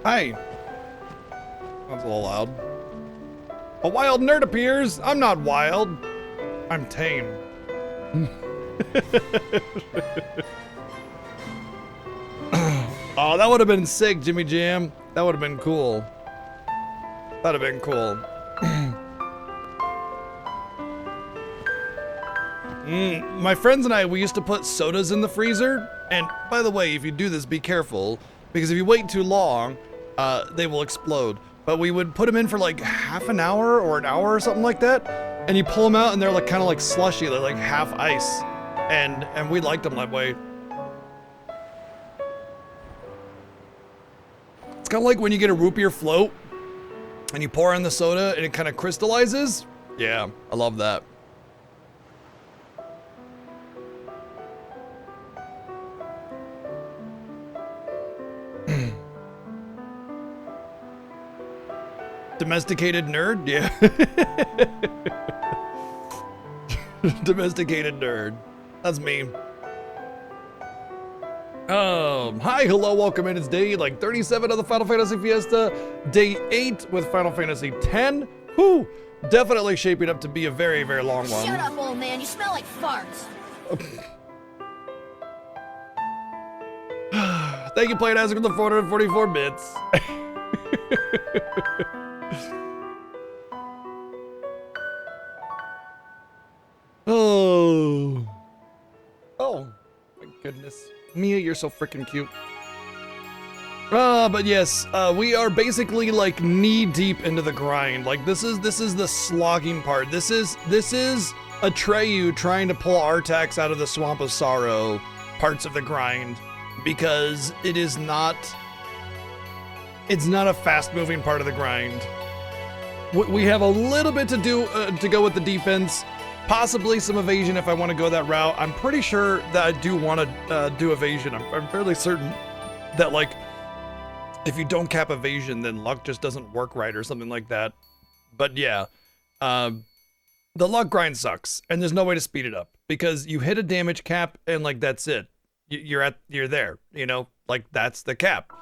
Hi. That's a little loud. A wild nerd appears. I'm not wild. I'm tame. Oh, that would have been sick, Jimmy Jam. That would have been cool. That'd have been cool. My friends and I, we used to put sodas in the freezer. And by the way, if you do this, be careful. Because if you wait too long, they will explode. But we would put them in for like half an hour or an hour or something like that. And you pull them out and they're like kind of like slushy. They're like half ice. And we liked them that way. It's kind of like when you get a root beer float and you pour in the soda and it kind of crystallizes. Yeah, I love that. Domesticated nerd? Yeah. Domesticated nerd. That's me. Hi, hello, welcome in. It's day like 37 of the Final Fantasy Fiesta. Day 8 with Final Fantasy 10. Whew, definitely shaping up to be a very, very long one. Shut up, old man. You smell like farts. Thank you, Playing Isaac, for the 444 bits. Oh, my goodness. Mia, you're so freaking cute. But yes, we are basically like knee deep into the grind. Like this is the slogging part. This is Atreyu trying to pull Artax out of the Swamp of Sorrow parts of the grind, because it's not a fast moving part of the grind. We have a little bit to do to go with the defense. Possibly some evasion if I want to go that route. I'm pretty sure that I do want to do evasion. I'm fairly certain that, like, if you don't cap evasion, then luck just doesn't work right or something like that. But yeah, the luck grind sucks, and there's no way to speed it up because you hit a damage cap and like that's it. You're there. You know, like that's the cap.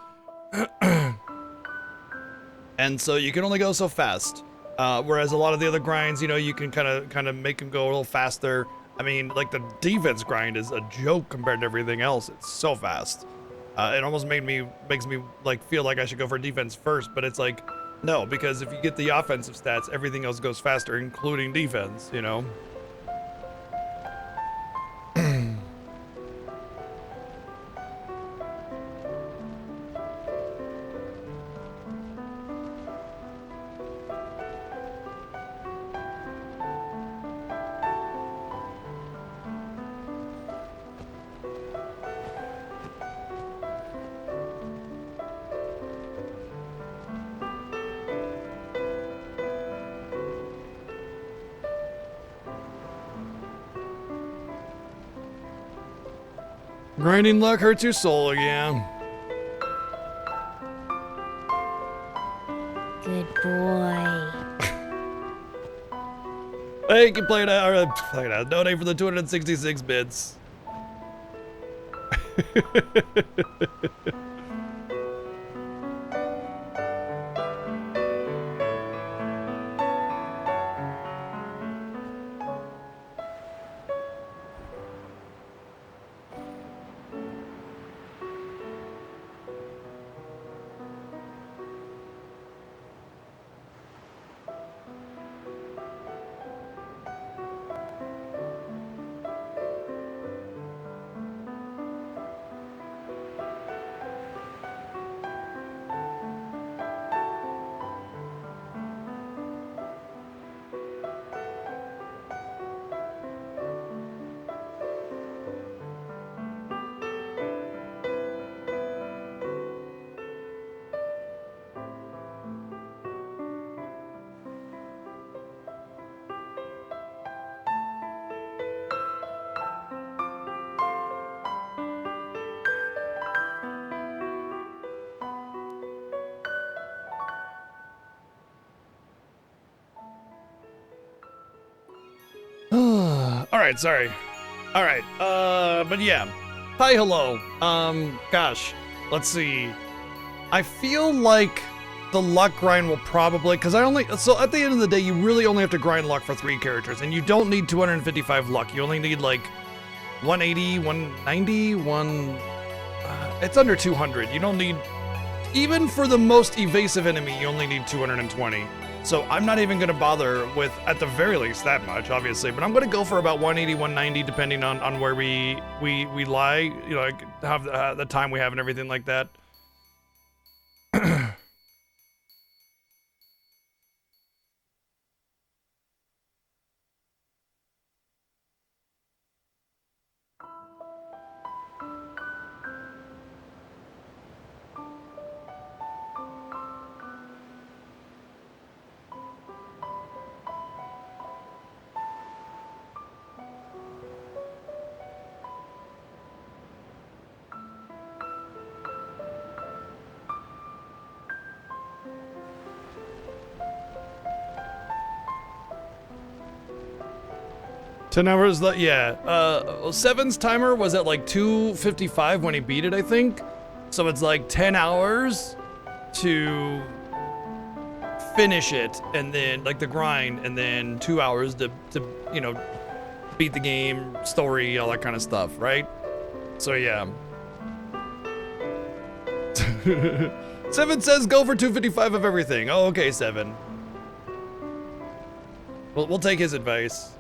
And so you can only go so fast. Whereas a lot of the other grinds, you know, you can kind of make them go a little faster. I mean, like the defense grind is a joke compared to everything else. It's so fast. It almost makes me like feel like I should go for defense first, but it's like, no, because if you get the offensive stats, everything else goes faster, including defense, you know? Grinding luck hurts your soul again. Good boy. Hey, you can play that. Donate for the 266 bits. Alright, sorry. Alright, but yeah. Hi, hello. Gosh, let's see. I feel like the luck grind will probably, because so at the end of the day, you really only have to grind luck for 3 characters, and you don't need 255 luck. You only need like 180, 190, it's under 200. You don't need, even for the most evasive enemy, you only need 220. So I'm not even going to bother with, at the very least, that much, obviously. But I'm going to go for about 180, 190, depending on where we lie, you know, like have the time we have and everything like that. Ten hours, yeah. Seven's timer was at like 2:55 when he beat it, I think. So it's like 10 hours to finish it, and then like the grind, and then 2 hours to you know, beat the game, story, all that kind of stuff, right? So yeah. Seven says go for 255 of everything. Oh, okay, Seven. We'll take his advice.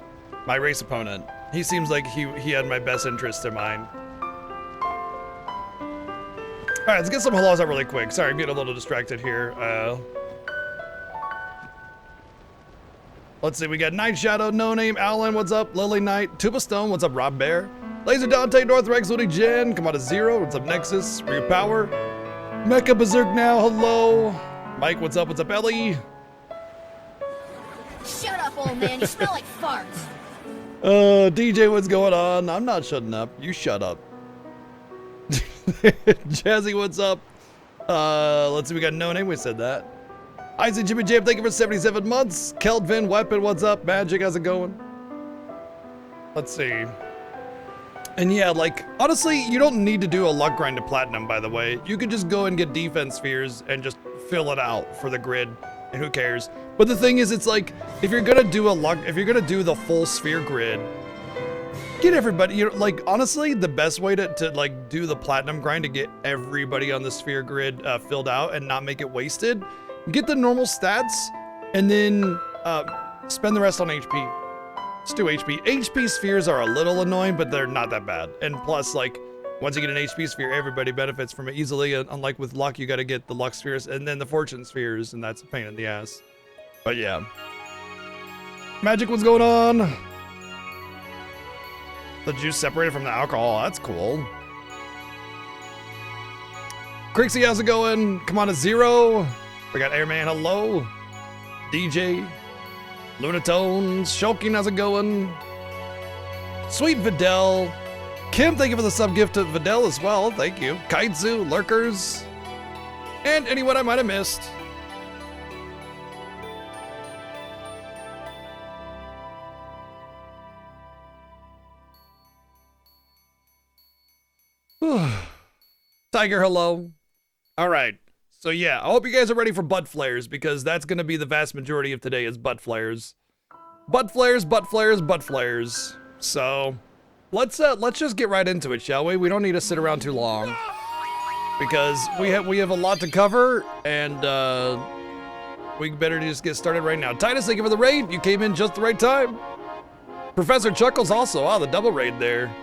My race opponent. He seems like he had my best interest in mind. All right, let's get some hellos out really quick. Sorry, I'm getting a little distracted here. Let's see, we got Night Shadow, No Name, Alan, what's up? Lily Knight, Tuba Stone, what's up? Rob Bear, Laser Dante, North Rex, Woody Jen, come on to Zero, what's up? Nexus, Rear Power, Mecha Berserk now, hello. Mike, what's up? What's up, Ellie? Shut up, old man. You smell like farts. DJ, what's going on? I'm not shutting up. You shut up. Jazzy, what's up? Let's see, we got No Name, we said that. Isaac Jimmy Jam, thank you for 77 months. Kelvin Weapon, what's up? Magic, how's it going? Let's see. And yeah, like, honestly, you don't need to do a luck grind to platinum, by the way. You could just go and get defense spheres and just fill it out for the grid, and who cares? But the thing is, it's like, if you're gonna do if you're gonna do the full sphere grid, get everybody, you know, like, honestly, the best way to like do the platinum grind to get everybody on the sphere grid filled out and not make it wasted, get the normal stats, and then spend the rest on HP. Just do HP. HP spheres are a little annoying, but they're not that bad. And plus, like, once you get an HP sphere, everybody benefits from it easily. Unlike with luck, you got to get the luck spheres and then the fortune spheres, and that's a pain in the ass. But yeah. Magic, what's going on? The juice separated from the alcohol. That's cool. Crixie, how's it going? Come on to Zero. We got Airman, hello. DJ. Lunatones. Shulking, how's it going? Sweet Videl. Kim, thank you for the sub gift to Videl as well. Thank you. Kaitsu, Lurkers. And anyone I might have missed. Tiger, hello. All right. So yeah, I hope you guys are ready for butt flares, because that's going to be the vast majority of today is butt flares. Butt flares, butt flares, butt flares. So let's just get right into it, shall we? We don't need to sit around too long, because we have a lot to cover, and we better just get started right now. Titus, thank you for the raid. You came in just the right time. Professor Chuckles also. Oh, the double raid there.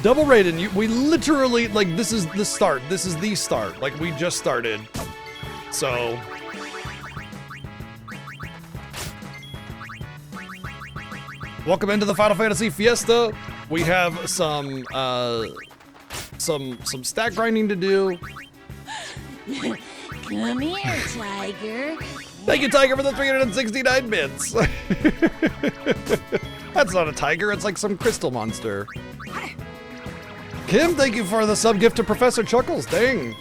Double raid, and we literally, like, this is the start. This is the start. Like, we just started. So welcome into the Final Fantasy Fiesta. We have some stack grinding to do. Come here, Tiger. Thank you, Tiger, for the 369 bits. That's not a tiger, it's like some crystal monster. Kim, thank you for the sub gift to Professor Chuckles. Dang,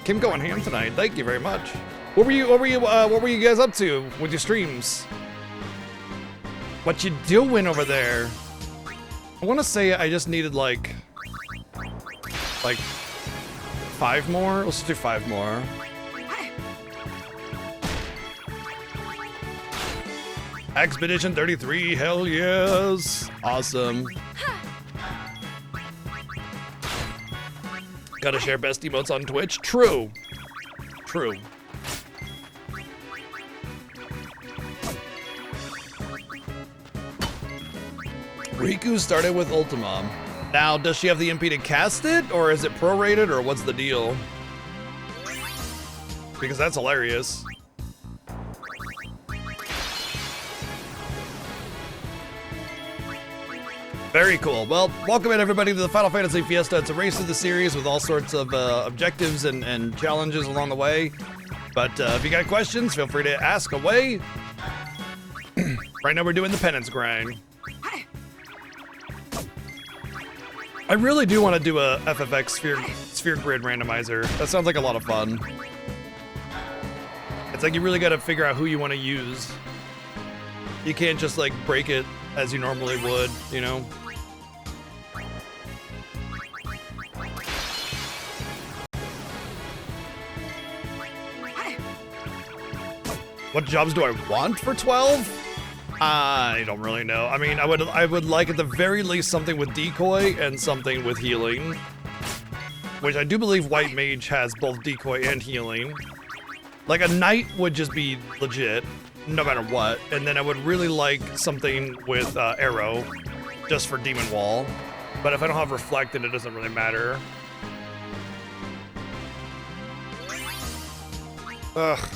Kim going ham tonight. Thank you very much. What were you guys up to with your streams? What you doing over there? I want to say I just needed like Like 5 more? Let's do 5 more. Expedition 33, hell yes. Awesome. Gotta share best emotes on Twitch? True. True. Riku started with Ultima. Now, does she have the MP to cast it, or is it prorated, or what's the deal? Because that's hilarious. Very cool. Well, welcome in everybody to the Final Fantasy Fiesta. It's a race through the series with all sorts of objectives and challenges along the way. But if you got questions, feel free to ask away. Right now we're doing the penance grind. I really do want to do a FF10 sphere grid randomizer. That sounds like a lot of fun. It's like you really got to figure out who you want to use. You can't just like break it as you normally would, you know? What jobs do I want for 12? I don't really know. I mean, I would like at the very least something with decoy and something with healing, which I do believe White Mage has both decoy and healing. Like a knight would just be legit, no matter what. And then I would really like something with arrow, just for Demon Wall. But if I don't have reflect, then it doesn't really matter. Ugh.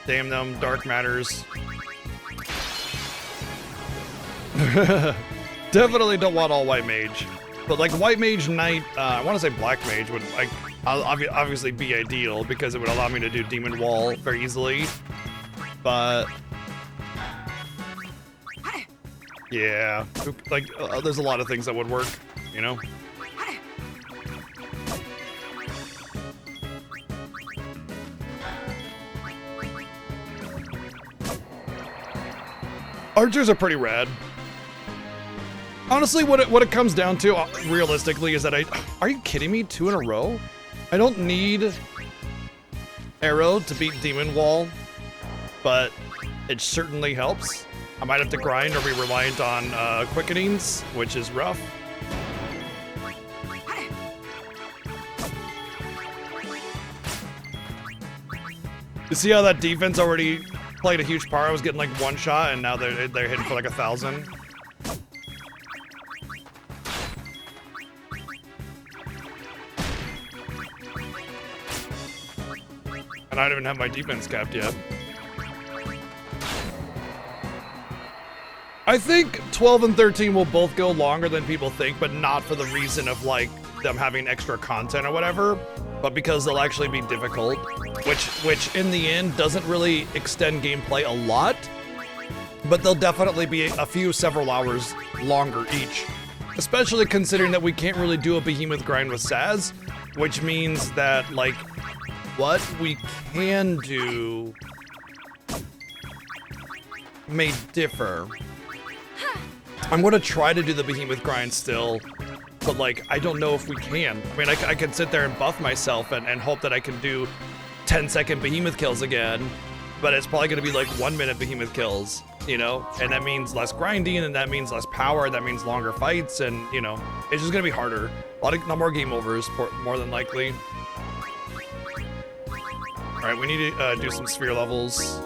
Damn them, dark matters. Definitely don't want all White Mage. But like White Mage Knight, I want to say Black Mage would like obviously be ideal because it would allow me to do Demon Wall very easily. But yeah, like there's a lot of things that would work, you know? Archers are pretty rad. Honestly, what it comes down to, realistically, is that are you kidding me? 2 in a row? I don't need arrow to beat Demon Wall, but it certainly helps. I might have to grind or be reliant on quickenings, which is rough. You see how that defense already played a huge part? I was getting like 1 shot, and now they're hitting for like 1,000. And I don't even have my defense capped yet. I think 12 and 13 will both go longer than people think, but not for the reason of like them having extra content or whatever, but because they'll actually be difficult, which in the end doesn't really extend gameplay a lot, but they'll definitely be several hours longer each, especially considering that we can't really do a behemoth grind with Saz, which means that like what we can do may differ. I'm gonna try to do the behemoth grind still, but like I don't know if we can. I mean, I can sit there and buff myself and hope that I can do 10-second behemoth kills again, but it's probably gonna be like 1-minute behemoth kills, you know? And that means less grinding, and that means less power, that means longer fights, and you know, it's just gonna be harder. A lot more game overs, more than likely. All right, we need to do some sphere levels.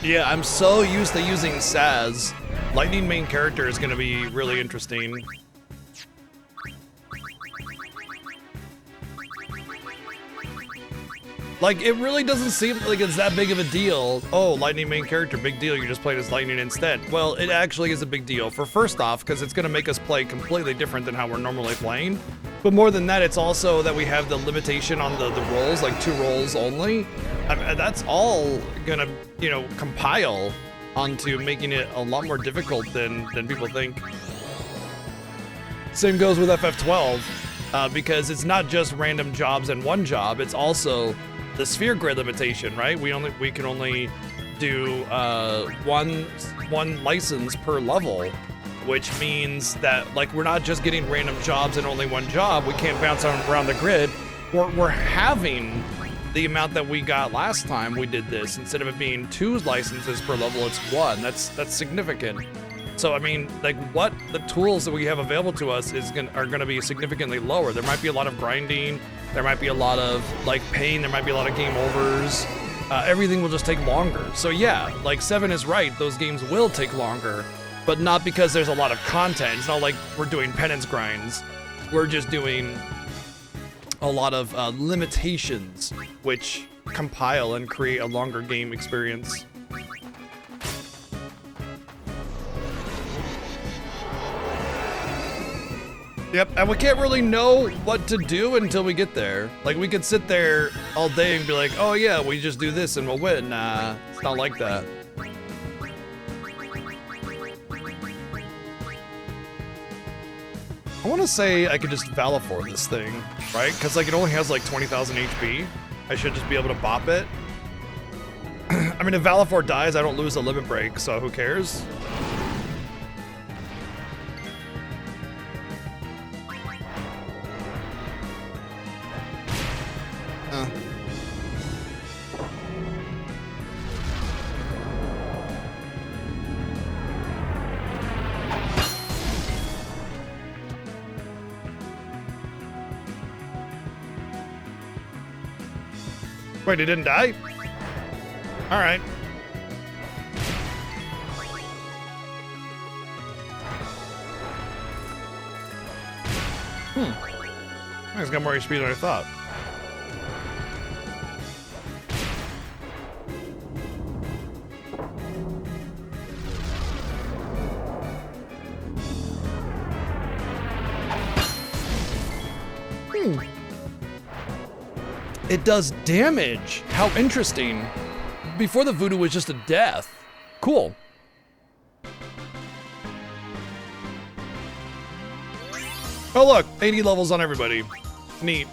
Yeah, I'm so used to using Saz. Lightning main character is going to be really interesting. Like, it really doesn't seem like it's that big of a deal. Oh, Lightning main character, big deal. You just played as Lightning instead. Well, it actually is a big deal. For first off, because it's going to make us play completely different than how we're normally playing. But more than that, it's also that we have the limitation on the rolls, like 2 rolls only. That's all gonna, you know, compile onto making it a lot more difficult than people think. Same goes with FF12, because it's not just random jobs and 1 job, it's also the sphere grid limitation, right? We can only do one license per level, which means that, like, we're not just getting random jobs and only 1 job. We can't bounce around the grid. We're having the amount that we got last time we did this. Instead of it being 2 licenses per level, it's 1. That's significant. So I mean, like, what the tools that we have available to us are gonna be significantly lower. There might be a lot of grinding. There might be a lot of, like, pain. There might be a lot of game overs. Everything will just take longer. So yeah, like, 7 is right. Those games will take longer. But not because there's a lot of content. It's not like we're doing penance grinds. We're just doing a lot of limitations, which compile and create a longer game experience. Yep, and we can't really know what to do until we get there. Like, we could sit there all day and be like, oh yeah, we just do this and we'll win. Nah, it's not like that. I want to say I could just Valifor this thing, right? Because, like, it only has like 20,000 HP. I should just be able to bop it. I mean, if Valifor dies, I don't lose a limit break, so who cares? Wait, he didn't die? All right. He's got more HP than I thought. It does damage. How interesting. Before the voodoo was just a death. Cool. Oh look, 80 levels on everybody. Neat.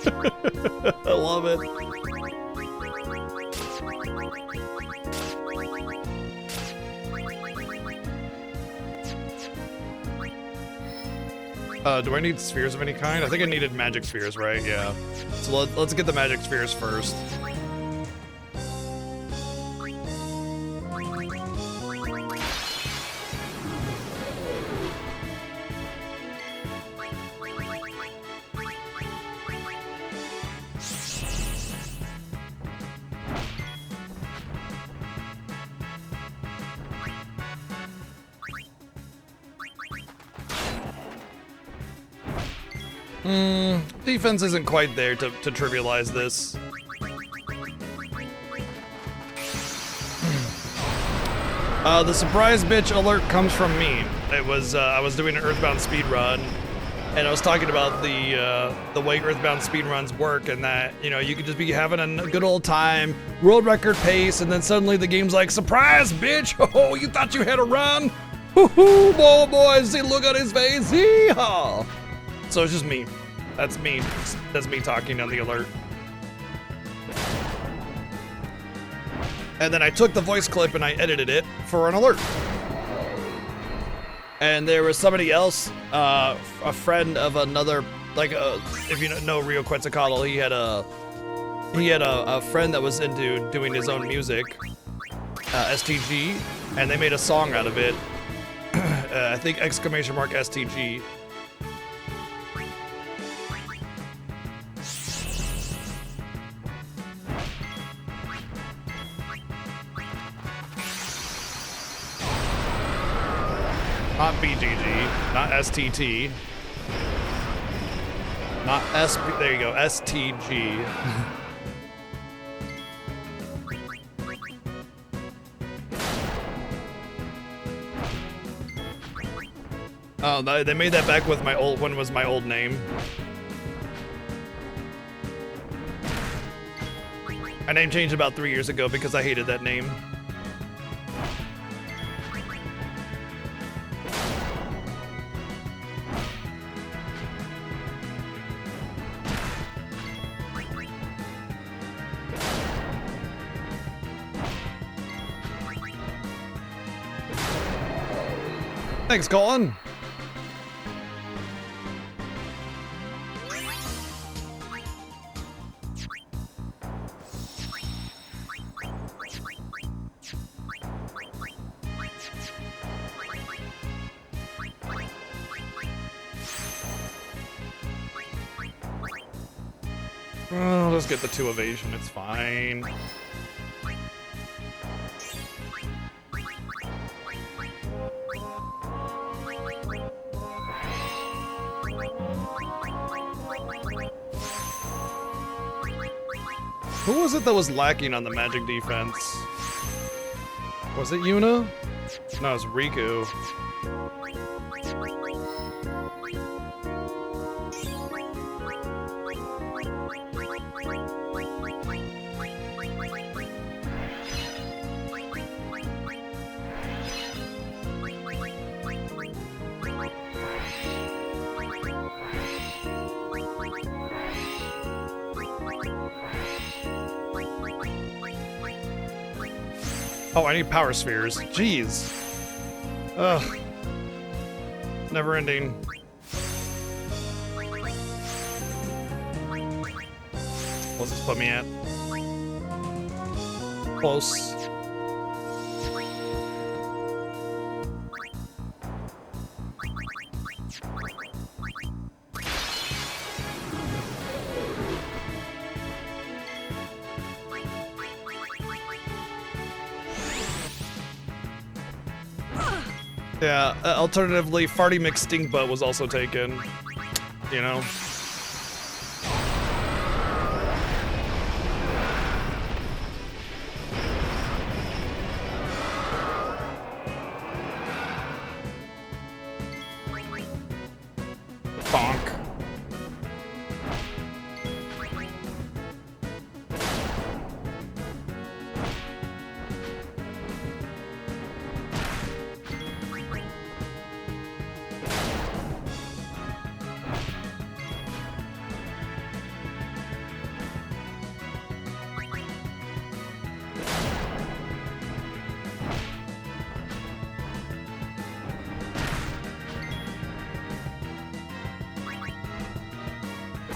I love it. Do I need spheres of any kind? I think I needed magic spheres, right? Yeah. So let's get the magic spheres first. Defense isn't quite there to trivialize this. The surprise bitch alert comes from me. It was I was doing an Earthbound speedrun, and I was talking about the way Earthbound speedruns work, and that, you know, you could just be having a good old time, world record pace, and then suddenly the game's like, surprise bitch! Oh, you thought you had a run? Hoo-hoo, boy, see, look at his face, yeehaw! So it's just me. That's me. That's me talking on the alert. And then I took the voice clip and I edited it for an alert. And there was somebody else, a friend of another, like, if you know Rio Quetzalcoatl, he had a friend that was into doing his own music, STG, and they made a song out of it. I think exclamation mark STG. Not BGG, not STT, not SP, there you go, STG. Oh, they made that back with my old one was my old name. My name changed about 3 years ago because I hated that name. Thanks, Colin. Oh, let's get the 2 evasion, it's fine. Who was it that was lacking on the magic defense? Was it Yuna? No, it was Riku. Oh, I need power spheres. Jeez. Ugh. Never ending. What's this put me at? Close. Yeah, alternatively, Farty McStinkbutt was also taken, you know? Bonk.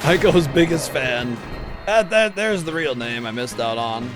Heiko's biggest fan. There's the real name I missed out on.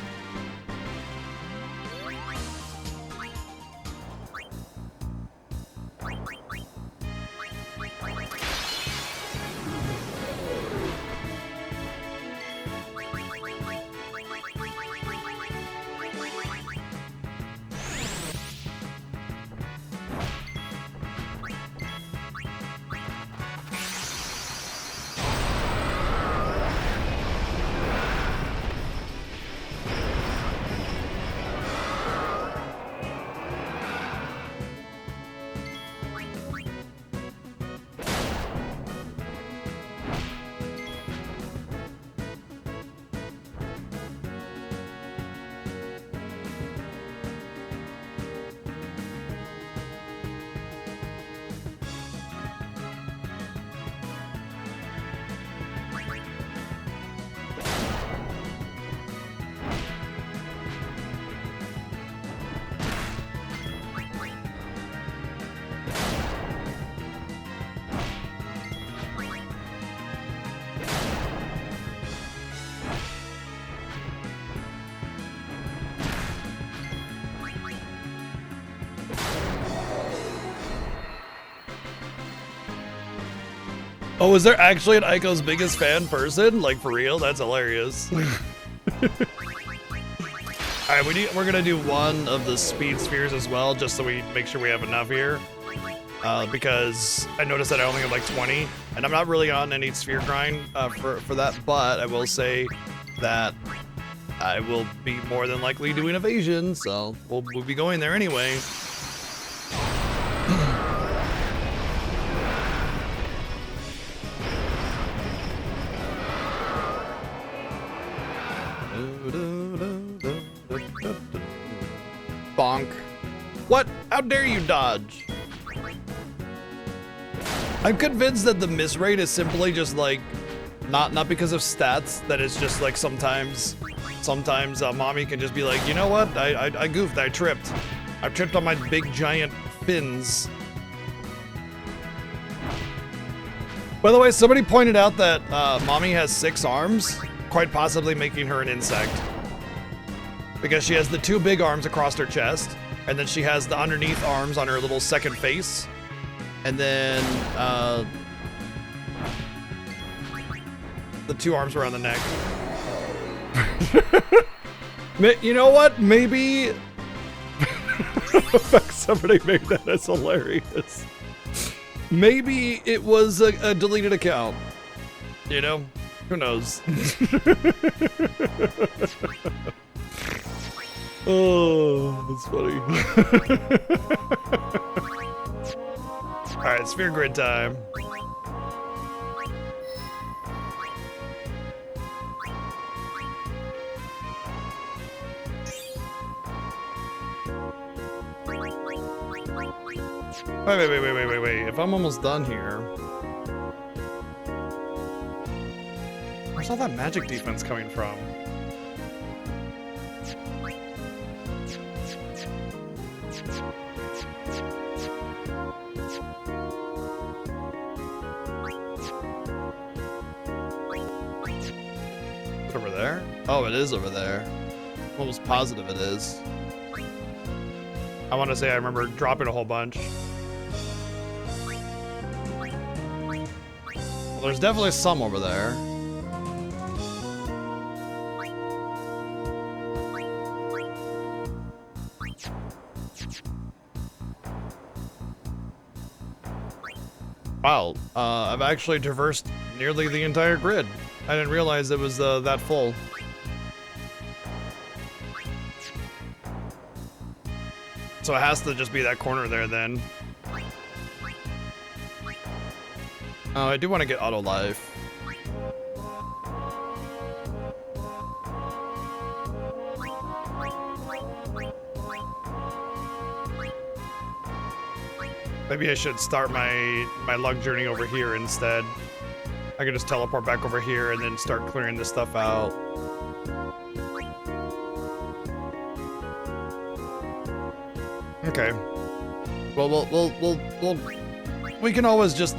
Oh, is there actually an Aiko's biggest fan person? Like, for real? That's hilarious. Alright, we're gonna do one of the speed spheres as well, just so we make sure we have enough here. Because I noticed that I only have like 20, and I'm not really on any sphere grind for that, but I will say that I will be more than likely doing evasion, so we'll be going there anyway. Bonk. What? How dare you dodge? I'm convinced that the miss rate is simply just like, not because of stats, that it's just like sometimes mommy can just be like, you know what? I goofed, I tripped on my big giant fins. By the way, somebody pointed out that mommy has 6 arms, quite possibly making her an insect. Because she has the 2 big arms across her chest, and then she has the underneath arms on her little second face, and then the 2 arms around the neck. You know what? Maybe somebody made that as hilarious. Maybe it was a deleted account. You know? Who knows? Oh, that's funny. Alright, sphere grid time. Wait. If I'm almost done here. Where's all that magic defense coming from? Over there? Oh, it is over there. Almost positive it is. I want to say I remember dropping a whole bunch. Well, there's definitely some over there. Wow, I've actually traversed nearly the entire grid. I didn't realize it was that full. So it has to just be that corner there then. Oh, I do want to get auto life. Maybe I should start my luck journey over here instead. I could just teleport back over here and then start clearing this stuff out. Okay. Well, we can always just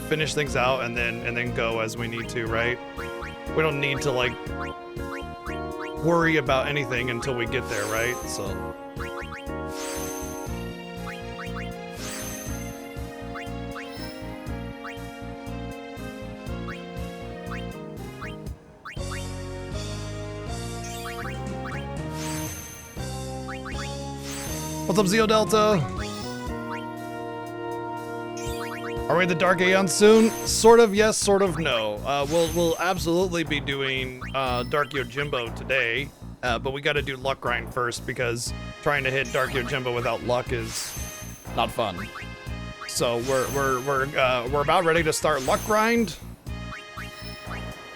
finish things out and then go as we need to, right? We don't need to like worry about anything until we get there, right? So. What's up, Zeo Delta? Are we in the Dark Aeon soon? Sort of yes, sort of no. We'll absolutely be doing Dark Yojimbo today, but we got to do luck grind first because trying to hit Dark Yojimbo without luck is not fun. So we're about ready to start luck grind,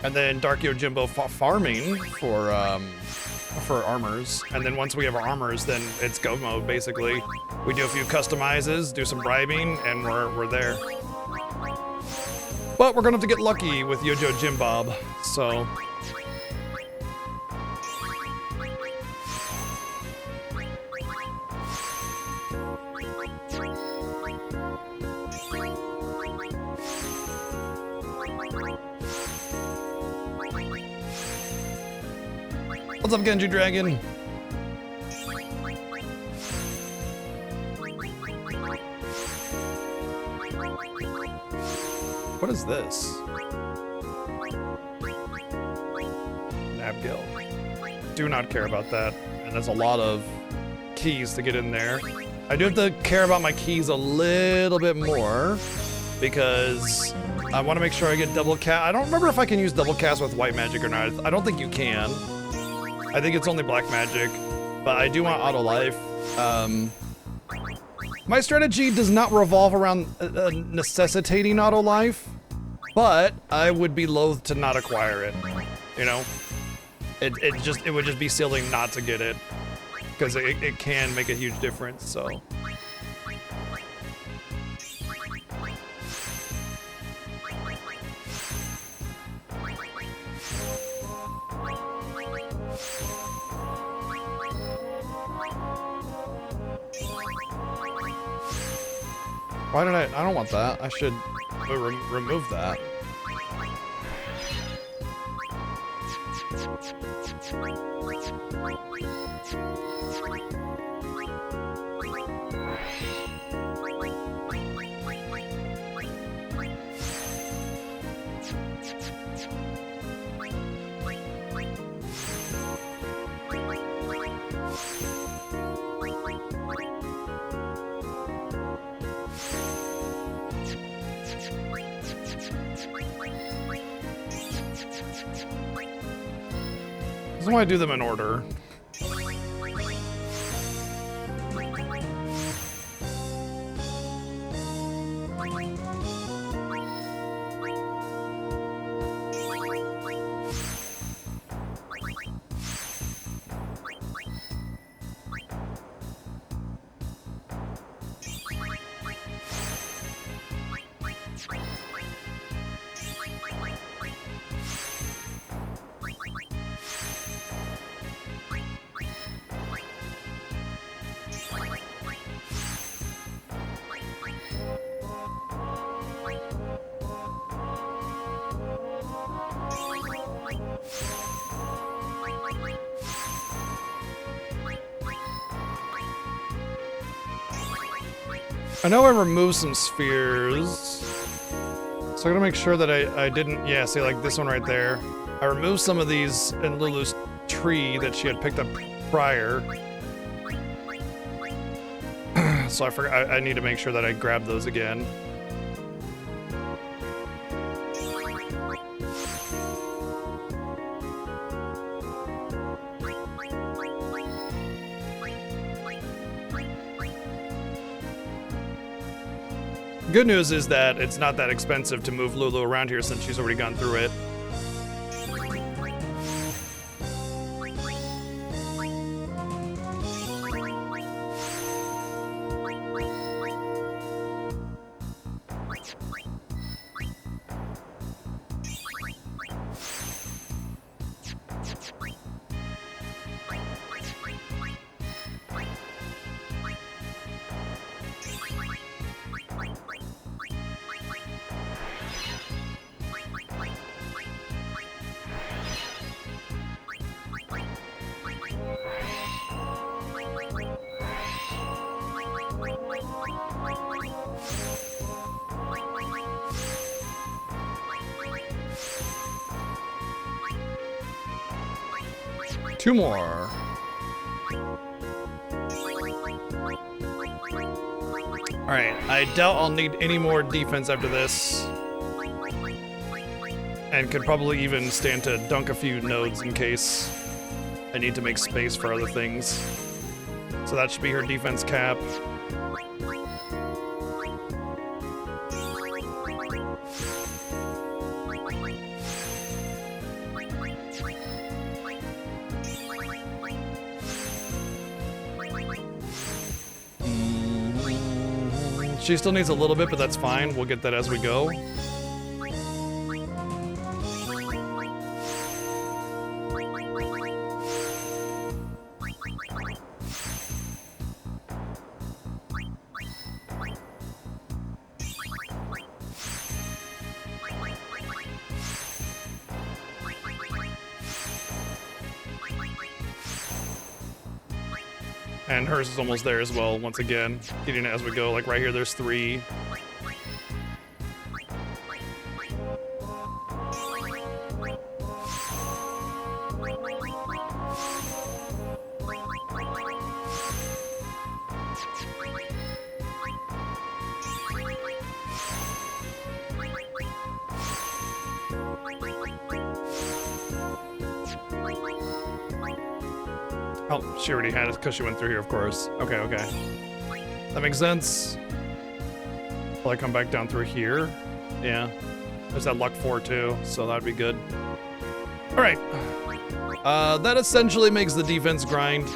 and then Dark Yojimbo farming for armors, and then once we have our armors, then it's go mode basically. We do a few customizes, do some bribing, and we're there. But we're gonna have to get lucky with Yojo Jimbob, so. What's up, Genji Dragon? What is this? Nabgil. Do not care about that. And there's a lot of keys to get in there. I do have to care about my keys a little bit more because I want to make sure I get double cast. I don't remember if I can use double cast with white magic or not. I don't think you can. I think it's only black magic, but I do want auto life. My strategy does not revolve around necessitating auto life, but I would be loath to not acquire it. you know? It would just be silly not to get it, because it can make a huge difference, so. Why did I don't want that. I should remove that. That's why I do them in order. I know I removed some spheres, so I gotta make sure that I didn't, yeah, see like this one right there. I removed some of these in Lulu's tree that she had picked up prior. So I forgot, I need to make sure that I grab those again. Good news is that it's not that expensive to move Lulu around here since she's already gone through it. Two more. Alright, I doubt I'll need any more defense after this. And could probably even stand to dunk a few nodes in case I need to make space for other things. So that should be her defense cap. She still needs a little bit, but that's fine. We'll get that as we go. And hers is almost there as well, once again. Getting it as we go, like right here, there's 3. Oh, she already had it because she went through here, of course. Okay, okay. That makes sense. Will I come back down through here? Yeah. There's that luck 4 too, so that'd be good. All right. That essentially makes the defense grind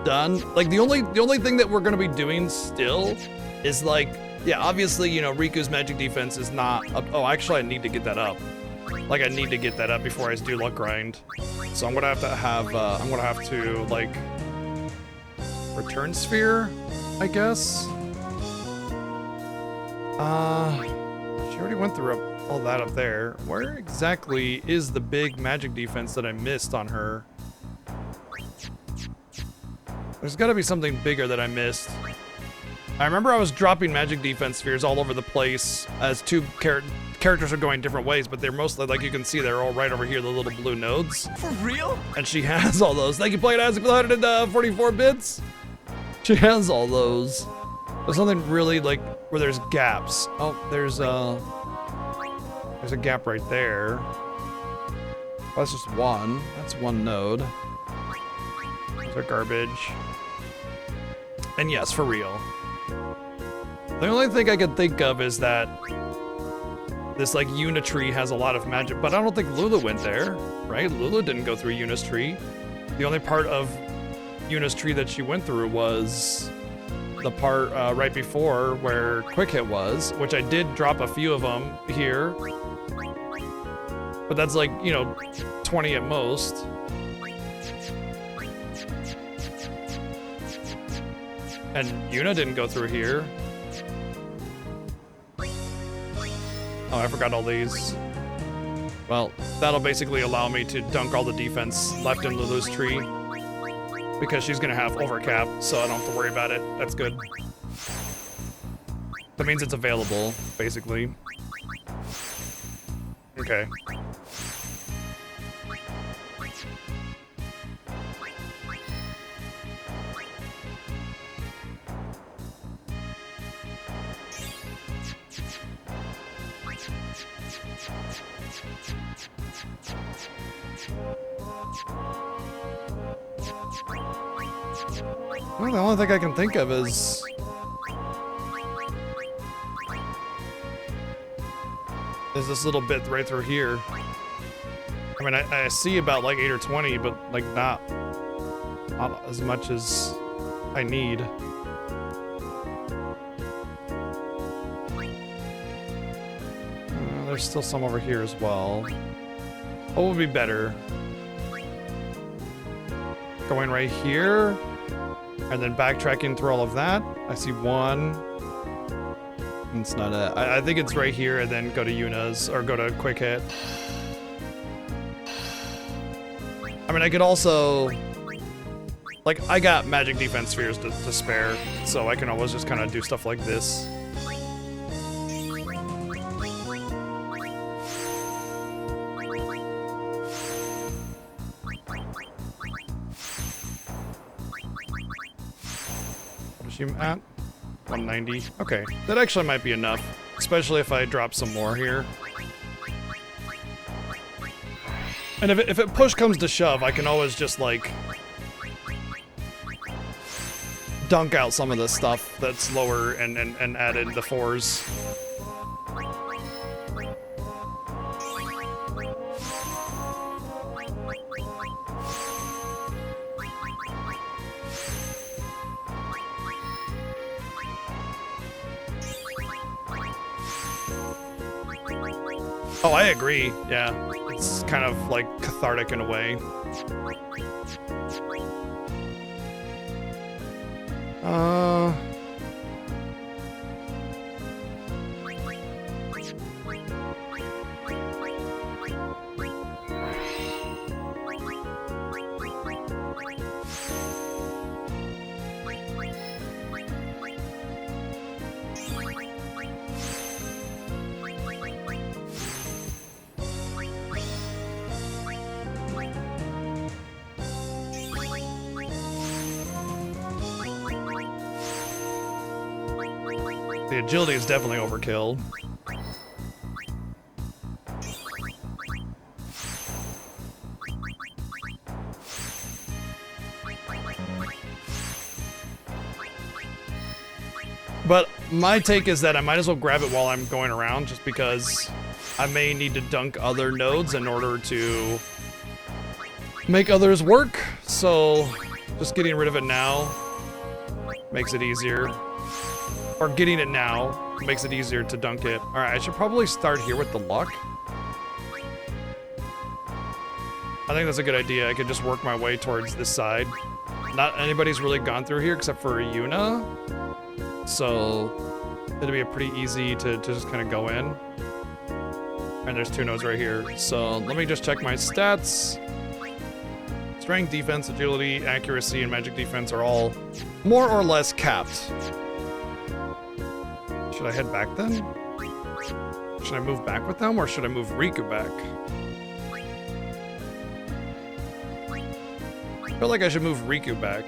done. Like the only thing that we're gonna be doing still is like, yeah, obviously, you know, Riku's magic defense is not up. Oh, actually, I need to get that up. Like, I need to get that up before I do luck grind. So I'm gonna have to like return sphere, I guess. She already went through all that up there. Where exactly is the big magic defense that I missed on her? There's gotta be something bigger that I missed. I remember I was dropping magic defense spheres all over the place as two characters are going different ways, but they're mostly, like you can see, they're all right over here, the little blue nodes. For real? And she has all those. Thank you, Playing Isaac, with 144 bits. She has all those. There's something really, like, where there's gaps. Oh, there's a gap right there. Oh, that's just one. That's one node. Those are garbage. And yes, for real. The only thing I can think of is that this, like, Unitree has a lot of magic, but I don't think Lulu went there, right? Lulu didn't go through Eunice Tree. The only part of Eunice Tree that she went through was the part right before where Quick Hit was, which I did drop a few of them here. But that's like, you know, 20 at most. And Yuna didn't go through here. Oh, I forgot all these. Well, that'll basically allow me to dunk all the defense left in Lulu's tree, because she's gonna have overcap, so I don't have to worry about it. That's good. That means it's available, basically. Okay. Well, the only thing I can think of is this little bit right through here. I mean, I see about like 8 or 20, but like not as much as I need. There's still some over here as well. What would be better? Going right here, and then backtracking through all of that. I see one. It's not it. I think it's right here, and then go to Yuna's, or go to Quick Hit. I mean, I could also... Like, I got magic defense spheres to spare, so I can always just kind of do stuff like this. What is she at? 190. Okay, that actually might be enough, especially if I drop some more here. And if it push comes to shove, I can always just like dunk out some of the stuff that's lower and add in the 4s. Oh, I agree. Yeah, it's kind of like cathartic in a way. The agility is definitely overkill. But my take is that I might as well grab it while I'm going around, just because I may need to dunk other nodes in order to make others work, so just getting rid of it now makes it easier. Or getting it now makes it easier to dunk it. Alright, I should probably start here with the luck. I think that's a good idea. I could just work my way towards this side. Not anybody's really gone through here except for Yuna. So it'll be pretty easy to just kind of go in. And there's 2 nodes right here. So let me just check my stats. Strength, defense, agility, accuracy, and magic defense are all more or less capped. Should I head back then? Should I move back with them or should I move Riku back? I feel like I should move Riku back.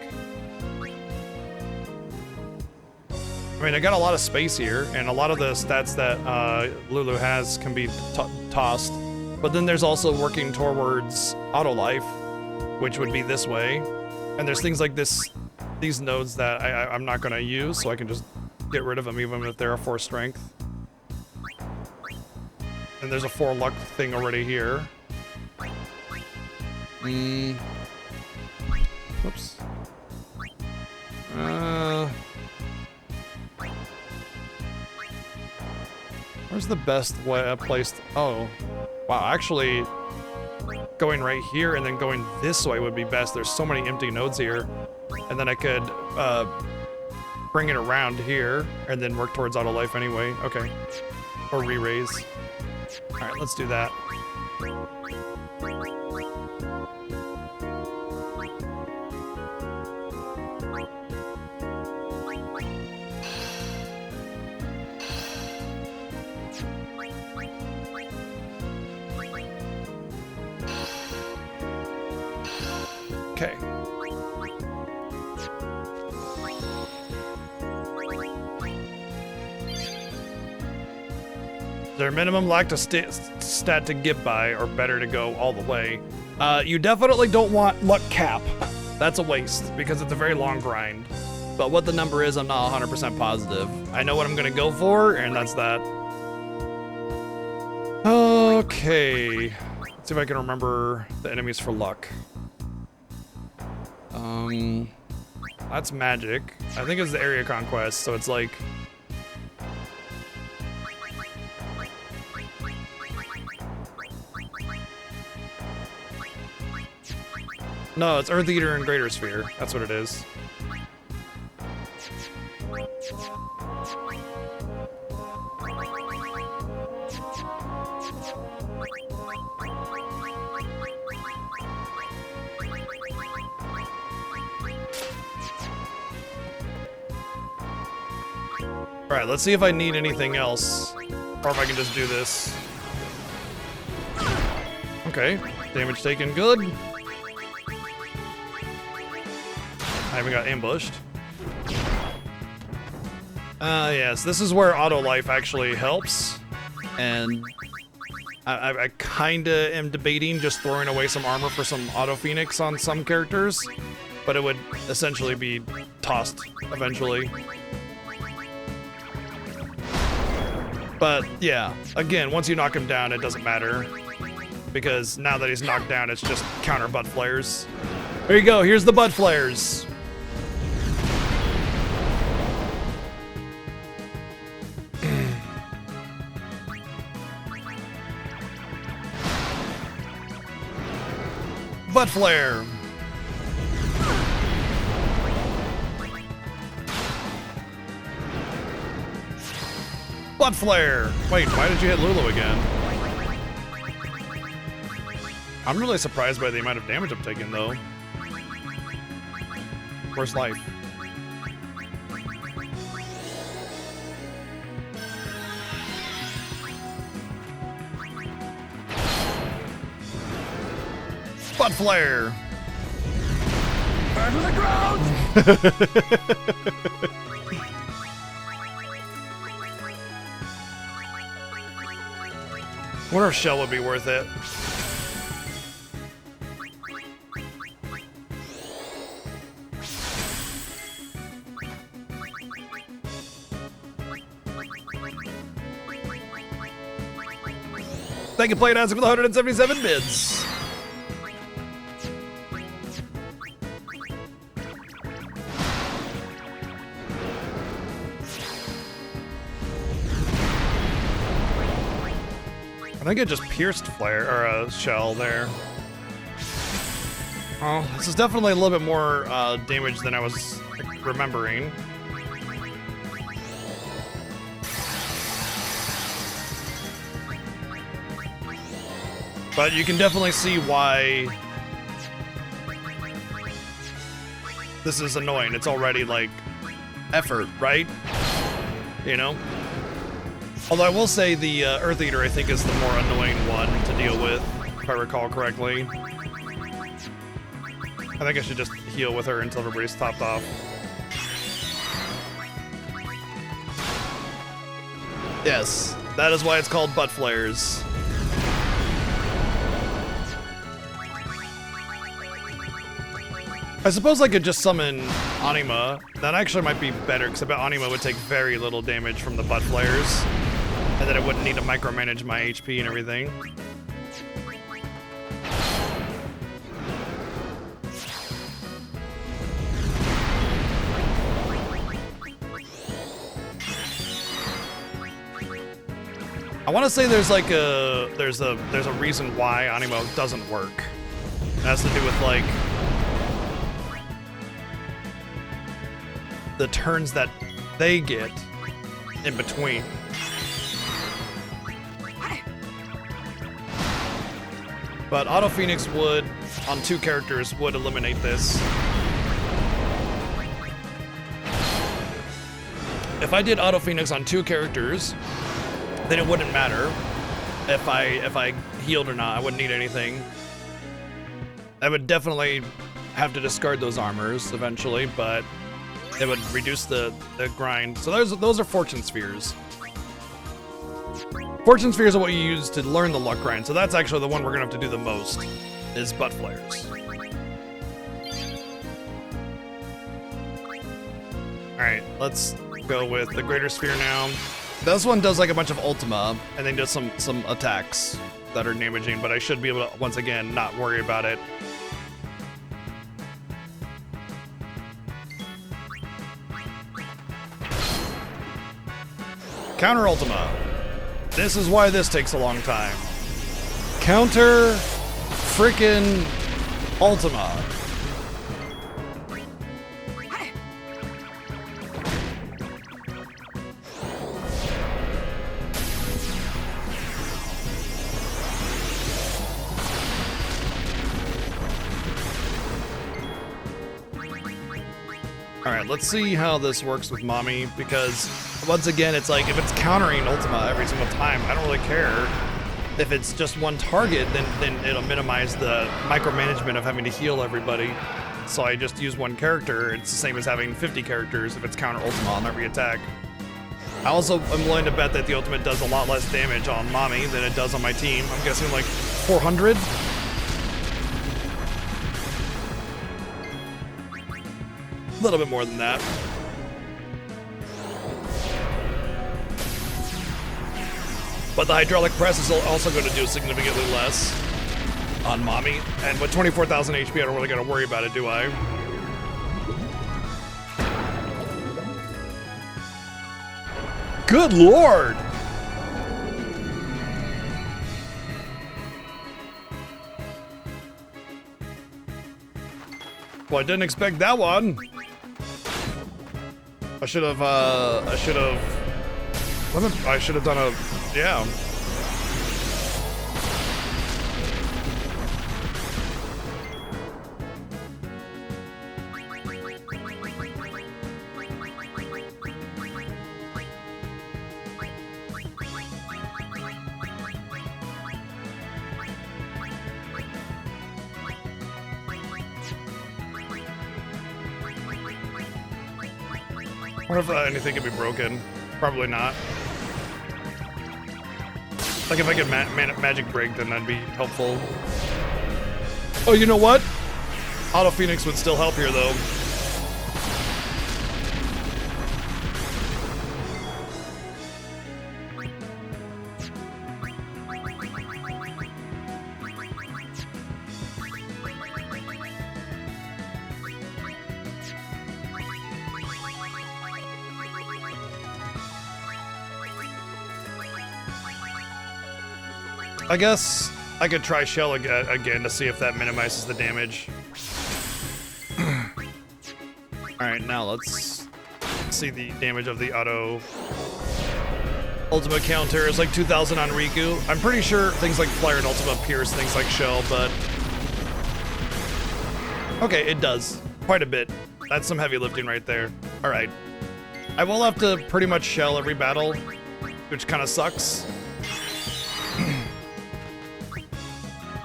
I mean, I got a lot of space here, and a lot of the stats that Lulu has can be tossed. But then there's also working towards auto life, which would be this way. And there's things like these nodes that I'm not gonna use, so I can just get rid of them even if they're a 4 strength. And there's a 4 luck thing already here. Whoops. Where's the best way place? Oh, wow. Actually, going right here and then going this way would be best. There's so many empty nodes here, and then I could bring it around here and then work towards auto life anyway. Okay, or re-raise. All right, let's do that. Okay. Is there a minimum lacta stat to get by, or better to go all the way? You definitely don't want luck cap. That's a waste, because it's a very long grind. But what the number is, I'm not 100% positive. I know what I'm gonna go for, and that's that. Okay. Let's see if I can remember the enemies for luck. That's magic. I think it's the area conquest, so it's like... No, it's Earth Eater and Greater Sphere. That's what it is. Alright, let's see if I need anything else, or if I can just do this. Okay, damage taken, good. I haven't got ambushed. Yes, this is where auto life actually helps, and I kinda am debating just throwing away some armor for some auto phoenix on some characters, but it would essentially be tossed eventually. But yeah, again, once you knock him down, it doesn't matter, because now that he's knocked down, it's just counter butt flares. There you go, here's the butt flares. Butt flare. Butt flare. Wait, why did you hit Lulu again? I'm really surprised by the amount of damage I'm taking, though. Where's life? Butt flare. Back to the ground. I wonder if Shell would be worth it. Thank you, Play Dancing, with 177 bids. think it just pierced flare or shell there. Oh, this is definitely a little bit more damage than I was remembering. But you can definitely see why this is annoying. It's already like effort, right? You know? Although I will say the Earth Eater, I think, is the more annoying one to deal with, if I recall correctly. I think I should just heal with her until everybody's topped off. Yes, that is why it's called butt flares. I suppose I could just summon Anima. That actually might be better, because I bet Anima would take very little damage from the butt flares. And then I wouldn't need to micromanage my HP and everything. I want to say there's like there's a reason why Anima doesn't work. It has to do with like the turns that they get in between. But Auto Phoenix would, on 2 characters, would eliminate this. If I did Auto Phoenix on 2 characters, then it wouldn't matter if I healed or not. I wouldn't need anything. I would definitely have to discard those armors eventually, but it would reduce the grind. So those are Fortune Spheres. Fortune Spheres are what you use to learn the luck grind, so that's actually the one we're gonna have to do the most, is butt flares. Alright, let's go with the Greater Sphere now. This one does like a bunch of Ultima, and then does some attacks that are damaging, but I should be able to, once again, not worry about it. Counter Ultima. This is why this takes a long time. Counter frickin' Ultima. Alright, let's see how this works with Mommy, because once again, it's like, if it's countering Ultima every single time, I don't really care. If it's just one target, then it'll minimize the micromanagement of having to heal everybody. So I just use one character. It's the same as having 50 characters if it's counter Ultima on every attack. I also am willing to bet that the ultimate does a lot less damage on Mommy than it does on my team. I'm guessing like 400? A little bit more than that. But the hydraulic press is also going to do significantly less on Mommy. And with 24,000 HP, I don't really got to worry about it, do I? Good lord! Well, I didn't expect that one. I should have done a, yeah. I wonder if anything can be broken. Probably not. Like if I could magic break, then that'd be helpful. Oh, you know what? Auto Phoenix would still help here, though. I guess I could try Shell again to see if that minimizes the damage. Alright, now let's see the damage of the auto. Ultimate counter is like 2,000 on Riku. I'm pretty sure things like Flare and Ultima pierce things like Shell, but... Okay, it does. Quite a bit. That's some heavy lifting right there. Alright. I will have to pretty much Shell every battle, which kind of sucks.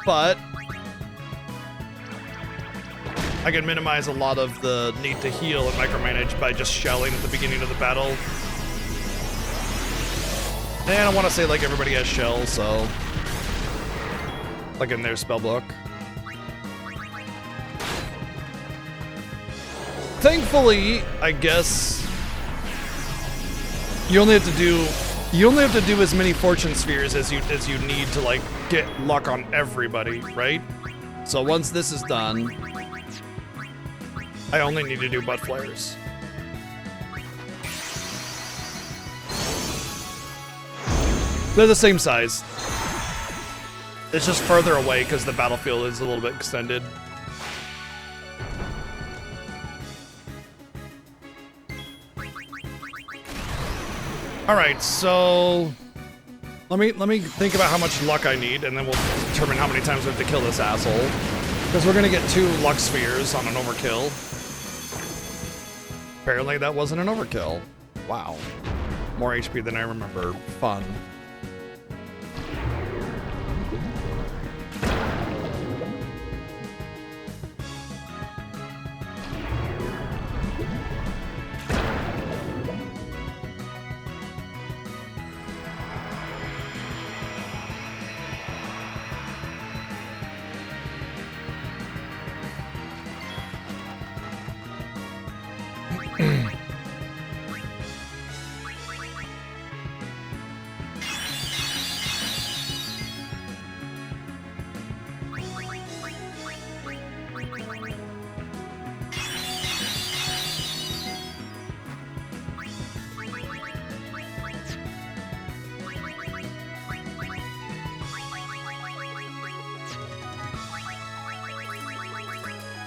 But... I can minimize a lot of the need to heal and micromanage by just shelling at the beginning of the battle. And I want to say like everybody has shell, so like in their spell book. Thankfully, I guess you only have to do as many fortune spheres as you need to like get luck on everybody, right? So once this is done, I only need to do butt flares. They're the same size. It's just further away because the battlefield is a little bit extended. All right, so let me think about how much luck I need, and then we'll determine how many times we have to kill this asshole. Because we're gonna get 2 luck spheres on an overkill. Apparently that wasn't an overkill. Wow. More HP than I remember. Fun.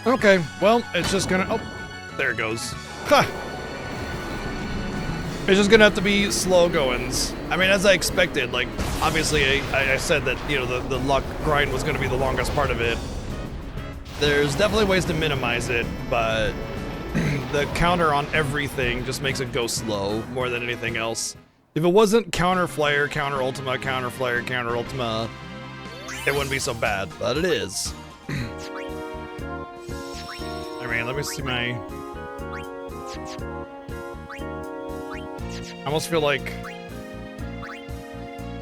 Okay, well, it's just gonna... Oh, there it goes. Ha! It's just gonna have to be slow goings. I mean, as I expected, like, obviously I said that, you know, the luck grind was gonna be the longest part of it. There's definitely ways to minimize it, but the counter on everything just makes it go slow more than anything else. If it wasn't counter flare, counter ultima, counter flare, counter ultima, it wouldn't be so bad, but it is. Alright, let me see my... I almost feel like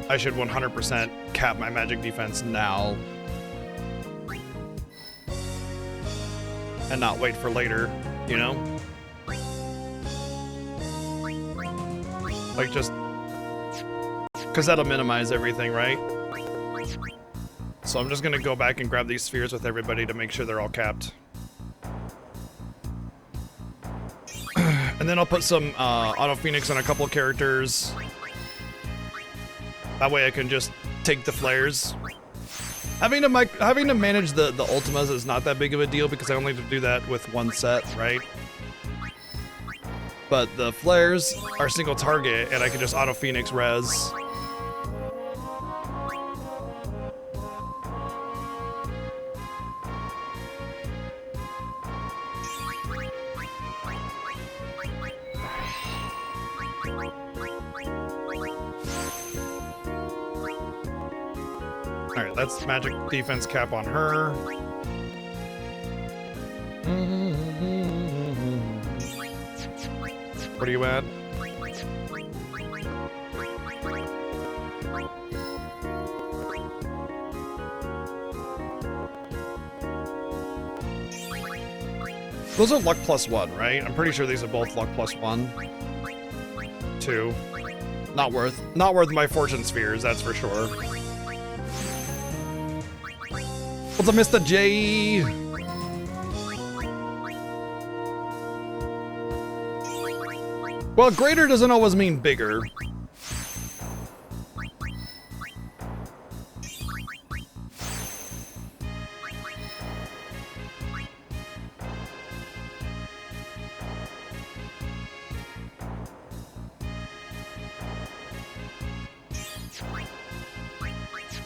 I should 100% cap my magic defense now. And not wait for later, you know? Like just... Because that'll minimize everything, right? So I'm just gonna go back and grab these spheres with everybody to make sure they're all capped. And then I'll put some Auto Phoenix on a couple characters. That way I can just take the flares. Having to manage the ultimas is not that big of a deal because I only have to do that with one set, right? But the flares are single target and I can just Auto Phoenix res. Alright, that's magic defense cap on her. What are you at? Those are luck +1, right? I'm pretty sure these are both luck +1. 2. Not worth my fortune spheres, that's for sure. What's up, Mr. J? Well, greater doesn't always mean bigger.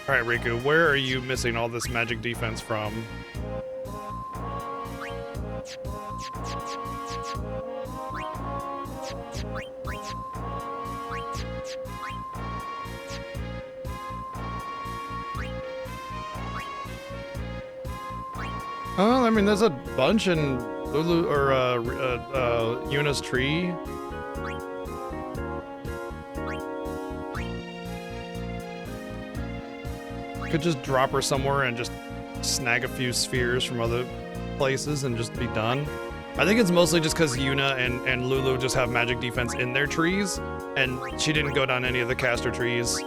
All right, Riku, where are you missing all this magic defense from? Oh, I mean, there's a bunch in Lulu or Yuna's tree. Could just drop her somewhere and just snag a few spheres from other places and just be done. I think it's mostly just because Yuna and Lulu just have magic defense in their trees, and she didn't go down any of the caster trees.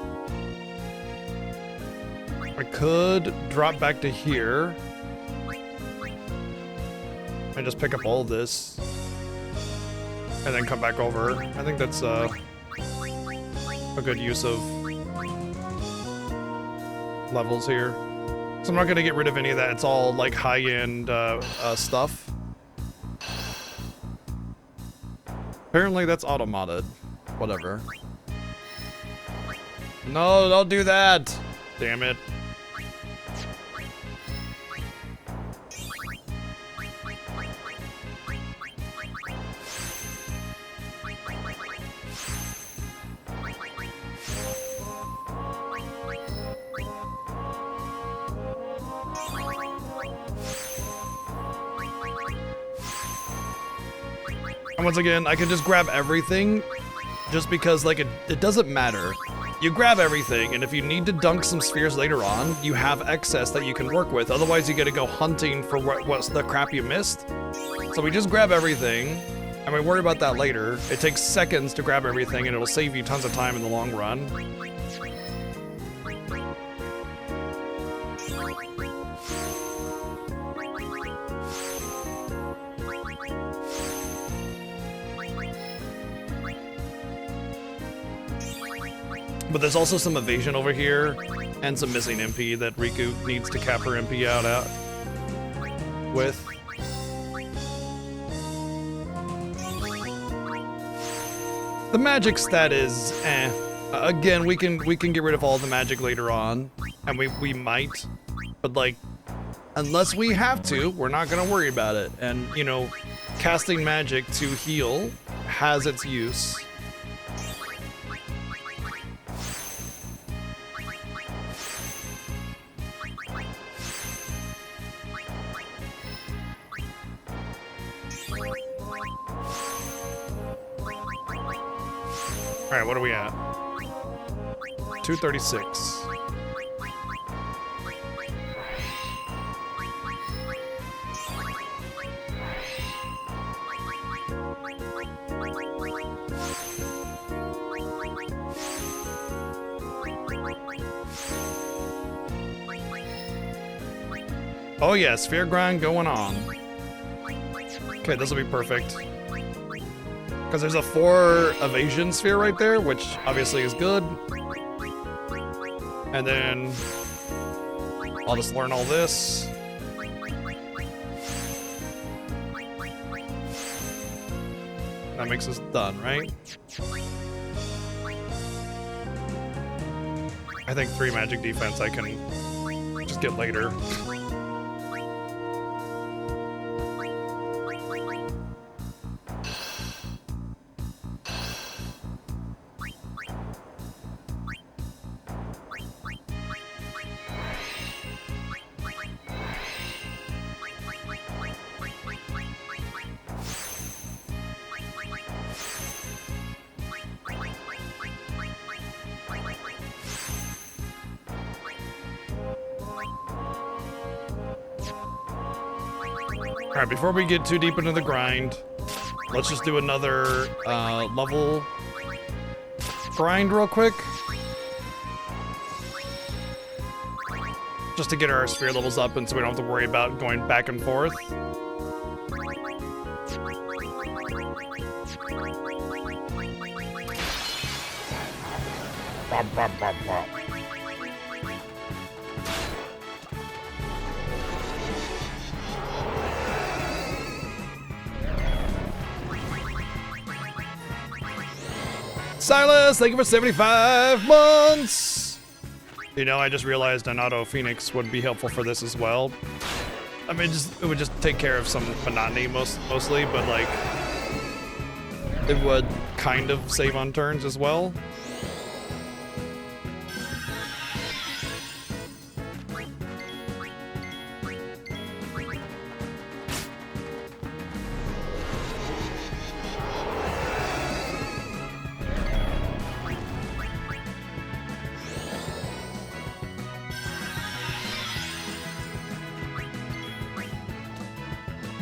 I could drop back to here and just pick up all this and then come back over. I think that's a good use of levels here. So I'm not gonna get rid of any of that. It's all like high-end stuff. Apparently that's auto-modded. Whatever. No, don't do that! Damn it. And once again, I can just grab everything just because, like, it doesn't matter. You grab everything, and if you need to dunk some spheres later on, you have excess that you can work with. Otherwise, you gotta go hunting for what's the crap you missed. So we just grab everything, and we worry about that later. It takes seconds to grab everything, and it'll save you tons of time in the long run. But there's also some evasion over here, and some missing MP that Riku needs to cap her MP out with. The magic stat is eh. Again, we can get rid of all the magic later on, and we might, but like, unless we have to, we're not gonna worry about it. And you know, casting magic to heal has its use. All right, what are we at? 236. Oh yeah, sphere grind going on. Okay, this will be perfect. Because there's a 4 evasion sphere right there, which obviously is good. And then I'll just learn all this. That makes us done, right? I think 3 magic defense I can just get later. Alright, before we get too deep into the grind, let's just do another level grind real quick. Just to get our sphere levels up and so we don't have to worry about going back and forth. Bop, bop, bop, bop. Silas, thank you for 75 months. You know, I just realized an auto Phoenix would be helpful for this as well. I mean, it would just take care of some monotony mostly, but like, it would kind of save on turns as well.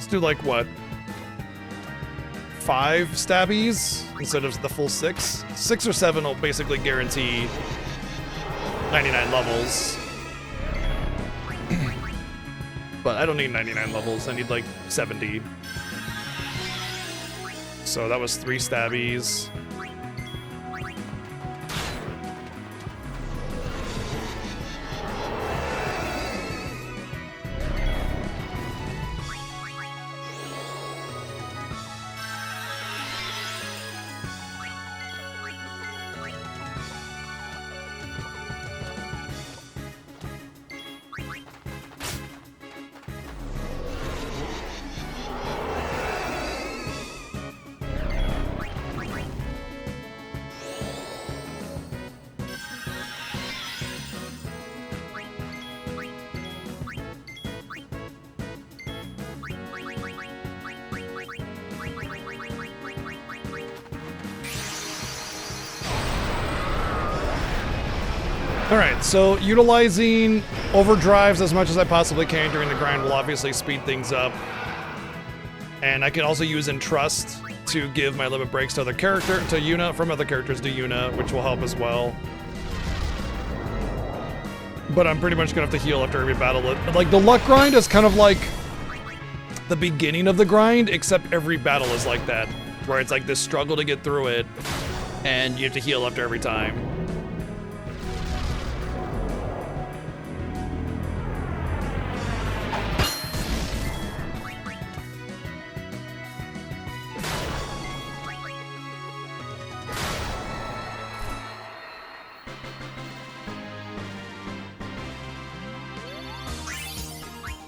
Do like what, 5 stabbies instead of the full 6? 6 or 7 will basically guarantee 99 levels. But I don't need 99 levels, I need like 70. So that was 3 stabbies. Alright, so utilizing overdrives as much as I possibly can during the grind will obviously speed things up. And I can also use Entrust to give my limit breaks to Yuna, from other characters to Yuna, which will help as well. But I'm pretty much gonna have to heal after every battle. Like, the luck grind is kind of like the beginning of the grind, except every battle is like that, where it's like this struggle to get through it, and you have to heal after every time.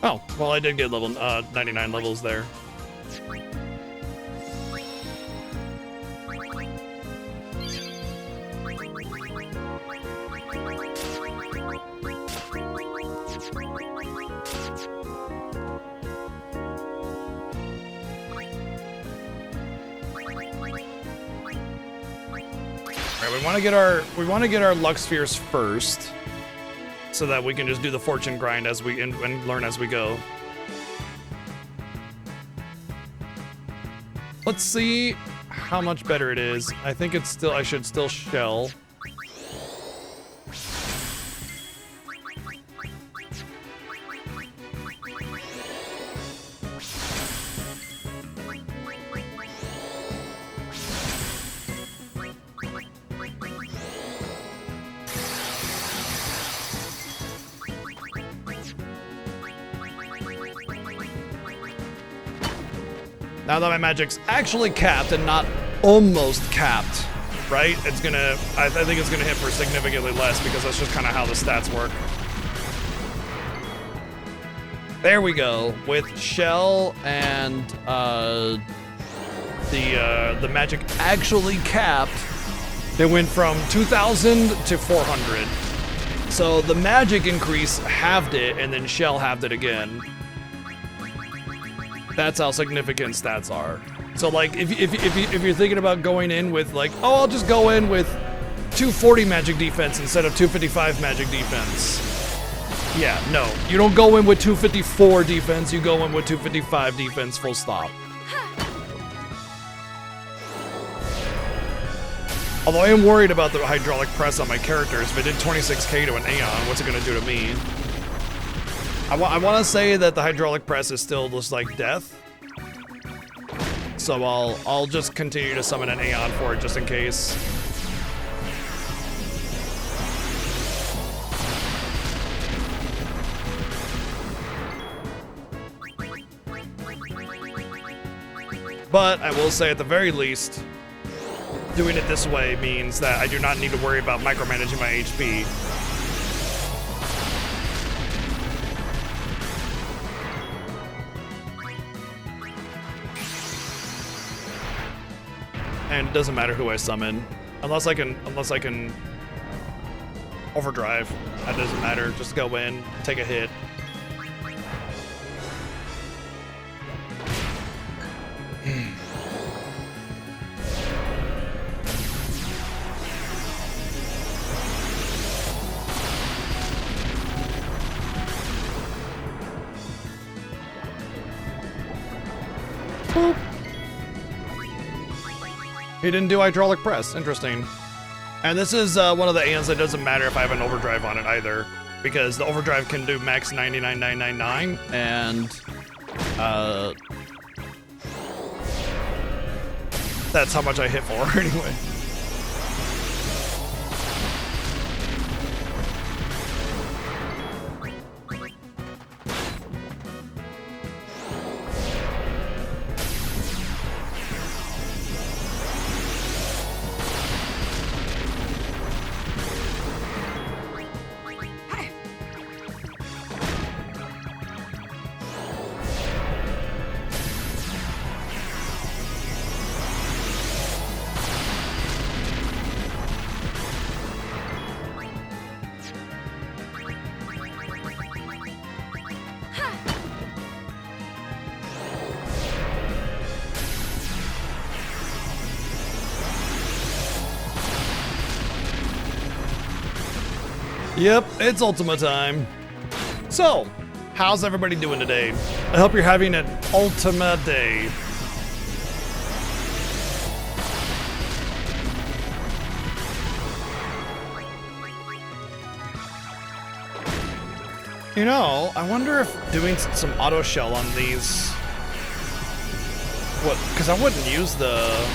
Oh, well, I did get level 99 levels there. Alright, we want to get our luck spheres first, so that we can just do the fortune grind as we and learn as we go. Let's see how much better it is. I think it's still, I should still shell. Now that my magic's actually capped and not almost capped, right? It's gonna, I think it's gonna hit for significantly less because that's just kind of how the stats work. There we go. With Shell and the magic actually capped, they went from 2,000 to 400. So the magic increase halved it, and then Shell halved it again. That's how significant stats are. So like, if you're thinking about going in with like, oh, I'll just go in with 240 magic defense instead of 255 magic defense. Yeah, no, you don't go in with 254 defense, you go in with 255 defense, full stop. Although I am worried about the hydraulic press on my characters. If it did 26k to an Aeon, what's it gonna do to me? I want to say that the hydraulic press is still just like death, so I'll just continue to summon an Aeon for it just in case. But I will say, at the very least, doing it this way means that I do not need to worry about micromanaging my HP. and it doesn't matter who I summon, unless I can overdrive. That doesn't matter. Just go in, take a hit. Boop. He didn't do hydraulic press. Interesting. And this is one of the ANs that doesn't matter if I have an overdrive on it either, because the overdrive can do max 99,999, and that's how much I hit for anyway. Yep, it's Ultima time. So, how's everybody doing today? I hope you're having an Ultima day. You know, I wonder if doing some auto shell on these, because I wouldn't use the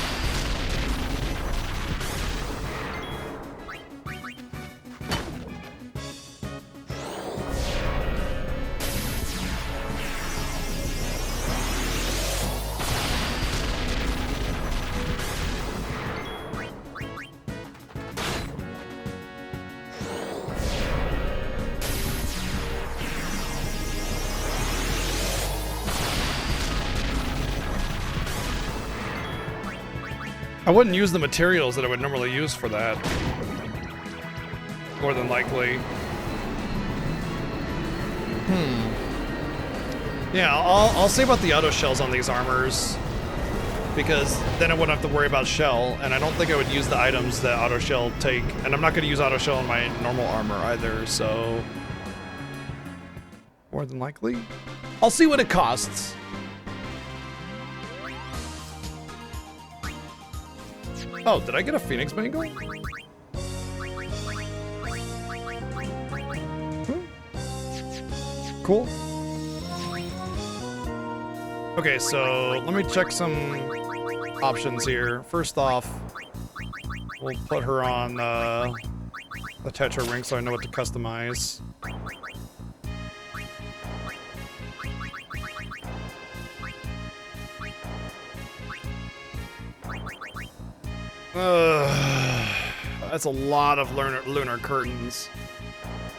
I wouldn't use the materials that I would normally use for that. More than likely. Yeah, I'll see about the auto shells on these armors, because then I wouldn't have to worry about shell, and I don't think I would use the items that auto shell take, and I'm not going to use auto shell in my normal armor either, so more than likely. I'll see what it costs. Oh, did I get a Phoenix Mangle? Cool. Okay, so let me check some options here. First off, we'll put her on the Tetra ring so I know what to customize. That's a lot of lunar curtains.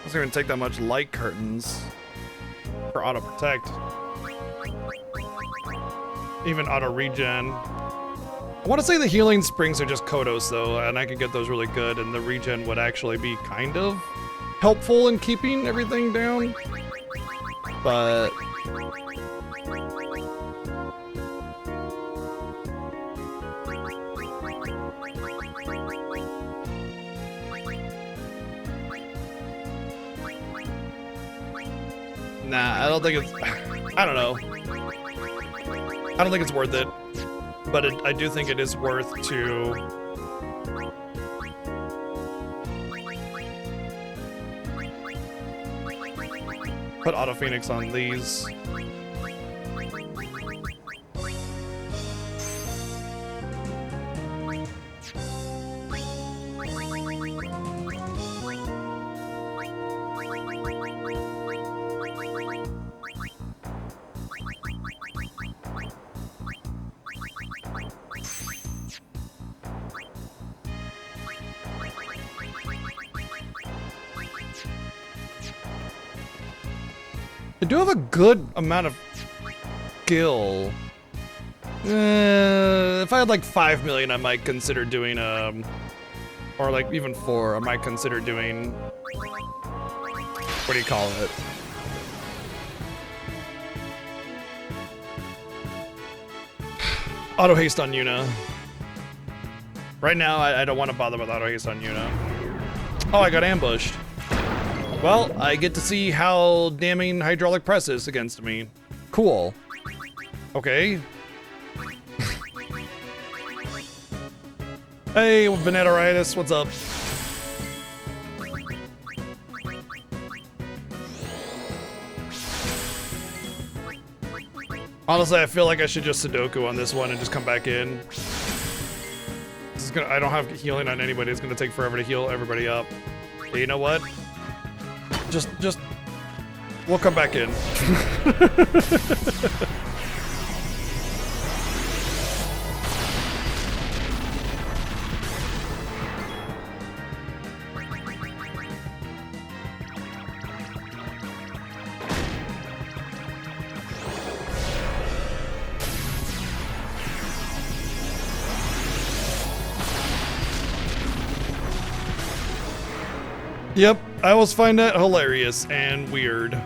Doesn't even take that much light curtains for auto protect. Even auto regen. I want to say the healing springs are just Kodos though, and I could get those really good, and the regen would actually be kind of helpful in keeping everything down. But nah, I don't think it's, I don't know. I don't think it's worth it, but I do think it is worth to put Auto Phoenix on these. I do have a good amount of skill. if I had like 5 million, I might consider doing or like even 4, I might consider doing, what do you call it? Auto haste on Yuna. Right now, I don't want to bother with auto haste on Yuna. Oh, I got ambushed. Well, I get to see how damning hydraulic press is against me. Cool. Okay. Hey, Venetoritis, what's up? Honestly, I feel like I should just Sudoku on this one and just come back in. This is gonna, I don't have healing on anybody. It's gonna take forever to heal everybody up. Hey, you know what? Just, we'll come back in. Yep, I always find that hilarious and weird.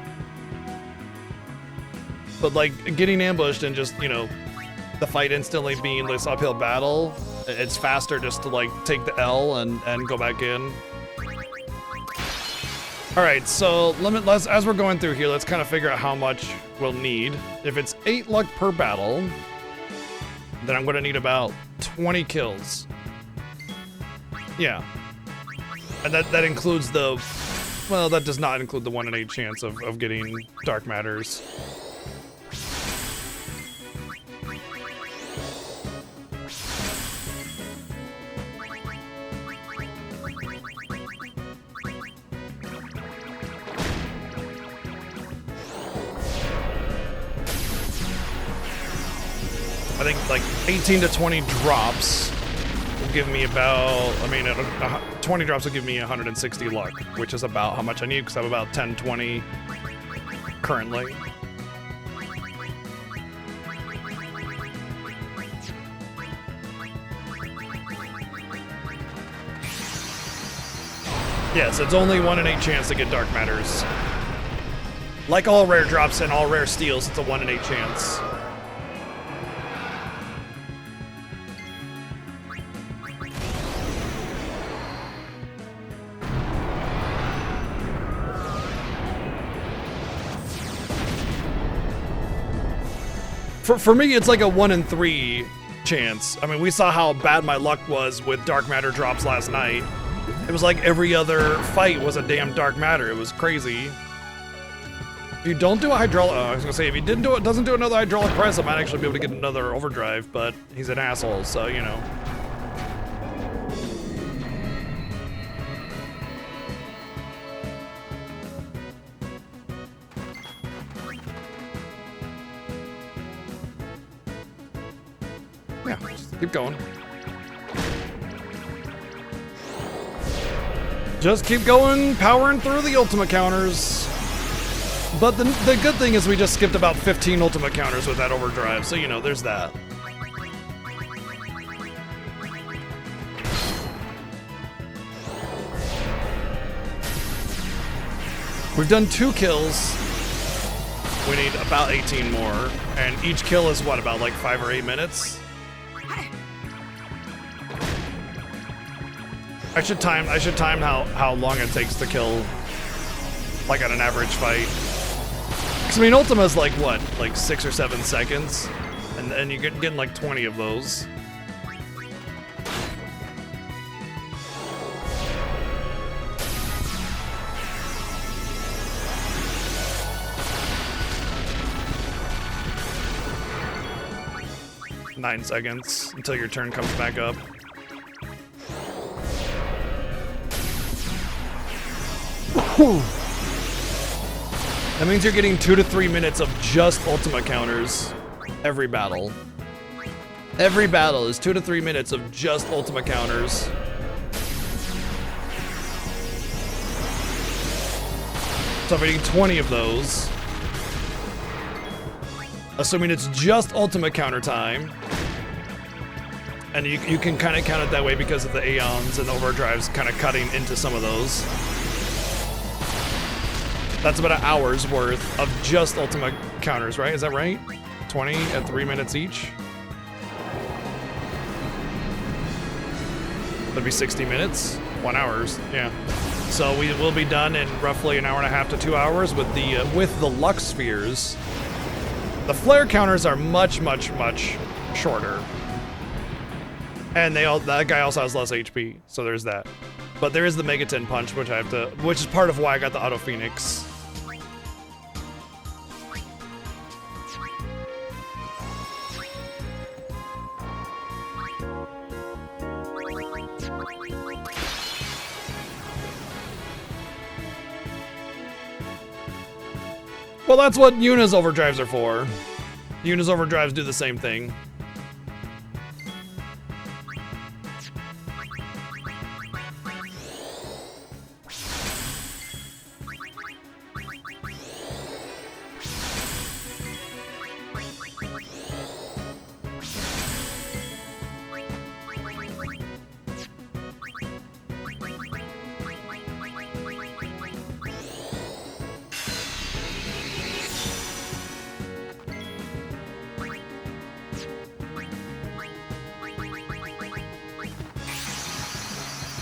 But like getting ambushed and just, you know, the fight instantly being this uphill battle, it's faster just to like take the L and go back in. All right, so let's as we're going through here, let's kind of figure out how much we'll need. If it's 8 luck per battle, then I'm gonna need about 20 kills. Yeah. And that includes the, well, that does not include the 1 in 8 chance of getting dark matters. I think like 18 to 20 drops will give me about, 20 drops will give me 160 luck, which is about how much I need because I'm about 10, 20 currently. Yes, it's only 1 in 8 chance to get dark matters. Like all rare drops and all rare steals, it's a 1 in 8 chance. For me, it's like a 1 in 3 chance. I mean, we saw how bad my luck was with dark matter drops last night. It was like every other fight was a damn dark matter. It was crazy. If you don't do a hydraulic, I was gonna say, if he doesn't do another hydraulic press, I might actually be able to get another overdrive, but he's an asshole, so you know. Yeah, just keep going. Just keep going, powering through the ultimate counters. But the good thing is we just skipped about 15 ultimate counters with that overdrive, so you know, there's that. We've done 2 kills. We need about 18 more, and each kill is what, about like 5 or 8 minutes? I should time how long it takes to kill, like on an average fight. Because I mean, Ultima's like what, like 6 or 7 seconds, and you're getting like 20 of those. Nine seconds until your turn comes back up. That means you're getting 2 to 3 minutes of just ultimate counters every battle. Every battle is 2 to 3 minutes of just ultimate counters. So I'm getting 20 of those. Assuming it's just ultimate counter time. And you can kind of count it that way because of the Aeons and Overdrives kind of cutting into some of those. That's about an hour's worth of just Ultima counters, right? Is that right? 20 at 3 minutes each? That'd be 60 minutes? 1 hour, yeah. So we will be done in roughly an hour and a half to 2 hours with the Lux Spheres. The flare counters are much, much, much shorter. And that guy also has less HP, so there's that. But there is the Megaton Punch, which is part of why I got the Auto Phoenix. Well, that's what Yuna's overdrives are for. Yuna's overdrives do the same thing.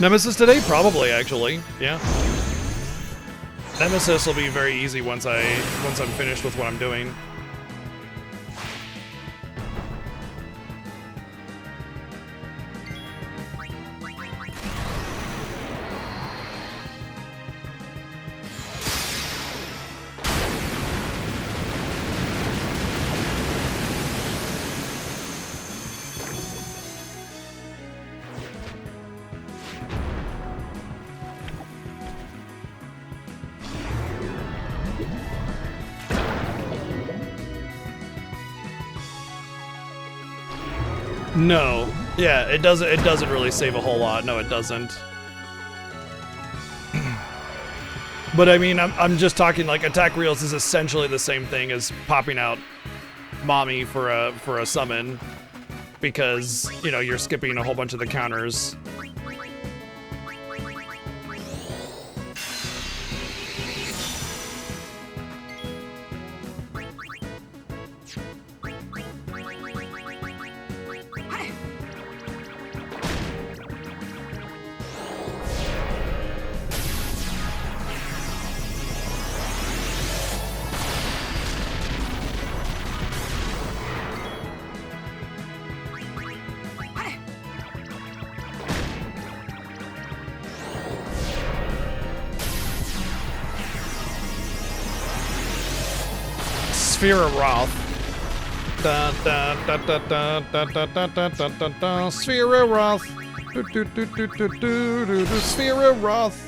Nemesis today? Probably, actually. Yeah. Nemesis will be very easy once I'm finished with what I'm doing. No. Yeah, it doesn't really save a whole lot. No, it doesn't. But I mean, I'm just talking like attack reels is essentially the same thing as popping out mommy for a summon, because, you know, you're skipping a whole bunch of the counters. Sphere of Wrath. Da, da, da, da, da, da, da, da, da, da, da, da. Sphere of Wrath. Do, do, do, do, do, do, do, do. Sphere of Wrath.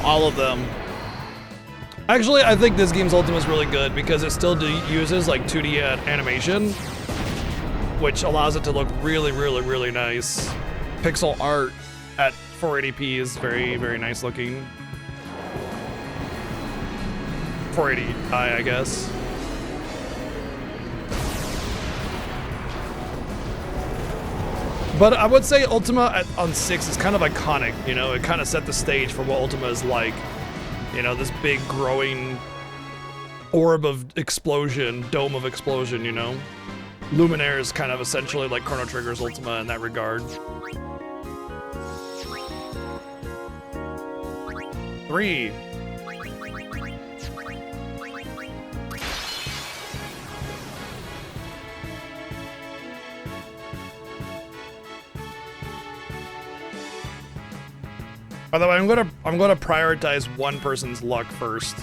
All of them. Actually, I think this game's Ultima is really good because it still uses like 2D animation, which allows it to look really, really, really nice. Pixel art at 480p is very, very nice looking. 480i, I guess. But I would say Ultima on 6 is kind of iconic, you know? It kind of set the stage for what Ultima is like. You know, this big growing orb of explosion, dome of explosion, you know? Luminaire is kind of essentially like Chrono Trigger's Ultima in that regard. 3. By the way, I'm gonna prioritize one person's luck first.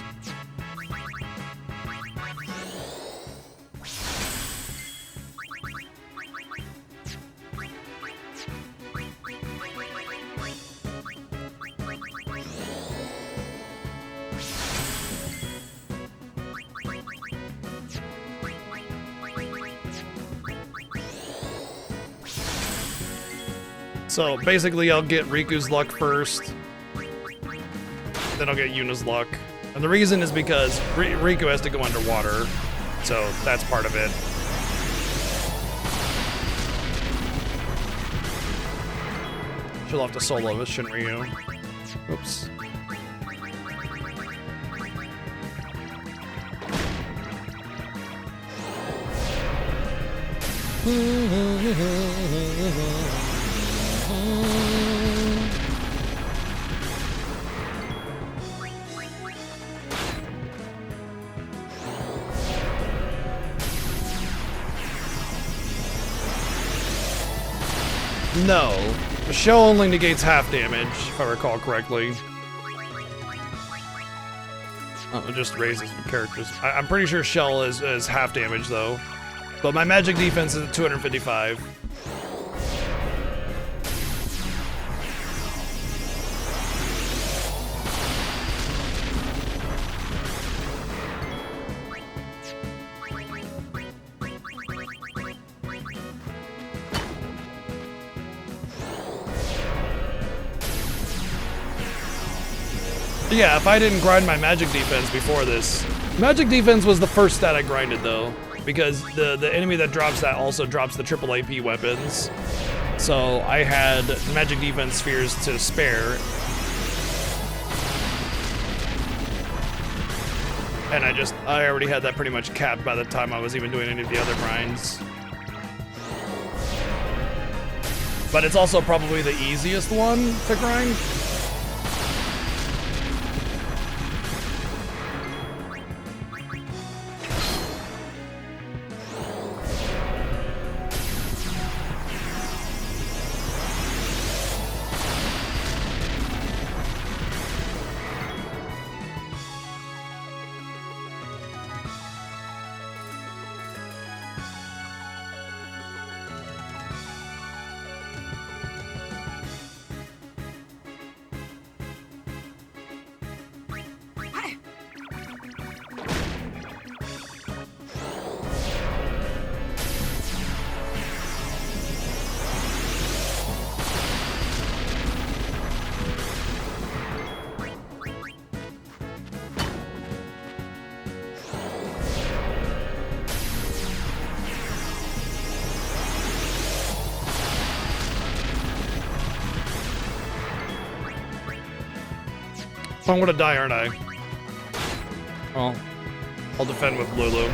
So basically, I'll get Riku's luck first, then I'll get Yuna's luck. And the reason is because Riku has to go underwater, so that's part of it. She'll have to solo this, shouldn't Ryu? Oops. No, the shell only negates half damage, if I recall correctly. Oh, it just raises the characters. I'm pretty sure shell is half damage though. But my magic defense is at 255. Yeah, if I didn't grind my magic defense before this. Magic defense was the first stat I grinded though, because the enemy that drops that also drops the triple AP weapons. So I had magic defense spheres to spare. And I already had that pretty much capped by the time I was even doing any of the other grinds. But it's also probably the easiest one to grind. I'm gonna die, aren't I? Well, I'll defend with Lulu.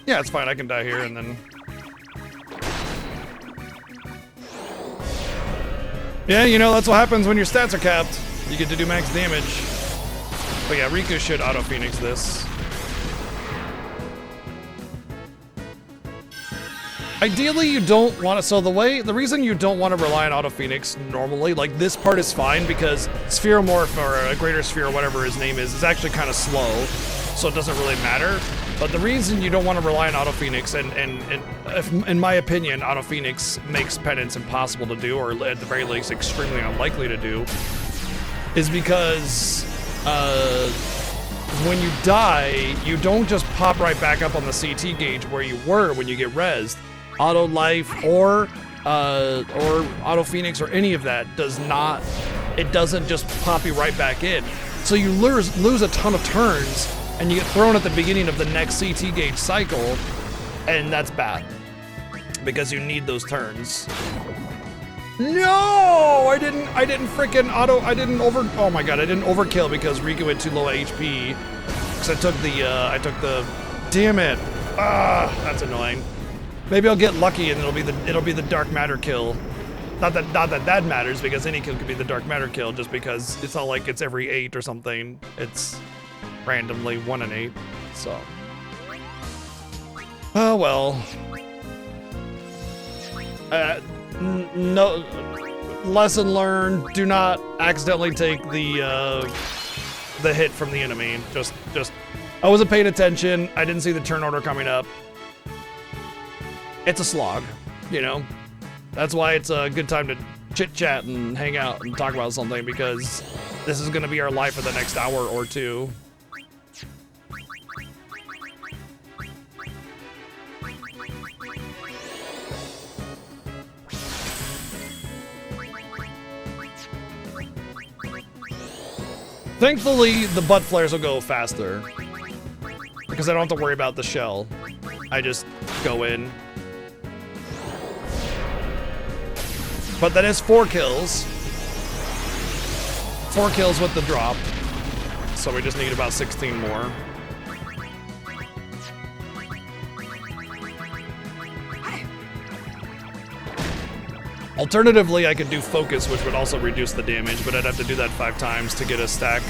Yeah, it's fine. I can die here and then... Yeah, you know, that's what happens when your stats are capped. You get to do max damage. But yeah, Riku should auto-phoenix this. Ideally, you don't want to... So the reason you don't want to rely on auto-phoenix normally, like this part is fine because Spheromorph or a Greater Sphere or whatever his name is actually kind of slow. So it doesn't really matter. But the reason you don't want to rely on Auto Phoenix, and in my opinion, Auto Phoenix makes penance impossible to do, or at the very least extremely unlikely to do, is because when you die, you don't just pop right back up on the CT gauge where you were when you get rezzed. Auto life or auto phoenix or any of that does not. It doesn't just pop you right back in. So you lose a ton of turns, and you get thrown at the beginning of the next CT gauge cycle, and that's bad because you need those turns. No, I didn't freaking I didn't overkill because Riku had too low HP. Cause I took the, damn it. That's annoying. Maybe I'll get lucky and it'll be the dark matter kill. Not that matters because any kill could be the dark matter kill just because it's not like it's every 8 or something. It's randomly 1 in 8, so. Oh well. No, lesson learned, do not accidentally take the hit from the enemy. Just, I wasn't paying attention. I didn't see the turn order coming up. It's a slog, you know? That's why it's a good time to chit chat and hang out and talk about something because this is gonna be our life for the next hour or two. Thankfully, the butt flares will go faster because I don't have to worry about the shell. I just go in. But that is 4 kills. 4 kills with the drop. So we just need about 16 more. Alternatively, I could do focus, which would also reduce the damage, but I'd have to do that 5 times to get a stack.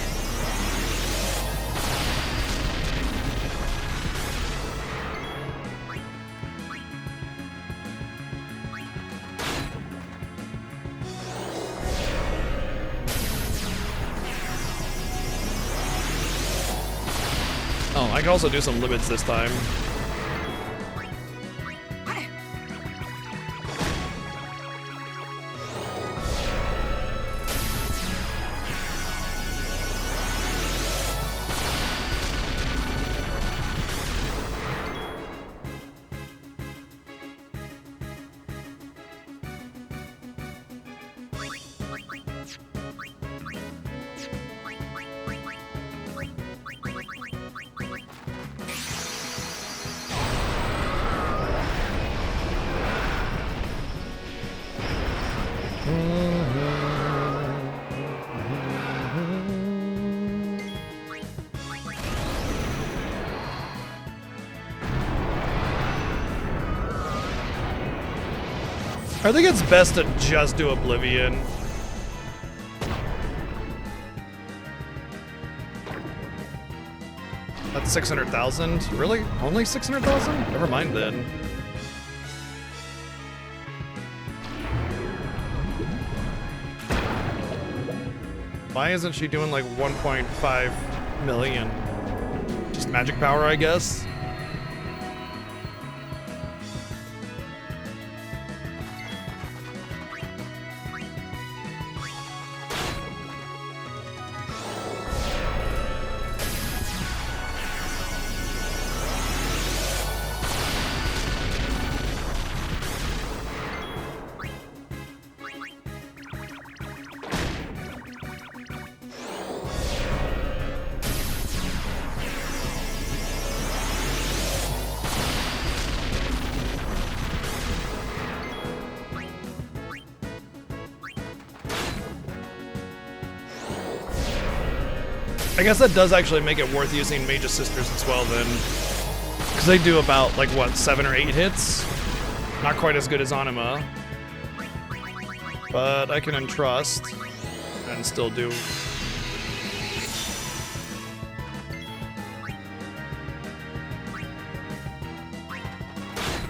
Oh, I can also do some limits this time. I think it's best to just do Oblivion. That's 600,000? Really? Only 600,000? Never mind then. Why isn't she doing like 1.5 million? Just magic power, I guess? I guess that does actually make it worth using Mage's Sisters as well then. Because they do about, like, what, 7 or 8 hits? Not quite as good as Anima. But I can entrust and still do.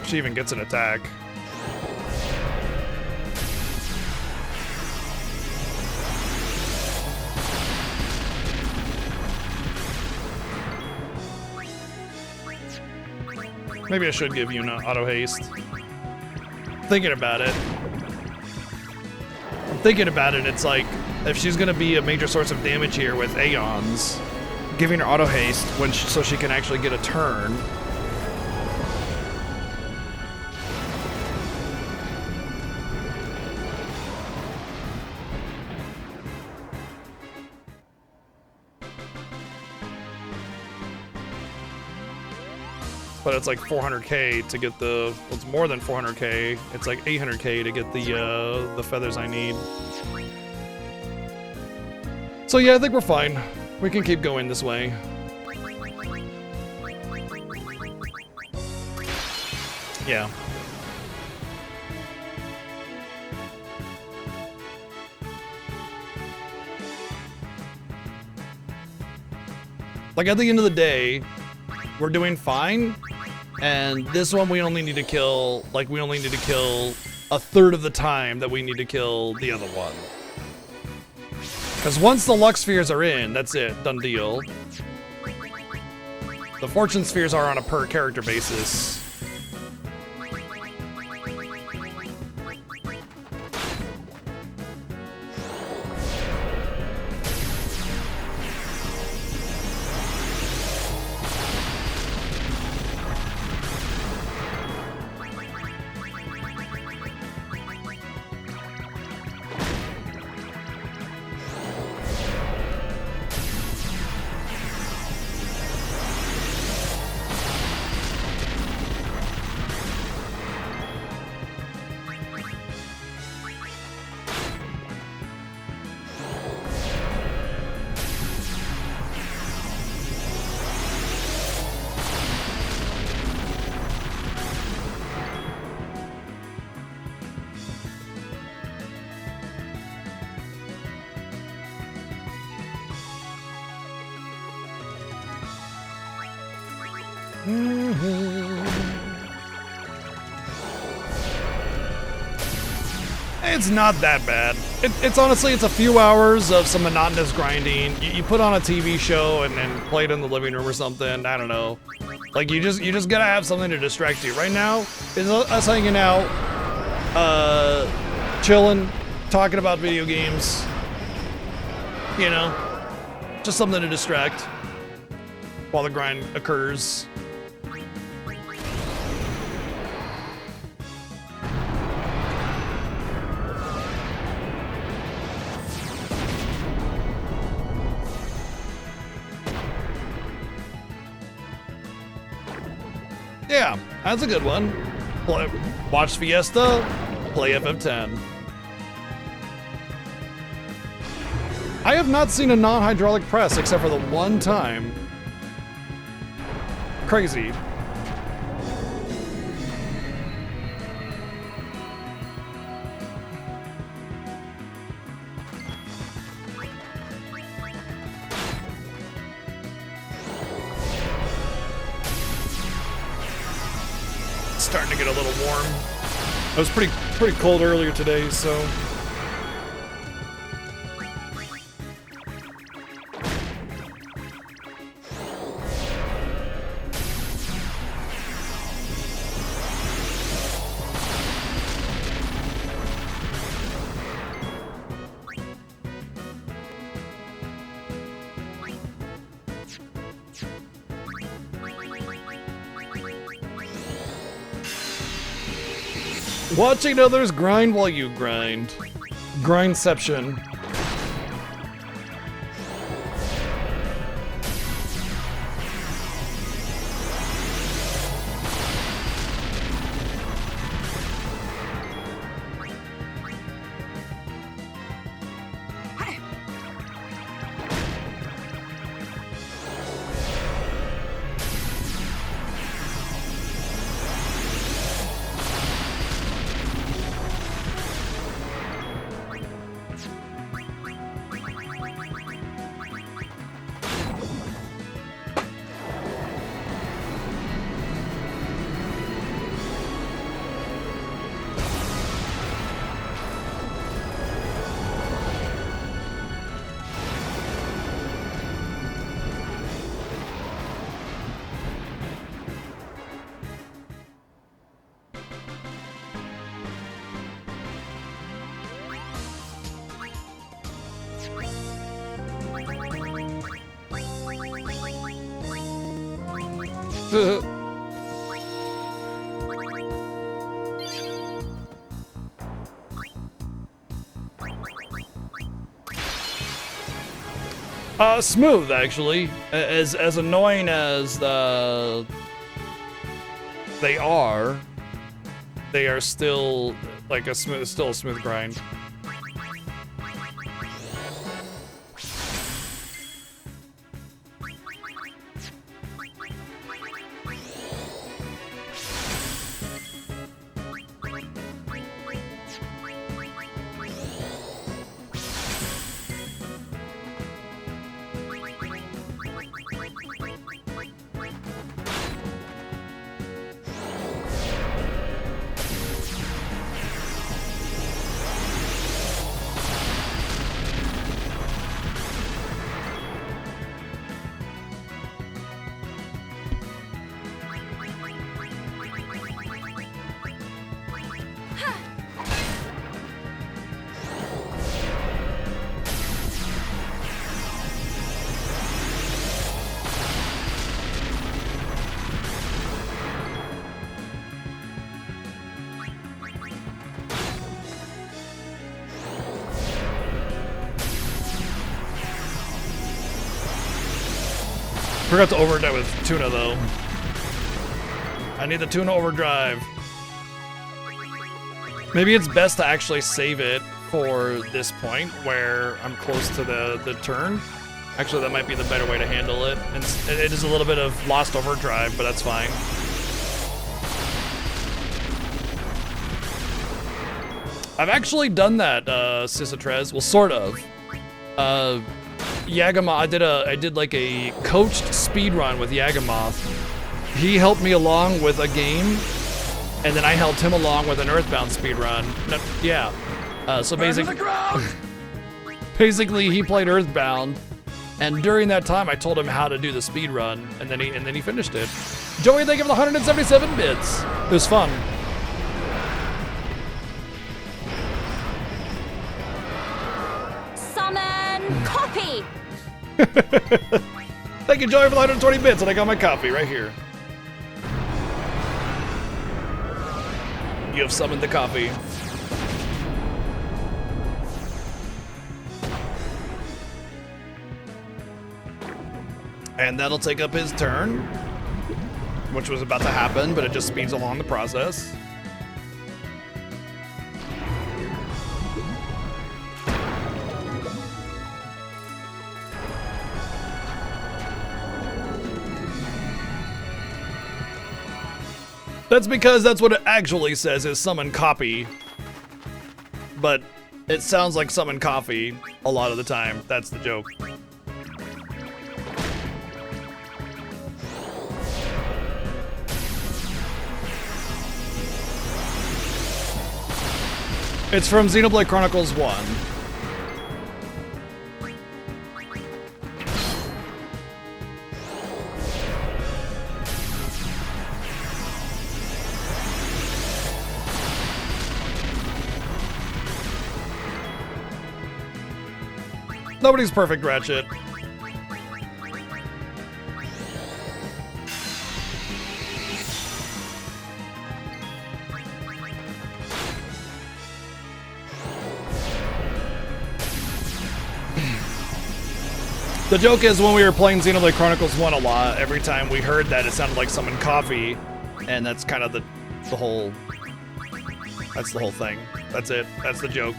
She even gets an attack. Maybe I should give Yuna auto haste. Thinking about it. I'm thinking about it, it's like, if she's gonna be a major source of damage here with Aeons, giving her auto haste so she can actually get a turn. But it's like 400k to get the. Well, it's more than 400k. It's like 800k to get the feathers I need. So yeah, I think we're fine. We can keep going this way. Yeah. Like at the end of the day, we're doing fine. And this one we only need to kill, like we only need to kill a third of the time that we need to kill the other one. Because once the luck spheres are in, that's it, done deal. The fortune spheres are on a per character basis. It's not that bad. It's honestly, it's a few hours of some monotonous grinding. You put on a TV show and play it in the living room or something. I don't know. Like you just gotta have something to distract you. Right now, it's us hanging out, chilling, talking about video games. You know, just something to distract while the grind occurs. Yeah, that's a good one. Watch Fiesta, play FF10. I have not seen a non-hydraulic press except for the one time. Crazy. Starting to get a little warm. It was pretty cold earlier today, so. Watching others grind while you grind. Grindception. Smooth, actually. As annoying as they are still like still a smooth grind. Forgot to overdrive with tuna though. I need the tuna overdrive. Maybe it's best to actually save it for this point where I'm close to the turn. Actually, that might be the better way to handle it. And it is a little bit of lost overdrive, but that's fine. I've actually done that, Cicatrez. Well, sort of. Yagamoth, I did like a coached speed run with Yagamoth. He helped me along with a game, and then I helped him along with an Earthbound speed run. No, yeah. So basically, he played Earthbound, and during that time, I told him how to do the speed run, and then he finished it. Joey, thank you for the 177 bits. It was fun. Summon copy. Thank you, Joey, for the 120 bits, and I got my copy right here. You have summoned the copy. And that'll take up his turn, which was about to happen, but it just speeds along the process. That's because that's what it actually says is summon copy. But it sounds like summon coffee a lot of the time. That's the joke. It's from Xenoblade Chronicles 1. Nobody's perfect, Ratchet. The joke is when we were playing Xenoblade Chronicles 1 a lot, every time we heard that it sounded like someone coffee, and that's kind of the whole, that's the whole thing. That's it. That's the joke.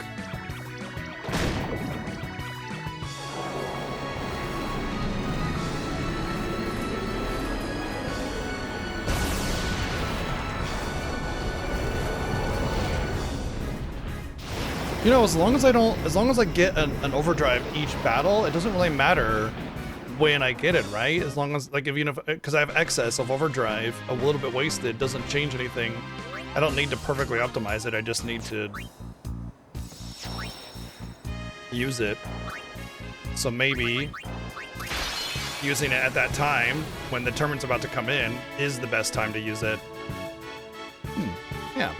You know, as long as I get an overdrive each battle, it doesn't really matter when I get it, right? As long as, like, because I have excess of overdrive, a little bit wasted doesn't change anything. I don't need to perfectly optimize it, I just need to use it. So maybe using it at that time, when the tournament's about to come in, is the best time to use it. Yeah.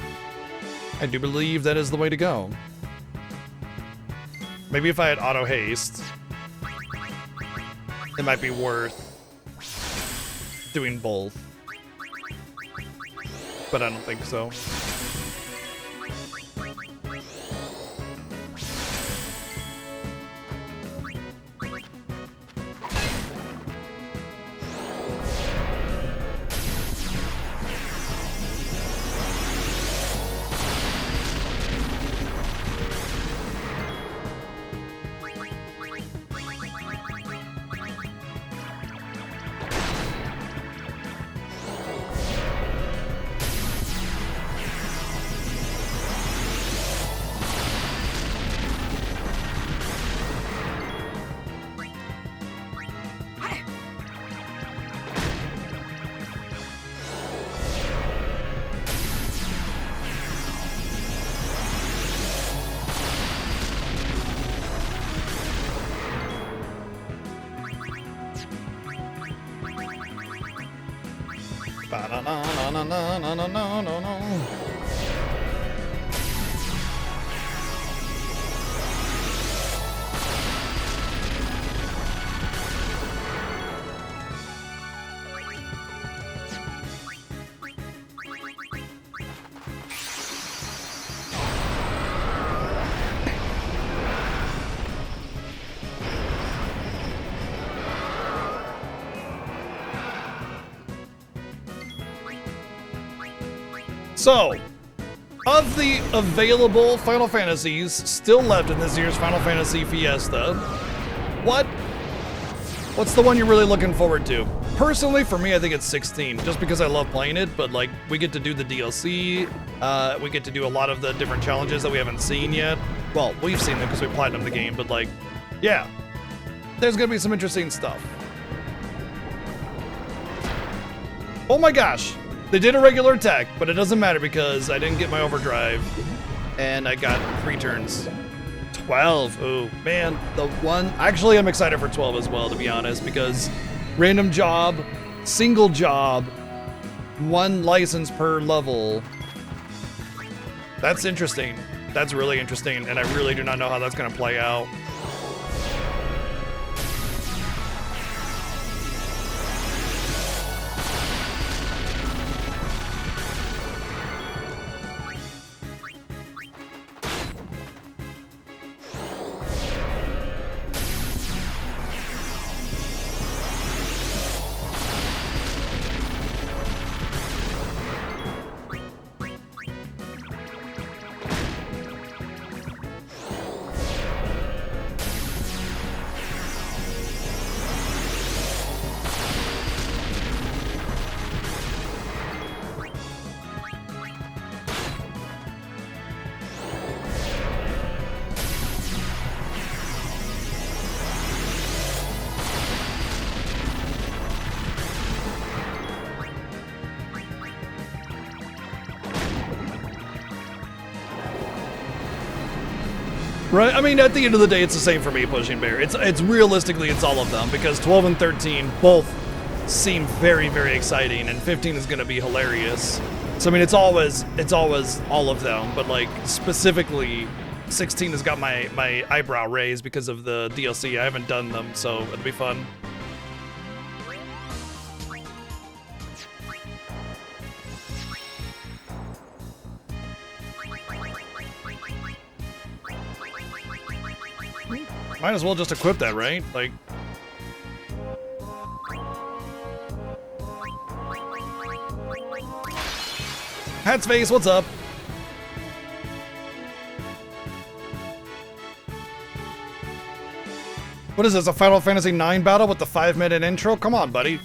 I do believe that is the way to go. Maybe if I had auto haste, it might be worth doing both. but I don't think so. No. So, of the available Final Fantasies still left in this year's Final Fantasy Fiesta, what's the one you're really looking forward to? Personally, for me, I think it's 16, just because I love playing it, but like, we get to do the DLC, we get to do a lot of the different challenges that we haven't seen yet. Well, we've seen them because we platinumed the game, but like, yeah, there's gonna be some interesting stuff. Oh my gosh! They did a regular attack, but it doesn't matter because I didn't get my overdrive, and I got 3 turns. 12, oh man, the one, actually I'm excited for 12 as well, to be honest, because random job, single job, 1 license per level. That's interesting. That's really interesting, and I really do not know how that's gonna play out. Right, I mean, at the end of the day, it's the same for me, Pushing Bear. It's realistically, it's all of them, because 12 and 13 both seem very, very exciting, and 15 is going to be hilarious. So, I mean, it's always all of them, but, like, specifically, 16 has got my eyebrow raised because of the DLC. I haven't done them, so it'll be fun. Might as well just equip that, right? Like... Hat's face, what's up? What is this, a Final Fantasy IX battle with the 5-minute intro? Come on, buddy.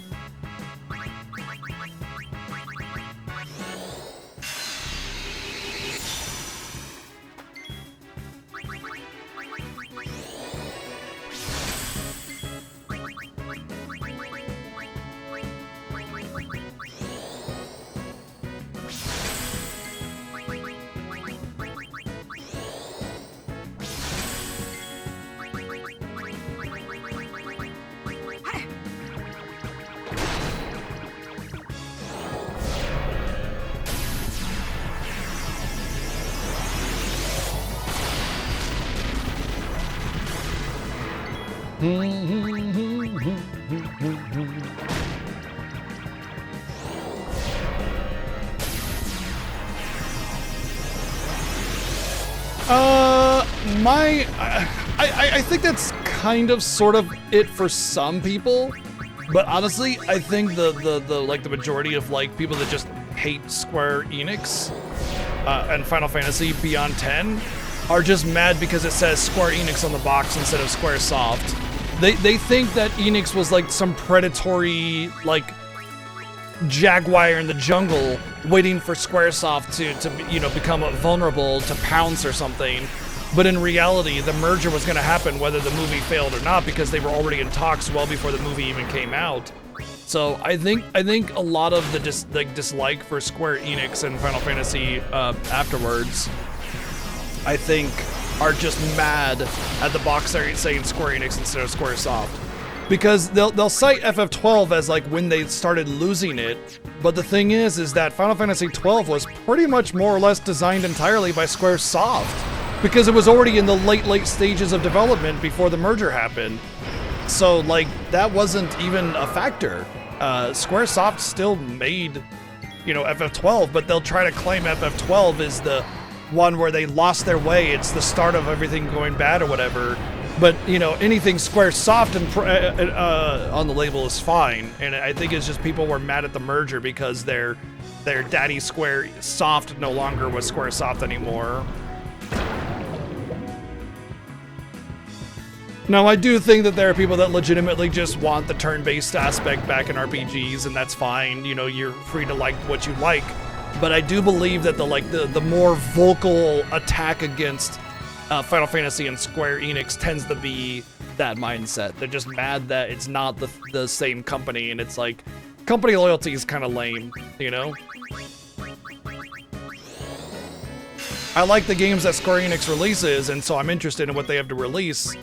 I think that's kind of sort of it for some people, but honestly, I think the majority of like people that just hate Square Enix and Final Fantasy Beyond 10 are just mad because it says Square Enix on the box instead of Squaresoft. They think that Enix was like some predatory like jaguar in the jungle waiting for Squaresoft to become vulnerable to pounce or something. But in reality, the merger was going to happen whether the movie failed or not because they were already in talks well before the movie even came out. So I think a lot of the dislike for Square Enix and Final Fantasy afterwards, I think, are just mad at the box art saying Square Enix instead of Squaresoft. Because they'll cite FF12 as like when they started losing it, but the thing is that Final Fantasy 12 was pretty much more or less designed entirely by Squaresoft, because it was already in the late stages of development before the merger happened. So like that wasn't even a factor. Squaresoft still made, FF12, but they'll try to claim FF12 is the one where they lost their way. It's the start of everything going bad or whatever. But, anything Squaresoft on the label is fine. And I think it's just people were mad at the merger because their daddy Squaresoft no longer was Squaresoft anymore. Now, I do think that there are people that legitimately just want the turn-based aspect back in RPGs, and that's fine. You're free to like what you like. But I do believe that the more vocal attack against Final Fantasy and Square Enix tends to be that mindset. They're just mad that it's not the same company, and it's like, company loyalty is kind of lame, I like the games that Square Enix releases, and so I'm interested in what they have to release,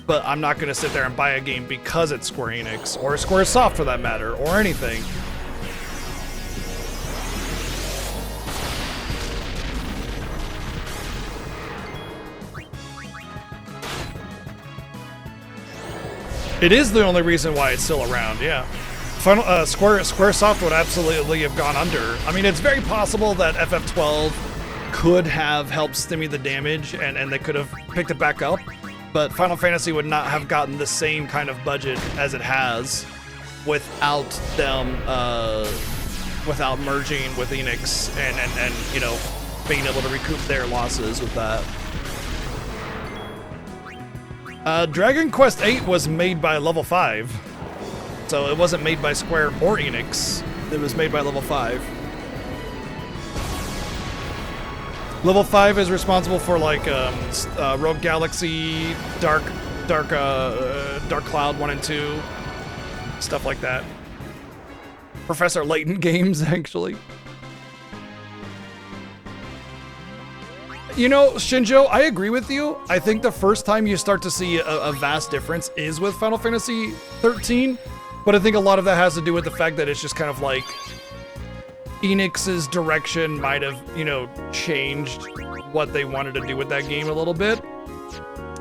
but I'm not going to sit there and buy a game because it's Square Enix, or Squaresoft for that matter, or anything. It is the only reason why it's still around, yeah. Squaresoft would absolutely have gone under. I mean, it's very possible that FF12 could have helped stimulate the damage and they could have picked it back up, but Final Fantasy would not have gotten the same kind of budget as it has without them, without merging with Enix and being able to recoup their losses with that. Dragon Quest VIII was made by Level 5, so it wasn't made by Square or Enix. It was made by Level 5. Level 5 is responsible for like Rogue Galaxy, Dark Cloud 1 and 2, stuff like that. Professor Layton games, actually. Shinjo, I agree with you. I think the first time you start to see a vast difference is with Final Fantasy 13, but I think a lot of that has to do with the fact that it's just kind of like Enix's direction might have, changed what they wanted to do with that game a little bit.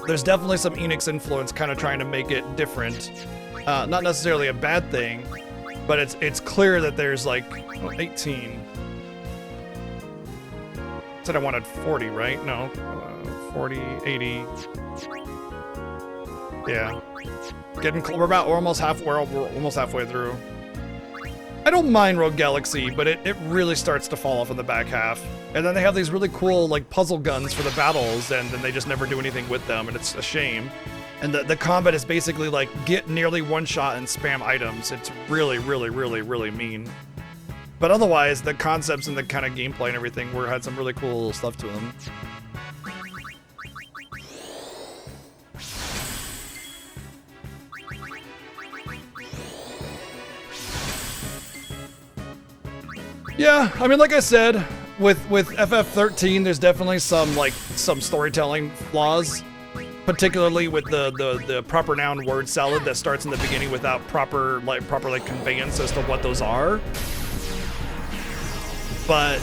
There's definitely some Enix influence kind of trying to make it different. Not necessarily a bad thing, but it's clear that there's like 18. Said I wanted 40, right? No, 40, 80. Yeah, we're almost halfway through. I don't mind Rogue Galaxy, but it really starts to fall off in the back half. And then they have these really cool like puzzle guns for the battles, and then they just never do anything with them, and it's a shame. And the combat is basically like get nearly one shot and spam items. It's really, really, really, really mean. But otherwise, the concepts and the kind of gameplay and everything had some really cool stuff to them. Yeah, I mean, like I said, with FF13, there's definitely some storytelling flaws, particularly with the proper noun word salad that starts in the beginning without proper conveyance as to what those are. But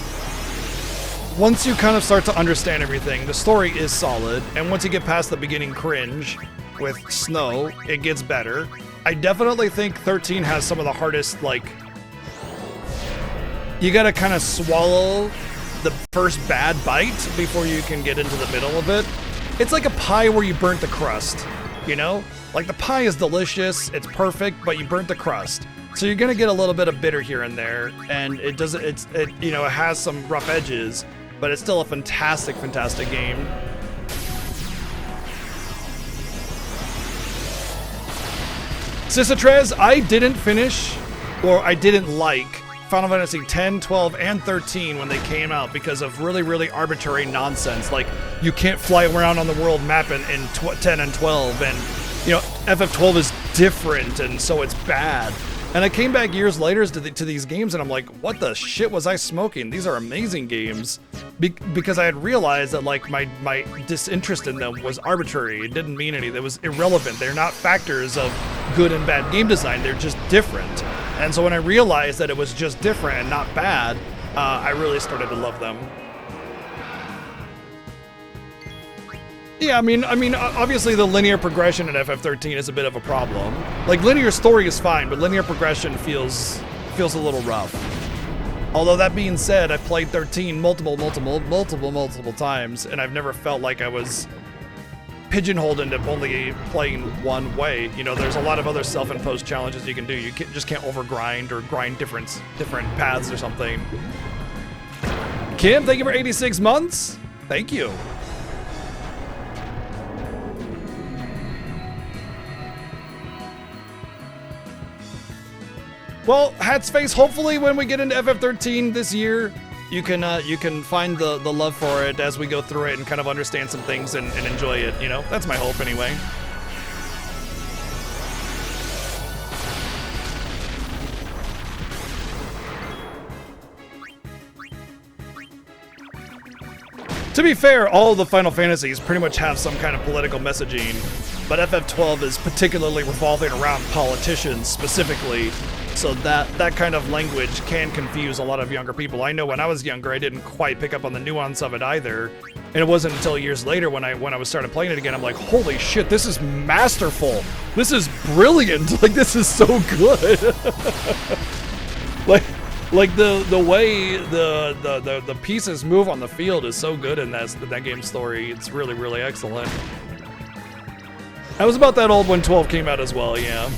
once you kind of start to understand everything, the story is solid, and once you get past the beginning cringe with Snow, it gets better. I definitely think 13 has some of the hardest, you gotta kind of swallow the first bad bite before you can get into the middle of it. It's like a pie where you burnt the crust, you know? Like the pie is delicious, it's perfect, but you burnt the crust. So you're gonna get a little bit of bitter here and there, and it has some rough edges, but it's still a fantastic, fantastic game. Sisatrez, I didn't finish, or I didn't like Final Fantasy 10, 12, and 13 when they came out because of really, really arbitrary nonsense. Like, you can't fly around on the world map in 10 and 12, and, you know, FF12 is different, and so it's bad. And I came back years later to these games, and I'm like, what the shit was I smoking? These are amazing games. Because I had realized that, like, my disinterest in them was arbitrary. It didn't mean anything. It was irrelevant. They're not factors of good and bad game design. They're just different. And so when I realized that it was just different and not bad, I really started to love them. Yeah, I mean, obviously the linear progression in FF13 is a bit of a problem. Like, linear story is fine, but linear progression feels a little rough. Although that being said, I played 13 multiple times, and I've never felt like I was pigeonholed into only playing one way. You know, there's a lot of other self-imposed challenges you can do. You just can't overgrind or grind different paths or something. Kim, thank you for 86 months. Thank you. Well, Hat's Face, hopefully when we get into FF13 this year, you can find the love for it as we go through it and kind of understand some things and enjoy it, you know? That's my hope anyway. To be fair, all of the Final Fantasies pretty much have some kind of political messaging, but FF12 is particularly revolving around politicians specifically, so that kind of language can confuse a lot of younger people. I know when I was younger, I didn't quite pick up on the nuance of it either, and it wasn't until years later when I was started playing it again, I'm like, holy shit, this is masterful! This is brilliant! Like, this is so good! Like the way the pieces move on the field is so good in that game's story. It's really, really excellent. I was about that old when 12 came out as well, yeah.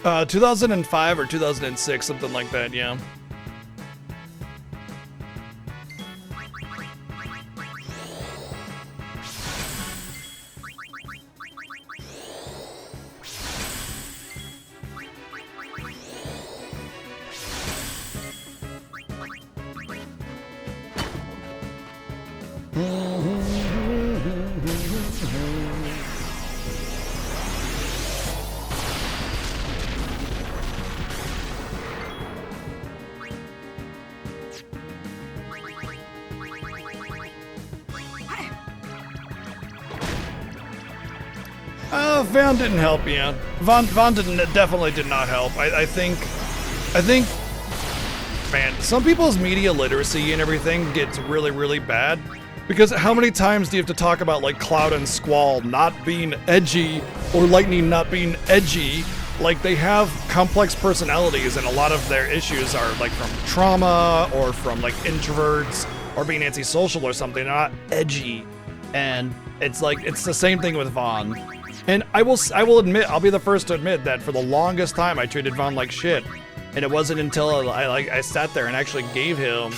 Uh, 2005 or 2006, something like that, yeah. Vaughn didn't help, yeah. Vaughn definitely did not help. I think, man, some people's media literacy and everything gets really, really bad. Because how many times do you have to talk about, like, Cloud and Squall not being edgy or Lightning not being edgy? Like, they have complex personalities, and a lot of their issues are, like, from trauma or from, like, introverts or being antisocial or something. They're not edgy. And it's like, it's the same thing with Vaughn. And I will admit, I'll be the first to admit that for the longest time I treated Vaughn like shit. And it wasn't until I sat there and actually gave him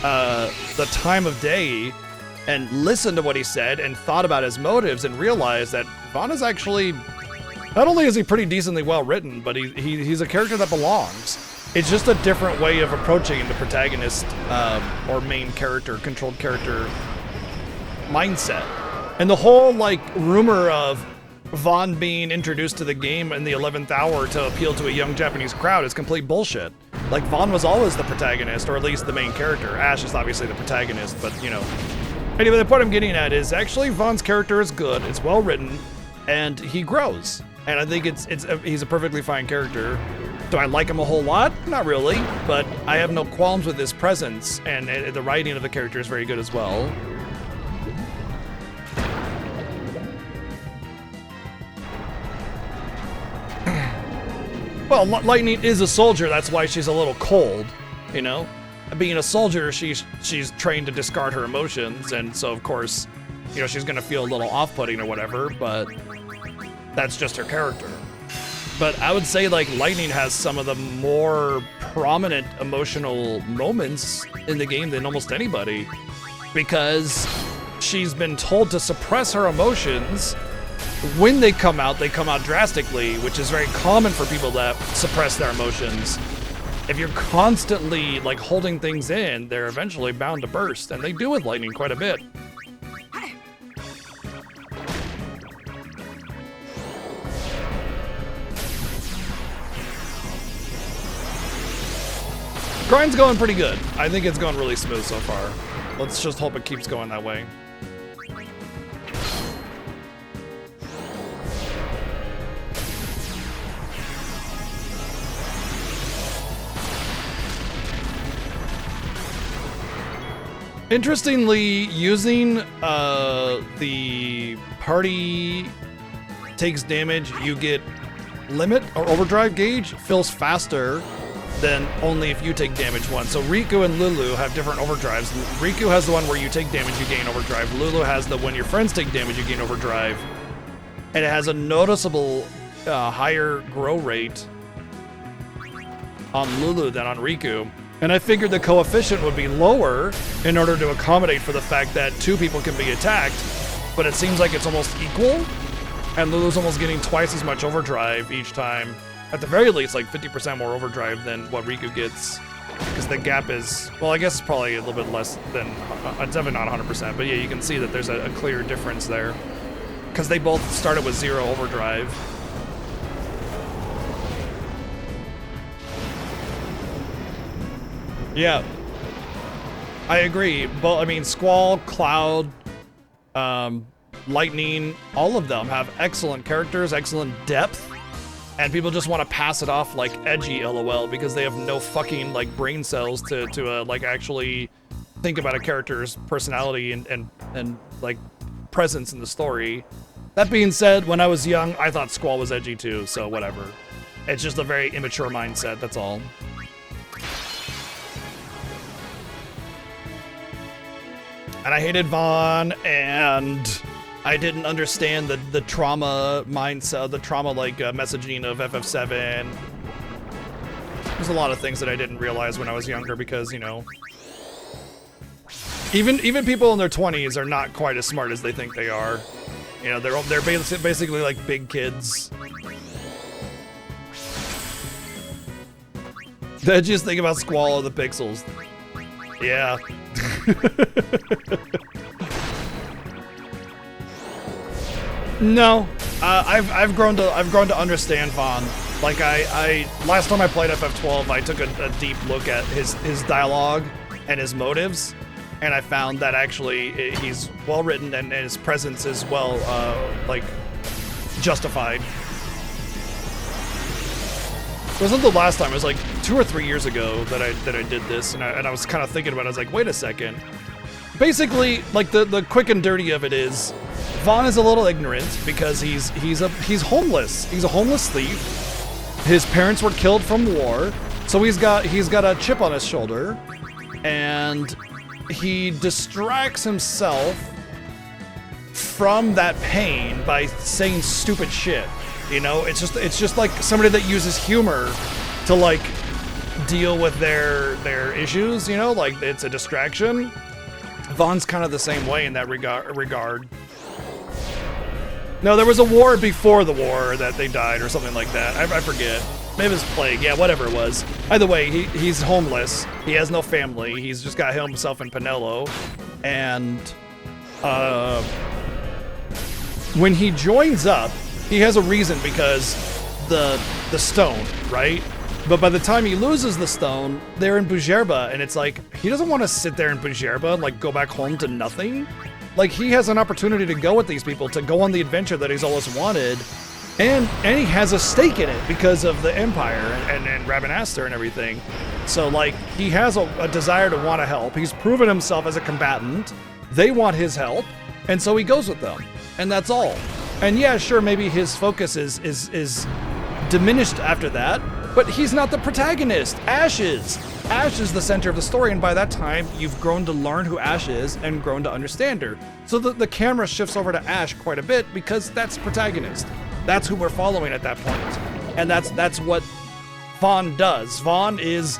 the time of day and listened to what he said and thought about his motives and realized that Vaughn is actually, not only is he pretty decently well written, but he's a character that belongs. It's just a different way of approaching the protagonist or main character, controlled character mindset. And the whole like rumor of Vaughn being introduced to the game in the 11th hour to appeal to a young Japanese crowd is complete bullshit. Like, Vaughn was always the protagonist, or at least the main character. Ash is obviously the protagonist, but, you know. Anyway, the point I'm getting at is actually Vaughn's character is good, it's well written, and he grows. And I think he's a perfectly fine character. Do I like him a whole lot? Not really, but I have no qualms with his presence, and the writing of the character is very good as well. Well, Lightning is a soldier, that's why she's a little cold, you know? Being a soldier, she's trained to discard her emotions, and so of course, you know, she's gonna feel a little off-putting or whatever, but that's just her character. But I would say, like, Lightning has some of the more prominent emotional moments in the game than almost anybody, because she's been told to suppress her emotions. When they come out drastically, which is very common for people that suppress their emotions. If you're constantly, like, holding things in, they're eventually bound to burst, and they do with Lightning quite a bit. Grind's going pretty good. I think it's going really smooth so far. Let's just hope it keeps going that way. Interestingly, using the party takes damage, you get limit or overdrive gauge fills faster than only if you take damage once. So Riku and Lulu have different overdrives. Riku has the one where you take damage, you gain overdrive. Lulu has the when your friends take damage, you gain overdrive. And it has a noticeable higher grow rate on Lulu than on Riku. And I figured the coefficient would be lower in order to accommodate for the fact that two people can be attacked, but it seems like it's almost equal, and Lulu's almost getting twice as much overdrive each time. At the very least, like 50% more overdrive than what Riku gets, because the gap is, well, I guess it's probably a little bit less than, it's definitely not 100%, but yeah, you can see that there's a clear difference there, because they both started with 0 overdrive. Yeah, I agree. But I mean, Squall, Cloud, Lightning, all of them have excellent characters, excellent depth, and people just want to pass it off like edgy LOL because they have no fucking like brain cells to like actually think about a character's personality and like presence in the story. That being said, when I was young, I thought Squall was edgy too, so whatever. It's just a very immature mindset, that's all. And I hated Vaughn, and I didn't understand the trauma mindset, the trauma like messaging of FF7. There's a lot of things that I didn't realize when I was younger because, you know, even people in their 20s are not quite as smart as they think they are. You know, they're basically like big kids. The edgiest thing about Squall are the pixels. Yeah. No, I've grown to understand Vaughn. Like I last time I played FF12, I took a deep look at his dialogue and his motives, and I found that actually he's well written and his presence is well like justified. It wasn't the last time. It was like 2 or 3 years ago that I did this, and I was kind of thinking about it. I was like, wait a second. Basically, like the quick and dirty of it is, Vaughn is a little ignorant because he's homeless. He's a homeless thief. His parents were killed from war, so he's got a chip on his shoulder, and he distracts himself from that pain by saying stupid shit. You know, it's just like somebody that uses humor to like deal with their issues, you know, like it's a distraction. Vaughn's kind of the same way in that regard. No, there was a war before the war that they died or something like that. I forget. Maybe it was plague. Yeah, whatever it was. Either way, he's homeless. He has no family. He's just got himself and Penelo. And when he joins up, he has a reason because the stone, right? But by the time he loses the stone, they're in Bujerba, and it's like, he doesn't want to sit there in Bujerba and like go back home to nothing. Like, he has an opportunity to go with these people, to go on the adventure that he's always wanted, and he has a stake in it because of the Empire and Rabanastre and everything. So, like, he has a desire to want to help. He's proven himself as a combatant. They want his help, and so he goes with them, and that's all. And yeah, sure, maybe his focus is diminished after that, but he's not the protagonist. Ash is. Ash is the center of the story, and by that time, you've grown to learn who Ash is and grown to understand her. So the camera shifts over to Ash quite a bit because that's protagonist. That's who we're following at that point. And that's what Vaughn does. Vaughn is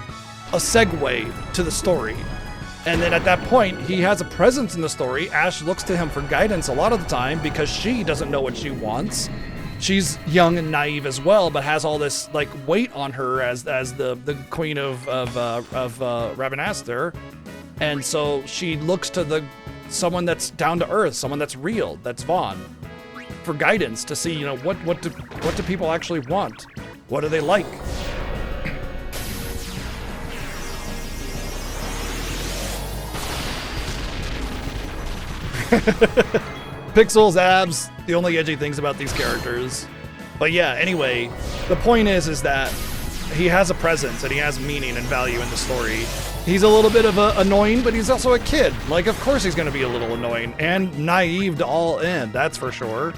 a segue to the story. And then at that point, he has a presence in the story. Ash looks to him for guidance a lot of the time because she doesn't know what she wants. She's young and naive as well, but has all this like weight on her as the queen of Rabanastre, and so she looks to someone that's down to earth, someone that's real, that's Vaughn, for guidance to see, you know, what do people actually want, what do they like. Pixels, abs, the only edgy things about these characters. But yeah, anyway, the point is that he has a presence and he has meaning and value in the story. He's a little bit of annoying, but he's also a kid. Like, of course he's gonna be a little annoying and naive to all end, that's for sure.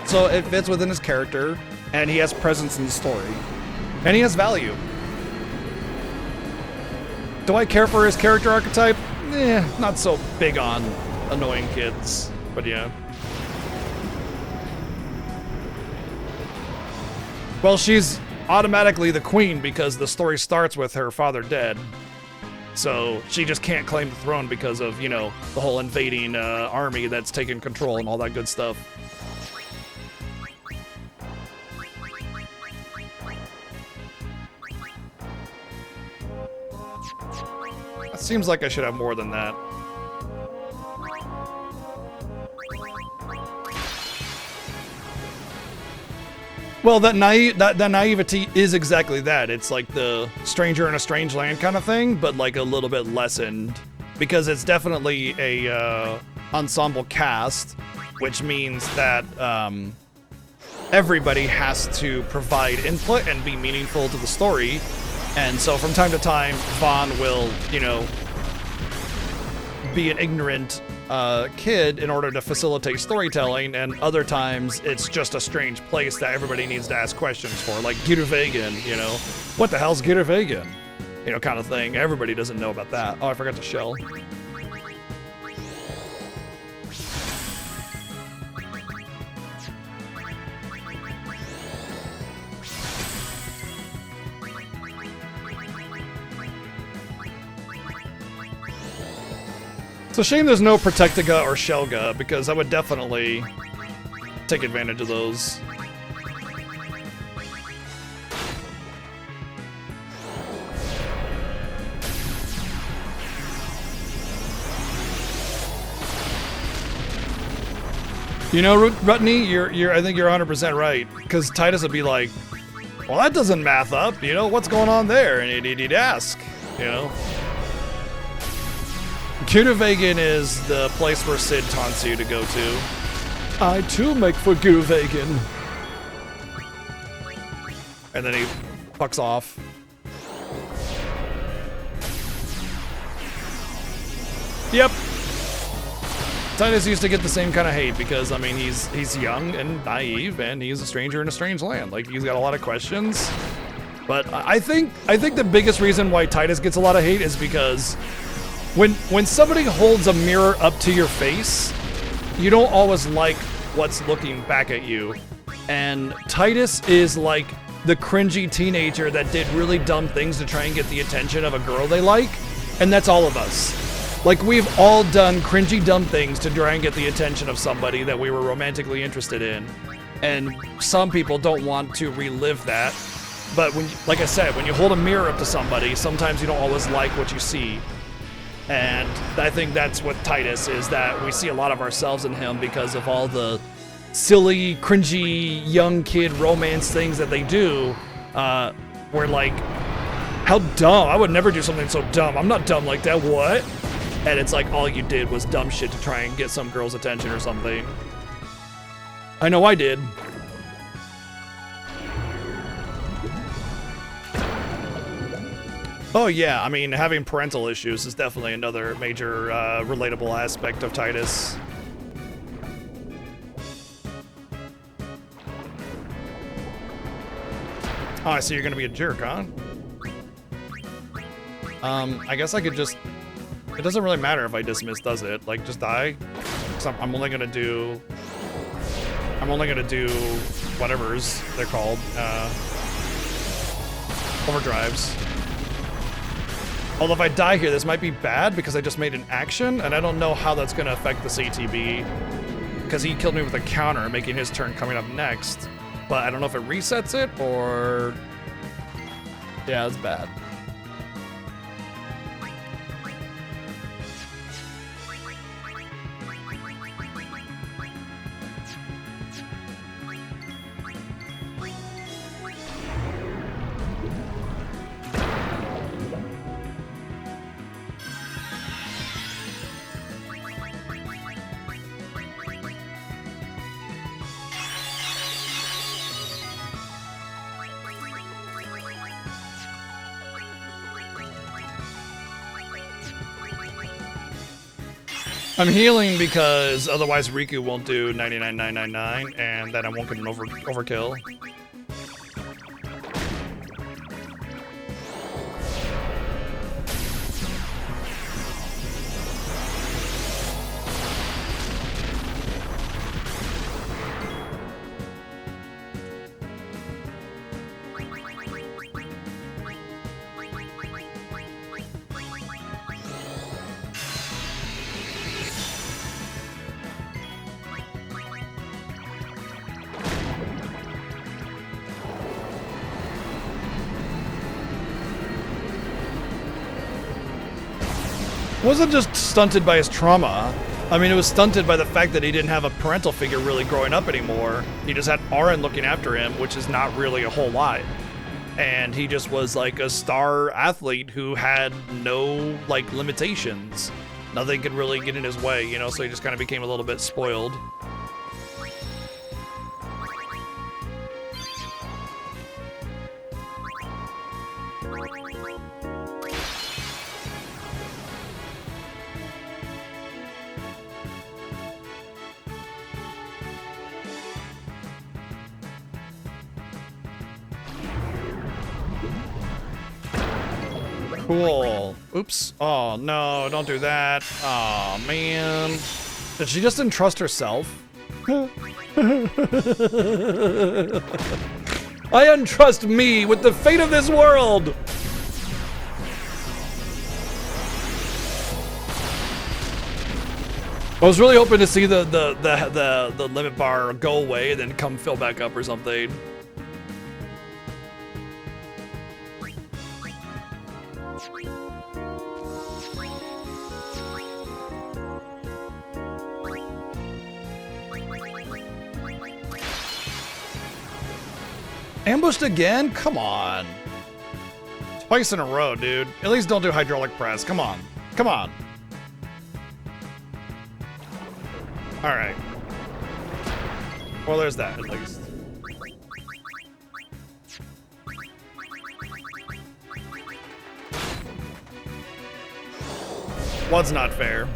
So it fits within his character, and he has presence in the story. And he has value. Do I care for his character archetype? Not so big on annoying kids, but yeah. Well, she's automatically the queen because the story starts with her father dead. So she just can't claim the throne because of, you know, the whole invading army that's taken control and all that good stuff. It seems like I should have more than that. Well, that naivety is exactly that. It's like the stranger in a strange land kind of thing, but like a little bit lessened, because it's definitely a ensemble cast, which means that everybody has to provide input and be meaningful to the story. And so from time to time, Vaughn will, you know, be an ignorant kid in order to facilitate storytelling, and other times it's just a strange place that everybody needs to ask questions for, like Gitterwagen, you know, what the hell's Gitterwagen? You know, kind of thing. Everybody doesn't know about that. Oh, I forgot to shell. It's a shame there's no Protectiga or Shelga, because I would definitely take advantage of those. You know, Rutney, I think you're 100% right, because Titus would be like, well, that doesn't math up, you know, what's going on there? And he'd ask, you know. Gitterwagen is the place where Sid taunts you to go to. I too make for Gitterwagen. And then he fucks off. Yep. Titus used to get the same kind of hate because, I mean, he's young and naive, and he's a stranger in a strange land. Like, he's got a lot of questions. But I think the biggest reason why Titus gets a lot of hate is because when somebody holds a mirror up to your face, you don't always like what's looking back at you. And Titus is like the cringy teenager that did really dumb things to try and get the attention of a girl they like, and that's all of us. Like, we've all done cringy, dumb things to try and get the attention of somebody that we were romantically interested in. And some people don't want to relive that. But when, like I said, when you hold a mirror up to somebody, sometimes you don't always like what you see. And I think that's what Titus is, that we see a lot of ourselves in him because of all the silly, cringy, young kid romance things that they do. We're like, how dumb. I would never do something so dumb. I'm not dumb like that. What? And it's like all you did was dumb shit to try and get some girl's attention or something. I know I did. Oh yeah, I mean, having parental issues is definitely another major relatable aspect of Titus. Oh, I see you're gonna be a jerk, huh? I guess I could just... It doesn't really matter if I dismiss, does it? Like, just die? 'Cause I'm only gonna do... I'm only gonna do whatever's they're called. Overdrives. Although if I die here, this might be bad because I just made an action, and I don't know how that's gonna affect the CTB. Because he killed me with a counter, making his turn coming up next. But I don't know if it resets it, or... Yeah, it's bad. I'm healing because otherwise Riku won't do 99,999, and then I won't get an overkill. Wasn't just stunted by his trauma. I mean, it was stunted by the fact that he didn't have a parental figure really growing up anymore. He just had Aaron looking after him, which is not really a whole lot. And he just was like a star athlete who had no, like, limitations. Nothing could really get in his way, you know, so he just kind of became a little bit spoiled. Cool. Oops. Oh, no, don't do that. Oh, man. Did she just entrust herself? I entrust me with the fate of this world! I was really hoping to see the limit bar go away and then come fill back up or something. Ambushed again? Come on. Twice in a row, dude. At least don't do hydraulic press. Come on. Come on. Alright. Well, there's that, at least. What's not fair?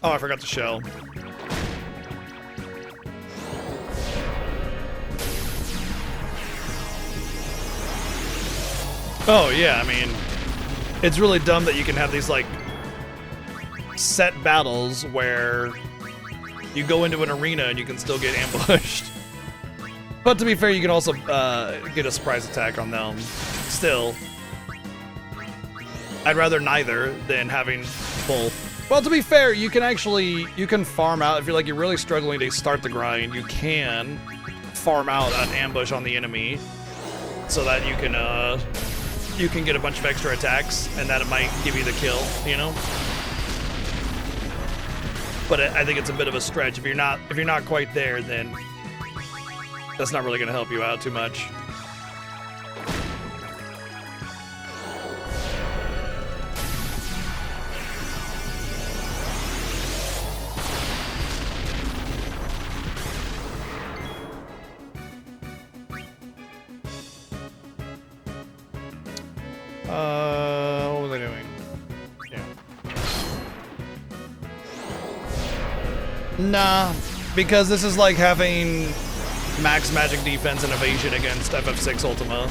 Oh, I forgot the shell. Oh, yeah, I mean, it's really dumb that you can have these, like, set battles where you go into an arena and you can still get ambushed. But to be fair, you can also get a surprise attack on them. Still, I'd rather neither than having both. Well, to be fair, you can farm out if you're really struggling to start the grind. You can farm out an ambush on the enemy so that you can get a bunch of extra attacks, and that it might give you the kill. You know. But I think it's a bit of a stretch. If you're not quite there, then that's not really going to help you out too much. What was I doing? Yeah. Nah, because this is like having max magic defense and evasion against FF6 Ultima.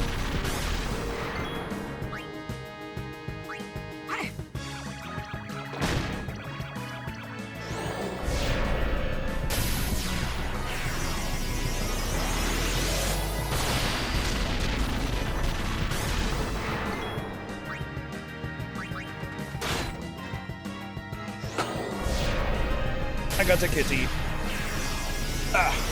I got the kitty. Ah.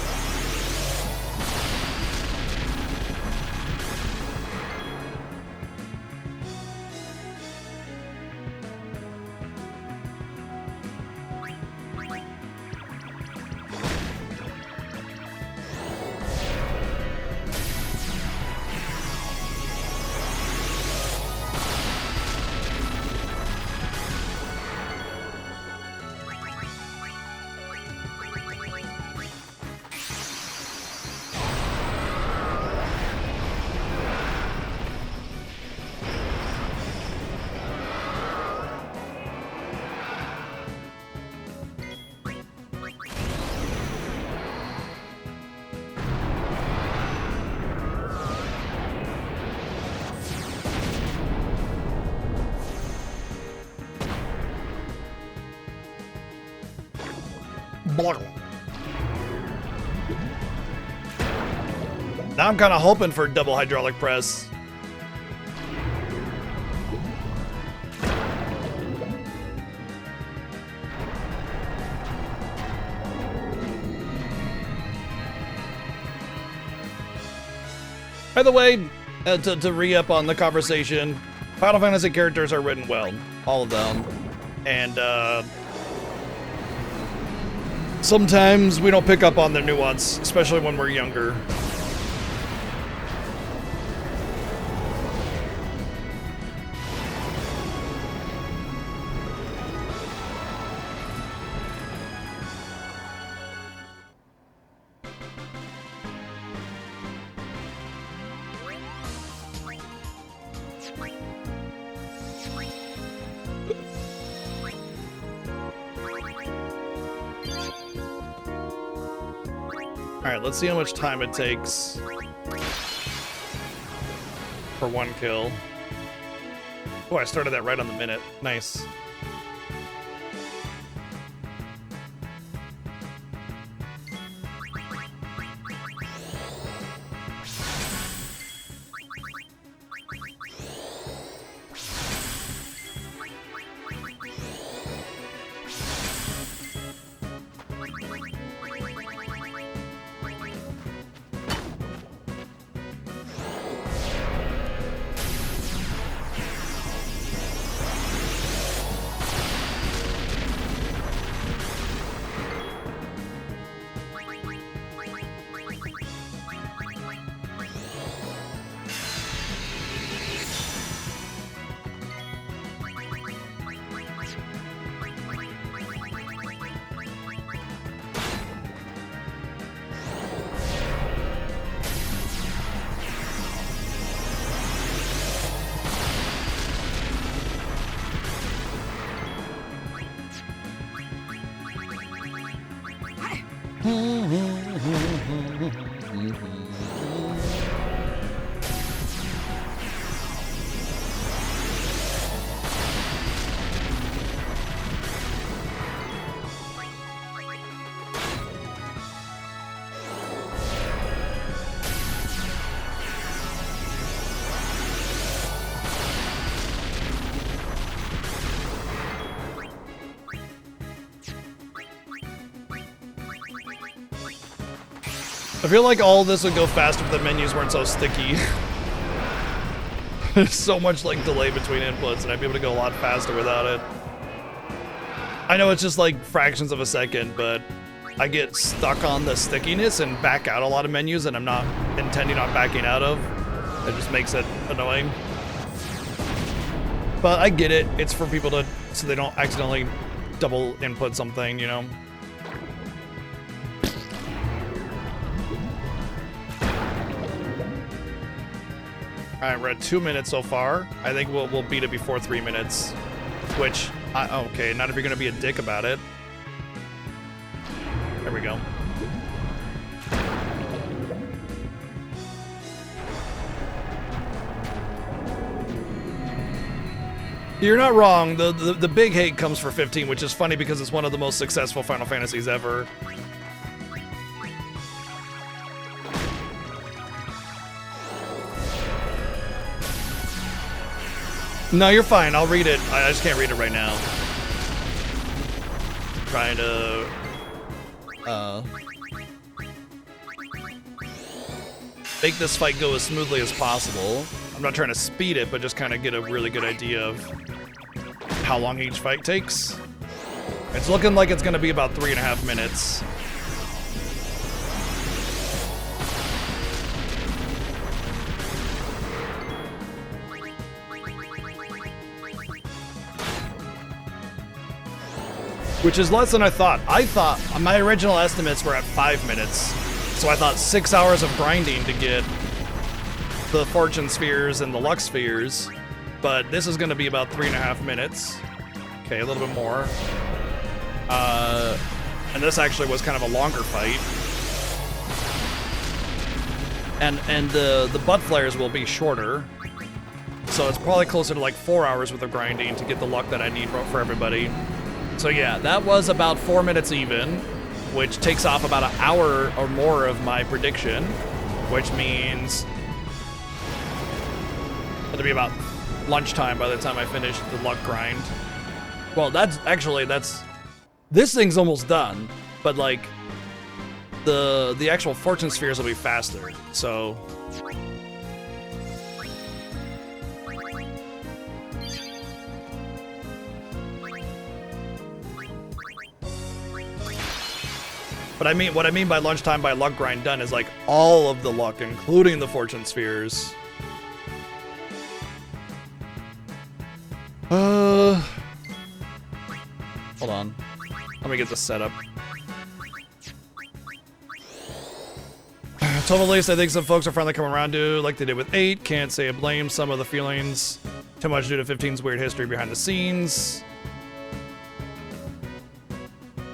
Now I'm kind of hoping for double hydraulic press. By the way, to re-up on the conversation, Final Fantasy characters are written well, all of them, and sometimes we don't pick up on their nuance, especially when we're younger. Alright, let's see how much time it takes for one kill. Oh, I started that right on the minute. Nice. I feel like all this would go faster if the menus weren't so sticky. There's so much like delay between inputs, and I'd be able to go a lot faster without it. I know it's just like fractions of a second, but I get stuck on the stickiness and back out a lot of menus, and I'm not intending on backing out of. It just makes it annoying. But I get it. It's for people to, so they don't accidentally double input something, you know? All right, we're at 2 minutes so far. I think we'll beat it before 3 minutes, which, okay, not if you're gonna be a dick about it. There we go. You're not wrong. The big hate comes for 15, which is funny because it's one of the most successful Final Fantasies ever. No, you're fine. I'll read it. I just can't read it right now. I'm trying to make this fight go as smoothly as possible. I'm not trying to speed it, but just kind of get a really good idea of how long each fight takes. It's looking like it's going to be about 3.5 minutes. Which is less than I thought. I thought my original estimates were at 5 minutes. So I thought 6 hours of grinding to get the Fortune Spheres and the Luck Spheres. But this is going to be about 3.5 minutes. Okay, a little bit more. And this actually was kind of a longer fight. And the butt flares will be shorter. So it's probably closer to like 4 hours worth of grinding to get the luck that I need for everybody. So yeah, that was about 4 minutes even, which takes off about an hour or more of my prediction, which means it'll be about lunchtime by the time I finish the luck grind. Well, this thing's almost done, but like the actual fortune spheres will be faster, so. But I mean, what I mean by lunchtime by luck grind done is like all of the luck, including the fortune spheres. Hold on. Let me get this set up. Total list, I think some folks are finally coming around to, like they did with 8. Can't say I blame some of the feelings. Too much due to 15's weird history behind the scenes.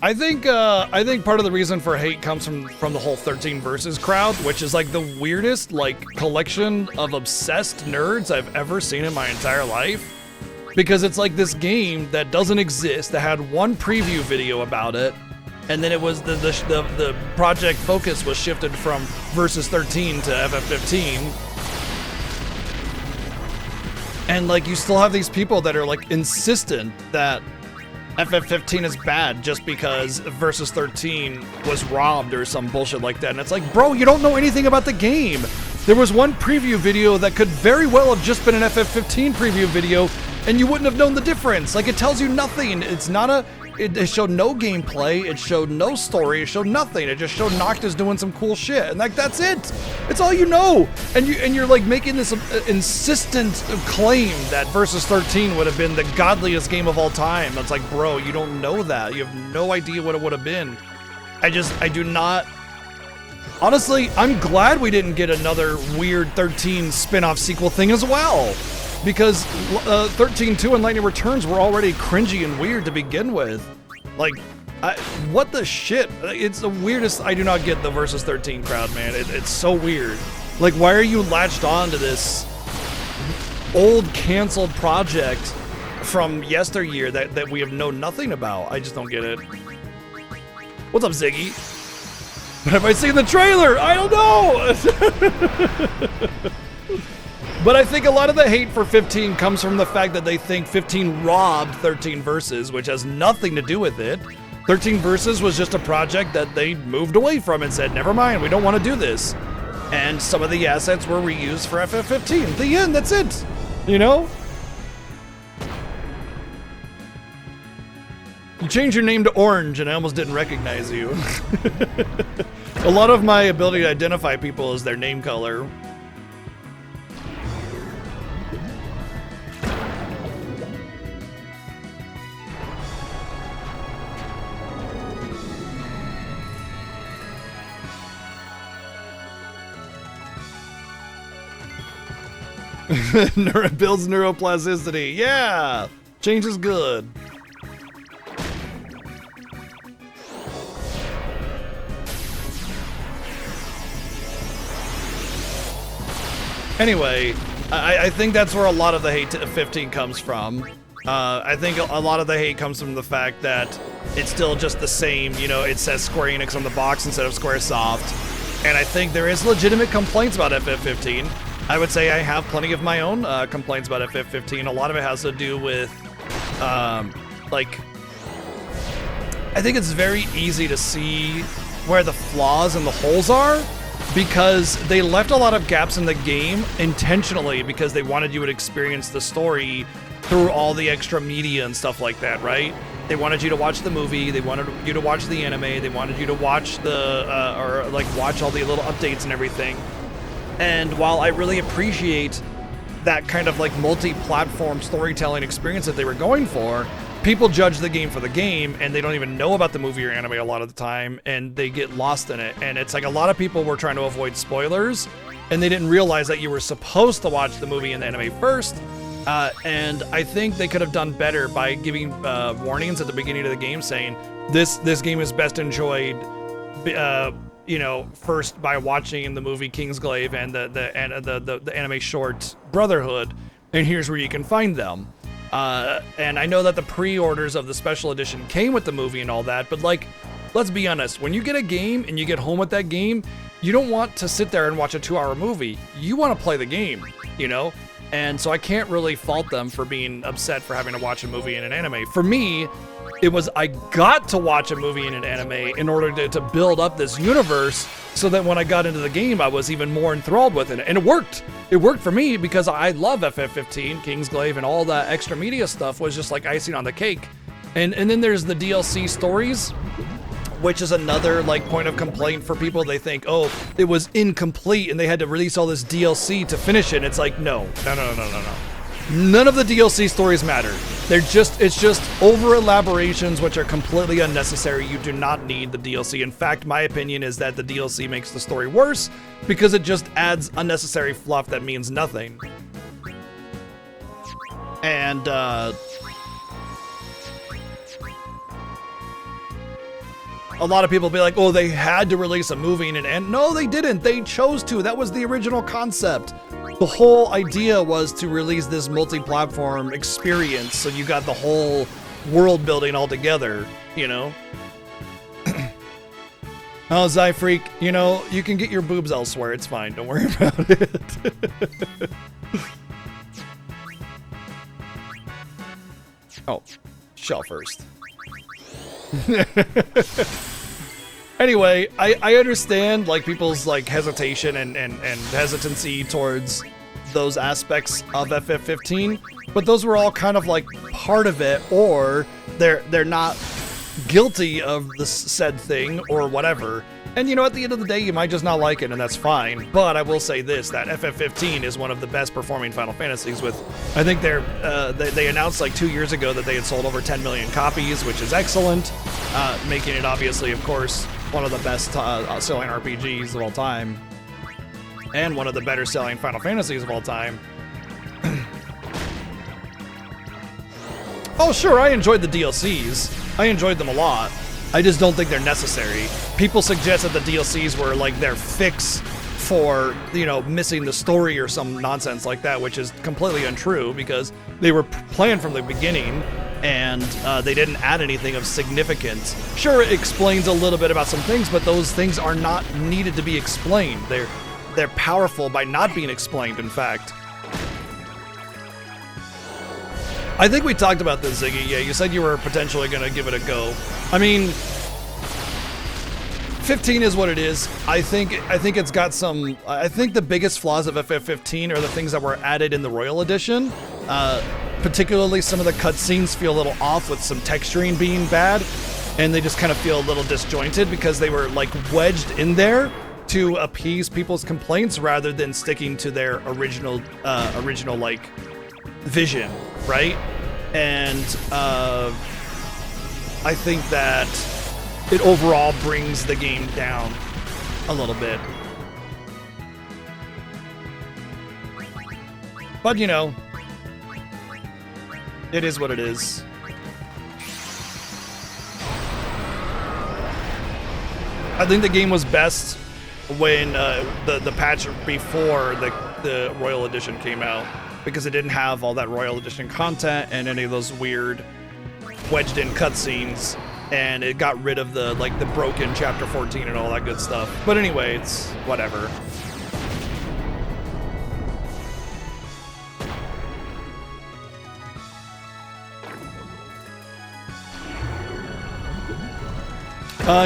I think part of the reason for hate comes from the whole 13 versus crowd, which is like the weirdest like collection of obsessed nerds I've ever seen in my entire life. Because it's like this game that doesn't exist, that had one preview video about it, and then it was the project focus was shifted from versus 13 to FF15. And like you still have these people that are like insistent that FF15 is bad just because Versus 13 was robbed or some bullshit like that. And it's like, bro, you don't know anything about the game. There was one preview video that could very well have just been an FF15 preview video, and you wouldn't have known the difference. Like, it tells you nothing. It's not a... It showed no gameplay, it showed no story, it showed nothing. It just showed Noctis doing some cool shit, and like that's it. It's all you know. And you're like making this insistent claim that Versus 13 would have been the godliest game of all time. It's like, bro, you don't know that. You have no idea what it would have been. I do not. Honestly, I'm glad we didn't get another weird 13 spin-off sequel thing as well. Because 13-2 and Lightning Returns were already cringy and weird to begin with. Like, what the shit? It's the weirdest. I do not get the Versus 13 crowd, man. It's so weird. Like, why are you latched on to this old canceled project from yesteryear that we have known nothing about? I just don't get it. What's up, Ziggy? What have I seen the trailer? I don't know! But I think a lot of the hate for 15 comes from the fact that they think 15 robbed 13 Versus, which has nothing to do with it. 13 Versus was just a project that they moved away from and said, never mind, we don't want to do this. And some of the assets were reused for FF15. The end, that's it. You know? You changed your name to Orange and I almost didn't recognize you. A lot of my ability to identify people is their name color. Builds neuroplasticity. Yeah! Change is good. Anyway, I think that's where a lot of the hate to 15 comes from. I think a lot of the hate comes from the fact that it's still just the same, you know, it says Square Enix on the box instead of Squaresoft. And I think there is legitimate complaints about FF15. I would say I have plenty of my own complaints about FF15. A lot of it has to do with, like, I think it's very easy to see where the flaws and the holes are because they left a lot of gaps in the game intentionally because they wanted you to experience the story through all the extra media and stuff like that, right? They wanted you to watch the movie, they wanted you to watch the anime, they wanted you to watch watch all the little updates and everything. And while I really appreciate that kind of like multi-platform storytelling experience that they were going for, people judge the game for the game and they don't even know about the movie or anime a lot of the time and they get lost in it. And it's like a lot of people were trying to avoid spoilers and they didn't realize that you were supposed to watch the movie and the anime first. And I think they could have done better by giving warnings at the beginning of the game saying, this game is best enjoyed you know, first by watching the movie Kingsglaive and the anime short Brotherhood, and here's where you can find them. And I know that the pre-orders of the special edition came with the movie and all that, but like, let's be honest, when you get a game and you get home with that game, you don't want to sit there and watch a 2-hour movie. You want to play the game, you know? And so I can't really fault them for being upset for having to watch a movie and an anime. For me, it was I got to watch a movie and an anime in order to build up this universe so that when I got into the game, I was even more enthralled with it. And it worked. It worked for me because I love FF15, Kingsglaive, and all that extra media stuff was just like icing on the cake. And then there's the DLC stories, which is another like point of complaint for people. They think, oh, it was incomplete and they had to release all this DLC to finish it. And it's like, no. None of the DLC stories matter. It's just over elaborations which are completely unnecessary. You do not need the DLC. In fact, my opinion is that the DLC makes the story worse because it just adds unnecessary fluff that means nothing. And a lot of people be like, oh, they had to release a movie and no, they didn't. They chose to. That was the original concept. The whole idea was to release this multi-platform experience, so you got the whole world building all together, you know? Oh, Zyfreak, you know, you can get your boobs elsewhere. It's fine. Don't worry about it. Oh, shell first. Anyway, I understand like people's like hesitation and hesitancy towards those aspects of FF15, but those were all kind of like part of it, or they're not guilty of the said thing or whatever. And you know, at the end of the day, you might just not like it, and that's fine. But I will say this, that FF15 is one of the best performing Final Fantasies with, I think they announced like 2 years ago that they had sold over 10 million copies, which is excellent, making it obviously, of course, one of the best selling RPGs of all time, and one of the better selling Final Fantasies of all time. Oh sure, I enjoyed the DLCs. I enjoyed them a lot. I just don't think they're necessary. People suggest that the DLCs were like their fix for, you know, missing the story or some nonsense like that, which is completely untrue because they were planned from the beginning and they didn't add anything of significance. Sure, it explains a little bit about some things, but those things are not needed to be explained. They're powerful by not being explained, in fact. I think we talked about this, Ziggy. Yeah, you said you were potentially going to give it a go. I mean, 15 is what it is. I think it's got some. I think the biggest flaws of FF15 are the things that were added in the Royal Edition. Particularly, some of the cutscenes feel a little off with some texturing being bad, and they just kind of feel a little disjointed because they were like wedged in there to appease people's complaints rather than sticking to their original like vision, right? And I think that it overall brings the game down a little bit. But you know, it is what it is. I think the game was best when the patch before the Royal Edition came out, because it didn't have all that Royal Edition content and any of those weird wedged in cutscenes, and it got rid of the broken chapter 14 and all that good stuff. But anyway, it's whatever.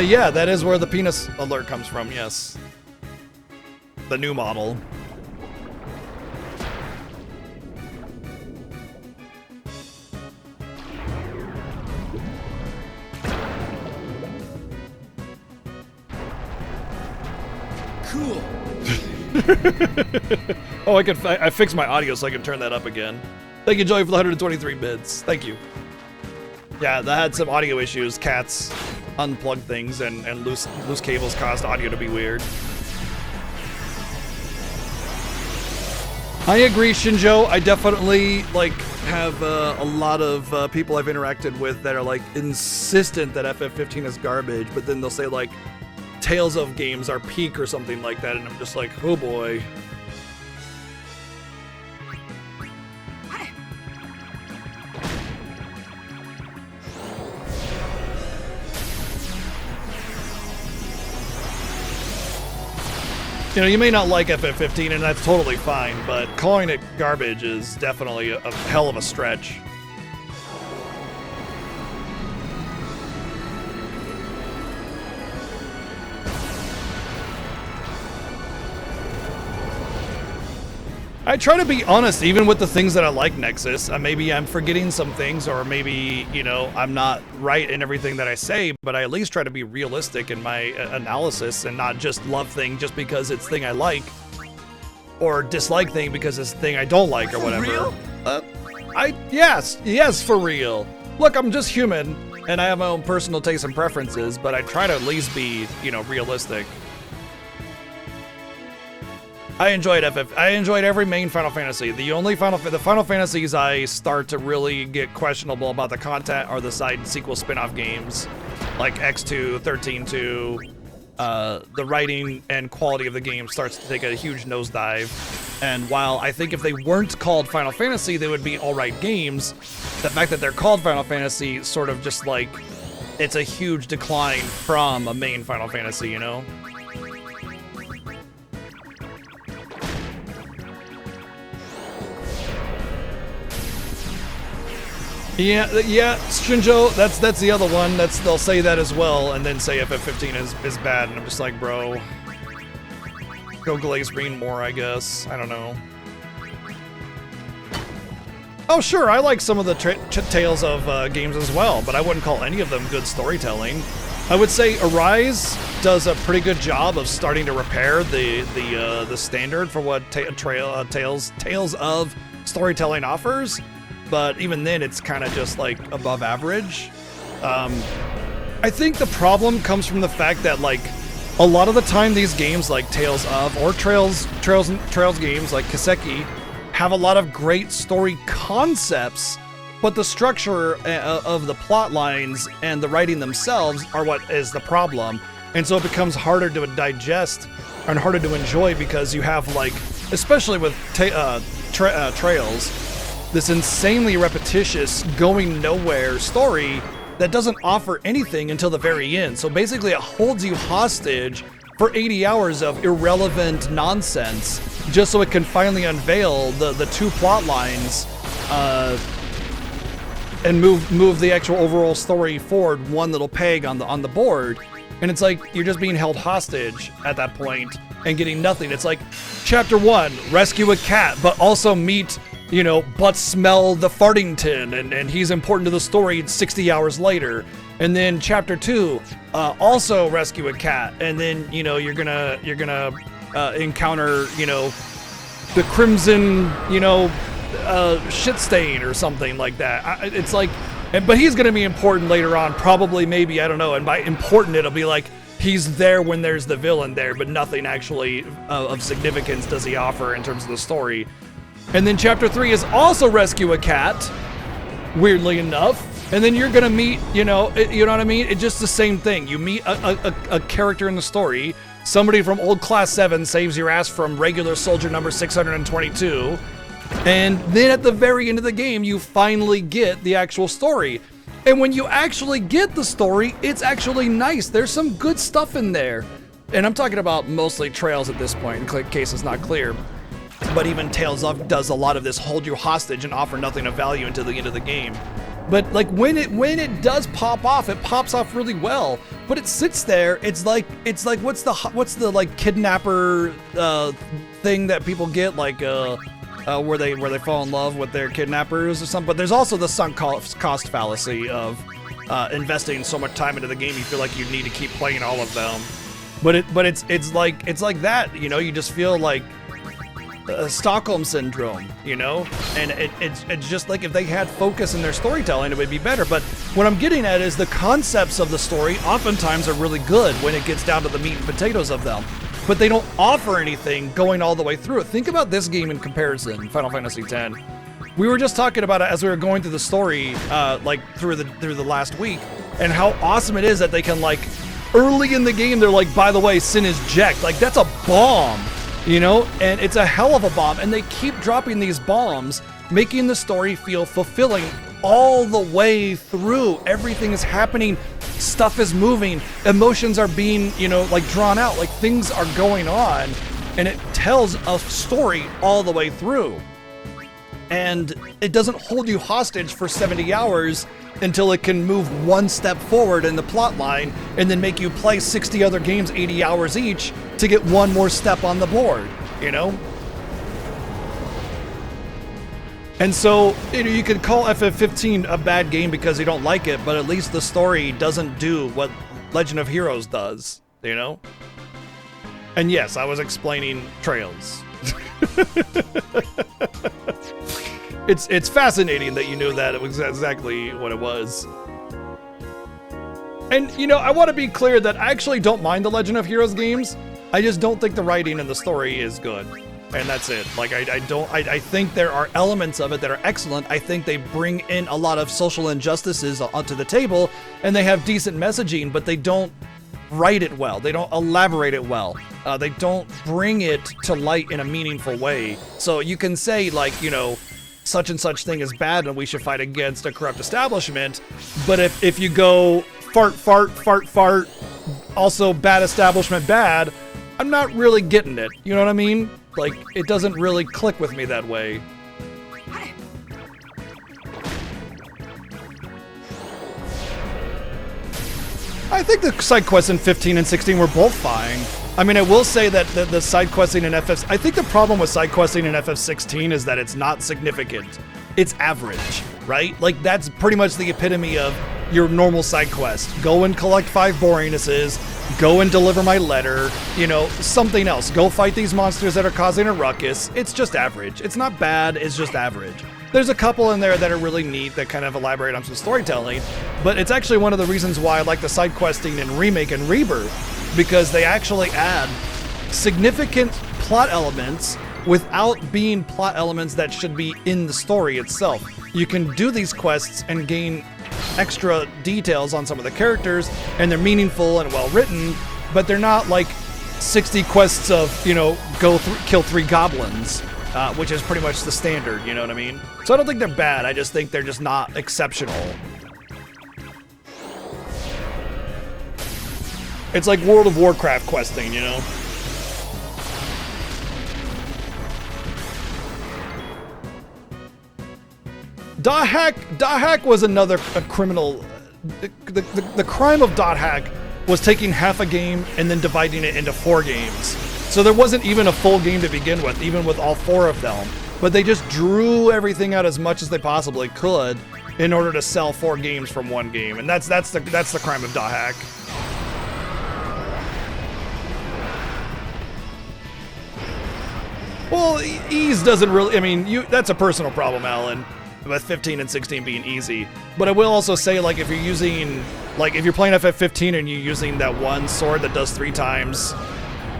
Yeah, that is where the penis alert comes from, yes. The new model. Cool. Oh, I fixed my audio so I can turn that up again. Thank you, Joey, for the 123 bits. Thank you. Yeah, that had some audio issues. Cats unplugged things, and loose cables caused audio to be weird. I agree, Shinjo. I definitely have a lot of people I've interacted with that are insistent that FF15 is garbage, but then they'll say Tales of games are peak or something like that, and I'm just like, oh boy. You know, you may not like FF15, and that's totally fine, but calling it garbage is definitely a hell of a stretch. I try to be honest, even with the things that I like Nexus. Maybe I'm forgetting some things, or maybe, you know, I'm not right in everything that I say, but I at least try to be realistic in my analysis and not just love thing just because it's thing I like, or dislike thing because it's thing I don't like, or whatever. For real? Yes, for real. Look, I'm just human, and I have my own personal tastes and preferences, but I try to at least be, you know, realistic. I enjoyed I enjoyed every main Final Fantasy. The Final Fantasies I start to really get questionable about the content are the side sequel spin-off games, like X2, 13-2. The writing and quality of the game starts to take a huge nosedive. And while I think if they weren't called Final Fantasy, they would be alright games, the fact that they're called Final Fantasy sort of just it's a huge decline from a main Final Fantasy, you know? Yeah, Shinjo, that's the other one. They'll say that as well, and then say FF15 is bad, and I'm just like, bro, go glaze green more, I guess. I don't know. Oh, sure, I like some of the Tales of games as well, but I wouldn't call any of them good storytelling. I would say Arise does a pretty good job of starting to repair the standard for what Tales of storytelling offers. But even then, it's kind of just above average. I think the problem comes from the fact that a lot of the time these games like Tales of or Trails games like Kiseki have a lot of great story concepts, but the structure of the plot lines and the writing themselves are what is the problem. And so it becomes harder to digest and harder to enjoy because you have especially with Trails, this insanely repetitious, going nowhere story that doesn't offer anything until the very end. So basically it holds you hostage for 80 hours of irrelevant nonsense just so it can finally unveil the two plot lines. And so it becomes harder to digest and harder to enjoy because you have like, especially with Trails, this insanely repetitious, going nowhere story that doesn't offer anything until the very end. So basically it holds you hostage for 80 hours of irrelevant nonsense just so it can finally unveil the two plot lines. and move the actual overall story forward one little peg on the board. And it's like you're just being held hostage at that point and getting nothing. It's like chapter 1, rescue a cat, but also meet, you know, but smell the fartington, and he's important to the story 60 hours later. And then chapter 2, also rescue a cat, and then, you know, you're gonna encounter, you know, the crimson, you know, shit stain or something like that. It's like, but he's gonna be important later on, probably, maybe, I don't know. And by important, it'll be like he's there when there's the villain there, but nothing actually of significance does he offer in terms of the story. And then chapter 3 is also rescue a cat, weirdly enough. And then you're gonna meet, you know what I mean? It's just the same thing. You meet a character in the story. Somebody from old class 7 saves your ass from regular soldier number 622. And then at the very end of the game, you finally get the actual story. And when you actually get the story, it's actually nice. There's some good stuff in there. And I'm talking about mostly Trails at this point, in case it's not clear. But even Tales of does a lot of this hold you hostage and offer nothing of value until the end of the game. But like when it does pop off, it pops off really well. But it sits there. It's like what's the like kidnapper thing that people get, like where they fall in love with their kidnappers or something. But there's also the sunk cost fallacy of investing so much time into the game you feel like you need to keep playing all of them. But it's like that, you know. You just feel like Stockholm syndrome, you know, and it's just like if they had focus in their storytelling, it would be better. But what I'm getting at is the concepts of the story oftentimes are really good when it gets down to the meat and potatoes of them, but they don't offer anything going all the way through it. Think about this game in comparison, Final Fantasy X. We were just talking about it as we were going through the story, like through the last week, and how awesome it is that they can, like, early in the game, they're like, by the way, Sin is Jacked. Like, that's a bomb. You know, and it's a hell of a bomb, and they keep dropping these bombs, making the story feel fulfilling all the way through. Everything is happening, stuff is moving, emotions are being, you know, like drawn out, like things are going on, and it tells a story all the way through. And it doesn't hold you hostage for 70 hours until it can move one step forward in the plot line and then make you play 60 other games 80 hours each to get one more step on the board, you know? And so, you know, you could call FF15 a bad game because you don't like it, but at least the story doesn't do what Legend of Heroes does, you know? And yes, I was explaining Trails. It's fascinating that you knew that it was exactly what it was. And, you know, I want to be clear that I actually don't mind the Legend of Heroes games. I just don't think the writing and the story is good. And that's it. Like, I think there are elements of it that are excellent. I think they bring in a lot of social injustices onto the table, and they have decent messaging, but they don't write it well. They don't elaborate it well. They don't bring it to light in a meaningful way. So you can say, like, you know, such and such thing is bad and we should fight against a corrupt establishment, but if you go fart, fart, fart, fart, also bad establishment bad, I'm not really getting it. You know what I mean? Like, it doesn't really click with me that way. I think the side quests in 15 and 16 were both fine. I mean, I will say that the side questing in FF... I think the problem with side questing in FF16 is that it's not significant. It's average, right? Like, that's pretty much the epitome of your normal side quest. Go and collect 5 boringnesses, go and deliver my letter, you know, something else. Go fight these monsters that are causing a ruckus. It's just average. It's not bad, it's just average. There's a couple in there that are really neat that kind of elaborate on some storytelling, but it's actually one of the reasons why I like the side questing in Remake and Rebirth, because they actually add significant plot elements without being plot elements that should be in the story itself. You can do these quests and gain extra details on some of the characters, and they're meaningful and well written, but they're not like 60 quests of, you know, go kill 3 goblins, which is pretty much the standard, you know what I mean? So I don't think they're bad, I just think they're just not exceptional. It's like World of Warcraft questing, you know? Dot hack was another criminal. The crime of dot hack was taking half a game and then dividing it into 4 games. So there wasn't even a full game to begin with, even with all 4 of them. But they just drew everything out as much as they possibly could in order to sell 4 games from 1 game, and that's the crime of dot hack. Well, ease doesn't really. I mean, that's a personal problem, Alan. With 15 and 16 being easy. But I will also say, like, if you're using, like, if you're playing FF15 and you're using that one sword that does 3 times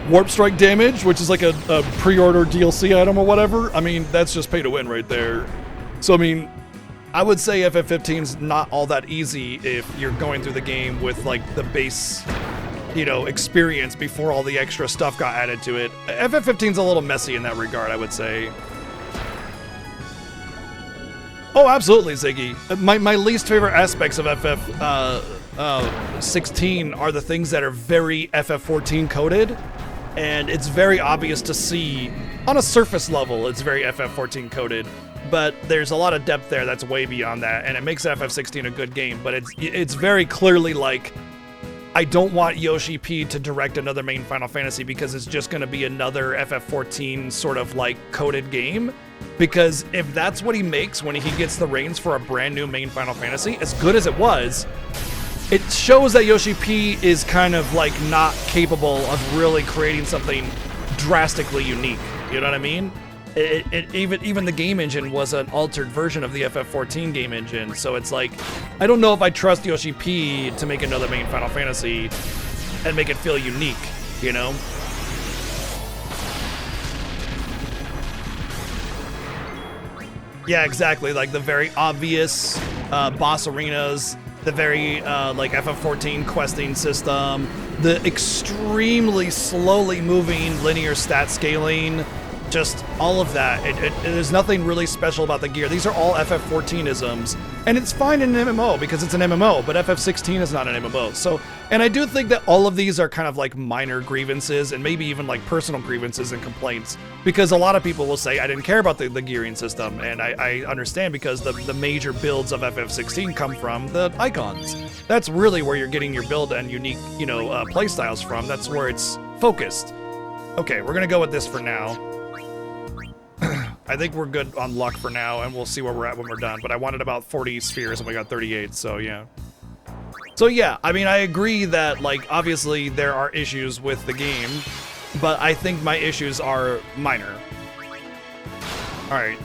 warp strike damage, which is like a pre-order DLC item or whatever, I mean, that's just pay to win right there. So, I mean, I would say FF15's not all that easy if you're going through the game with, like, the base, you know, experience before all the extra stuff got added to it. FF15's a little messy in that regard, I would say. Oh, absolutely, Ziggy. My least favorite aspects of FF16 are the things that are very FF14 coded, and it's very obvious to see on a surface level it's very FF14 coded, but there's a lot of depth there that's way beyond that, and it makes FF16 a good game, but it's very clearly like, I don't want Yoshi P to direct another main Final Fantasy because it's just going to be another FF14 sort of like coded game. Because if that's what he makes when he gets the reins for a brand new main Final Fantasy, as good as it was, it shows that Yoshi P is kind of like not capable of really creating something drastically unique. You know what I mean? Even the game engine was an altered version of the FF14 game engine, so it's like, I don't know if I trust Yoshi P to make another main Final Fantasy and make it feel unique, you know? Yeah, exactly, like the very obvious boss arenas, the very like FF14 questing system, the extremely slowly moving linear stat scaling, just all of that. There's nothing really special about the gear. These are all FF14-isms, and it's fine in an MMO because it's an MMO, but FF16 is not an MMO. So, and I do think that all of these are kind of like minor grievances and maybe even like personal grievances and complaints, because a lot of people will say, I didn't care about the gearing system, and I understand because the major builds of FF16 come from the icons. That's really where you're getting your build and unique, you know, playstyles from. That's where it's focused. Okay, we're gonna go with this for now. I think we're good on luck for now, and we'll see where we're at when we're done. But I wanted about 40 spheres, and we got 38, so yeah. So yeah, I mean, I agree that, like, obviously there are issues with the game, but I think my issues are minor. Alright.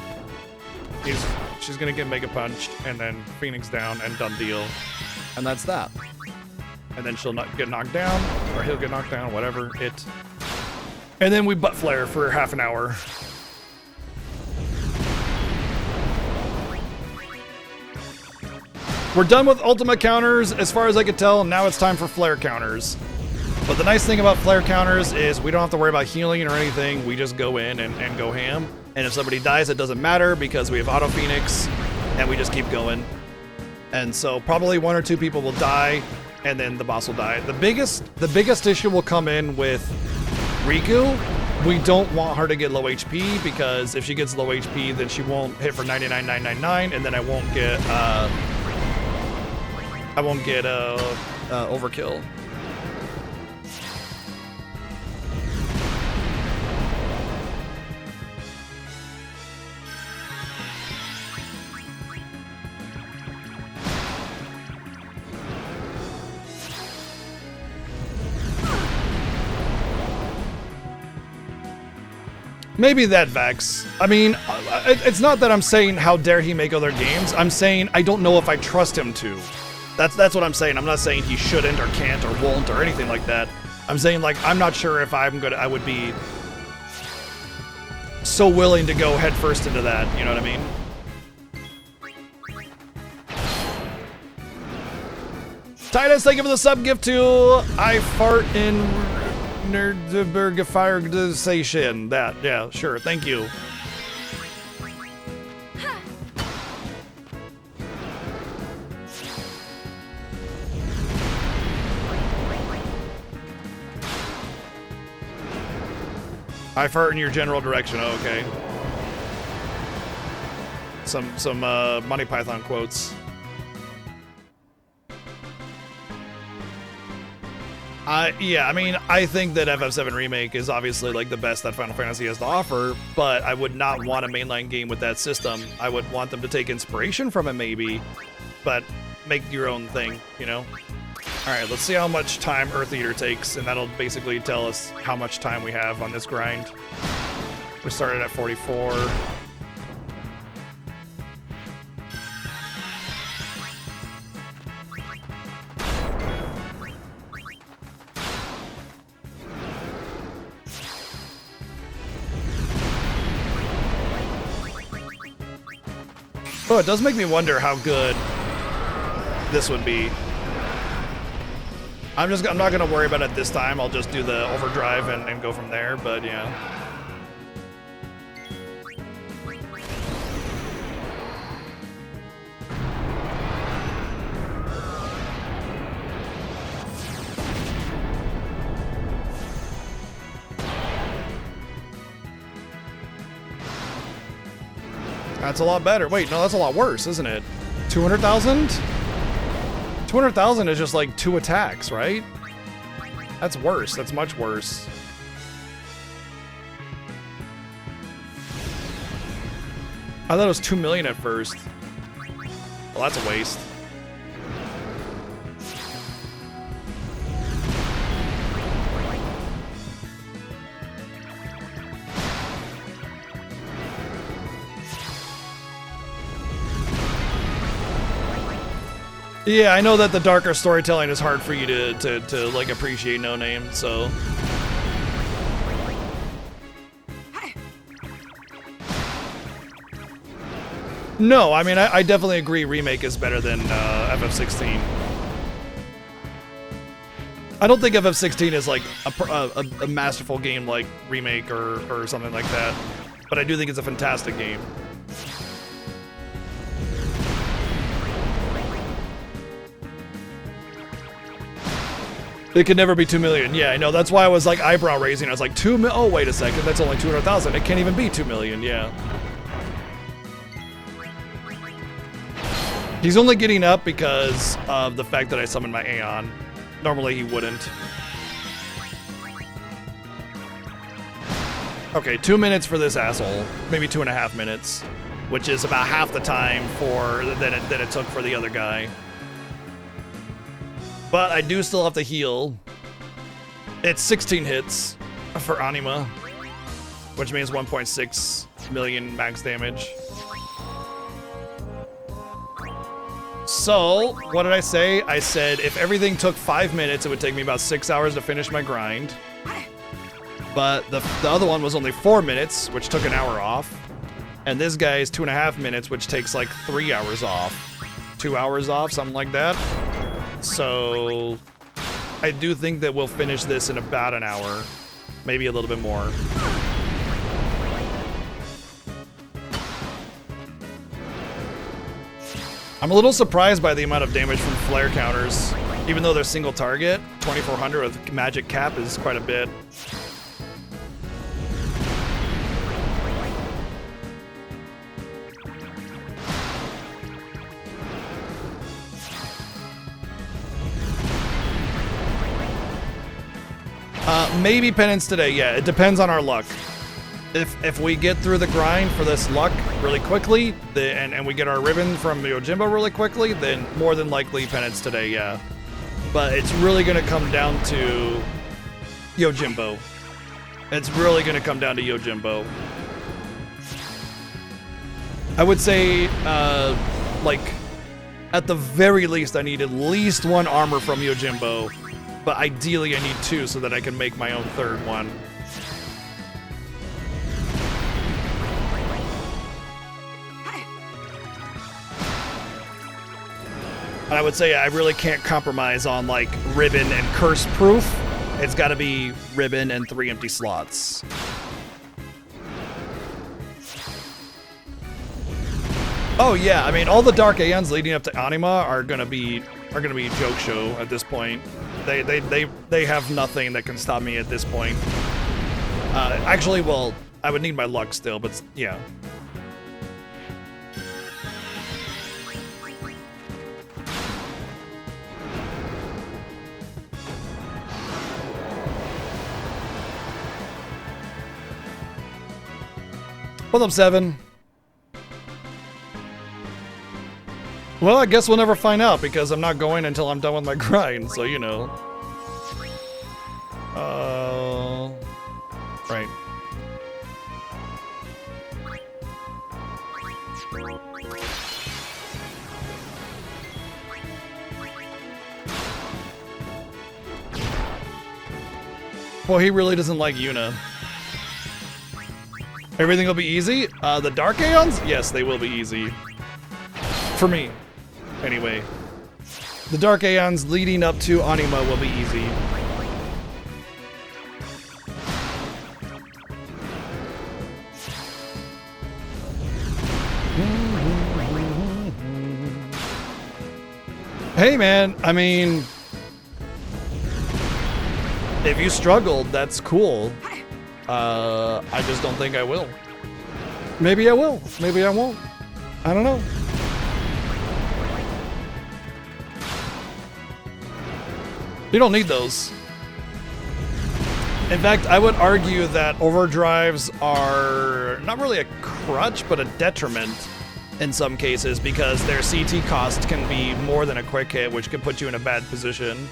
She's gonna get Mega Punched, and then Phoenix down, and done deal. And that's that. And then she'll not get knocked down, or he'll get knocked down, whatever. And then we butt flare for half an hour. We're done with ultimate counters, as far as I could tell, and now it's time for flare counters. But the nice thing about flare counters is we don't have to worry about healing or anything. We just go in and go ham. And if somebody dies, it doesn't matter because we have Auto Phoenix, and we just keep going. And so probably 1 or 2 people will die, and then the boss will die. The biggest issue will come in with Riku. We don't want her to get low HP, because if she gets low HP, then she won't hit for 99,999, and then I won't get overkill. Maybe that, Vex. I mean, it's not that I'm saying how dare he make other games. I'm saying I don't know if I trust him to. That's what I'm saying. I'm not saying he shouldn't or can't or won't or anything like that. I'm saying, like, I'm not sure if I would be so willing to go head first into that. You know what I mean? Titus, thank you for the sub gift to I Fart in Nerdbergifierstation. That, yeah, sure. Thank you. I fart in your general direction. Oh, okay. some Monty Python quotes. Yeah, I mean, I think that FF7 Remake is obviously like the best that Final Fantasy has to offer, but I would not want a mainline game with that system. I would want them to take inspiration from it maybe, but make your own thing, you know? Alright, let's see how much time Earth Eater takes, and that'll basically tell us how much time we have on this grind. We started at 44. Oh, it does make me wonder how good this would be. I'm not gonna worry about it this time. I'll just do the overdrive and go from there, but yeah. That's a lot better. Wait, no, that's a lot worse, isn't it? 200,000? 200,000 is just like 2 attacks, right? That's worse. That's much worse. I thought it was 2 million at first. Well, that's a waste. Yeah, I know that the darker storytelling is hard for you to like appreciate No Name, so. No, I mean, I definitely agree Remake is better than FF16. I don't think FF16 is like a masterful game like Remake or something like that, but I do think it's a fantastic game. It could never be 2 million. Yeah, I know. That's why I was like eyebrow raising. I was like, 2 million? Oh, wait a second. That's only 200,000. It can't even be 2 million. Yeah. He's only getting up because of the fact that I summoned my Aeon. Normally he wouldn't. Okay, 2 minutes for this asshole. Maybe 2.5 minutes, which is about half the time that it took for the other guy. But I do still have to heal. It's 16 hits for Anima, which means 1.6 million max damage. So, what did I say? I said if everything took 5 minutes, it would take me about 6 hours to finish my grind. But the other one was only 4 minutes, which took an hour off. And this guy is 2.5 minutes, which takes like 3 hours off. 2 hours off, something like that. So, I do think that we'll finish this in about an hour, maybe a little bit more. I'm a little surprised by the amount of damage from flare counters. Even though they're single target, 2400 with magic cap is quite a bit. Maybe penance today, yeah, it depends on our luck. If we get through the grind for this luck really quickly, and we get our ribbon from Yojimbo really quickly, then more than likely penance today, yeah. But it's really gonna come down to Yojimbo. It's really gonna come down to Yojimbo. I would say, like, at the very least, I need at least 1 armor from Yojimbo. But ideally I need 2 so that I can make my own 3rd one. And I would say I really can't compromise on like ribbon and curse proof. It's gotta be ribbon and 3 empty slots. Oh yeah, I mean all the Dark Aeons leading up to Anima are gonna be a joke show at this point. They have nothing that can stop me at this point. Actually, well, I would need my luck still, but yeah. What's up, Seven? Well, I guess we'll never find out because I'm not going until I'm done with my grind, so you know. Right. Well, he really doesn't like Yuna. Everything will be easy? The Dark Aeons? Yes, they will be easy. For me. Anyway. The Dark Aeons leading up to Anima will be easy. Hey man, I mean, if you struggled, that's cool. I just don't think I will. Maybe I will, maybe I won't. I don't know. You don't need those. In fact, I would argue that overdrives are not really a crutch, but a detriment in some cases because their CT cost can be more than a quick hit, which can put you in a bad position.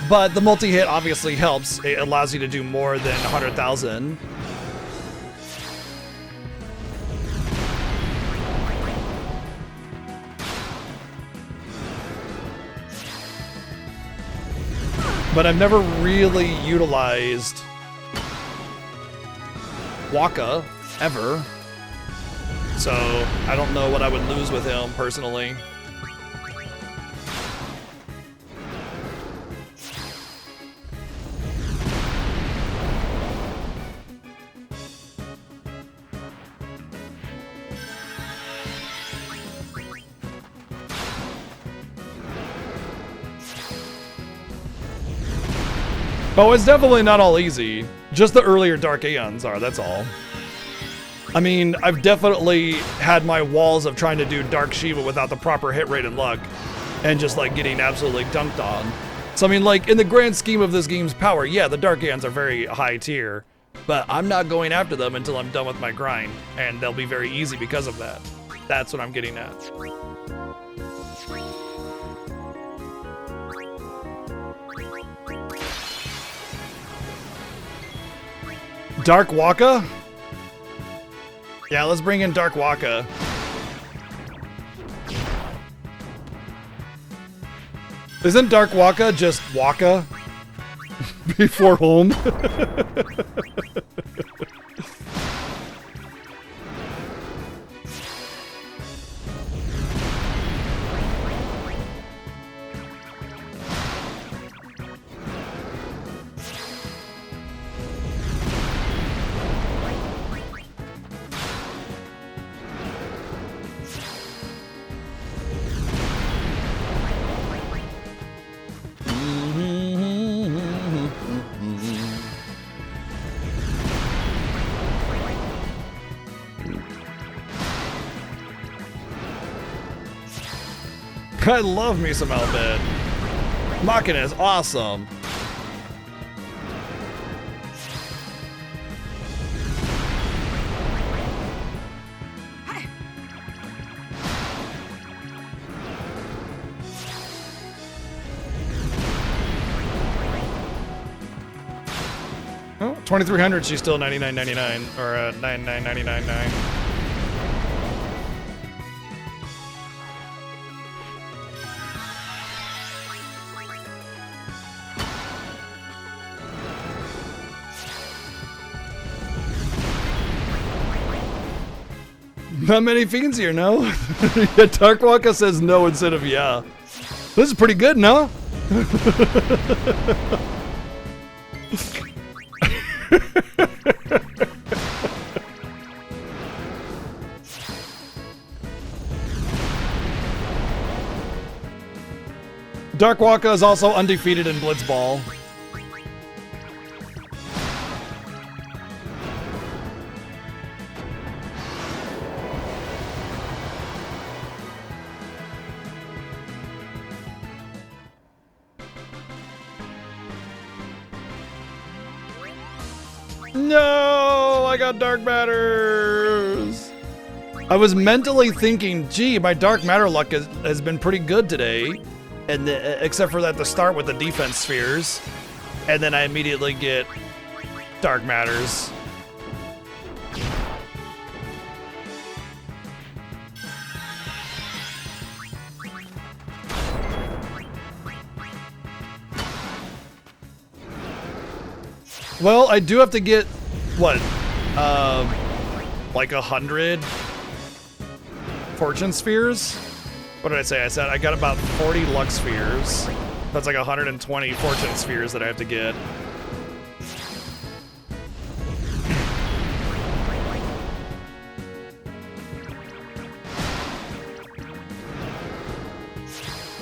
But the multi-hit obviously helps. It allows you to do more than 100,000. But I've never really utilized Waka, ever. So, I don't know what I would lose with him, personally. Oh, it's definitely not all easy. Just the earlier Dark Aeons are, that's all. I mean, I've definitely had my walls of trying to do Dark Shiva without the proper hit rate and luck, and just like getting absolutely dunked on. So I mean, like in the grand scheme of this game's power, yeah, the Dark Aeons are very high tier, but I'm not going after them until I'm done with my grind, and they'll be very easy because of that. That's what I'm getting at. Dark Waka? Yeah, let's bring in Dark Waka. Isn't Dark Waka just Waka before home? I love me some Albed. Machina is awesome. Oh, 2,300, she's still 99.99 or 99.99. Not many fiends here, no? Yeah, Dark Waka says no instead of yeah. This is pretty good, no? Dark Waka is also undefeated in Blitzball. No, I got dark matters. I was mentally thinking, gee, my dark matter luck has been pretty good today, and except for at the start with the defense spheres, and then I immediately get dark matters. Well, I do have to get what, like 100 fortune spheres. What did I say? I said I got about 40 luck spheres. That's like 120 fortune spheres that I have to get.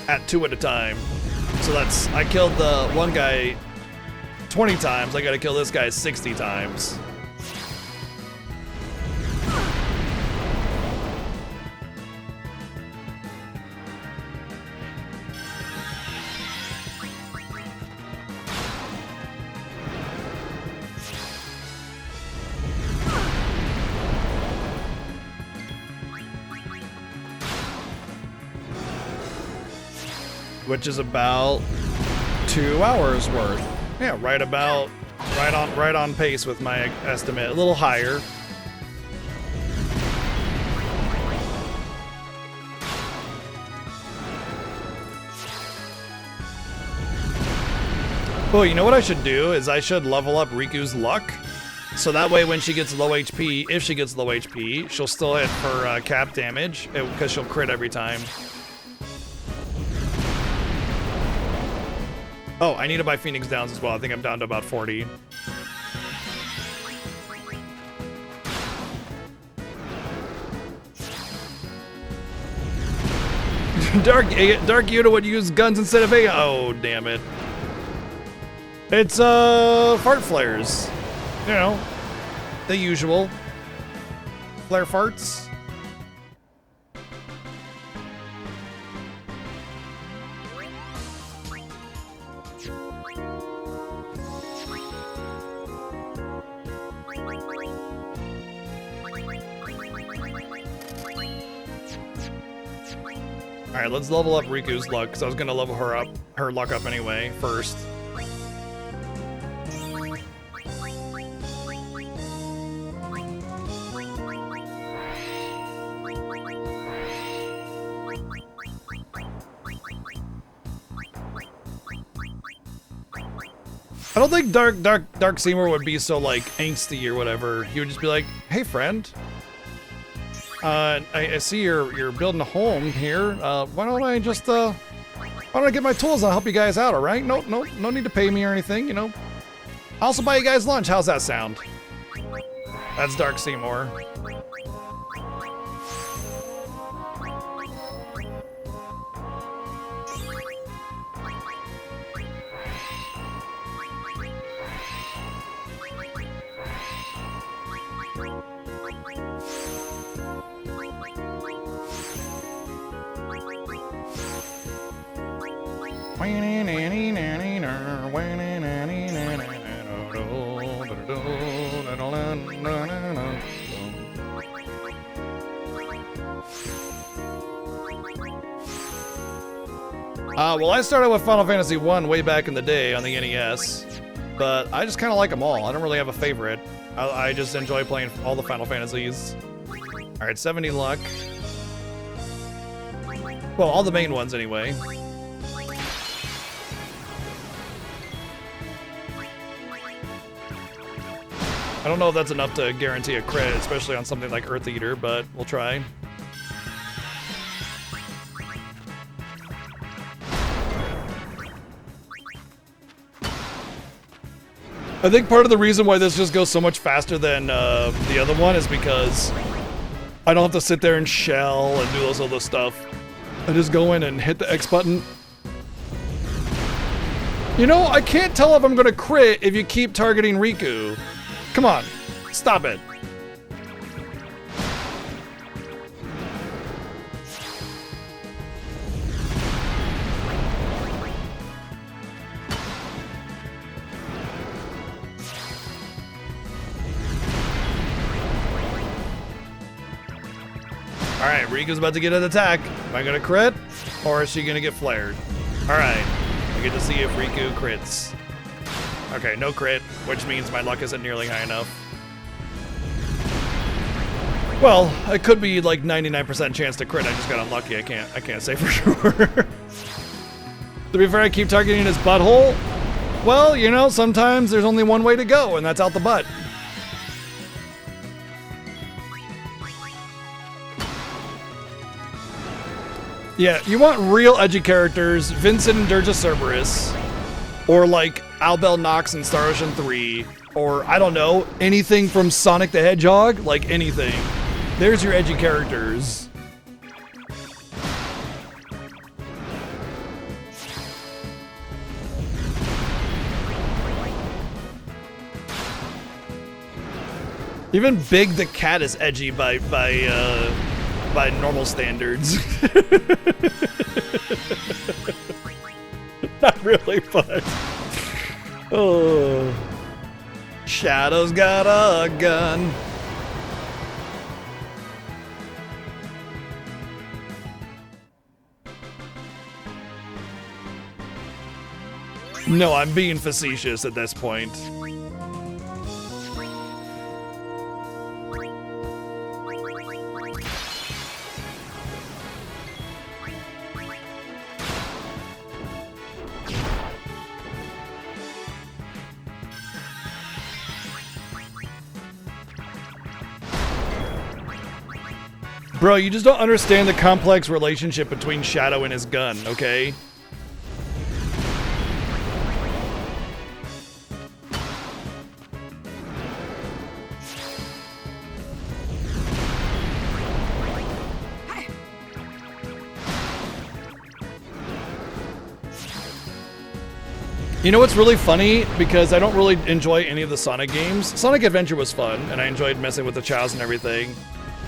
At 2 at a time. So that's, I killed the one guy 20 times. I gotta kill this guy 60 times. Which is about 2 hours worth. Yeah, right on pace with my estimate. A little higher. Well, you know what I should do is I should level up Riku's luck. So that way when she gets low HP, if she gets low HP, she'll still hit her cap damage because she'll crit every time. Oh, I need to buy Phoenix Downs as well. I think I'm down to about 40. Dark Yuta would use guns instead of A. Oh, damn it. It's fart flares. You know, the usual. Flare farts. Alright, let's level up Riku's luck, because I was going to level her luck up anyway, first. I don't think Dark Seymour would be so, like, angsty or whatever. He would just be like, hey, friend. I see you're building a home here. Why don't I just, why don't I get my tools and I'll help you guys out, all right? No need to pay me or anything, you know. I'll also buy you guys lunch. How's that sound? That's Dark Seymour. Well, I started with Final Fantasy 1 way back in the day on the NES, but I just kind of like them all. I don't really have a favorite. I just enjoy playing all the Final Fantasies. All right, 70 luck. Well, all the main ones anyway. I don't know if that's enough to guarantee a crit, especially on something like Earth Eater, but we'll try. I think part of the reason why this just goes so much faster than the other one is because I don't have to sit there and shell and do all this stuff. I just go in and hit the X button. You know, I can't tell if I'm gonna crit if you keep targeting Riku. Come on, stop it. All right, Riku's about to get an attack. Am I gonna crit, or is she gonna get flared? All right, I get to see if Riku crits. Okay, no crit, which means my luck isn't nearly high enough. Well, it could be like 99% chance to crit. I just got unlucky. I can't say for sure. To be fair, I keep targeting his butthole. Well, you know, sometimes there's only one way to go, and that's out the butt. Yeah, you want real edgy characters, Vincent and Dirge of Cerberus, or like Albel Nox in Star Ocean 3, or I don't know, anything from Sonic the Hedgehog, like anything. There's your edgy characters. Even Big the Cat is edgy by normal standards. Not really, but oh, Shadow's got a gun. No, I'm being facetious at this point. Bro, you just don't understand the complex relationship between Shadow and his gun, okay? You know what's really funny? Because I don't really enjoy any of the Sonic games. Sonic Adventure was fun, and I enjoyed messing with the chows and everything.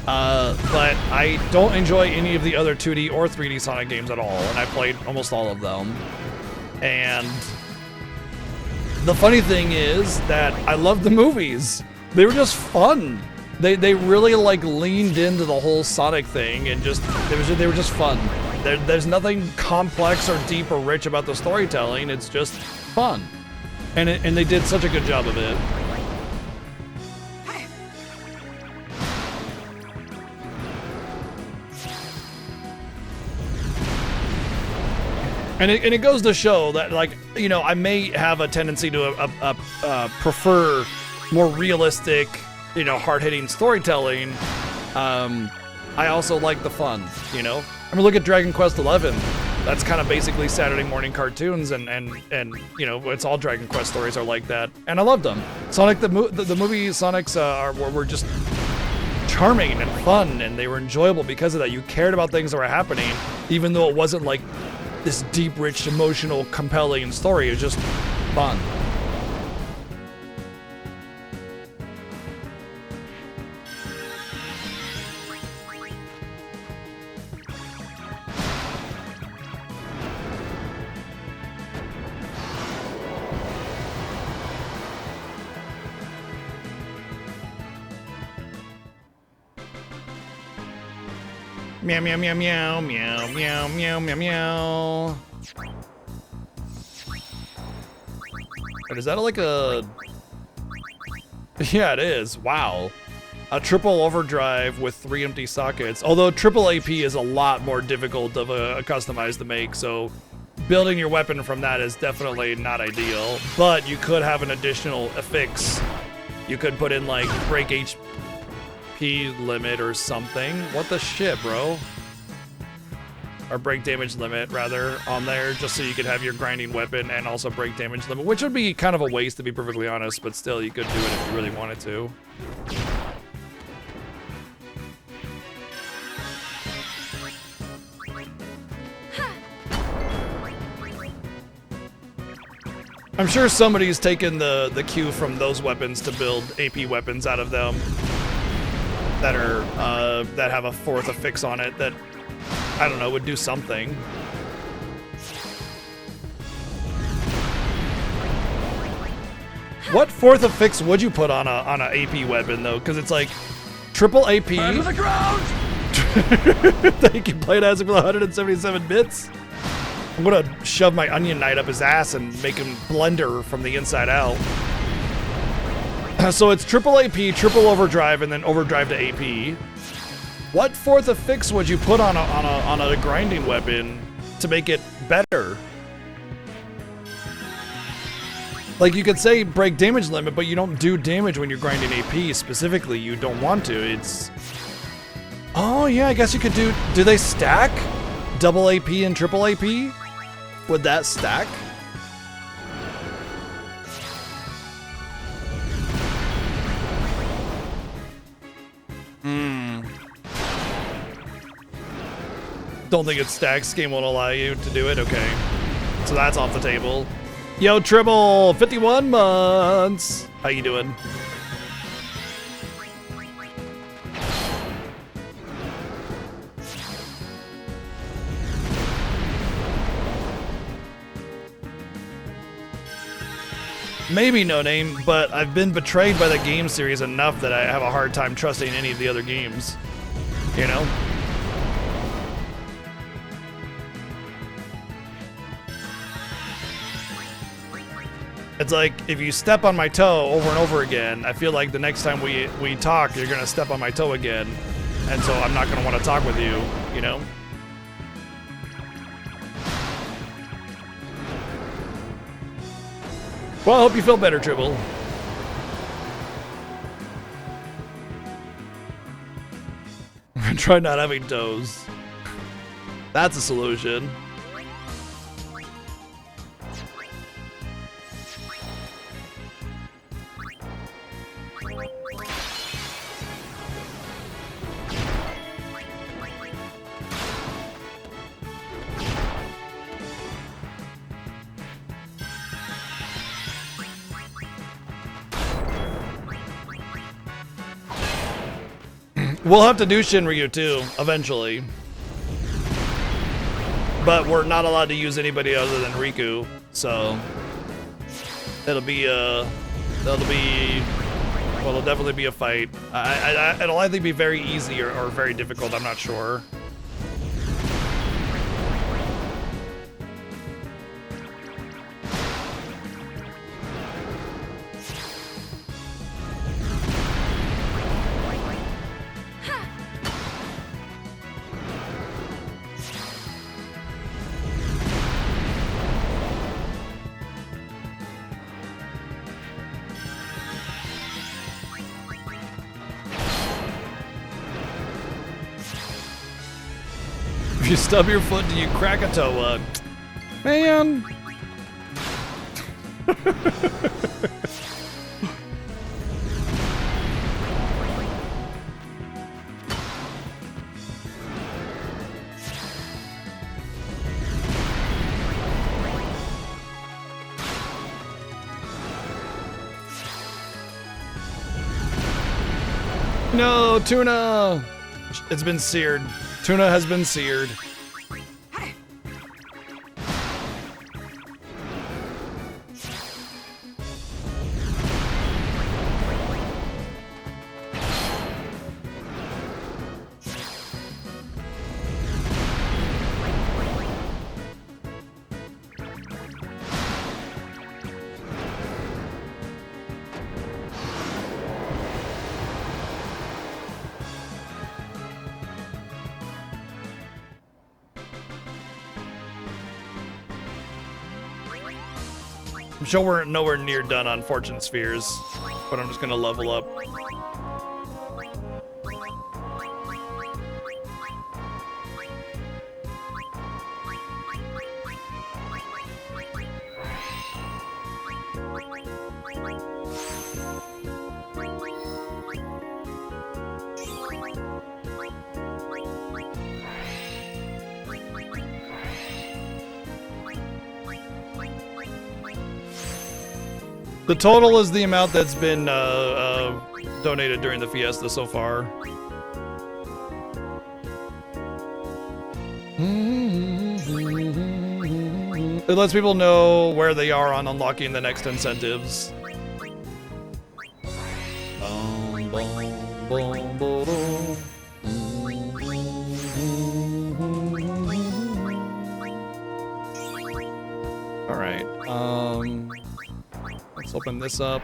But I don't enjoy any of the other 2D or 3D Sonic games at all, and I played almost all of them. And the funny thing is that I love the movies. They were just fun. They really like leaned into the whole Sonic thing, and just they were just fun. There's nothing complex or deep or rich about the storytelling. It's just fun, and they did such a good job of it. And it goes to show that, like, you know, I may have a tendency to prefer more realistic, you know, hard-hitting storytelling. I also like the fun, you know? I mean, look at Dragon Quest XI. That's kind of basically Saturday morning cartoons, and you know, it's all Dragon Quest stories are like that, and I loved them. Sonic the movie Sonics were just charming and fun, and they were enjoyable because of that. You cared about things that were happening, even though it wasn't like this deep, rich, emotional, compelling story. It was just fun. Meow, meow, meow, meow, meow, meow, meow, meow, meow. Wait, is that like a... Yeah, it is. Wow. A triple overdrive with 3 empty sockets. Although triple AP is a lot more difficult of a customize to make, so building your weapon from that is definitely not ideal. But you could have an additional affix. You could put in like break HP limit or something. What the shit, bro? Or break damage limit, rather, on there, just so you could have your grinding weapon and also break damage limit, which would be kind of a waste, to be perfectly honest, but still, you could do it if you really wanted to. I'm sure somebody's taken the cue from those weapons to build AP weapons out of them that are that have a 4th affix on it that, I don't know, would do something. What 4th affix would you put on a AP weapon though? Because it's like triple AP, Thank you, Plate Isaac, for the 177 bits. I'm gonna shove my Onion Knight up his ass and make him blender from the inside out. So it's triple AP, triple overdrive, and then overdrive to AP. What fourth of fix would you put on a grinding weapon to make it better? Like, you could say break damage limit, but you don't do damage when you're grinding AP specifically. You don't want to. It's... Oh, yeah, I guess you could do... Do they stack? Double AP and triple AP? Would that stack? Don't think it stacks. Game won't allow you to do it. Okay. So that's off the table. Yo, Tribble, 51 months. How you doing? Maybe No Name, but I've been betrayed by the game series enough that I have a hard time trusting any of the other games. You know? It's like, if you step on my toe over and over again, I feel like the next time we talk, you're gonna step on my toe again. And so I'm not gonna want to talk with you, you know? Well, I hope you feel better, Tribble. Try not having toes. That's a solution. We'll have to do Shinryu too, eventually. But we're not allowed to use anybody other than Riku, so it'll definitely be a fight. It'll either be very easy or very difficult, I'm not sure. If you stub your foot, do you crack a toe? Man. No, tuna! It's been seared. Tuna has been seared. I'm sure we're nowhere near done on Fortune Spheres, but I'm just gonna level up. The total is the amount that's been donated during the Fiesta so far. It lets people know where they are on unlocking the next incentives. All right. Let's open this up.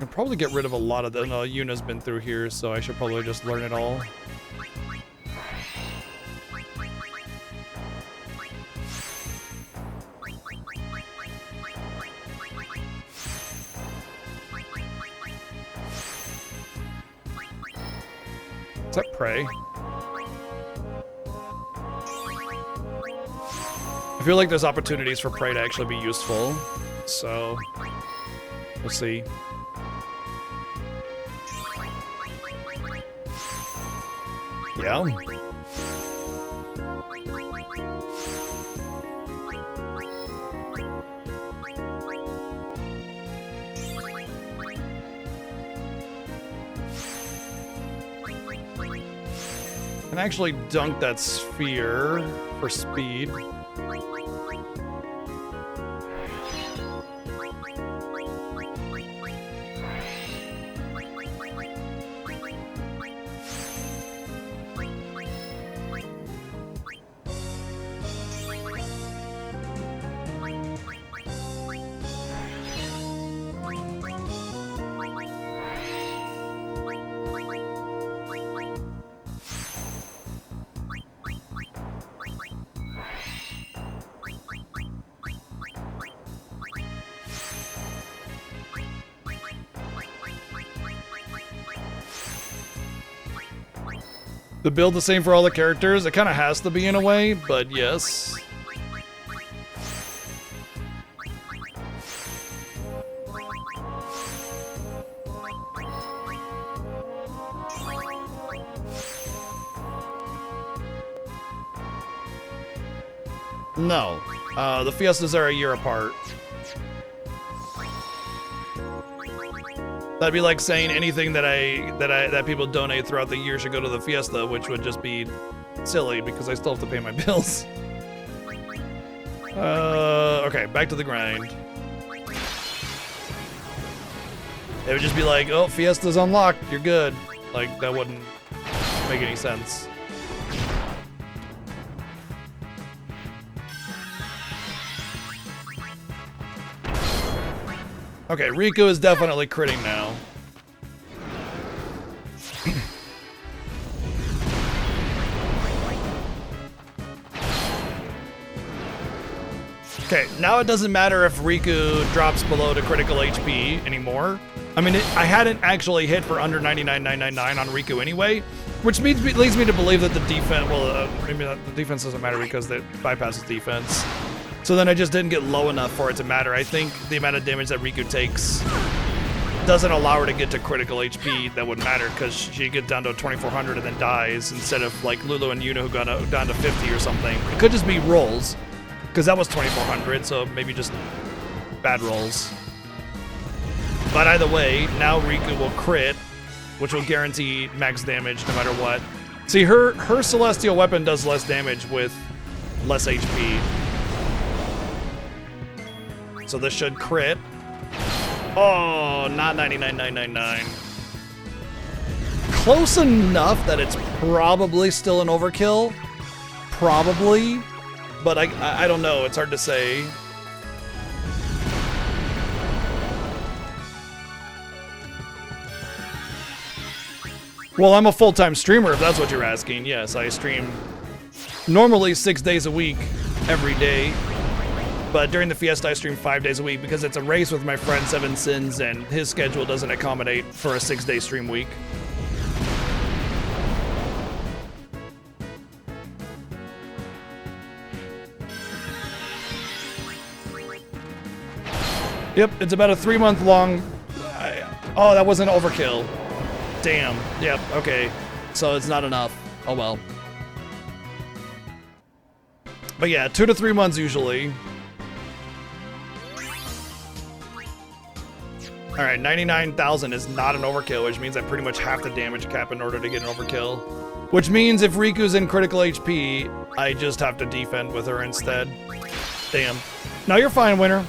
I'll probably get rid of a lot of the. No, Yuna's been through here, so I should probably just learn it all. Is that prey? I feel like there's opportunities for prey to actually be useful, so we'll see. Yeah. Can actually dunk that sphere for speed. The build the same for all the characters? It kind of has to be in a way, but yes. No. The Fiestas are a year apart. That'd be like saying anything that people donate throughout the year should go to the Fiesta, which would just be silly because I still have to pay my bills. Okay, back to the grind. It would just be like, oh, Fiesta's unlocked, you're good. Like, that wouldn't make any sense. Okay, Riku is definitely critting now. Okay, now it doesn't matter if Riku drops below to critical HP anymore. I mean, I hadn't actually hit for under 99,999 on Riku anyway, which leads me to believe that the defense, well, maybe the defense doesn't matter because it bypasses defense. So then I just didn't get low enough for it to matter. I think the amount of damage that Riku takes doesn't allow her to get to critical HP that would matter because she gets down to 2,400 and then dies instead of like Lulu and Yuna who got down to 50 or something. It could just be rolls because that was 2,400, so maybe just bad rolls. But either way, now Riku will crit, which will guarantee max damage no matter what. See, her Celestial Weapon does less damage with less HP. So this should crit. Oh, not 99,999. Close enough that it's probably still an overkill. Probably. But I don't know. It's hard to say. Well, I'm a full-time streamer, if that's what you're asking. Yes, I stream normally 6 days a week, every day. But during the Fiesta, I stream 5 days a week because it's a race with my friend Seven Sins, and his schedule doesn't accommodate for a 6-day stream week. Yep, it's about a 3-month long. Oh, that wasn't overkill. Damn. Yep, okay. So it's not enough. Oh well. But yeah, 2 to 3 months usually. Alright, 99,000 is not an overkill, which means I pretty much have to damage cap in order to get an overkill. Which means if Riku's in critical HP, I just have to defend with her instead. Damn. No, you're fine, winner.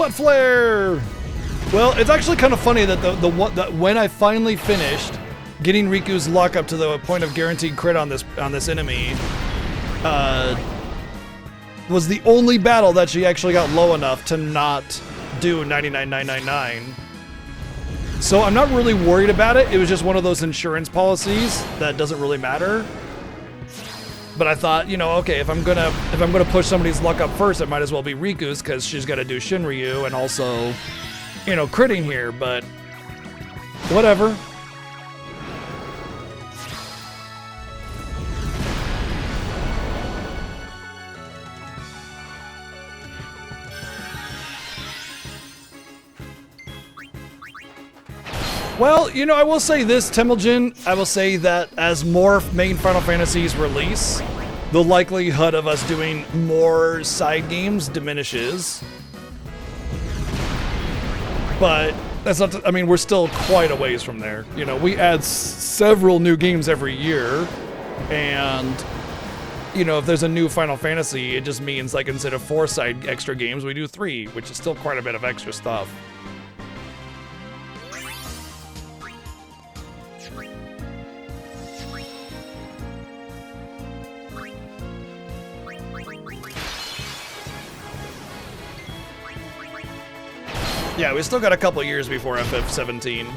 Butt flare! Well, it's actually kind of funny that that when I finally finished getting Riku's luck up to the point of guaranteed crit on this enemy, was the only battle that she actually got low enough to not do 99,999. So I'm not really worried about it. It was just one of those insurance policies that doesn't really matter. But I thought, you know, okay, if I'm gonna push somebody's luck up first, it might as well be Riku's because she's got to do Shinryu and also, you know, critting here. But whatever. Well, you know, I will say this, Temujin, I will say that as more main Final Fantasies release, the likelihood of us doing more side games diminishes. But that's not, I mean, we're still quite a ways from there. You know, we add several new games every year, and, you know, if there's a new Final Fantasy, it just means, like, instead of 4 side extra games, we do 3, which is still quite a bit of extra stuff. Yeah, we still got a couple years before FF10.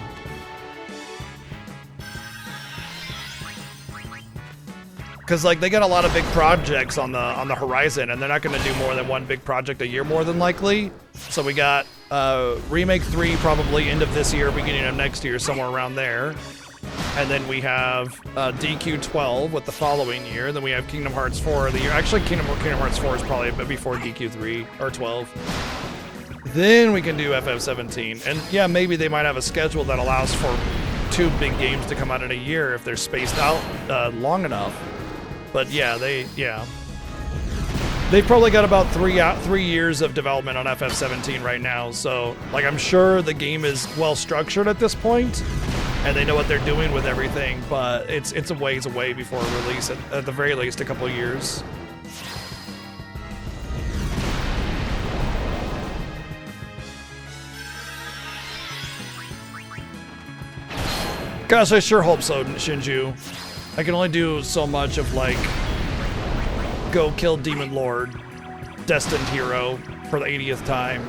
Cause like they got a lot of big projects on the horizon, and they're not going to do more than one big project a year, more than likely. So we got Remake 3 probably end of this year, beginning of next year, somewhere around there. And then we have DQ12 with the following year. Then we have Kingdom Hearts 4 the year. Actually, Kingdom Hearts 4 is probably before DQ3 or 12. Then we can do FF17. And yeah, maybe they might have a schedule that allows for 2 big games to come out in a year if they're spaced out long enough. But yeah, they've probably got about 3 years of development on FF17 right now. So like, I'm sure the game is well structured at this point, and they know what they're doing with everything. But it's a ways away before release, at the very least, a couple of years. Gosh, I sure hope so, Shinju. I can only do so much of, like, go kill Demon Lord, destined hero, for the 80th time.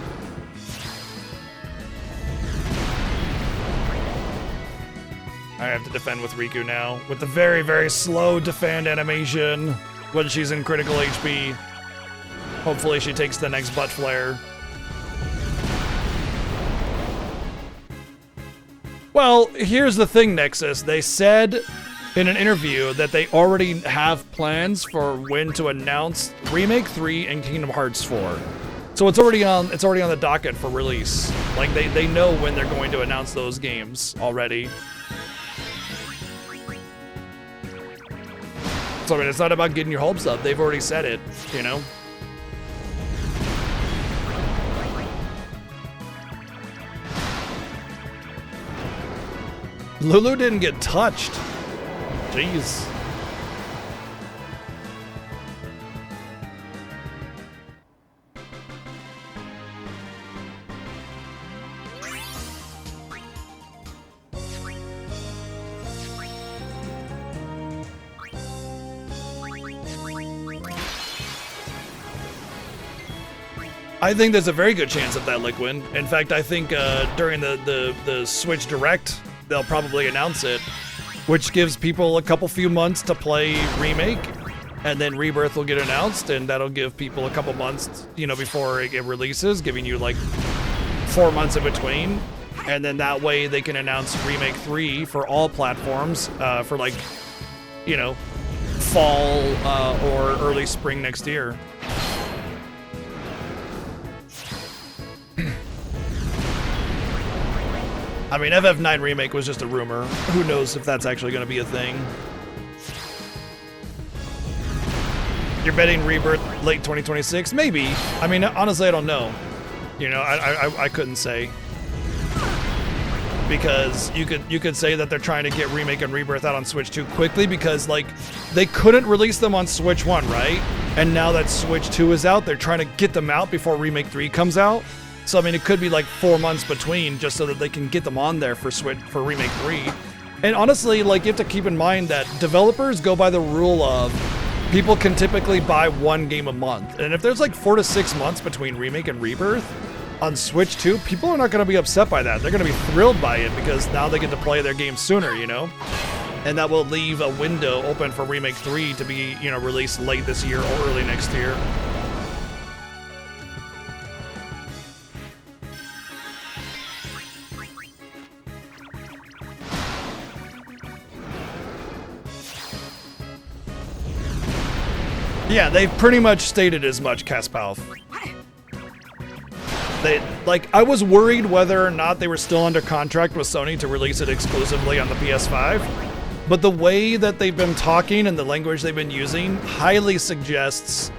I have to defend with Riku now, with the very, very slow defend animation when she's in critical HP. Hopefully she takes the next butt flare. Well, here's the thing, Nexus. They said in an interview that they already have plans for when to announce Remake 3 and Kingdom Hearts 4. So it's already on the docket for release. Like they know when they're going to announce those games already. So I mean, it's not about getting your hopes up. They've already said it, you know? Lulu didn't get touched. Jeez. I think there's a very good chance of that, Liquid. In fact, I think during the Switch Direct, they'll probably announce it, which gives people a few months to play Remake, and then Rebirth will get announced, and that'll give people a couple months, you know, before it releases, giving you like 4 months in between, and then that way they can announce Remake 3 for all platforms for like, you know, fall or early spring next year. I mean, FF9 Remake was just a rumor. Who knows if that's actually going to be a thing. You're betting Rebirth late 2026? Maybe. I mean, honestly, I don't know. You know, I couldn't say. Because you could say that they're trying to get Remake and Rebirth out on Switch 2 quickly because, like, they couldn't release them on Switch 1, right? And now that Switch 2 is out, they're trying to get them out before Remake 3 comes out. So I mean, it could be like 4 months between, just so that they can get them on there for Remake 3. And honestly, like, you have to keep in mind that developers go by the rule of people can typically buy one game a month. And if there's like 4 to 6 months between Remake and Rebirth on Switch 2, people are not going to be upset by that. They're going to be thrilled by it because now they get to play their game sooner, you know? And that will leave a window open for Remake 3 to be, you know, released late this year or early next year. Yeah, they've pretty much stated as much, Kaspalf. I was worried whether or not they were still under contract with Sony to release it exclusively on the PS5, but the way that they've been talking and the language they've been using highly suggests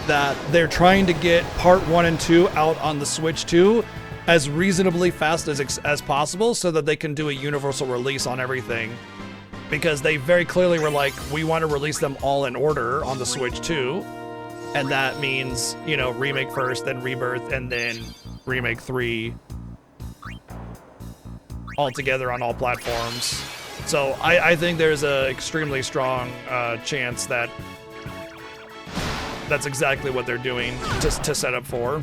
that they're trying to get part 1 and 2 out on the Switch 2 as reasonably fast as possible so that they can do a universal release on everything. Because they very clearly were like, we want to release them all in order on the Switch 2. And that means, you know, Remake first, then Rebirth, and then Remake 3 all together on all platforms. So I think there's a extremely strong chance that that's exactly what they're doing to set up for.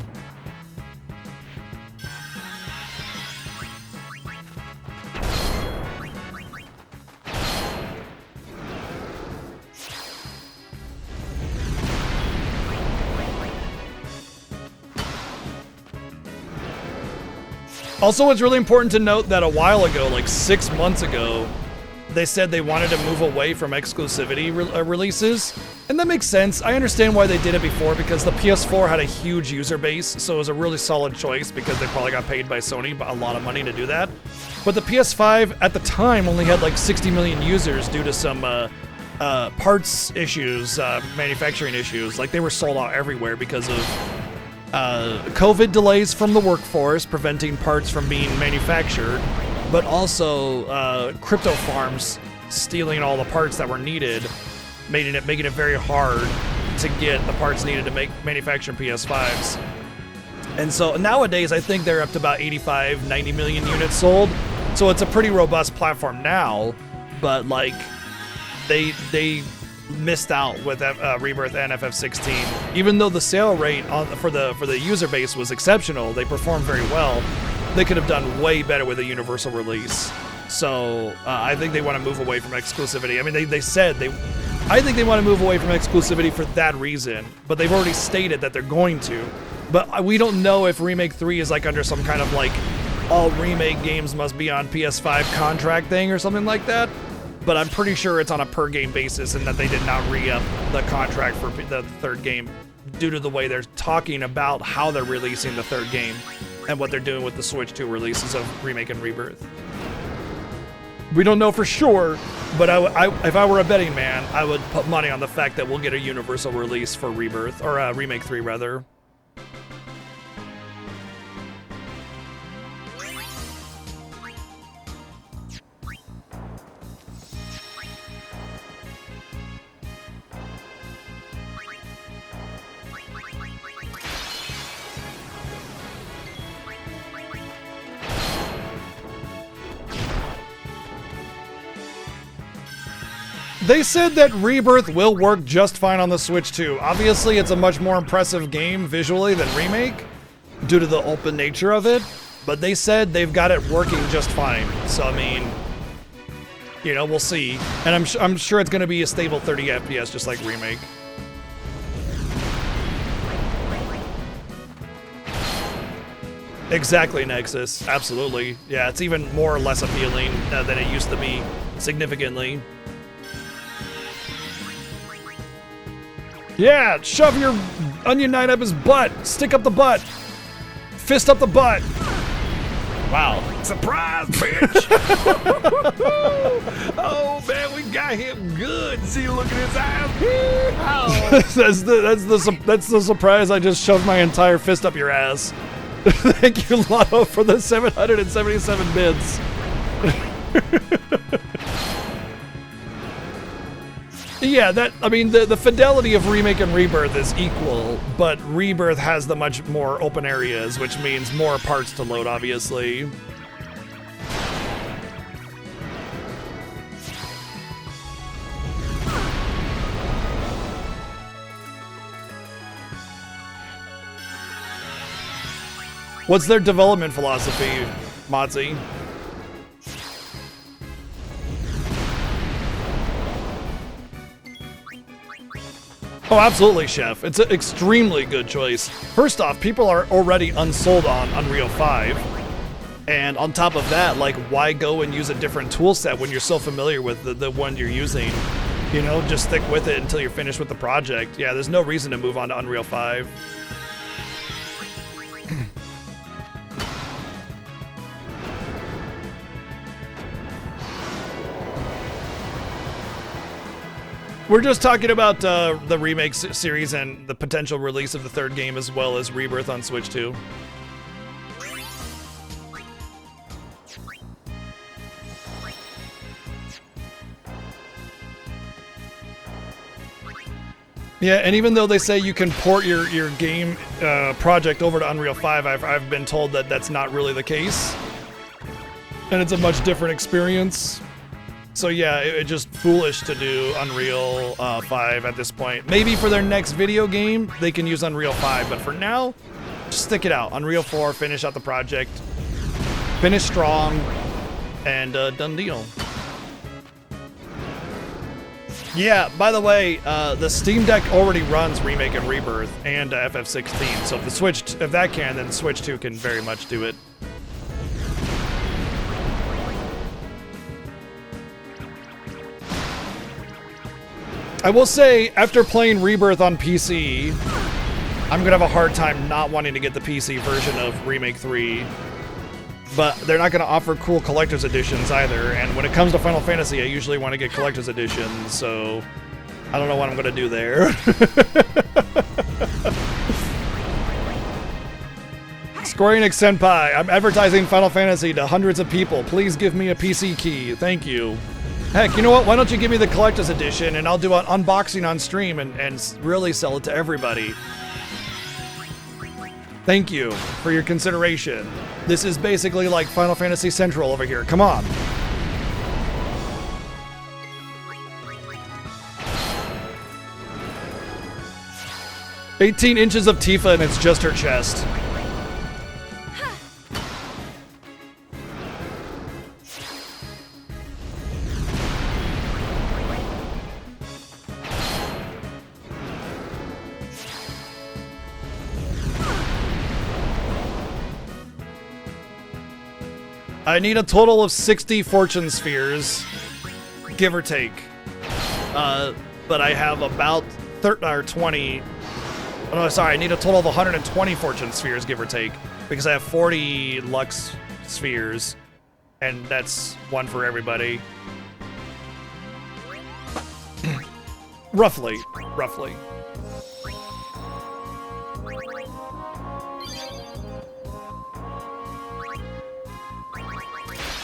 Also, it's really important to note that a while ago, like 6 months ago, they said they wanted to move away from exclusivity releases. And that makes sense. I understand why they did it before, because the PS4 had a huge user base, so it was a really solid choice because they probably got paid by Sony a lot of money to do that. But the PS5 at the time only had like 60 million users due to some parts issues, manufacturing issues. Like, they were sold out everywhere because of COVID delays from the workforce, preventing parts from being manufactured, but also crypto farms stealing all the parts that were needed, making it very hard to get the parts needed to manufacture PS5s. And so nowadays, I think they're up to about 85, 90 million units sold. So it's a pretty robust platform now, but like they missed out with Rebirth and FF16. Even though the sale rate for the user base was exceptional, they performed very well. They could have done way better with a universal release. So I think they want to move away from exclusivity. I mean, they said I think they want to move away from exclusivity for that reason, but they've already stated that they're going to. But we don't know if Remake 3 is like under some kind of like all Remake games must be on PS5 contract thing or something like that. But I'm pretty sure it's on a per game basis and that they did not re-up the contract for the third game due to the way they're talking about how they're releasing the third game and what they're doing with the Switch 2 releases of Remake and Rebirth. We don't know for sure, but if I were a betting man, I would put money on the fact that we'll get a universal release for Rebirth, or Remake 3 rather. They said that Rebirth will work just fine on the Switch 2. Obviously, it's a much more impressive game visually than Remake, due to the open nature of it, but they said they've got it working just fine. So, I mean, you know, we'll see. And I'm sure it's going to be a stable 30 FPS, just like Remake. Exactly, Nexus. Absolutely. Yeah, it's even more or less appealing than it used to be, significantly. Yeah, shove your onion knight up his butt. Stick up the butt. Fist up the butt. Wow. Surprise, bitch! Oh man, we got him good. See, look at his eyes. Oh. that's the surprise. I just shoved my entire fist up your ass. Thank you, Lotto, for the 777 bids. Yeah, I mean, the fidelity of Remake and Rebirth is equal, but Rebirth has the much more open areas, which means more parts to load, obviously. What's their development philosophy, Mozzie? Oh, absolutely, Chef. It's an extremely good choice. First off, people are already unsold on Unreal 5. And on top of that, like, why go and use a different tool set when you're so familiar with the one you're using? You know, just stick with it until you're finished with the project. Yeah, there's no reason to move on to Unreal 5. We're just talking about the remake series and the potential release of the third game, as well as Rebirth on Switch 2. Yeah, and even though they say you can port your game project over to Unreal 5, I've been told that that's not really the case. And it's a much different experience. So yeah, it's just foolish to do Unreal 5 at this point. Maybe for their next video game, they can use Unreal 5, but for now, just stick it out. Unreal 4, finish out the project, finish strong, and done deal. Yeah, by the way, the Steam Deck already runs Remake and Rebirth and FF16, so if that can, then Switch 2 can very much do it. I will say, after playing Rebirth on PC, I'm gonna have a hard time not wanting to get the PC version of Remake 3. But they're not gonna offer cool collector's editions either, and when it comes to Final Fantasy, I usually want to get collector's editions, so I don't know what I'm gonna do there. Square Enix Senpai, I'm advertising Final Fantasy to hundreds of people. Please give me a PC key. Thank you. Heck, you know what? Why don't you give me the collector's edition and I'll do an unboxing on stream and really sell it to everybody. Thank you for your consideration. This is basically like Final Fantasy Central over here. Come on. "18 inches of Tifa and it's just her chest." I need a total of 60 fortune spheres, give or take. But I have about 20. Oh, no, sorry, I need a total of 120 fortune spheres, give or take, because I have 40 Lux spheres, and that's one for everybody. Roughly.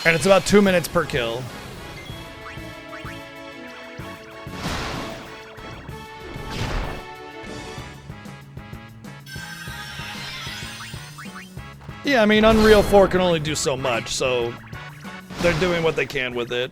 And it's about 2 minutes per kill. Yeah, I mean, Unreal 4 can only do so much, so they're doing what they can with it.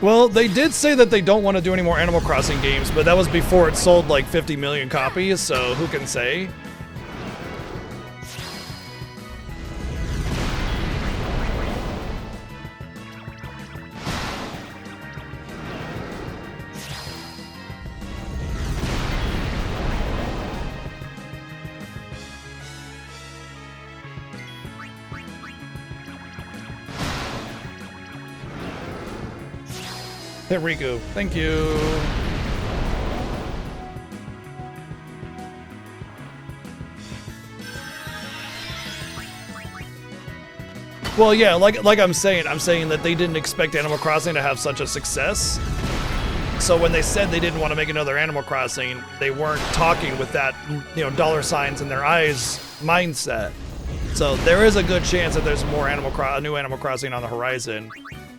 Well, they did say that they don't want to do any more Animal Crossing games, but that was before it sold like 50 million copies, so who can say? Hey, Riku, thank you. Well, yeah, like I'm saying that they didn't expect Animal Crossing to have such a success. So when they said they didn't want to make another Animal Crossing, they weren't talking with that, you know, dollar signs in their eyes mindset. So there is a good chance that there's more new Animal Crossing on the horizon.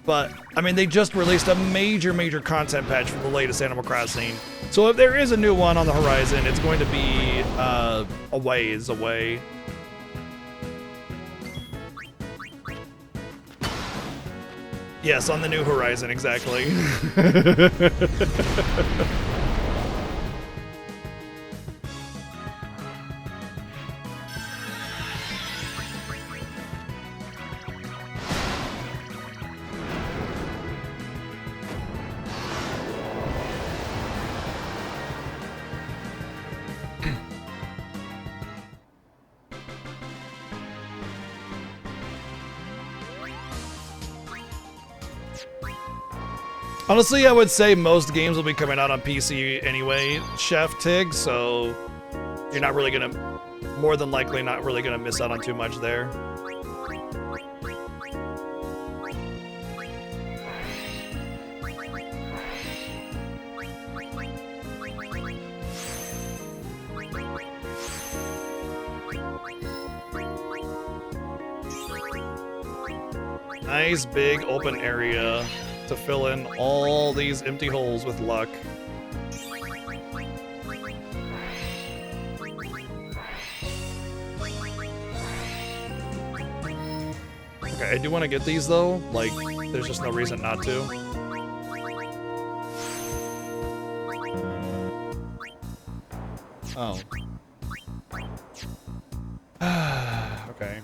But I mean, they just released a major content patch for the latest Animal Crossing. So if there is a new one on the horizon, it's going to be a ways away. Yes, on the new horizon, exactly. Honestly, I would say most games will be coming out on PC anyway, Chef Tig, so you're not really gonna, more than likely not really gonna miss out on too much there. Nice big open area to fill in all these empty holes with luck. Okay, I do want to get these though. Like, there's just no reason not to. Oh. Okay.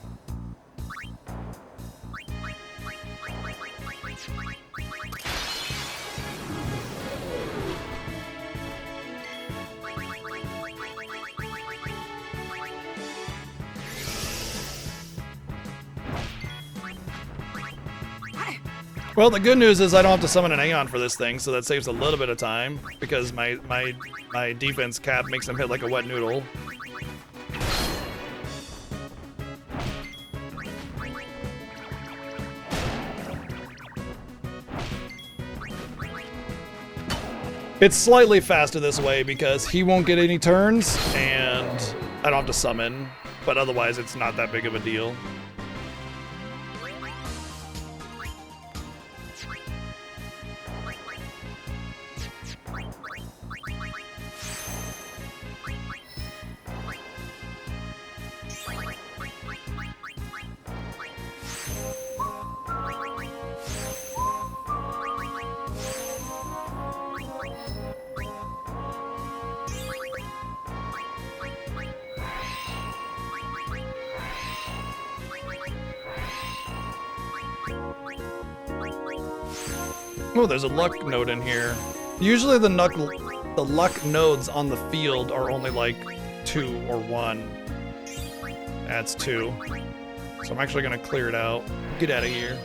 Well, the good news is I don't have to summon an Aeon for this thing, so that saves a little bit of time, because my defense cap makes him hit like a wet noodle. It's slightly faster this way because he won't get any turns, and I don't have to summon, but otherwise it's not that big of a deal. Oh, there's a luck node in here. Usually the luck nodes on the field are only like 2 or 1. That's 2. So I'm actually gonna clear it out. Get out of here.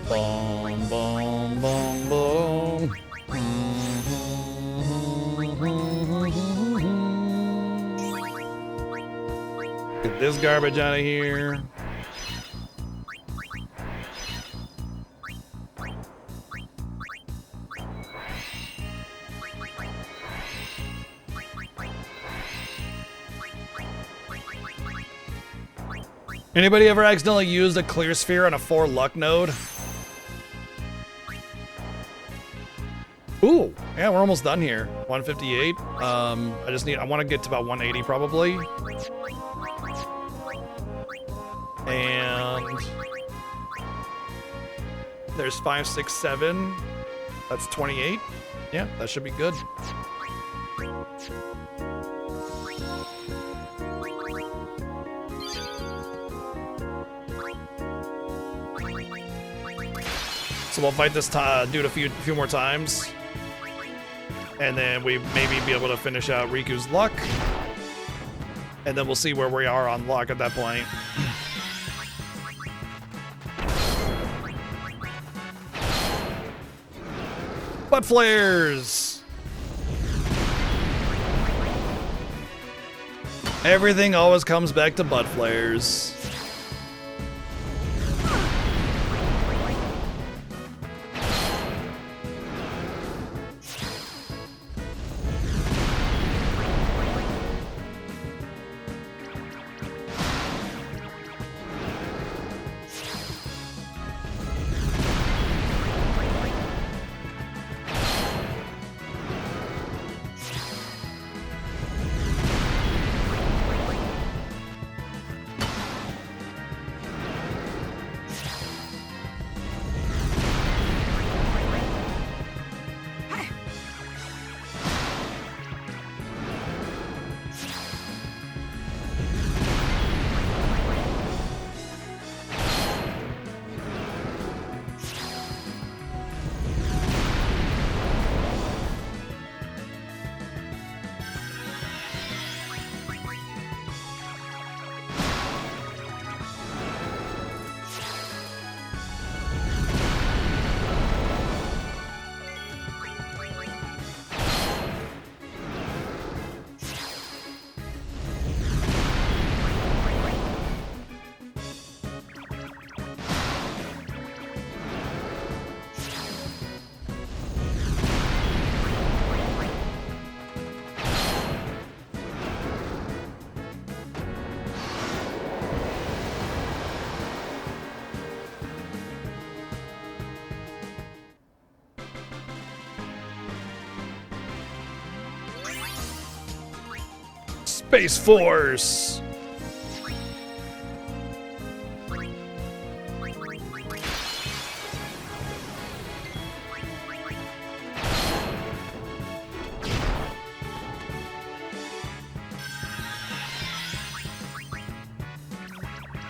Boom, boom, boom, boom. Get this garbage out of here. Anybody ever accidentally used a clear sphere on a 4 luck node? Ooh, yeah, we're almost done here. 158. I want to get to about 180 probably. And there's 5, 6, 7. That's 28. Yeah, that should be good. So we'll fight this dude a few more times, and then we maybe be able to finish out Riku's luck, and then we'll see where we are on luck at that point. Butt flares! Everything always comes back to butt flares. Space Force!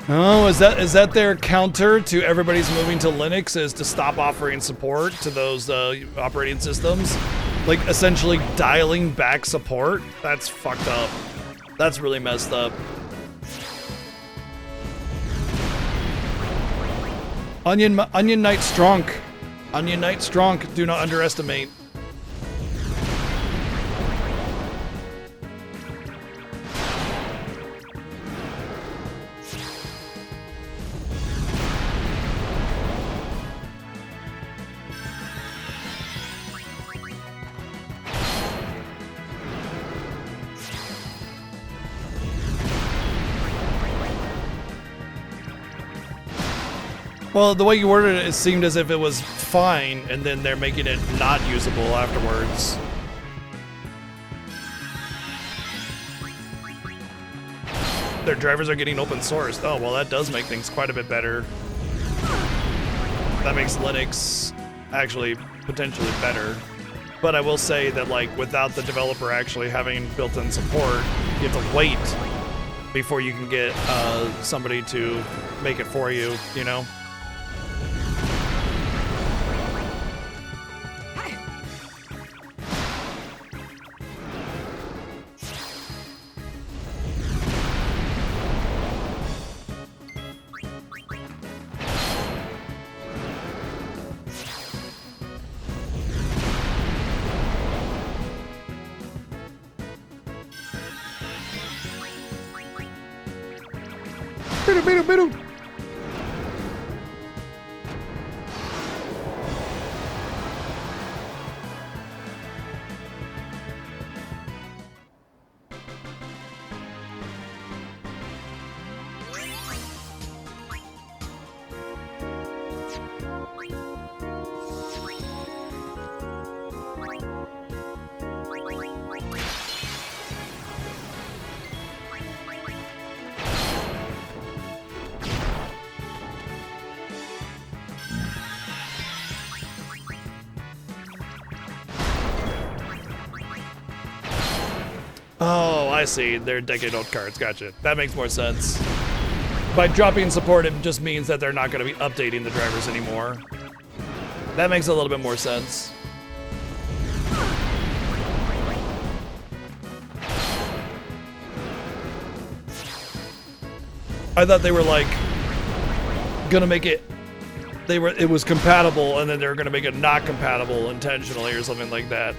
Oh, is that their counter to everybody's moving to Linux, is to stop offering support to those operating systems? Like, essentially dialing back support? That's fucked up. That's really messed up. Onion Knight Strong. Onion Knight Strong, do not underestimate. Well, the way you worded it, it seemed as if it was fine, and then they're making it not usable afterwards. Their drivers are getting open sourced. Oh, well, that does make things quite a bit better. That makes Linux actually potentially better. But I will say that, like, without the developer actually having built-in support, you have to wait before you can get somebody to make it for you, you know? Bidu. Oh, I see. They're decade-old cards. Gotcha. That makes more sense. By dropping support, it just means that they're not going to be updating the drivers anymore. That makes a little bit more sense. I thought they were like gonna make it. It was compatible, and then they were gonna make it not compatible intentionally or something like that.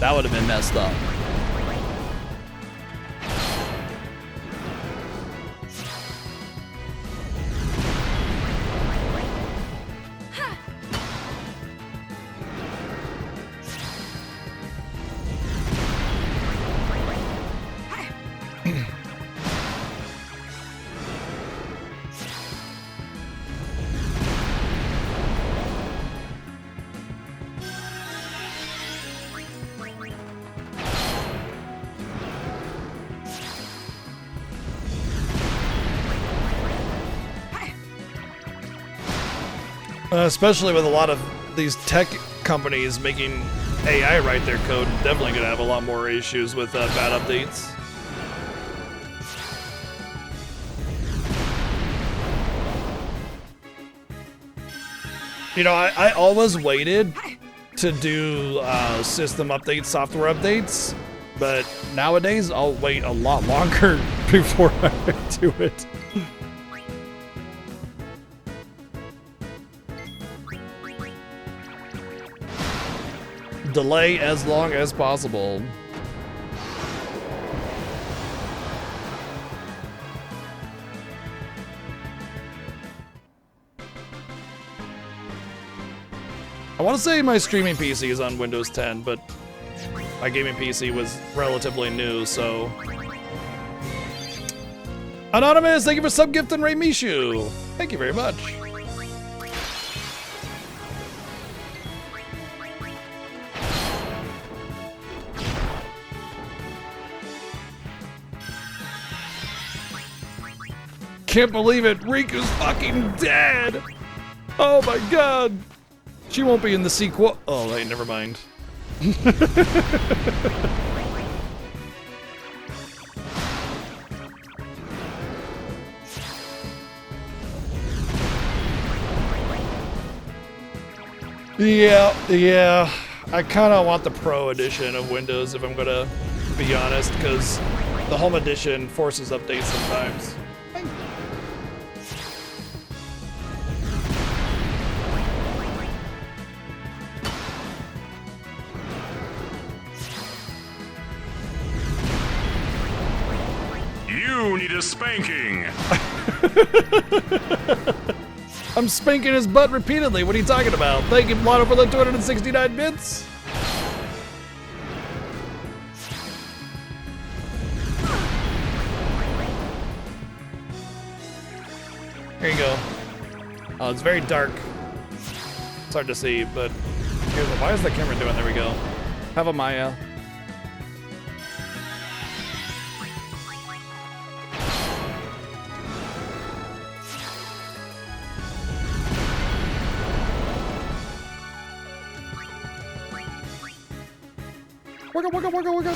That would have been messed up. Especially with a lot of these tech companies making AI write their code, definitely gonna have a lot more issues with bad updates. You know, I always waited to do system updates, software updates, but nowadays I'll wait a lot longer before I do it. Delay as long as possible. I want to say my streaming PC is on Windows 10, but my gaming PC was relatively new, so... Anonymous, thank you for sub-gifting Ray Mishu. Thank you very much. Can't believe it, Riku's fucking dead! Oh my god! She won't be in the sequel. Oh, wait, never mind. Yeah. I kind of want the Pro Edition of Windows, if I'm gonna be honest, because the Home Edition forces updates sometimes. You need a spanking. I'm spanking his butt repeatedly. What are you talking about? Thank you, Lotto, for the 269 bits. Here you go. Oh, it's very dark. It's hard to see, but why is the camera doing? There we go. Have a Maya. Work it.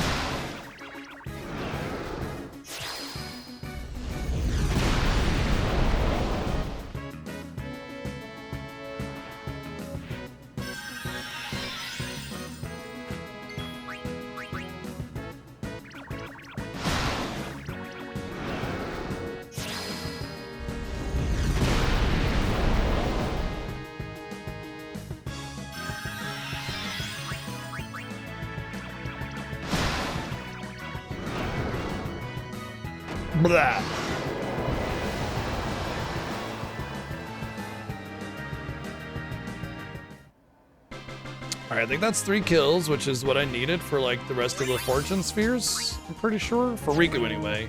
Blah. Alright, I think that's 3 kills, which is what I needed for like the rest of the fortune spheres, I'm pretty sure. For Riku anyway.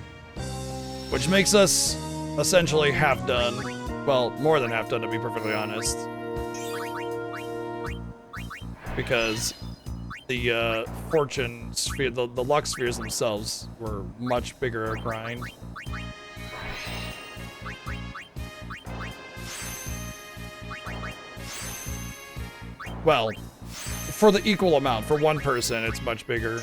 Which makes us essentially half done. Well, more than half done, to be perfectly honest. Because the fortune sphere, the luck spheres themselves were much bigger a grind. Well, for the equal amount, for one person, it's much bigger.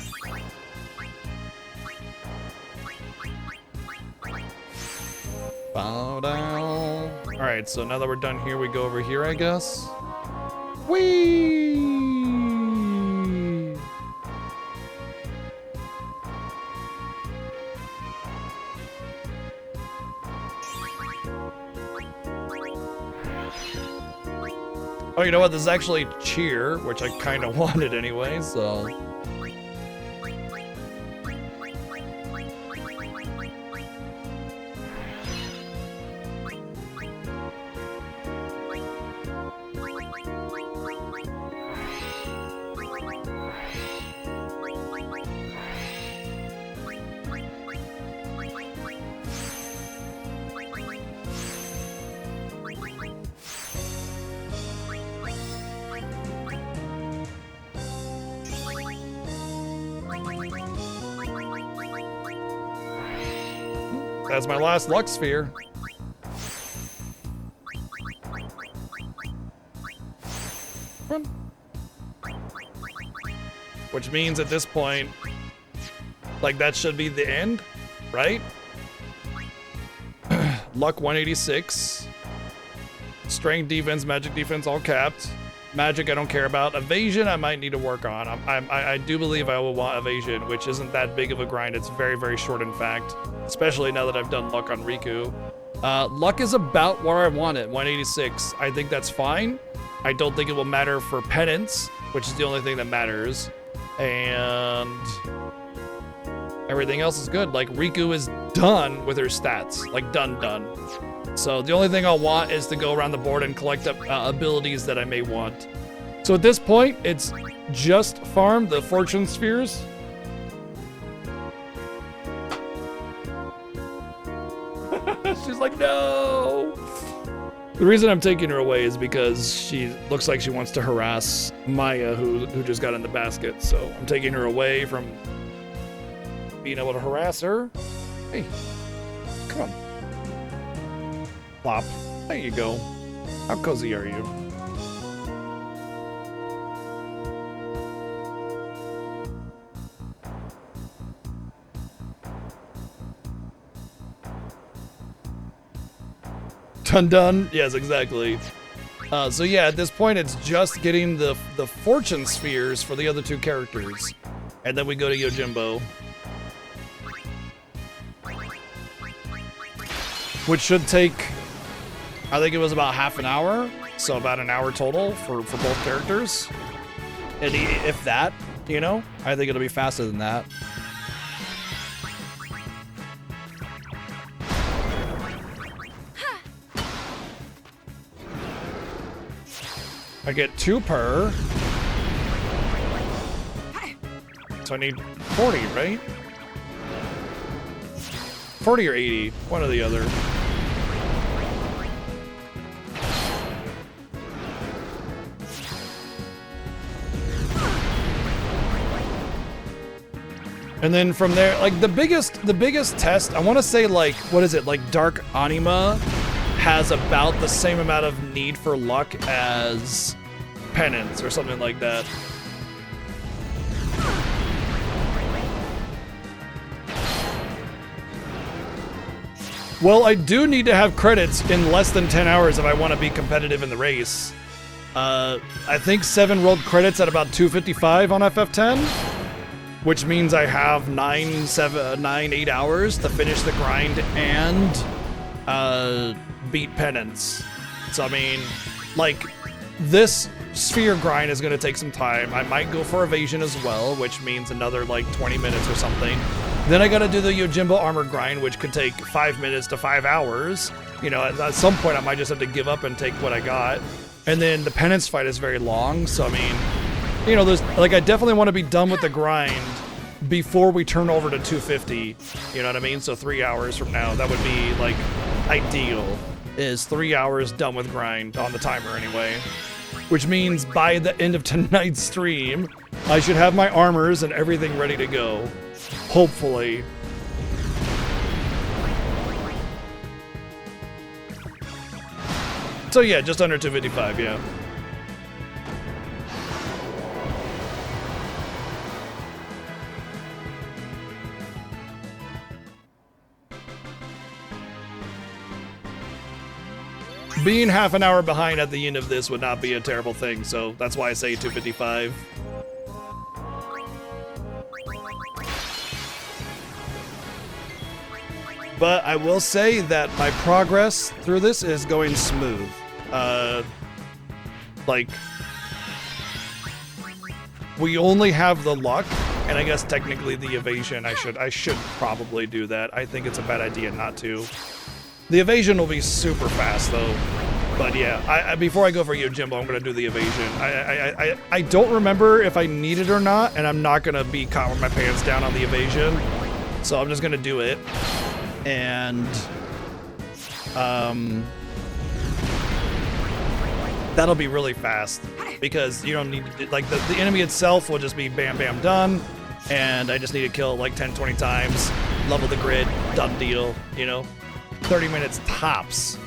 Bow down. Alright, so now that we're done here, we go over here, I guess. Whee! Oh, you know what? This is actually cheer, which I kind of wanted anyway, so. That's my last luck sphere. Which means at this point, like that should be the end, right? Luck 186. Strength, defense, magic, defense, all capped. Magic I don't care about. Evasion I might need to work on. I do believe I will want evasion, which isn't that big of a grind. It's very, very short in fact, especially now that I've done luck on Riku. Luck is about where I want it, 186. I think that's fine. I don't think it will matter for penance, which is the only thing that matters. And everything else is good. Like Riku is done with her stats, like done. So the only thing I'll want is to go around the board and collect up abilities that I may want. So at this point, it's just farm the fortune spheres. She's like, no. The reason I'm taking her away is because she looks like she wants to harass Maya, who just got in the basket. So I'm taking her away from being able to harass her. Hey, come on. Plop. There you go. How cozy are you? Done. Yes, exactly. So yeah, at this point, it's just getting the fortune spheres for the other two characters, and then we go to Yojimbo, which should take, I think it was about half an hour, so about an hour total for both characters. And if that, you know, I think it'll be faster than that. I get 2 per. So I need 40, right? 40 or 80, one or the other. And then from there, like the biggest test, I want to say like, what is it? Like Dark Anima has about the same amount of need for luck as Penance or something like that. Well, I do need to have credits in less than 10 hours if I want to be competitive in the race. I think 7 rolled credits at about 255 on FF10, which means I have 8 hours to finish the grind and beat Penance. So I mean, like, this sphere grind is going to take some time. I might go for evasion as well, which means another like 20 minutes or something. Then I got to do the Yojimbo armor grind, which could take 5 minutes to 5 hours. You know, at some point I might just have to give up and take what I got. And then the Penance fight is very long, so I mean, you know, there's like, I definitely want to be done with the grind before we turn over to 250. You know what I mean? So 3 hours from now, that would be like ideal. Is 3 hours done with grind on the timer anyway. Which means by the end of tonight's stream, I should have my armors and everything ready to go. Hopefully. So yeah, just under 255, yeah. Being half an hour behind at the end of this would not be a terrible thing, so that's why I say 255. But I will say that my progress through this is going smooth. like, we only have the luck, and I guess technically the evasion, I should probably do that. I think it's a bad idea not to. The evasion will be super fast though. But yeah, before I go for Yojimbo, I'm gonna do the evasion. I don't remember if I need it or not, and I'm not gonna be caught with my pants down on the evasion. So I'm just gonna do it. And that'll be really fast because you don't need to, like the enemy itself will just be bam bam done, and I just need to kill it like 10-20 times, level the grid, done deal, you know? 30 minutes tops.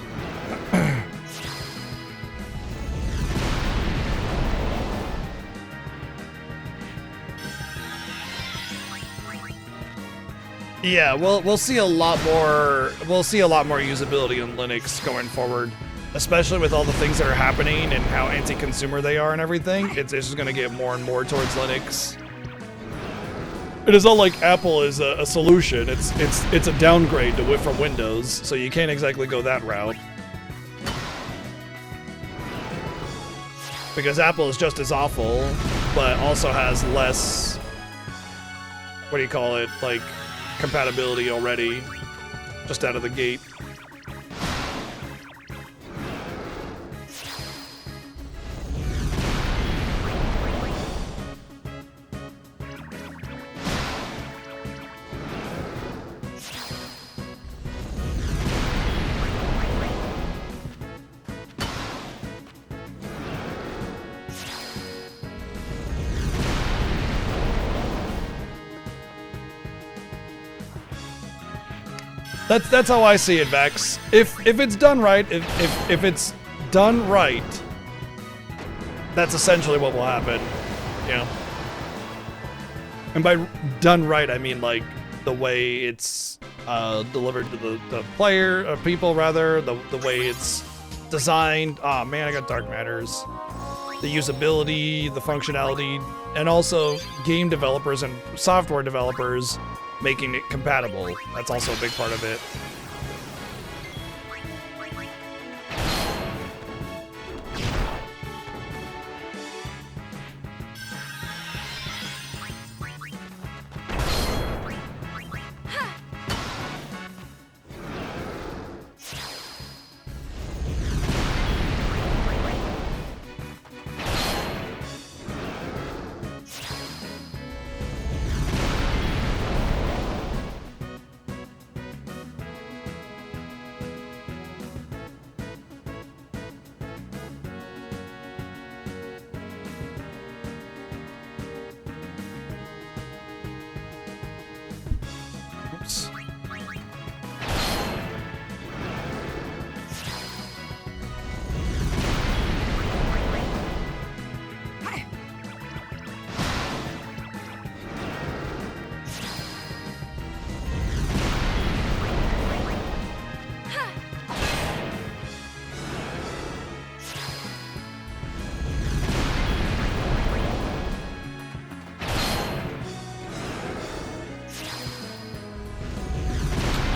Yeah, we'll see a lot more. We'll see a lot more usability in Linux going forward, especially with all the things that are happening and how anti-consumer they are and everything. It's just going to get more and more towards Linux. It is not like Apple is a solution. It's a downgrade from Windows, so you can't exactly go that route. Because Apple is just as awful, but also has less. What do you call it? Like, compatibility already, just out of the gate. That's how I see it, Vex. If it's done right, if it's done right, that's essentially what will happen, you know. And by done right, I mean like the way it's delivered to the player, people rather, the way it's designed. Oh man, I got dark matters. The usability, the functionality, and also game developers and software developers making it compatible. That's also a big part of it.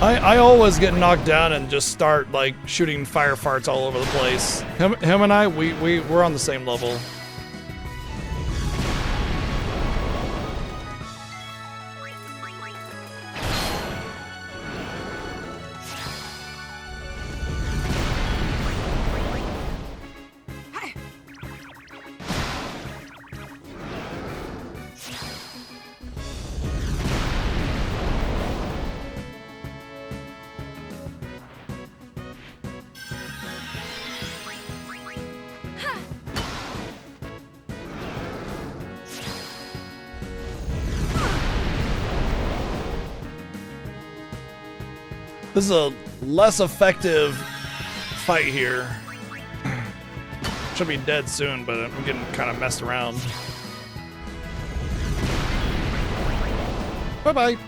I always get knocked down and just start like shooting fire farts all over the place. Him and I, we're on the same level. This is a less effective fight here. Should be dead soon, but I'm getting kind of messed around. Bye-bye.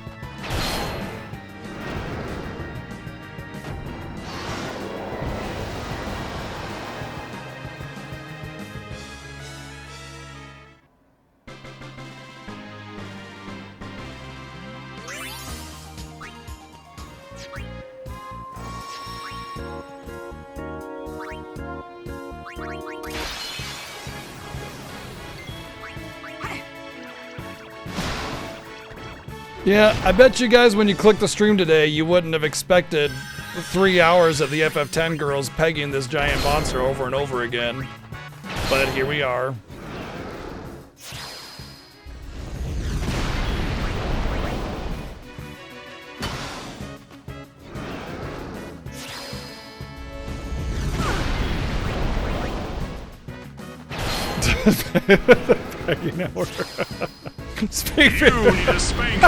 Yeah, I bet you guys when you clicked the stream today, you wouldn't have expected 3 hours of the FF10 girls pegging this giant monster over and over again. But here we are. Pegging hour. Speak You need a spanking.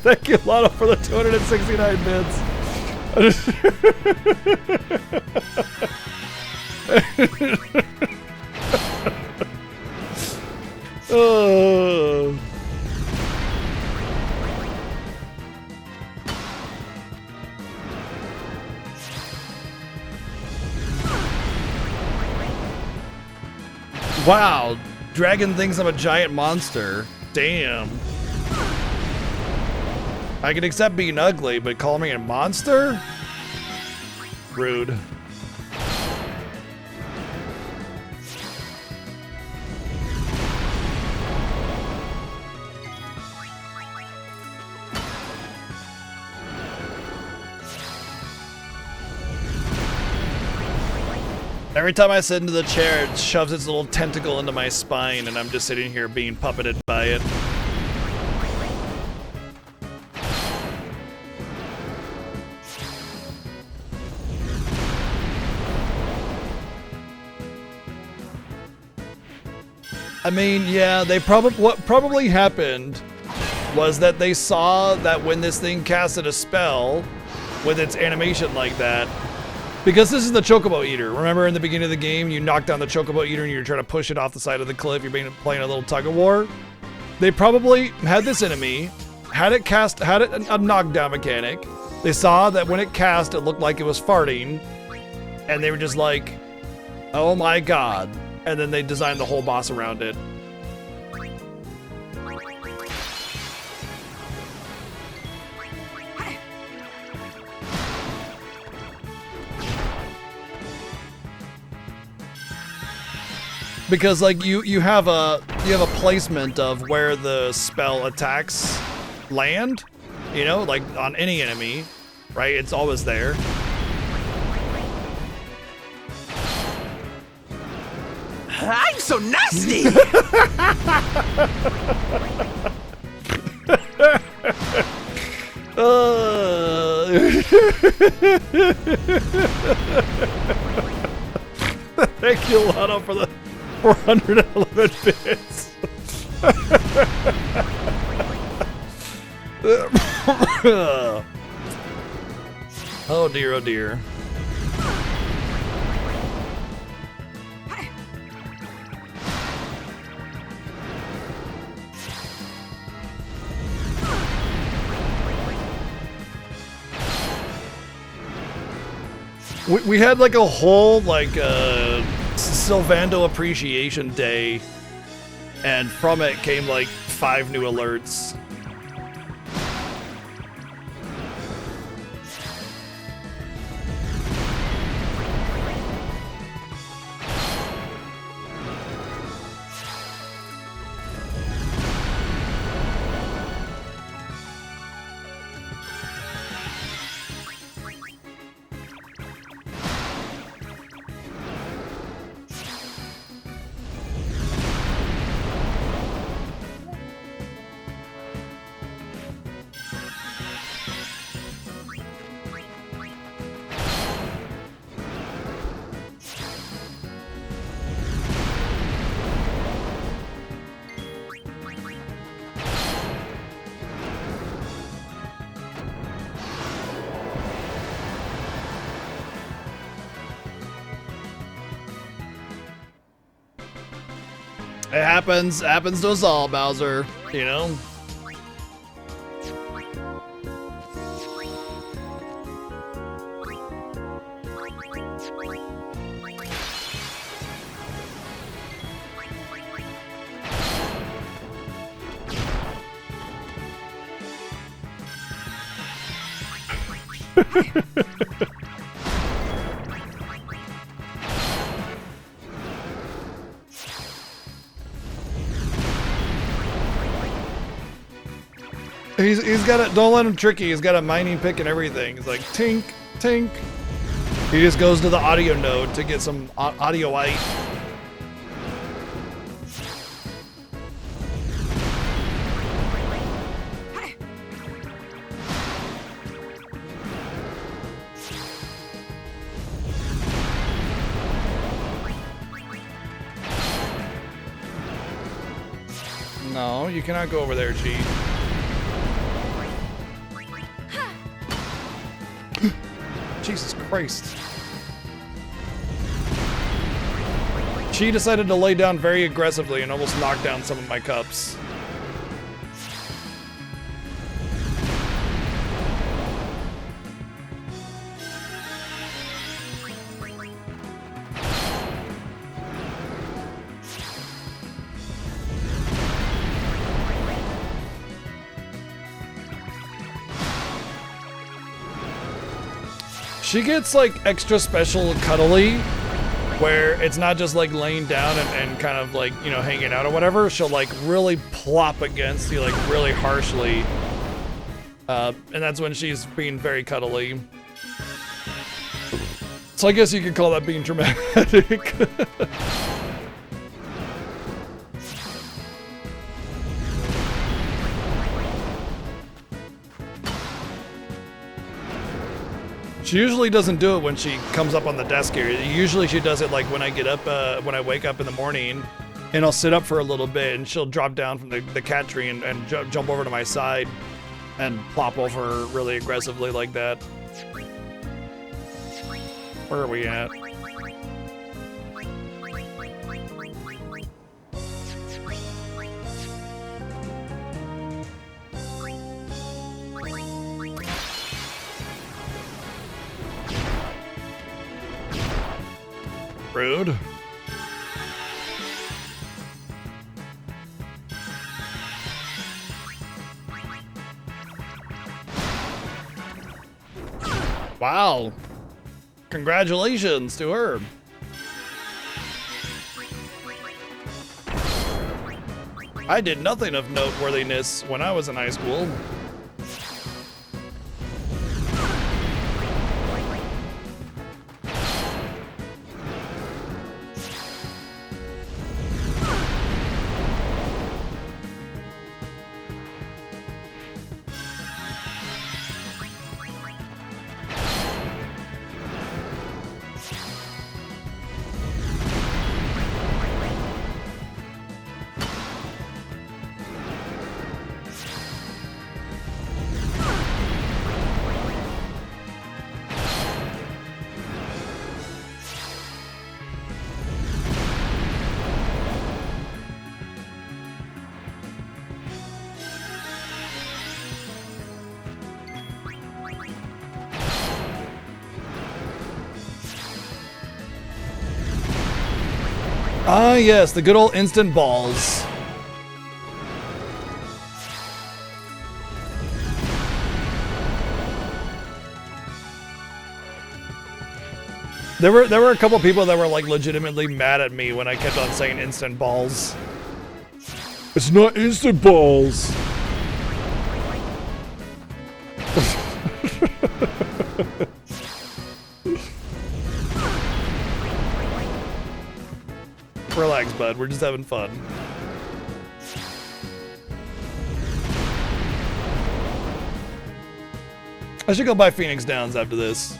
Thank you, Lotto, for the 269 bits. Oh. Wow, Dragon thinks I'm a giant monster. Damn. I can accept being ugly, but call me a monster? Rude. Every time I sit into the chair, it shoves its little tentacle into my spine, and I'm just sitting here being puppeted by it. I mean, yeah, what probably happened was that they saw that when this thing casted a spell with its animation like that, because this is the Chocobo Eater. Remember in the beginning of the game, you knock down the Chocobo Eater and you're trying to push it off the side of the cliff. You're playing a little tug of war. They probably had this enemy, had it a knockdown mechanic. They saw that when it cast, it looked like it was farting, and they were just like, "Oh my god!" And then they designed the whole boss around it. Because like you have a placement of where the spell attacks land, you know, like on any enemy, right? It's always there. I'm so nasty! Thank you, Lotto, for the 411 bits. Oh dear, oh dear. We had like a whole Sylvando Appreciation Day, and from it came like 5 new alerts. It happens to us all, Bowser, you know? He's got a, don't let him trick you. He's got a mining pick and everything. He's like, tink, tink. He just goes to the audio node to get some audio-ite. No, you cannot go over there, G. Jesus Christ. She decided to lay down very aggressively and almost knock down some of my cups. She gets like extra special cuddly, where it's not just like laying down and kind of like, you know, hanging out or whatever. She'll like really plop against you like really harshly. And that's when she's being very cuddly. So I guess you could call that being dramatic. She usually doesn't do it when she comes up on the desk area. Usually she does it like when I get up, when I wake up in the morning, and I'll sit up for a little bit, and she'll drop down from the cat tree and jump over to my side and plop over really aggressively like that. Where are we at? Rude. Wow. Congratulations to her. I did nothing of noteworthiness when I was in high school. Ah, yes, the good old instant balls. There were a couple people that were like legitimately mad at me when I kept on saying instant balls. It's not instant balls. Relax, bud. We're just having fun. I should go buy Phoenix Downs after this.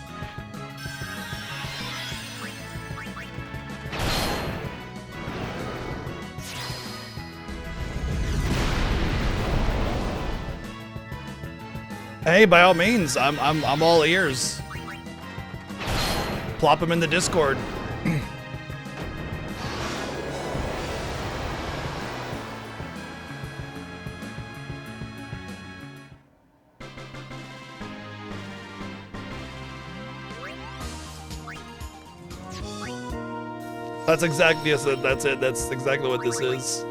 Hey, by all means, I'm all ears. Plop them in the Discord. That's exactly, yes, that's it. That's exactly what this is.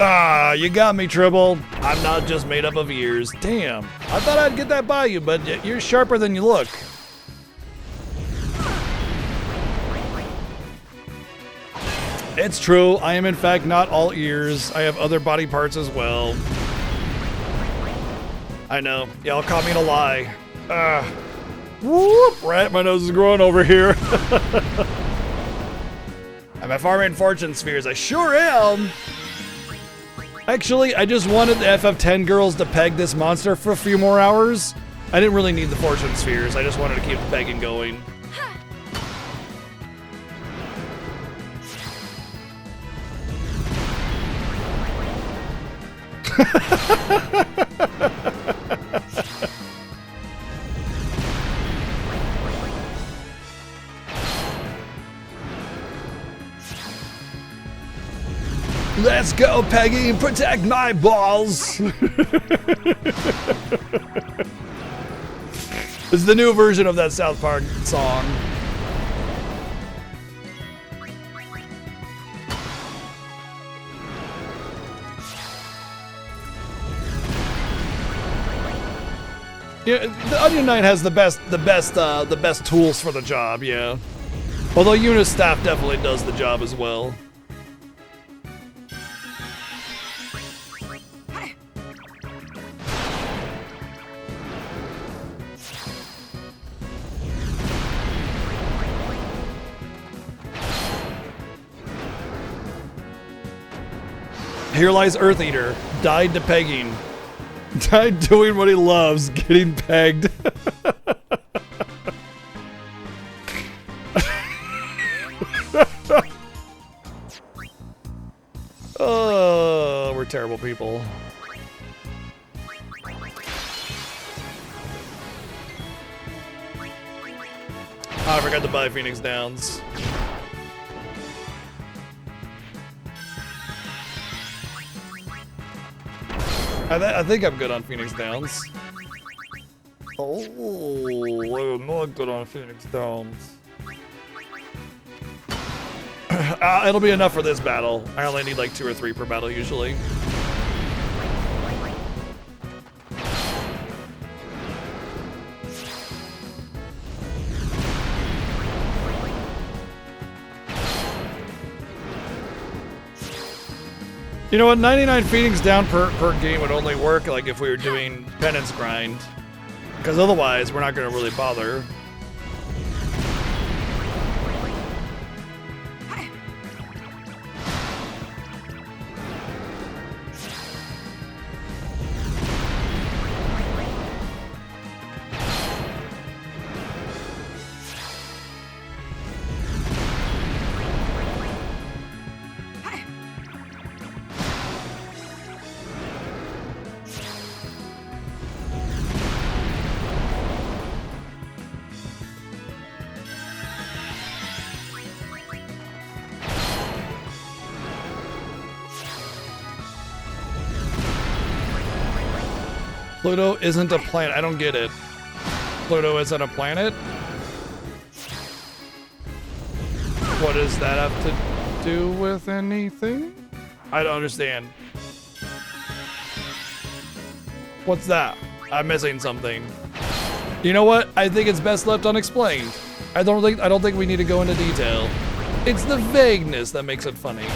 Ah, you got me, Tribble. I'm not just made up of ears. Damn. I thought I'd get that by you, but you're sharper than you look. It's true. I am, in fact, not all ears. I have other body parts as well. I know. Y'all caught me in a lie. Whoop! Right, my nose is growing over here. Am I farming fortune spheres? I sure am. Actually, I just wanted the FF10 girls to peg this monster for a few more hours. I didn't really need the fortune spheres. I just wanted to keep the pegging going. Let's go, Peggy, and protect my balls. It's the new version of that South Park song. Yeah, the Onion Knight has the best tools for the job. Yeah, although Yuna's staff definitely does the job as well. Here lies Earth Eater, died to pegging. Died doing what he loves, getting pegged. Oh, we're terrible people. Oh, I forgot to buy Phoenix Downs. I think I'm good on Phoenix Downs. Oh, I'm not good on Phoenix Downs. It'll be enough for this battle. I only need like 2 or 3 per battle usually. You know what, 99 Phoenix down per game would only work like if we were doing penance grind. Because otherwise, we're not going to really bother. Pluto isn't a planet. I don't get it. Pluto isn't a planet? What does that have to do with anything? I don't understand. What's that? I'm missing something. You know what? I think it's best left unexplained. I don't think we need to go into detail. It's the vagueness that makes it funny.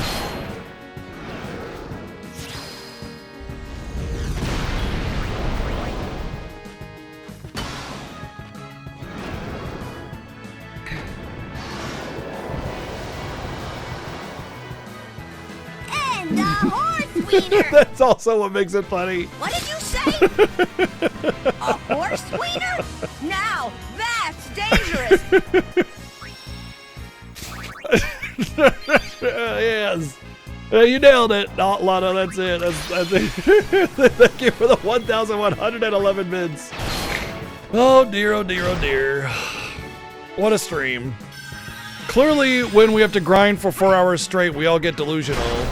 And a horse wiener. That's also what makes it funny. What did you say? A horse wiener? Now that's dangerous. Yes. You nailed it. Not Lana, that's it. That's it. Thank you for the 1,111 bids. Oh dear, oh dear, oh dear. What a stream. Clearly, when we have to grind for 4 hours straight, we all get delusional.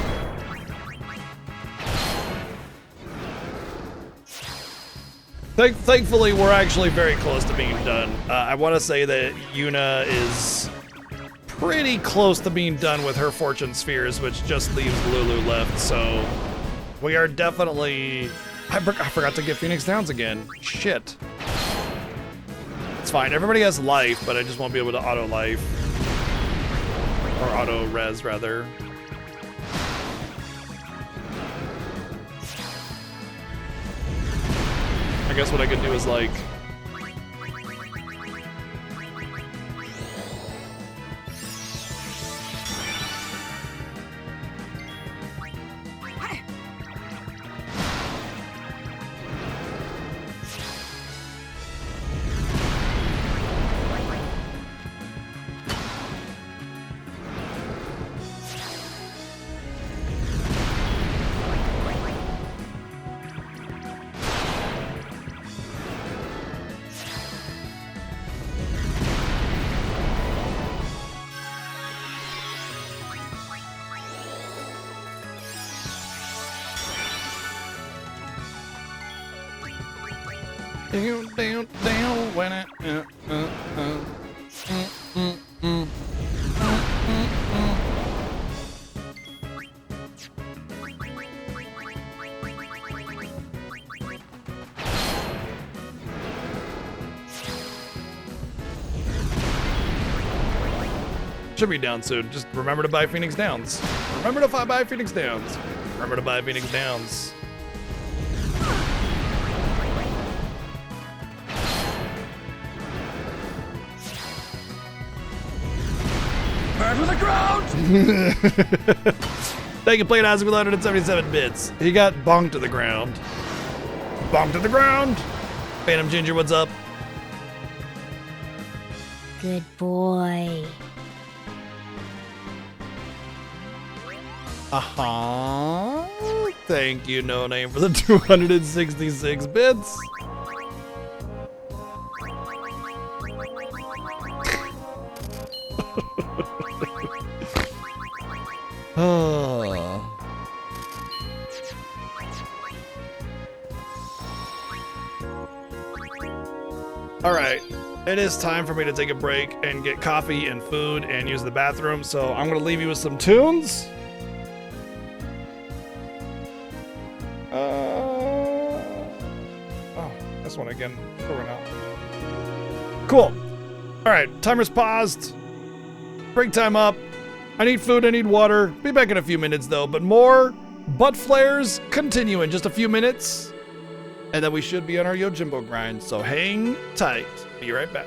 Thankfully, we're actually very close to being done. I want to say that Yuna is pretty close to being done with her fortune spheres, which just leaves Lulu left, so We are definitely... I forgot to get Phoenix Downs again. Shit. It's fine. Everybody has life, but I just won't be able to auto life. Or auto res, rather. I guess what I could do is like... Down when it should be down soon. Just remember to buy Phoenix Downs. Remember to buy Phoenix Downs. Remember to buy Phoenix Downs. Burn to the ground! They can play it as with 177 bits. He got bonked to the ground. Bonked to the ground! Phantom Ginger, what's up? Good boy. Uh-huh. Thank you, No Name, for the 266 bits. Oh. All right, it is time for me to take a break and get coffee and food and use the bathroom. So I'm gonna leave you with some tunes. Oh, this one again. Sure enough. Cool. All right, timer's paused. Break time up. I need food, I need water. Be back in a few minutes though, but more butt flares continue in just a few minutes. And then we should be on our Yojimbo grind, so hang tight. Be right back.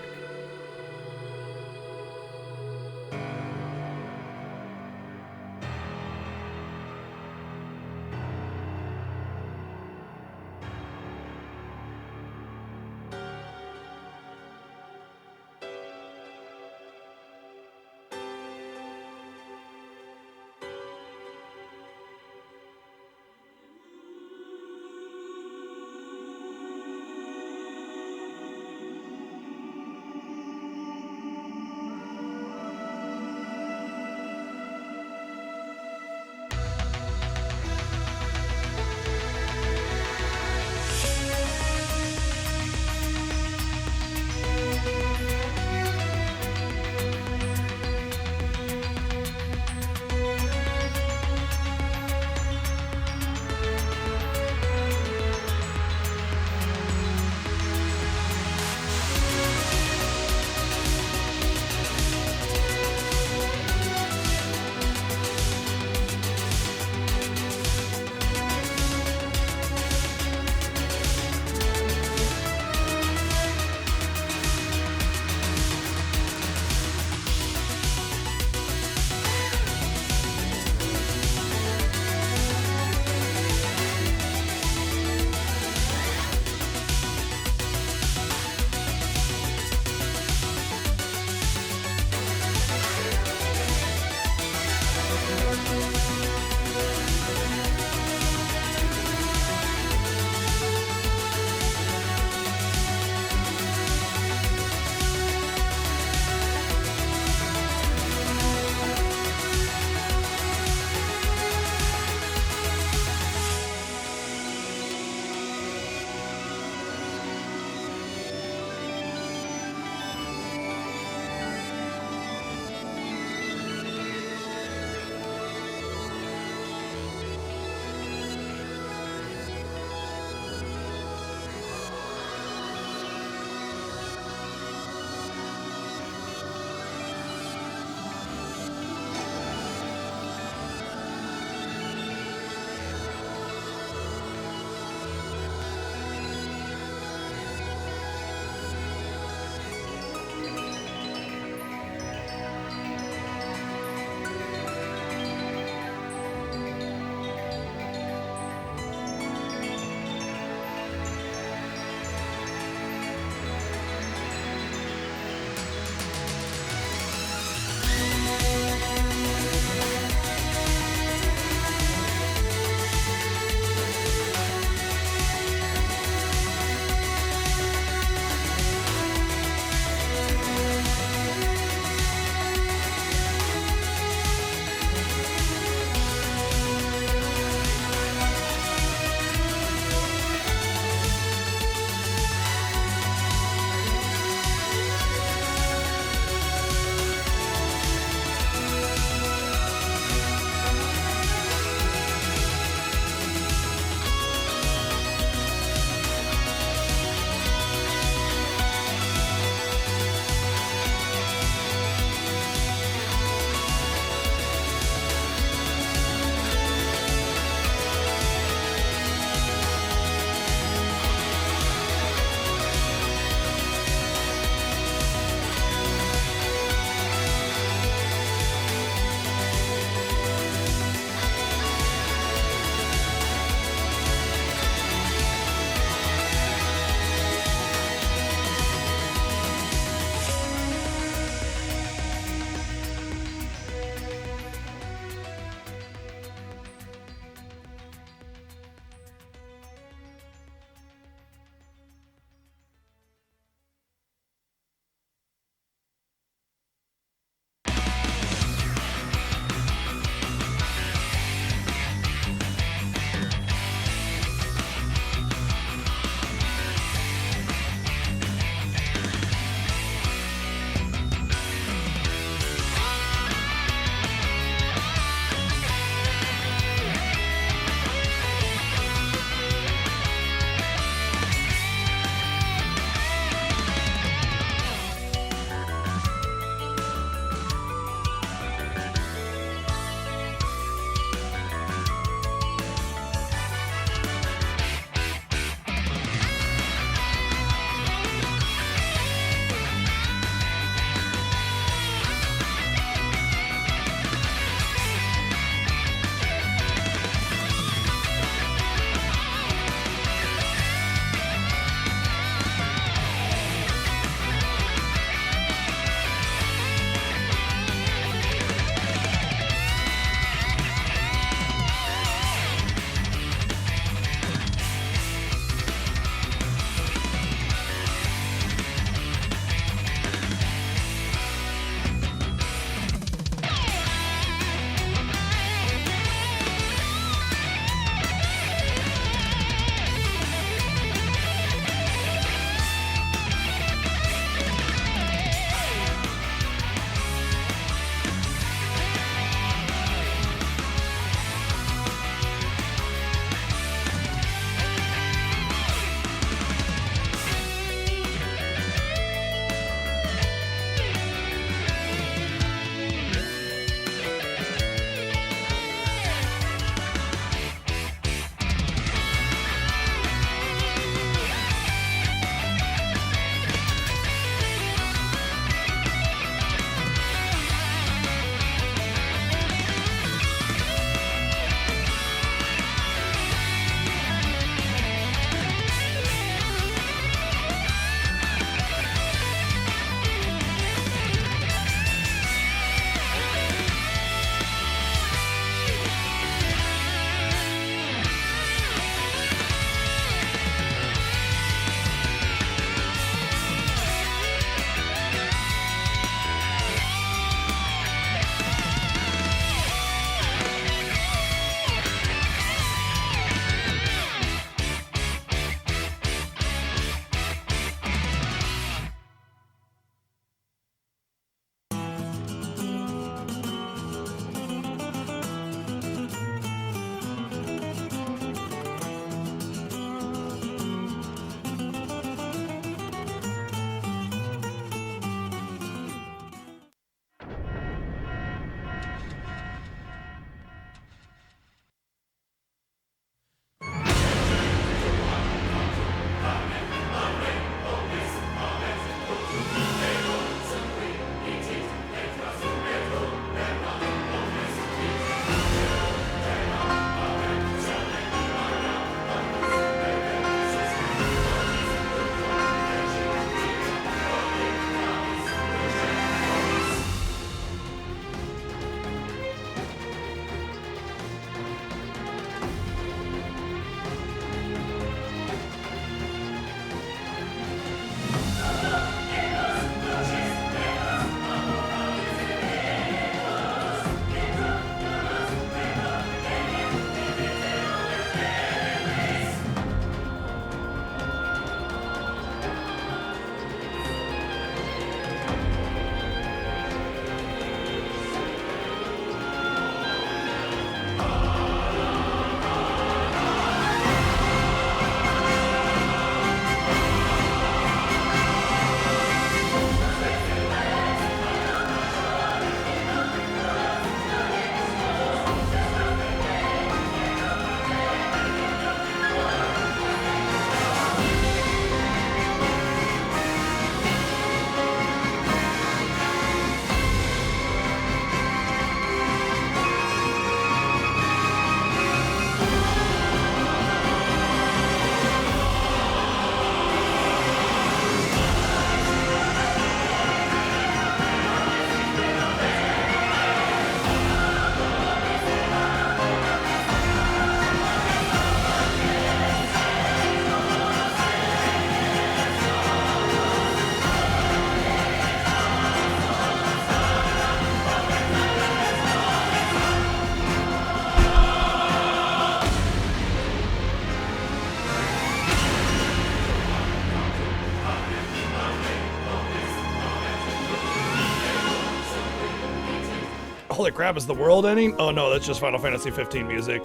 Holy crap, is the world ending? Oh no, that's just Final Fantasy 15 music.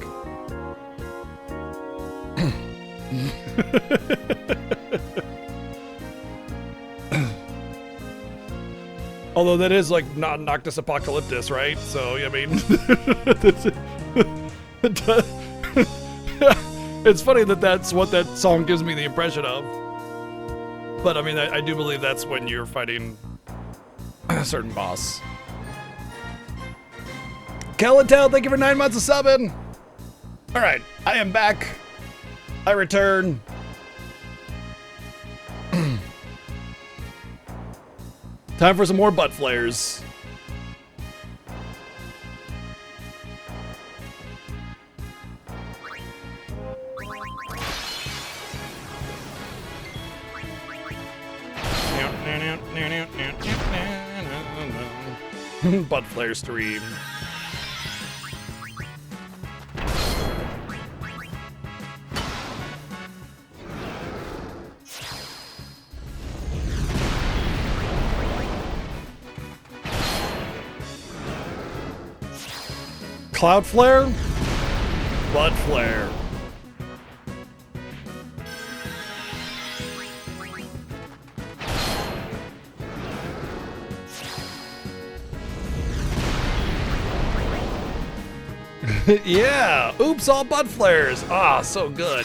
Although that is like not Noctis Apocalyptus, right? So, I mean, it's funny that that's what that song gives me the impression of. But I mean, I do believe that's when you're fighting a certain boss. Kellentel, thank you for 9 months of subbing. All right, I am back. I return. Time for some more butt flares. Butt flare stream. Cloud flare? Butt flare. Yeah! Oops, all butt flares. Ah, so good.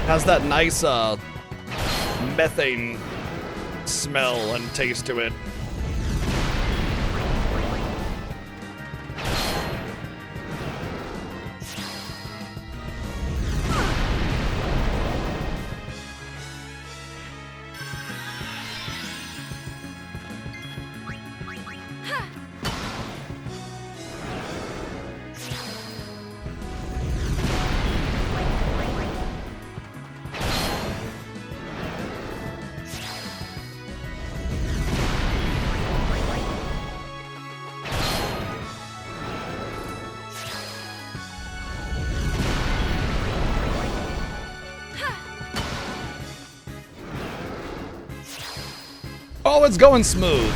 Has that nice methane smell and taste to it. Oh, it's going smooth.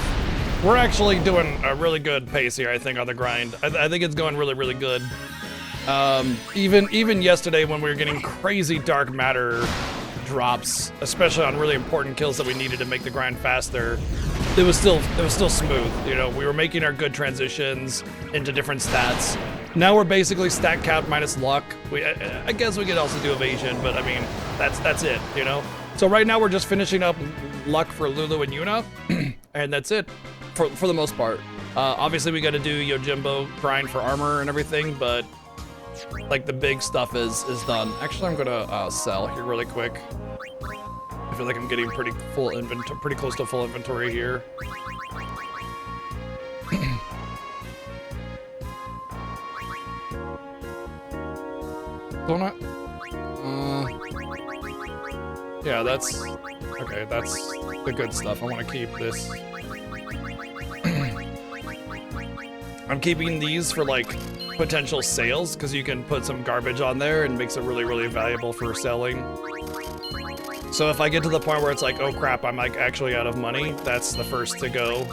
We're actually doing a really good pace here, I think, on the grind. I think it's going really, really good. Even yesterday when we were getting crazy dark matter drops, especially on really important kills that we needed to make the grind faster, it was still smooth. You know, we were making our good transitions into different stats. Now we're basically stat cap minus luck. I guess we could also do evasion, but I mean, that's it, you know? So right now we're just finishing up luck for Lulu and Yuna, and that's it for the most part. Obviously we got to do Yojimbo grind for armor and everything, but like the big stuff is done. Actually, I'm gonna sell here really quick. I feel like I'm getting pretty close to full inventory here. Don't I? Yeah, that's okay. That's the good stuff. I want to keep this. I'm keeping these for like potential sales because you can put some garbage on there and makes it really, really valuable for selling. So if I get to the point where it's like, oh crap, I'm like actually out of money, that's the first to go.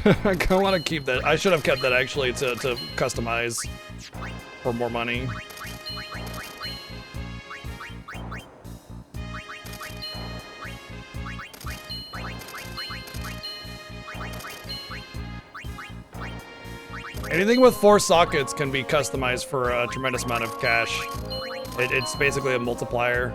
I kind of want to keep that. I should have kept that actually to customize for more money. Anything with 4 sockets can be customized for a tremendous amount of cash. It's basically a multiplier.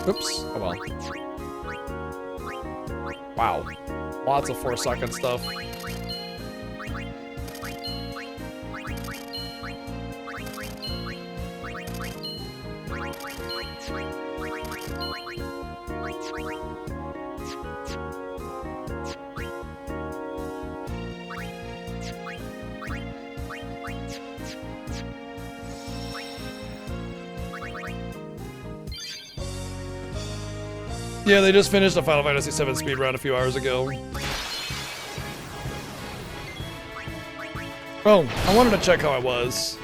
Oops. Oh well. Wow. Lots of 4-socket stuff. Yeah, they just finished a Final Fantasy VII speedrun a few hours ago. Oh, I wanted to check how I was.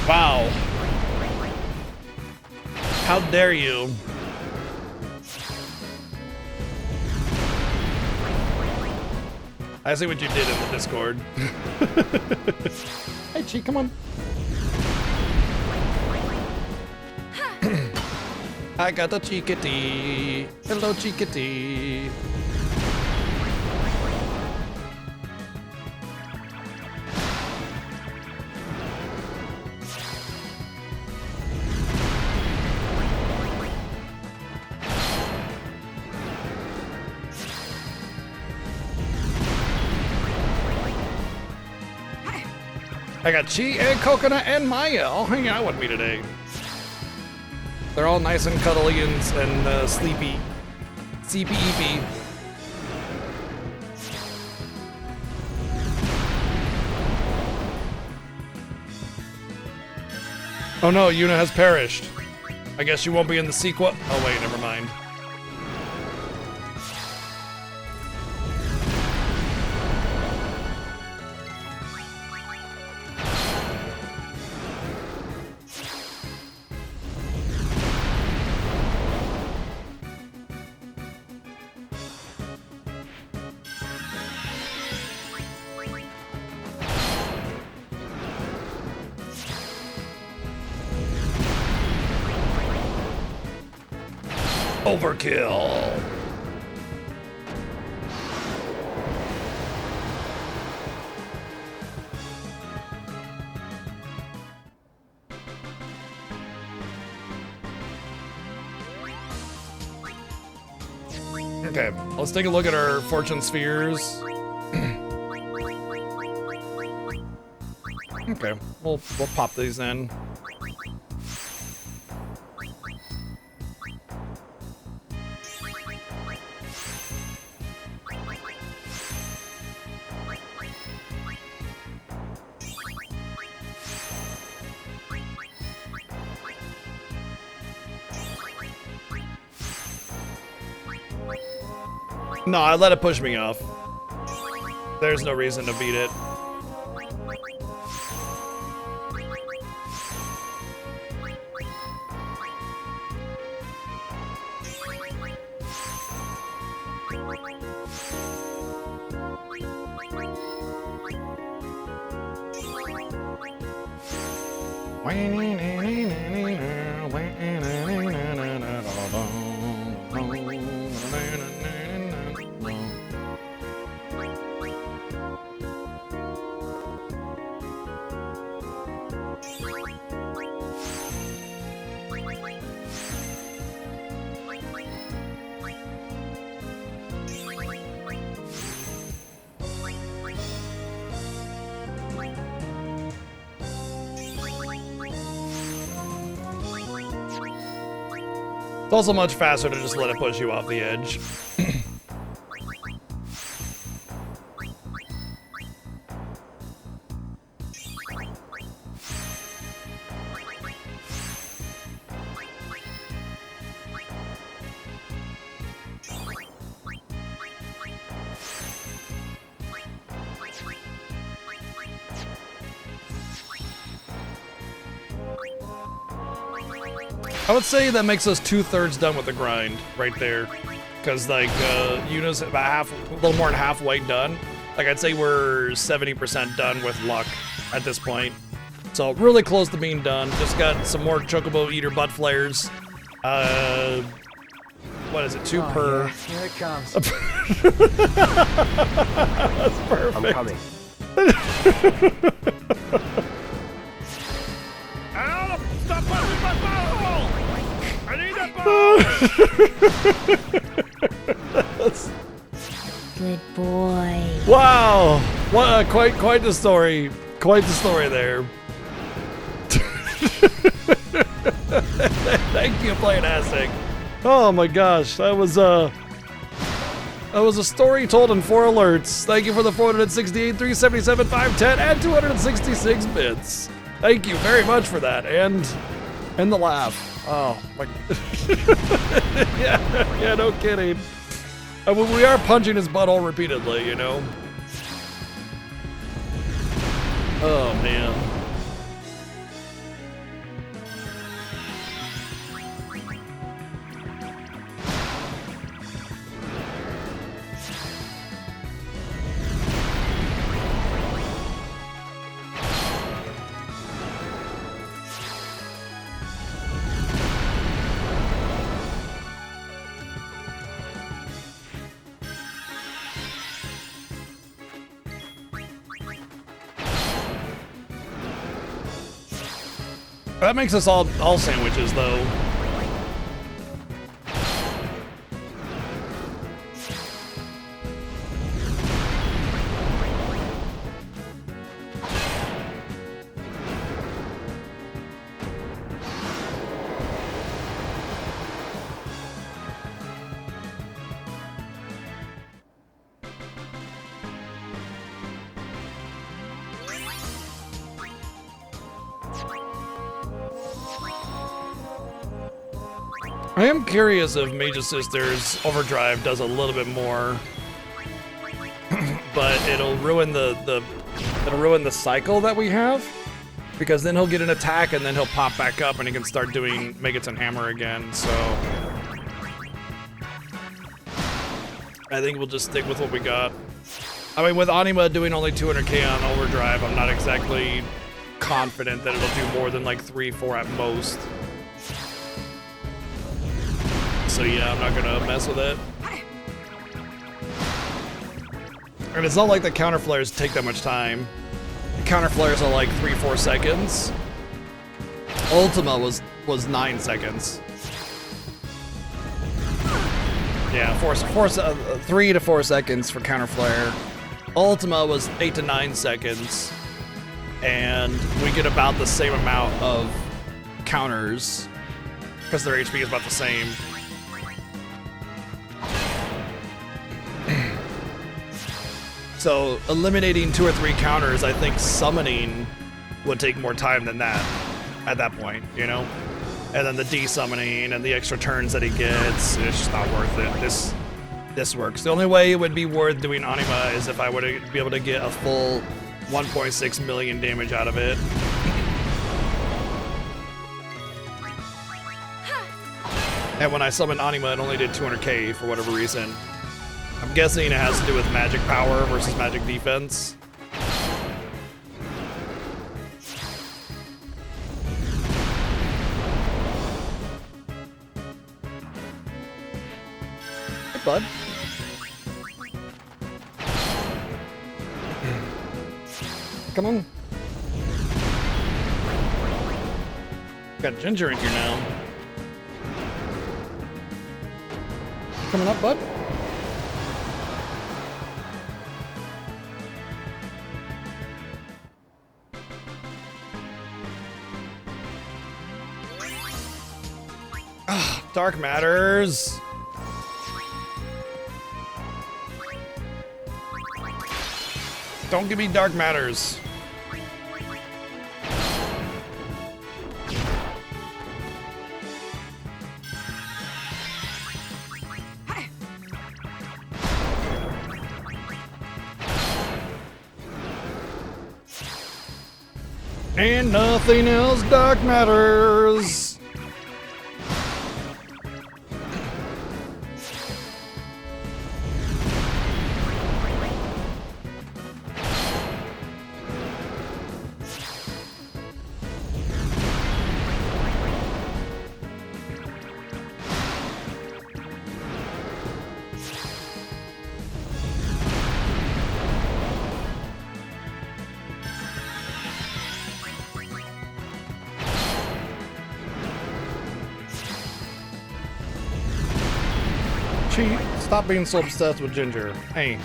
Wow. How dare you? I see what you did in the Discord. Hey, Chi, come on. I got the Chickadee. Hello, Chickadee. I got Chi and Coconut and Maya all hanging out with me today. They're all nice and cuddly and sleepy. CPEP. Oh no, Yuna has perished. I guess you won't be in the sequel. Oh wait, never mind. Overkill. Okay, let's take a look at our fortune spheres. Okay, we'll pop these in. No, I let it push me off. There's no reason to beat it. It's also much faster to just let it push you off the edge. I would say that makes us 2/3 done with the grind right there, because like Yuna's about a little more than halfway done. Like I'd say we're 70% done with luck at this point, so really close to being done. Just got some more Chocobo Eater butt flares. What is it? 2 per. Yeah. Here it comes. That's perfect. I'm coming. Stop pushing my ball! I need that ball! Good boy. Wow! What quite the story. Quite the story there. Thank you, Playtastic. Oh my gosh, that That was a story told in 4 alerts. Thank you for the 468, 377, 510, and 266 bits. Thank you very much for that, and the laugh. Oh my. yeah, no kidding. I mean, we are punching his butthole repeatedly, you know. Oh man. That makes us all sandwiches, though. I am curious if Mage's Sisters Overdrive does a little bit more, but it'll ruin it'll ruin the cycle that we have, because then he'll get an attack and then he'll pop back up and he can start doing Megaton Hammer again. So I think we'll just stick with what we got. I mean, with Anima doing only 200k on Overdrive, I'm not exactly confident that it'll do more than like 3-4 at most. So yeah, I'm not gonna mess with it. And it's not like the counter flares take that much time. The counter flares are like 3-4 seconds. Ultima was 9 seconds. Yeah, 3 to 4 seconds for counter flare. Ultima was 8 to 9 seconds, and we get about the same amount of counters because their HP is about the same. So eliminating 2 or 3 counters, I think summoning would take more time than that at that point, you know? And then the de-summoning and the extra turns that he gets, it's just not worth it. This works. The only way it would be worth doing Anima is if I would be able to get a full 1.6 million damage out of it. And when I summoned Anima, it only did 200k for whatever reason. I'm guessing it has to do with magic power versus magic defense. Hey, bud. Come on. Got Ginger in here now. Coming up, bud. Dark Matters. Don't give me Dark Matters. And nothing else Dark Matters. Cheat. Stop being so obsessed with Ginger. Hey.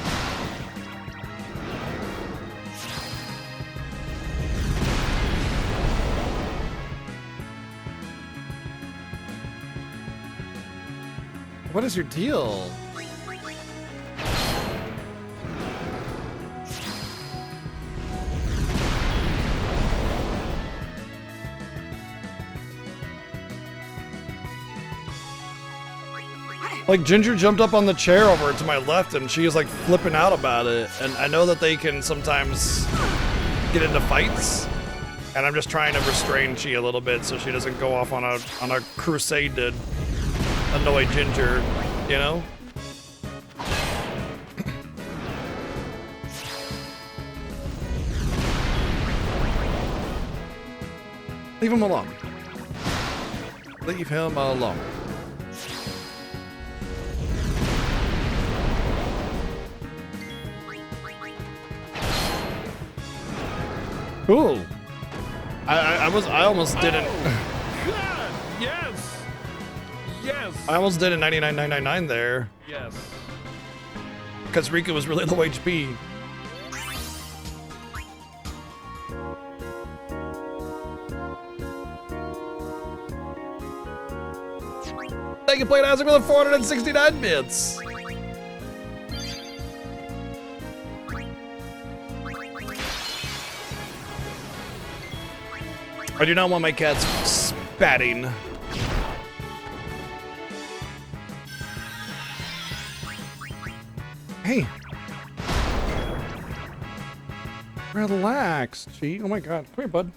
What is your deal? Like, Ginger jumped up on the chair over to my left, and she is, like, flipping out about it. And I know that they can sometimes get into fights, and I'm just trying to restrain Chi a little bit so she doesn't go off on a crusade to annoy Ginger, you know? Leave him alone. Leave him alone. Ooh. I almost didn't. God, yes. Yes. I almost did a 99.999 there. Yes. Because Rika was really low HP. They can play Isaac with 469 bits. I do not want my cats spatting. Hey. Relax, Chi. Oh my god. Come here, bud.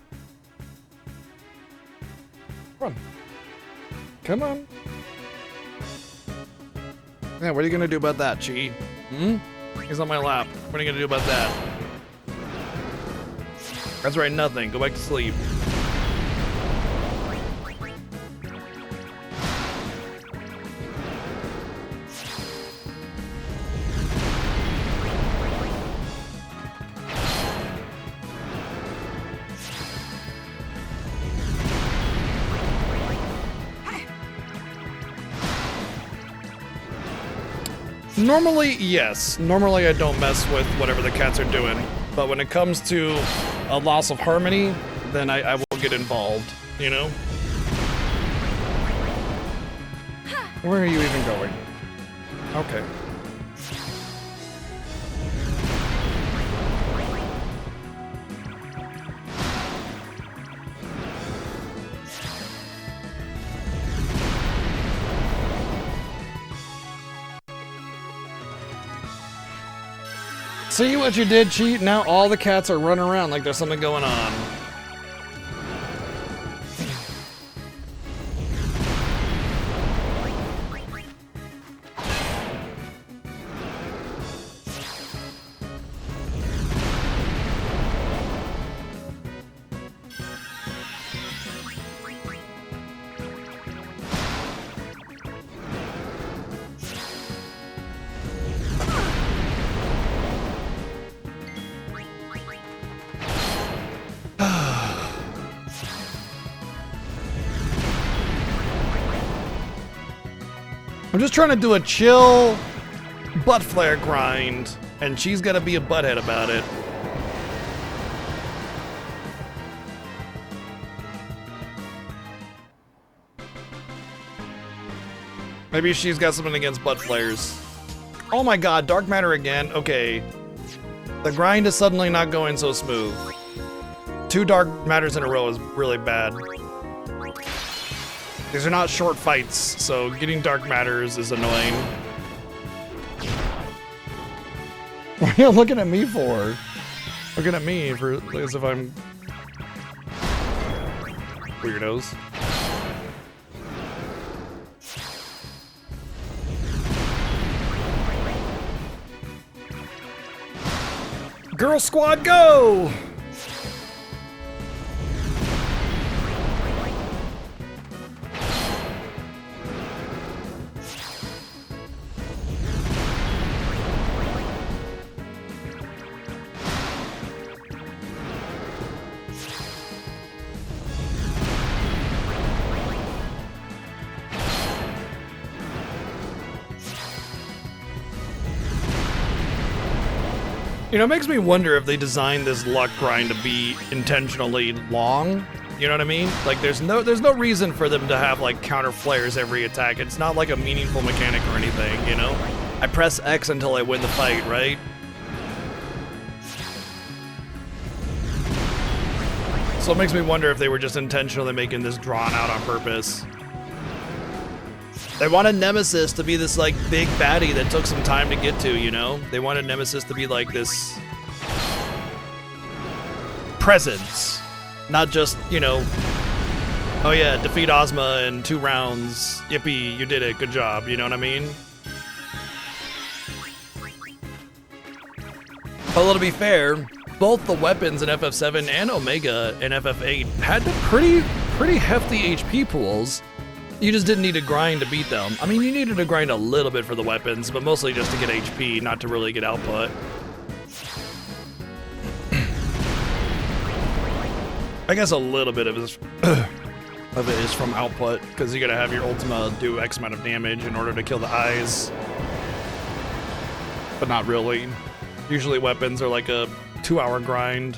Come on. Come on. Yeah, what are you gonna do about that, Chi? Hmm? He's on my lap. What are you gonna do about that? That's right, nothing. Go back to sleep. Normally, yes. Normally, I don't mess with whatever the cats are doing. But when it comes to a loss of harmony, then I will get involved, you know? Where are you even going? Okay. See what you did, Cheat? Now all the cats are running around like there's something going on. I'm just trying to do a chill butt flare grind, and she's gotta be a butthead about it. Maybe she's got something against butt flares. Oh my god, dark matter again? Okay. The grind is suddenly not going so smooth. 2 dark matters in a row is really bad. These are not short fights, so getting dark matters is annoying. What are you looking at me for? Looking at me for as if I'm weirdos. Girl Squad, go! You know, it makes me wonder if they designed this luck grind to be intentionally long. You know what I mean? Like, there's no reason for them to have, like, counter flares every attack. It's not like a meaningful mechanic or anything, you know? I press X until I win the fight, right? So it makes me wonder if they were just intentionally making this drawn out on purpose. They wanted Nemesis to be this like big baddie that took some time to get to, you know? They wanted Nemesis to be like this presence, not just, you know, oh yeah, defeat Ozma in 2 rounds. Yippee, you did it. Good job. You know what I mean? Although to be fair, both the weapons in FF7 and Omega in FF8 had the pretty hefty HP pools. You just didn't need to grind to beat them. I mean, you needed to grind a little bit for the weapons, but mostly just to get HP, not to really get output. I guess a little bit of it is from output, because you gotta have your Ultima do X amount of damage in order to kill the eyes. But not really. Usually weapons are like a 2-hour grind.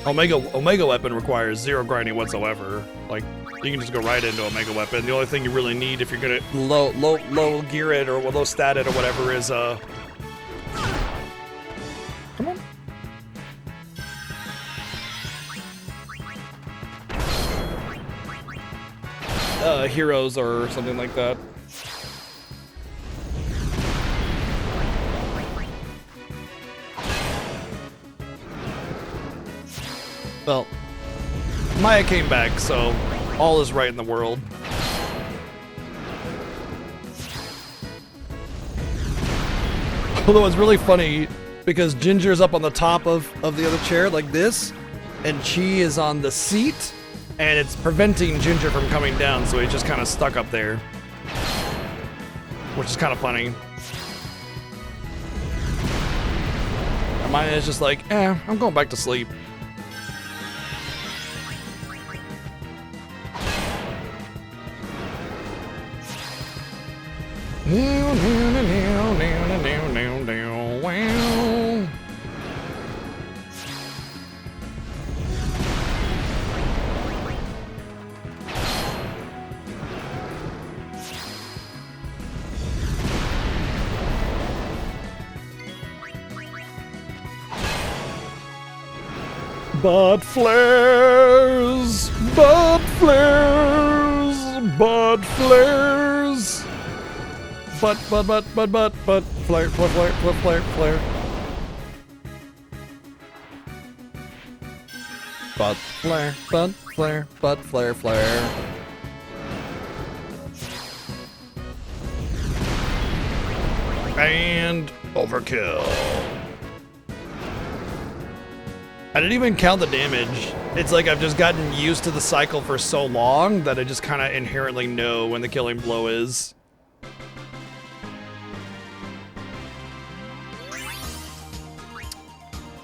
Omega weapon requires 0 grinding whatsoever. Like, you can just go right into Omega weapon. The only thing you really need if you're gonna low gear it or low stat it or whatever is come on. Heroes or something like that. Well, Maya came back, so all is right in the world. Although it's really funny because Ginger's up on the top of the other chair like this, and Chi is on the seat, and it's preventing Ginger from coming down, so he's just kind of stuck up there. Which is kind of funny. And Maya is just like, I'm going back to sleep. Butt flares, butt flares, butt flares. Butt flare, flare, flare, flare. Butt flare, butt flare, flare. And overkill. I didn't even count the damage. It's like I've just gotten used to the cycle for so long that I just kind of inherently know when the killing blow is.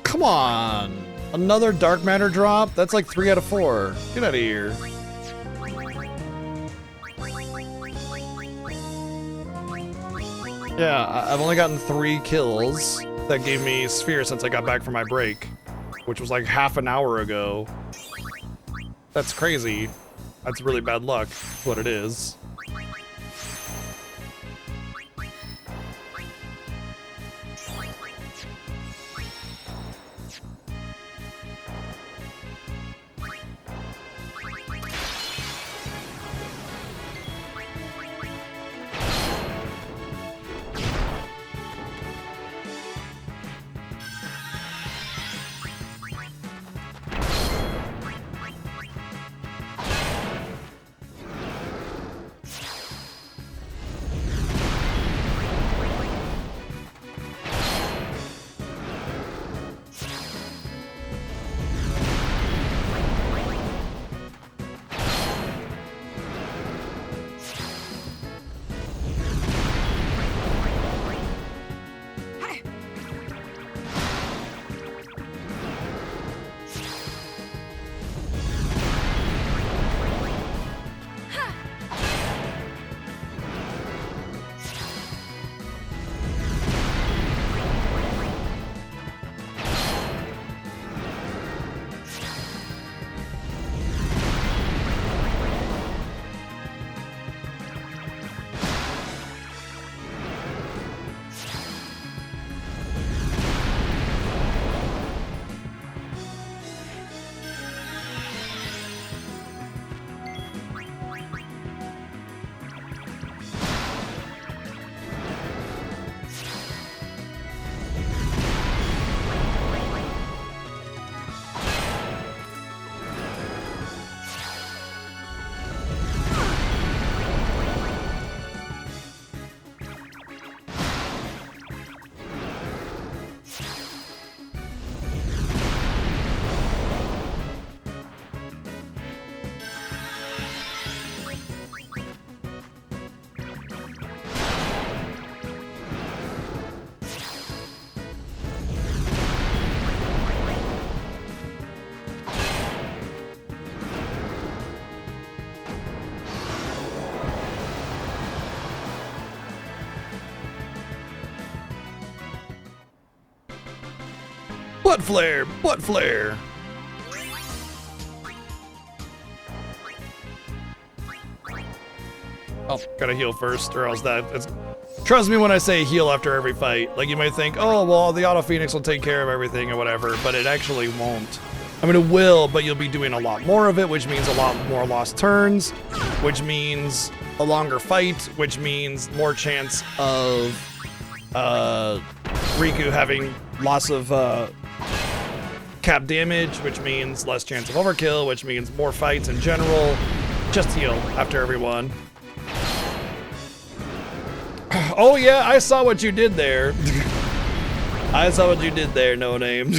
Come on! Another dark matter drop? That's like 3 out of 4. Get out of here. Yeah, I've only gotten 3 kills that gave me Sphere since I got back from my break, which was like half an hour ago. That's crazy. That's really bad luck, is what it is. Butt flare, butt flare. Oh, gotta heal first, or else it's... Trust me when I say heal after every fight. Like, you might think, oh, well, the Auto Phoenix will take care of everything or whatever, but it actually won't. I mean, it will, but you'll be doing a lot more of it, which means a lot more lost turns, which means a longer fight, which means more chance of Riku having loss of cap damage, which means less chance of overkill, which means more fights in general. Just heal after everyone. Oh yeah, I saw what you did there. I saw what you did there, no name.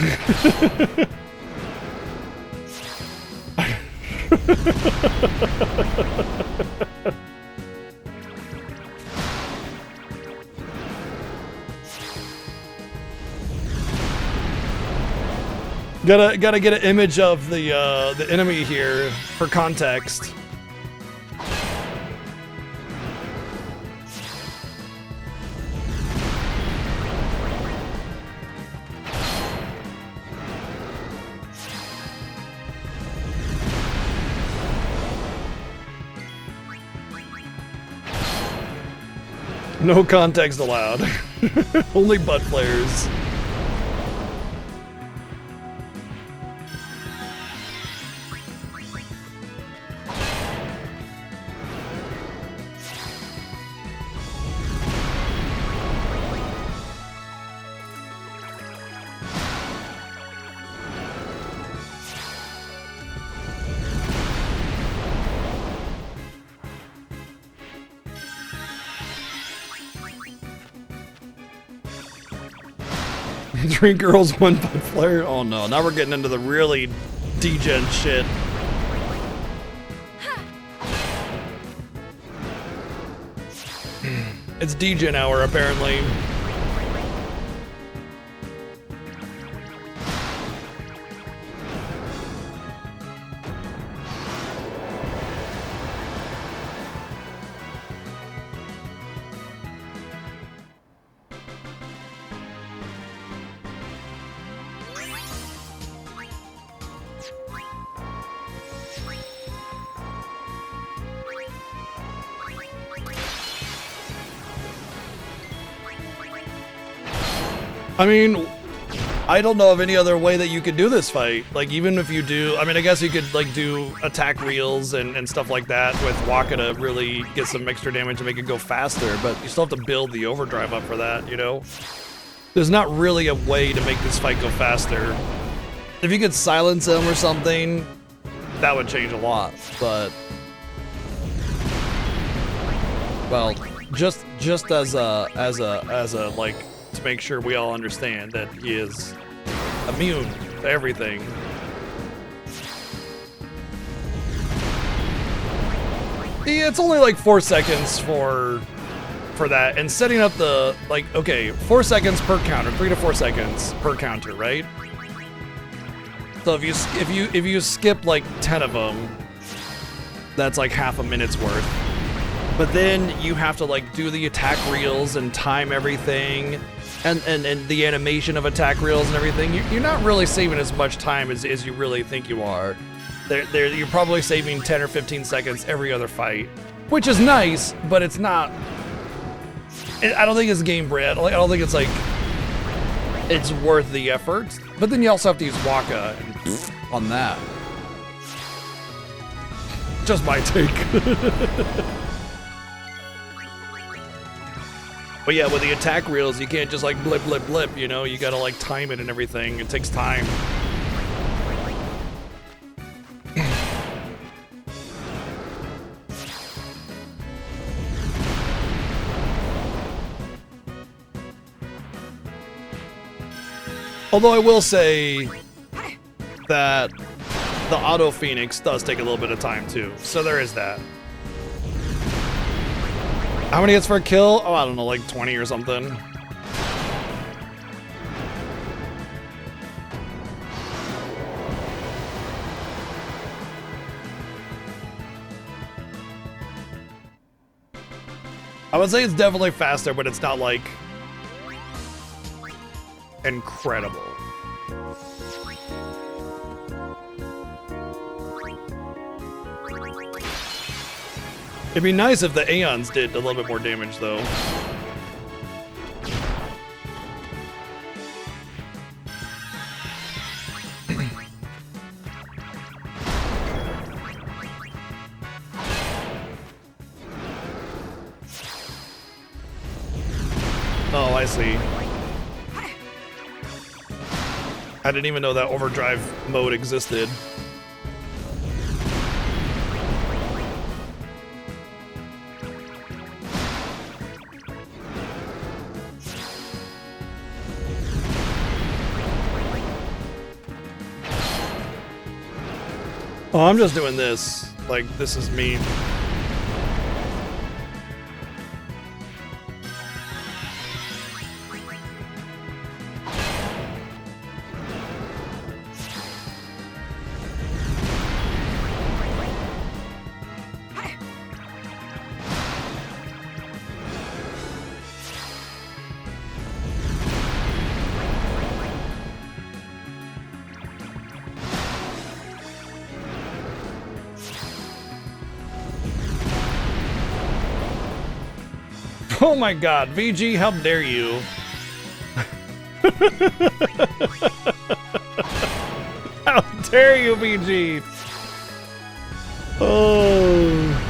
Gotta get an image of the enemy here for context. No context allowed. Only butt flares. Three girls, one butt flare. Oh no, now we're getting into the really degen shit. It's degen hour, apparently. I mean, I don't know of any other way that you could do this fight. Like, even if you do, I mean, I guess you could, like, do attack reels and stuff like that with Waka to really get some extra damage to make it go faster, but you still have to build the overdrive up for that, you know? There's not really a way to make this fight go faster. If you could silence him or something, that would change a lot, but... Well, just as a, like, to make sure we all understand that he is immune to everything. Yeah, it's only like 4 seconds for that, and setting up the, like, okay, 4 seconds per counter, 3 to 4 seconds per counter, right? So if you skip like 10 of them, that's like half a minute's worth. But then you have to like do the attack reels and time everything, and the animation of attack reels and everything. You're not really saving as much time as you really think you are. You're probably saving 10 or 15 seconds every other fight, which is nice, but it's not. I don't think it's game bred. I don't think it's like it's worth the effort. But then you also have to use Waka on that. Just my take. But yeah, with the attack reels, you can't just like blip, blip, blip, you know? You gotta like time it and everything. It takes time. Although I will say that the Auto Phoenix does take a little bit of time too, so there is that. How many hits for a kill? Oh, I don't know, like 20 or something. I would say it's definitely faster, but it's not like incredible. It'd be nice if the Aeons did a little bit more damage, though. Oh, I see. I didn't even know that overdrive mode existed. Oh, I'm just doing this. Like, this is me. Oh my god, VG, how dare you? How dare you, VG? Oh.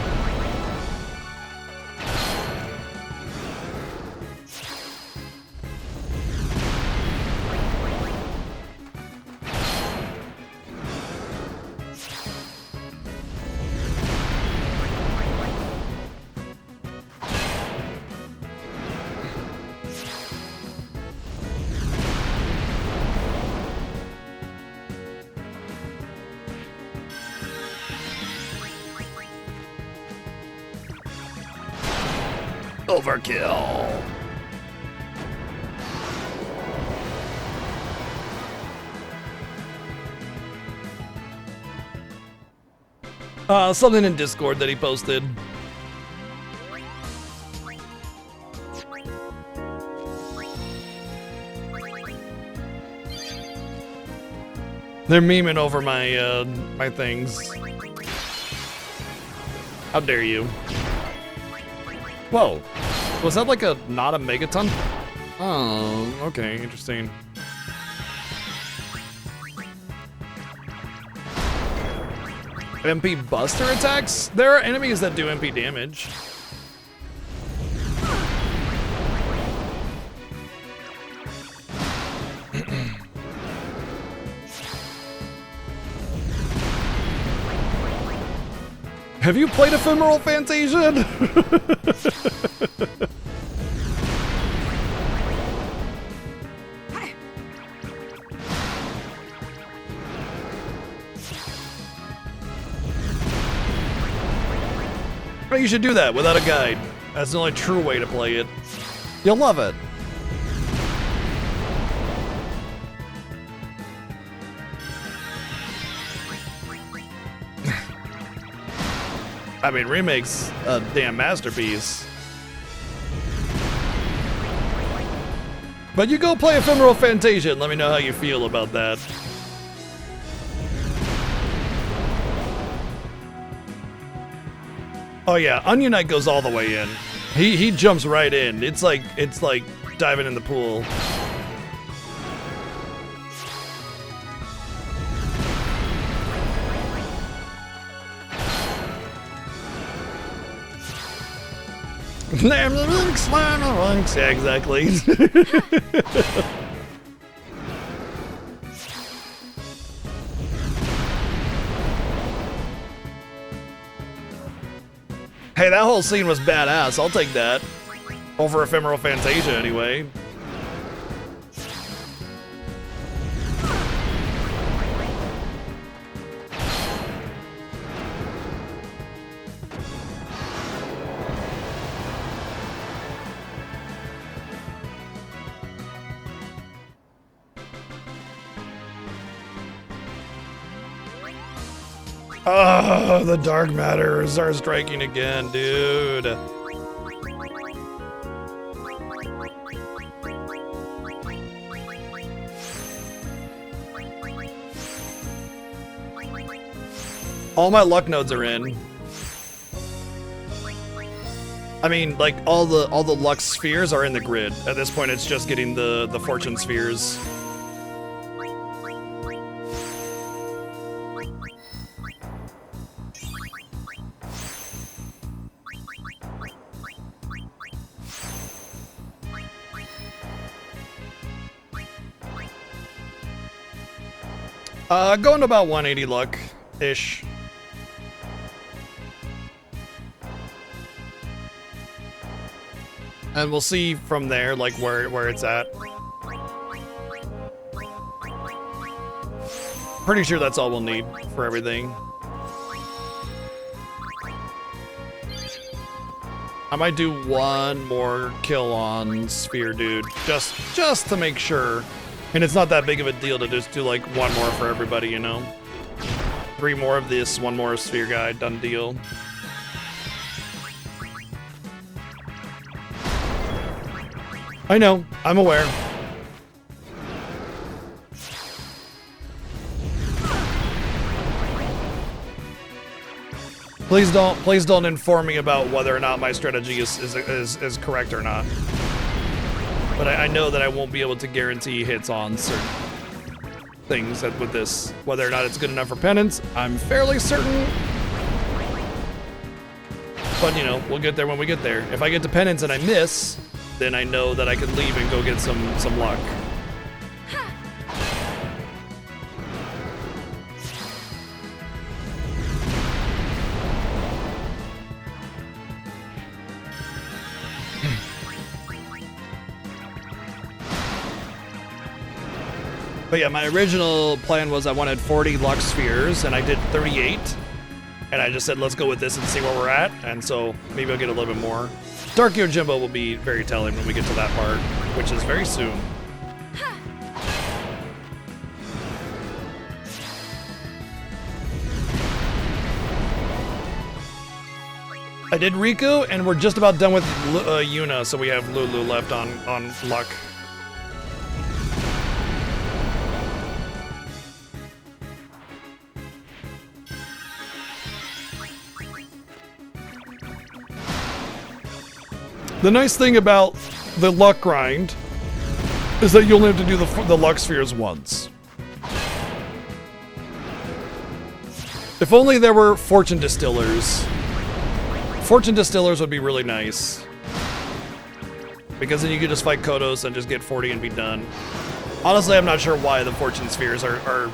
Overkill. Something in Discord that he posted. They're memeing over my my things. How dare you? Whoa. Was that like not a megaton? Oh, okay, interesting. MP Buster attacks? There are enemies that do MP damage. Have you played Ephemeral Fantasia? You should do that without a guide. That's the only true way to play it. You'll love it. I mean, Remake's a damn masterpiece. But you go play Ephemeral Fantasia and let me know how you feel about that. Oh yeah, Onion Knight goes all the way in. He jumps right in. It's like diving in the pool. Yeah, exactly. Hey, that whole scene was badass. I'll take that. Over Ephemeral Fantasia, anyway. Oh, the dark matters are striking again, dude. All my luck nodes are in. I mean, like all the luck spheres are in the grid. At this point, it's just getting the fortune spheres. Going to about 180 luck-ish. And we'll see from there, like, where it's at. Pretty sure that's all we'll need for everything. I might do one more kill on Sphere Dude, just to make sure. And it's not that big of a deal to just do like one more for everybody, you know? 3 more of this, 1 more Sphere guy, done deal. I know, I'm aware. Please don't inform me about whether or not my strategy is correct or not. But I know that I won't be able to guarantee hits on certain things with this. Whether or not it's good enough for penance, I'm fairly certain. But, you know, we'll get there when we get there. If I get to penance and I miss, then I know that I can leave and go get some luck. But yeah, my original plan was I wanted 40 luck spheres, and I did 38. And I just said, let's go with this and see where we're at. And so maybe I'll get a little bit more. Dark Yojimbo will be very telling when we get to that part, which is very soon. I did Riku, and we're just about done with Yuna, so we have Lulu left on luck. The nice thing about the luck grind is that you only have to do the luck spheres once. If only there were fortune distillers. Fortune distillers would be really nice. Because then you could just fight Kodos and just get 40 and be done. Honestly, I'm not sure why the fortune spheres are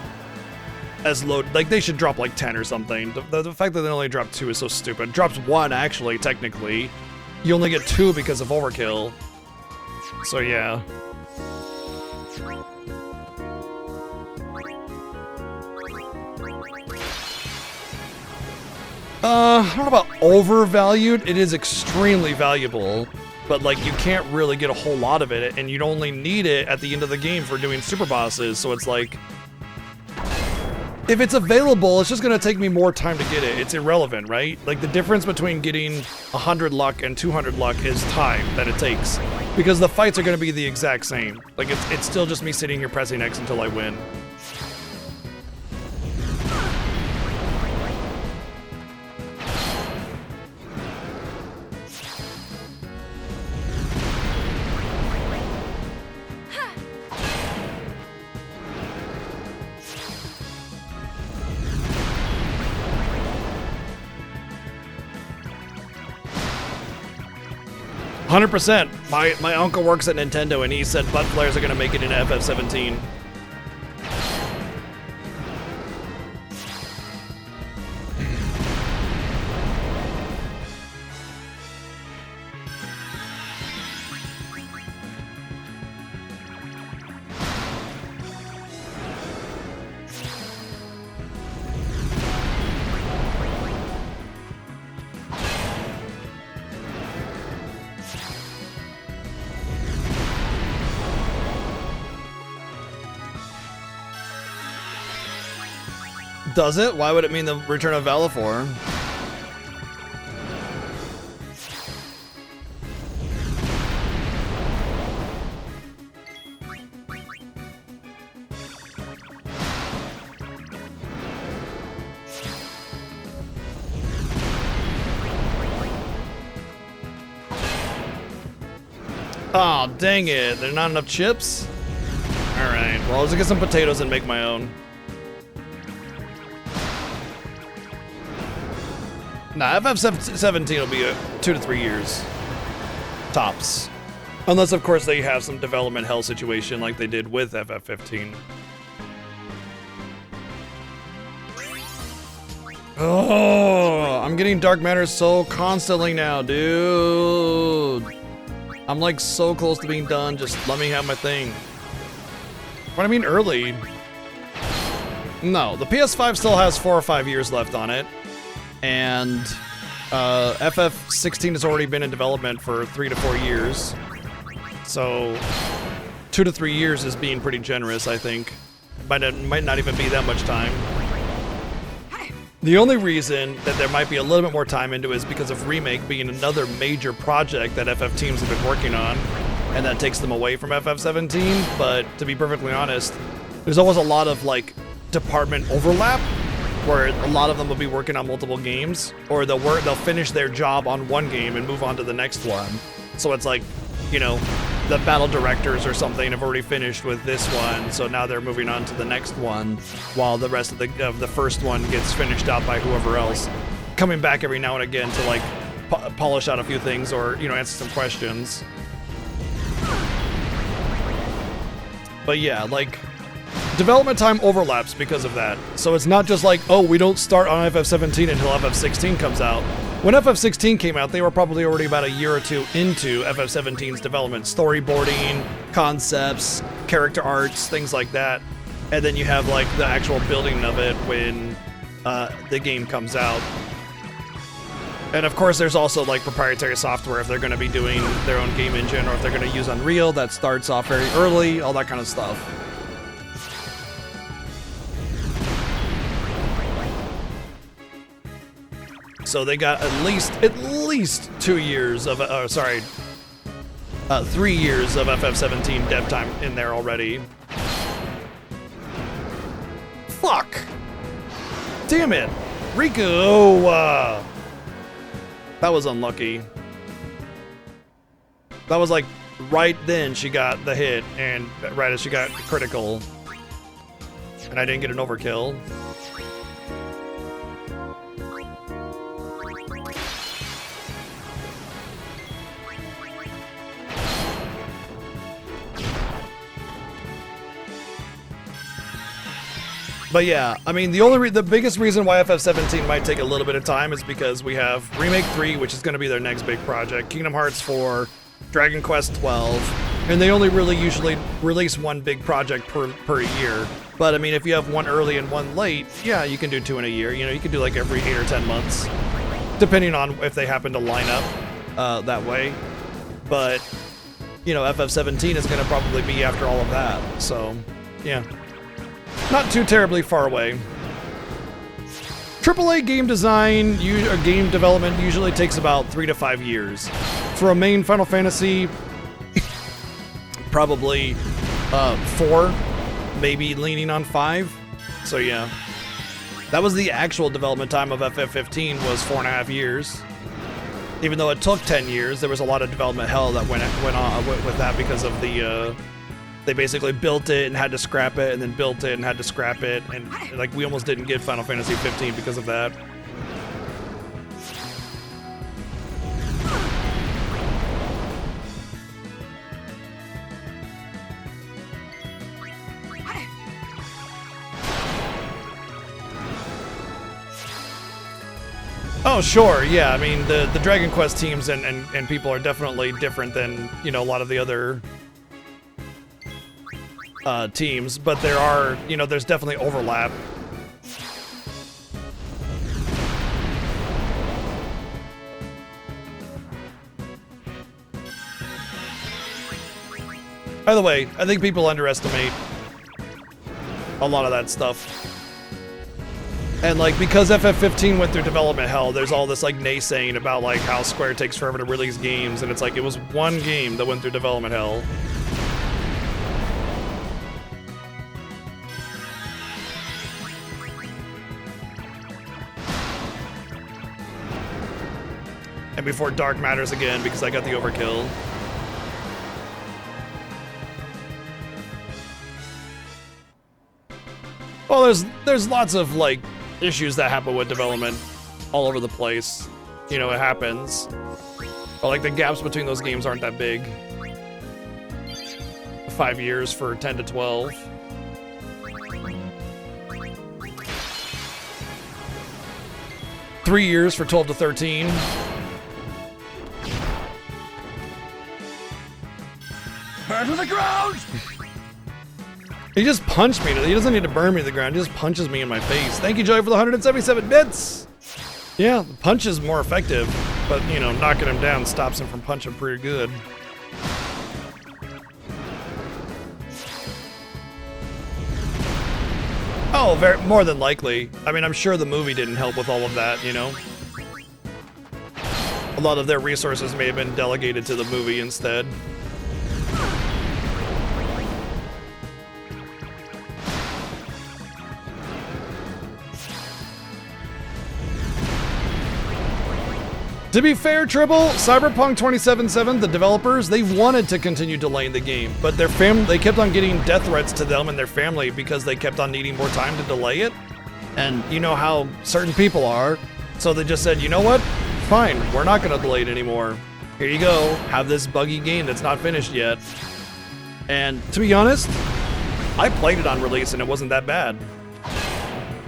as low. Like, they should drop like 10 or something. The fact that they only drop 2 is so stupid. Drops 1, actually, technically. You only get 2 because of overkill. So yeah. I don't know about overvalued. It is extremely valuable, but like you can't really get a whole lot of it, and you'd only need it at the end of the game for doing super bosses. So it's like, if it's available, it's just gonna take me more time to get it. It's irrelevant, right? Like the difference between getting 100 luck and 200 luck is time that it takes, because the fights are gonna be the exact same. Like it's still just me sitting here pressing X until I win. %. My uncle works at Nintendo, and he said butt flares are gonna make it into FF17. Does it? Why would it mean the return of Valifor? Oh, dang it. There's not enough chips? Alright, well, I'll just get some potatoes and make my own. Nah, FF17 will be 2 to 3 years. Tops. Unless, of course, they have some development hell situation like they did with FF15. Oh, I'm getting dark matter so constantly now, dude. I'm like so close to being done. Just let me have my thing. What I mean early? No, the PS5 still has 4 or 5 years left on it. And FF16 has already been in development for 3 to 4 years. So 2 to 3 years is being pretty generous, I think. Might not even be that much time. The only reason that there might be a little bit more time into it is because of Remake being another major project that FF teams have been working on, and that takes them away from FF17. But to be perfectly honest, there's always a lot of like department overlap where a lot of them will be working on multiple games, or they'll finish their job on one game and move on to the next one. So it's like, you know, the battle directors or something have already finished with this one, so now they're moving on to the next one, while the rest of the first one gets finished out by whoever else, coming back every now and again to like polish out a few things or, you know, answer some questions. But yeah, like development time overlaps because of that. So it's not just like, oh, we don't start on FF17 until FF16 comes out. When FF16 came out, they were probably already about a year or two into FF17's development. Storyboarding, concepts, character arts, things like that. And then you have like the actual building of it when the game comes out. And of course, there's also like proprietary software if they're going to be doing their own game engine, or if they're going to use Unreal, that starts off very early, all that kind of stuff. So they got at least 2 years of 3 years of FF17 dev time in there already. Fuck! Damn it, Riku! That was unlucky. That was like right then she got the hit, and right as she got critical, and I didn't get an overkill. But yeah, I mean, the biggest reason why FF17 might take a little bit of time is because we have Remake 3, which is going to be their next big project, Kingdom Hearts 4, Dragon Quest 12, and they only really usually release one big project per year. But I mean, if you have one early and one late, yeah, you can do 2 in a year. You know, you can do like every 8 or 10 months, depending on if they happen to line up that way. But, you know, FF17 is going to probably be after all of that, so yeah. Not too terribly far away. AAA game design, or game development usually takes about 3 to 5 years. For a main Final Fantasy, probably 4, maybe leaning on 5. So yeah. That was the actual development time of FF15 was 4.5 years. Even though it took 10 years, there was a lot of development hell that went on with that because of the they basically built it and had to scrap it, and then built it and had to scrap it, and like we almost didn't get Final Fantasy 15 because of that. Oh sure, yeah. I mean the Dragon Quest teams and people are definitely different than, you know, a lot of the other teams, but there are, you know, there's definitely overlap. By the way, I think people underestimate a lot of that stuff. And like, because FF15 went through development hell, there's all this like naysaying about like how Square takes forever to release games, and it's like it was one game that went through development hell. And before Dark Matters again, because I got the overkill. Well, there's lots of like issues that happen with development all over the place. You know, it happens. But like the gaps between those games aren't that big. 5 years for 10 to 12. Three years for 12 to 13. Burn to the ground! He just punched me. He doesn't need to burn me to the ground. He just punches me in my face. Thank you, Joey, for the 177 bits. Yeah, the punch is more effective, but you know, knocking him down stops him from punching pretty good. Oh, more than likely. I mean, I'm sure the movie didn't help with all of that, you know? A lot of their resources may have been delegated to the movie instead. To be fair, Tribble, Cyberpunk 2077, the developers, they wanted to continue delaying the game, but their they kept on getting death threats to them and their family because they kept on needing more time to delay it. And you know how certain people are, so they just said, you know what? Fine, we're not gonna delay it anymore. Here you go, have this buggy game that's not finished yet. And to be honest, I played it on release and it wasn't that bad.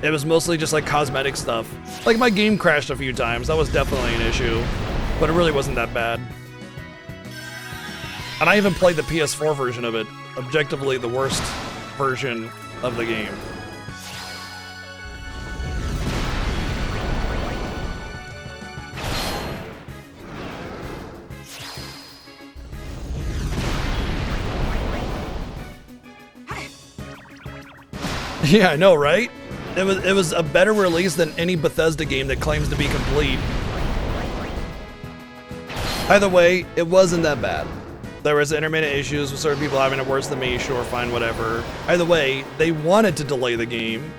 It was mostly just like cosmetic stuff. Like my game crashed a few times, that was definitely an issue, but it really wasn't that bad. And I even played the PS4 version of it, objectively the worst version of the game. Yeah, I know, right? It was a better release than any Bethesda game that claims to be complete. Either way, it wasn't that bad. There was intermittent issues with certain people having it worse than me, sure, fine, whatever. Either way, they wanted to delay the game,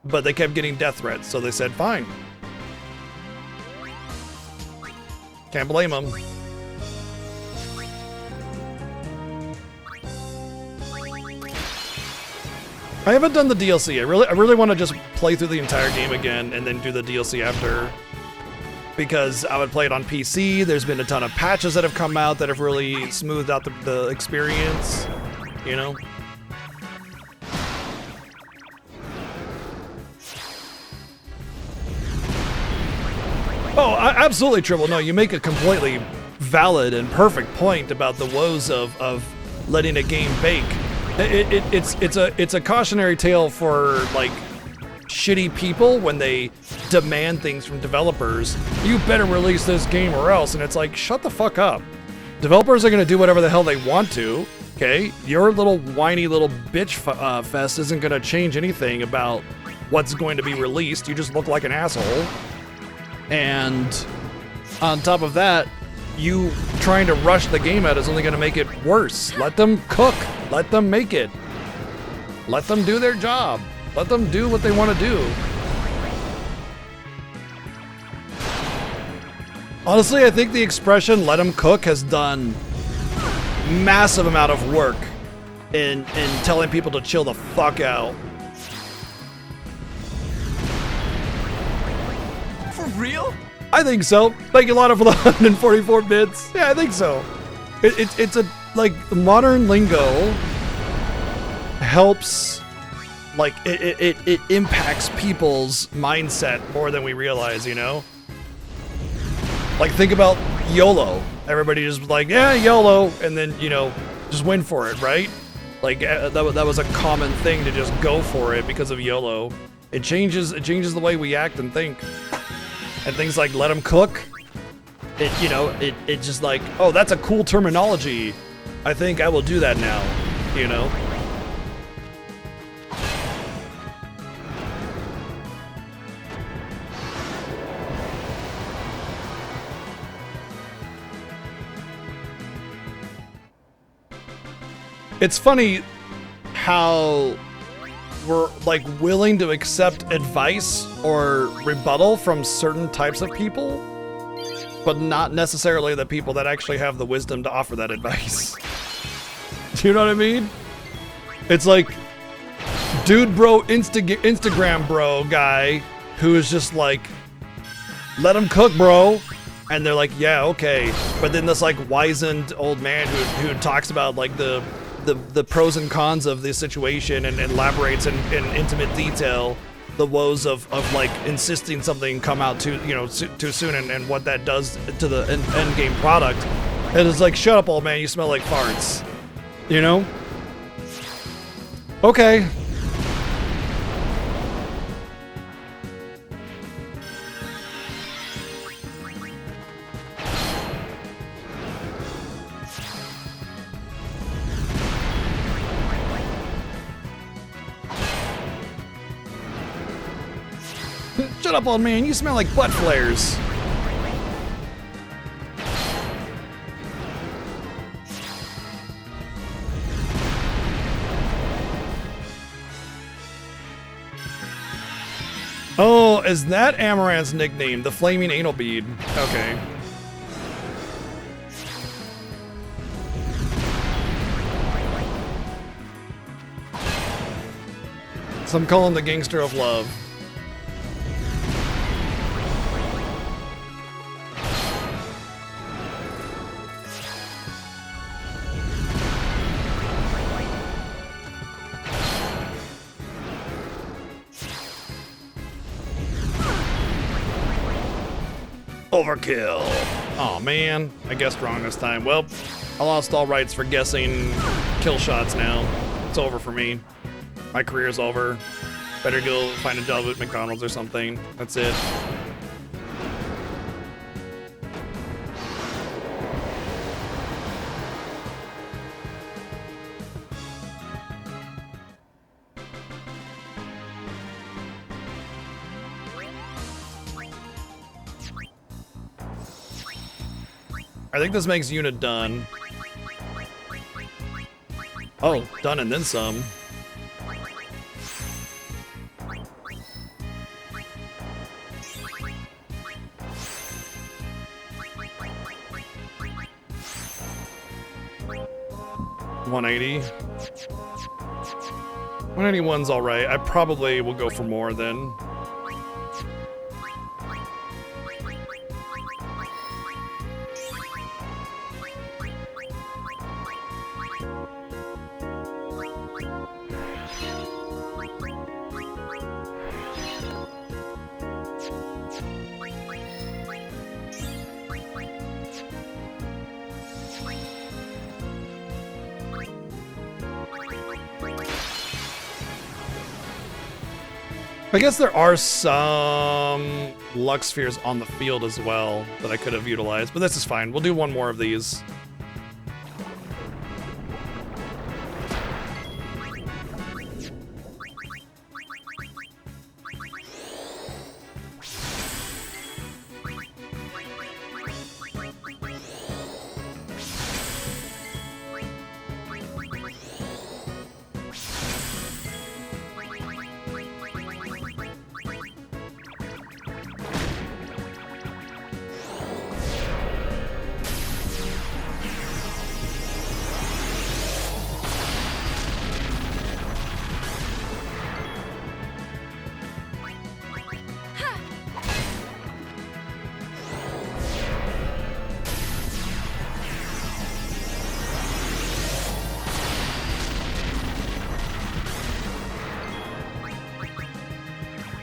but they kept getting death threats, so they said, fine. Can't blame them. I haven't done the DLC. I really want to just play through the entire game again and then do the DLC after. Because I would play it on PC. There's been a ton of patches that have come out that have really smoothed out the experience, you know? Oh, absolutely, Tribble. No, you make a completely valid and perfect point about the woes of letting a game bake. It's a cautionary tale for like shitty people when they demand things from developers. You better release this game or else, and it's like, shut the fuck up. Developers are gonna do whatever the hell they want to. Okay, your little whiny little bitch fest isn't gonna change anything about what's going to be released. You just look like an asshole. And on top of that, you trying to rush the game out is only gonna make it worse. Let them cook. Let them make it. Let them do their job. Let them do what they want to do. Honestly, I think the expression "let them cook" has done massive amount of work in telling people to chill the fuck out. For real? I think so. Thank you, Lana, for the 144 bits. Yeah, I think so. It's a, like, modern lingo helps, like, it impacts people's mindset more than we realize, you know? Like, think about YOLO. Everybody just like, yeah, YOLO, and then, you know, just went for it, right? Like, that was a common thing to just go for it because of YOLO. It changes the way we act and think. And things like let them cook, it just like, oh, that's a cool terminology. I think I will do that now, you know? It's funny how we're like willing to accept advice or rebuttal from certain types of people, but not necessarily the people that actually have the wisdom to offer that advice. Do you know what I mean? It's like dude bro Instagram bro guy who is just like, let him cook, bro. And they're like, yeah, okay. But then this like wizened old man who talks about like the pros and cons of this situation and elaborates in intimate detail the woes of like insisting something come out too soon and what that does to the end game product. And it's like, shut up, old man, you smell like farts. You know? Okay. Shut up, old man, you smell like butt flares. Oh, is that Amaranth's nickname? The Flaming Anal Bead. Okay. Some call him the Gangster of Love. Overkill. Oh man, I guessed wrong this time. Well, I lost all rights for guessing kill shots now. It's over for me. My career's over. Better go find a job at McDonald's or something. That's it. I think this makes unit done. Oh, done and then some. $180. 181's all right. I probably will go for more then. I guess there are some luck spheres on the field as well that I could have utilized, but this is fine. We'll do one more of these.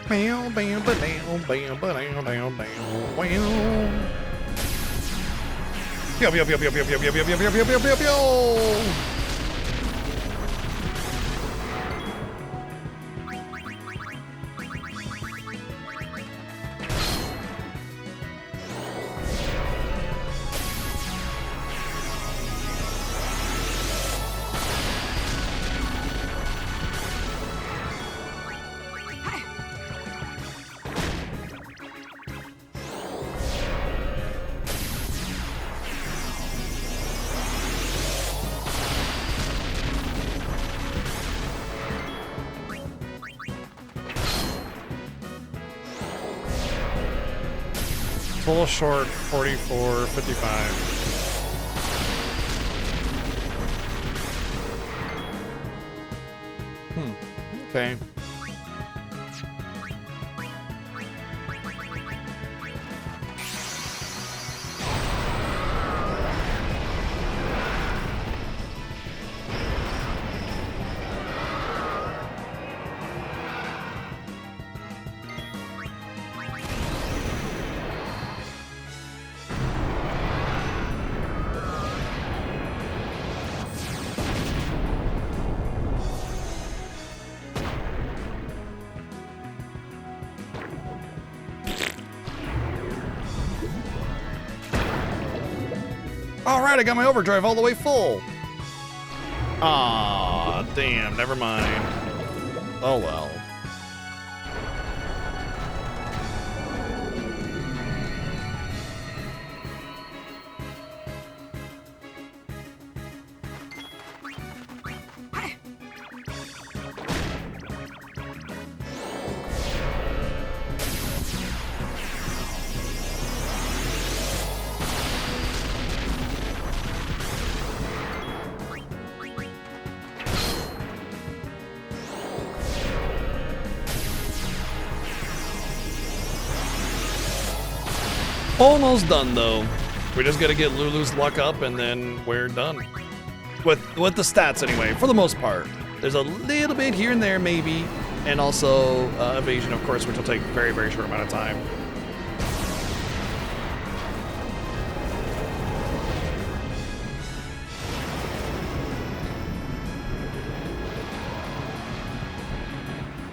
Bam, bam, ba-dam, bam, ba-dam, dam, dam, wow. Pew, pew, pew, pew, pew, pew, pew, pew, pew, pew, pew, pew, pew. Total short 44.55. Okay. All right, I got my overdrive all the way full. Aw, damn, never mind. Oh well. Almost done though. We just gotta get Lulu's luck up and then we're done. With the stats anyway, for the most part. There's a little bit here and there maybe, and also evasion of course, which will take a very, very short amount of time.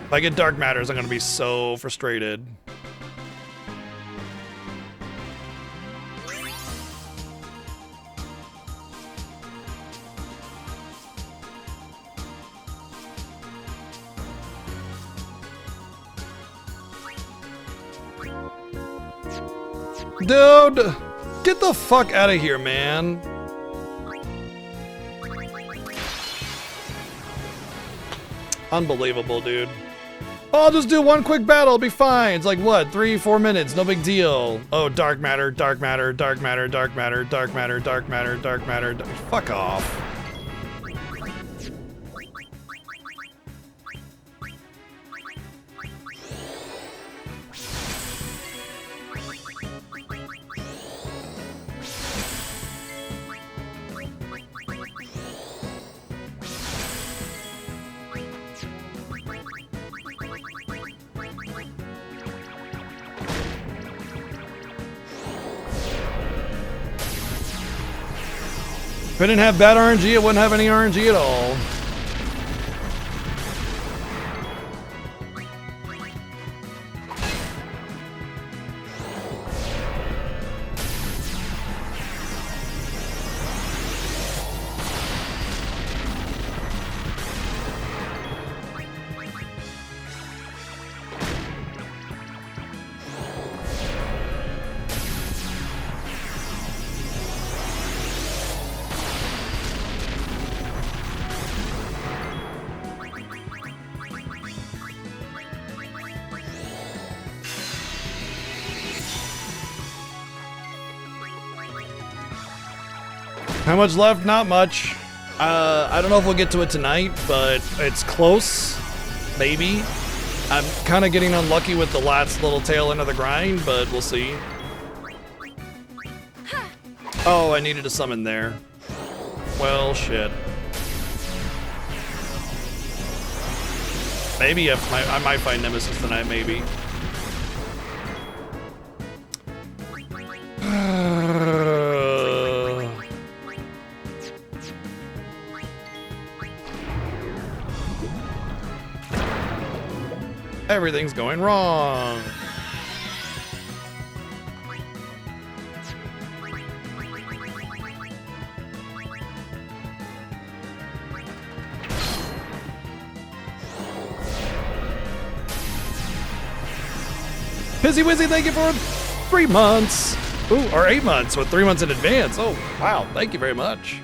If I get Dark Matters, I'm gonna be so frustrated. Dude, get the fuck out of here, man. Unbelievable, dude. I'll just do one quick battle, it'll be fine. It's like what, 3-4 minutes, no big deal. Oh, dark matter, dark matter, dark matter, dark matter, dark matter, dark matter, dark matter. Fuck off. If I didn't have bad RNG, I wouldn't have any RNG at all. How much left? Not much. I don't know if we'll get to it tonight, but it's close. Maybe. I'm kind of getting unlucky with the last little tail end of the grind, but we'll see. Oh, I needed to summon there. Well, shit. Maybe I might find Nemesis tonight, maybe. Everything's going wrong. Pizzy Wizzy, thank you for 3 months. Ooh, or 8 months with 3 months in advance. Oh, wow. Thank you very much.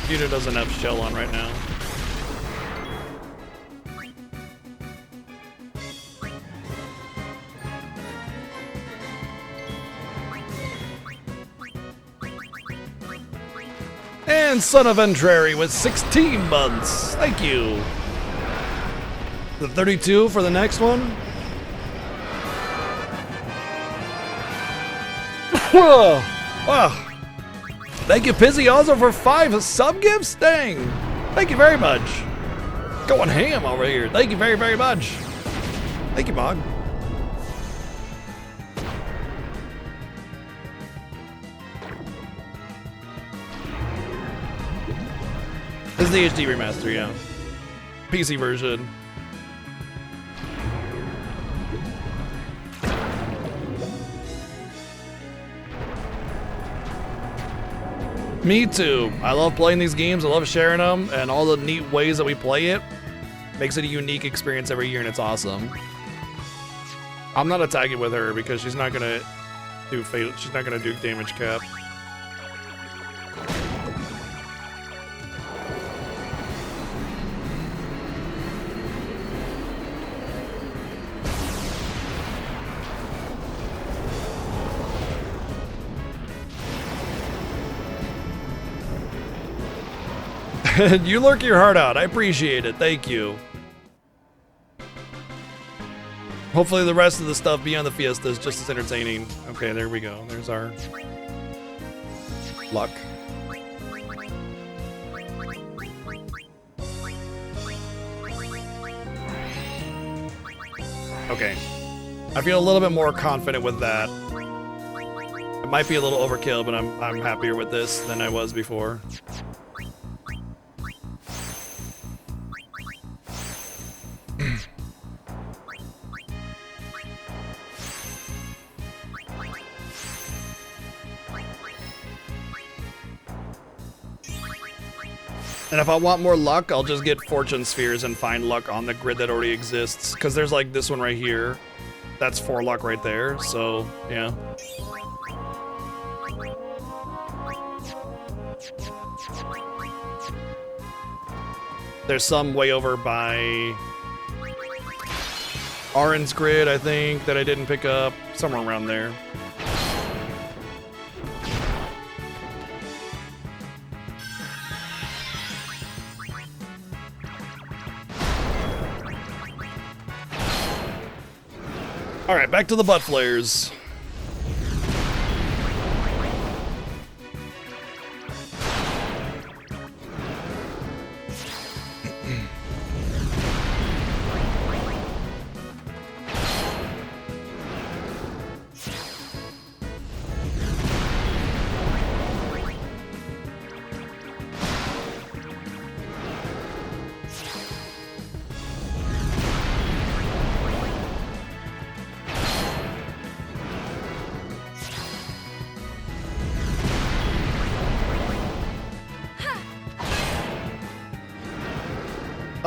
unit doesn't have shell on right now. And Son of Ventrari with 16 months. Thank you. The 32 for the next one. Whoa. Wow. Thank you, Pizzy, also for 5 sub gifts. Dang. Thank you very much. Going ham over here. Thank you very, very much. Thank you, Mog. This is the HD remaster, yeah. PC version. Me too. I love playing these games. I love sharing them, and all the neat ways that we play it makes it a unique experience every year, and it's awesome. I'm not attacking with her because she's not gonna do she's not gonna do damage cap. You lurk your heart out. I appreciate it. Thank you. Hopefully the rest of the stuff beyond the Fiesta is just as entertaining. Okay, there we go. There's our luck. Okay. I feel a little bit more confident with that. It might be a little overkill, but I'm happier with this than I was before. And if I want more luck, I'll just get fortune spheres and find luck on the grid that already exists. Because there's like this one right here. That's 4 luck right there, so yeah. There's some way over by Arin's grid, I think, that I didn't pick up. Somewhere around there. All right, back to the butt flares.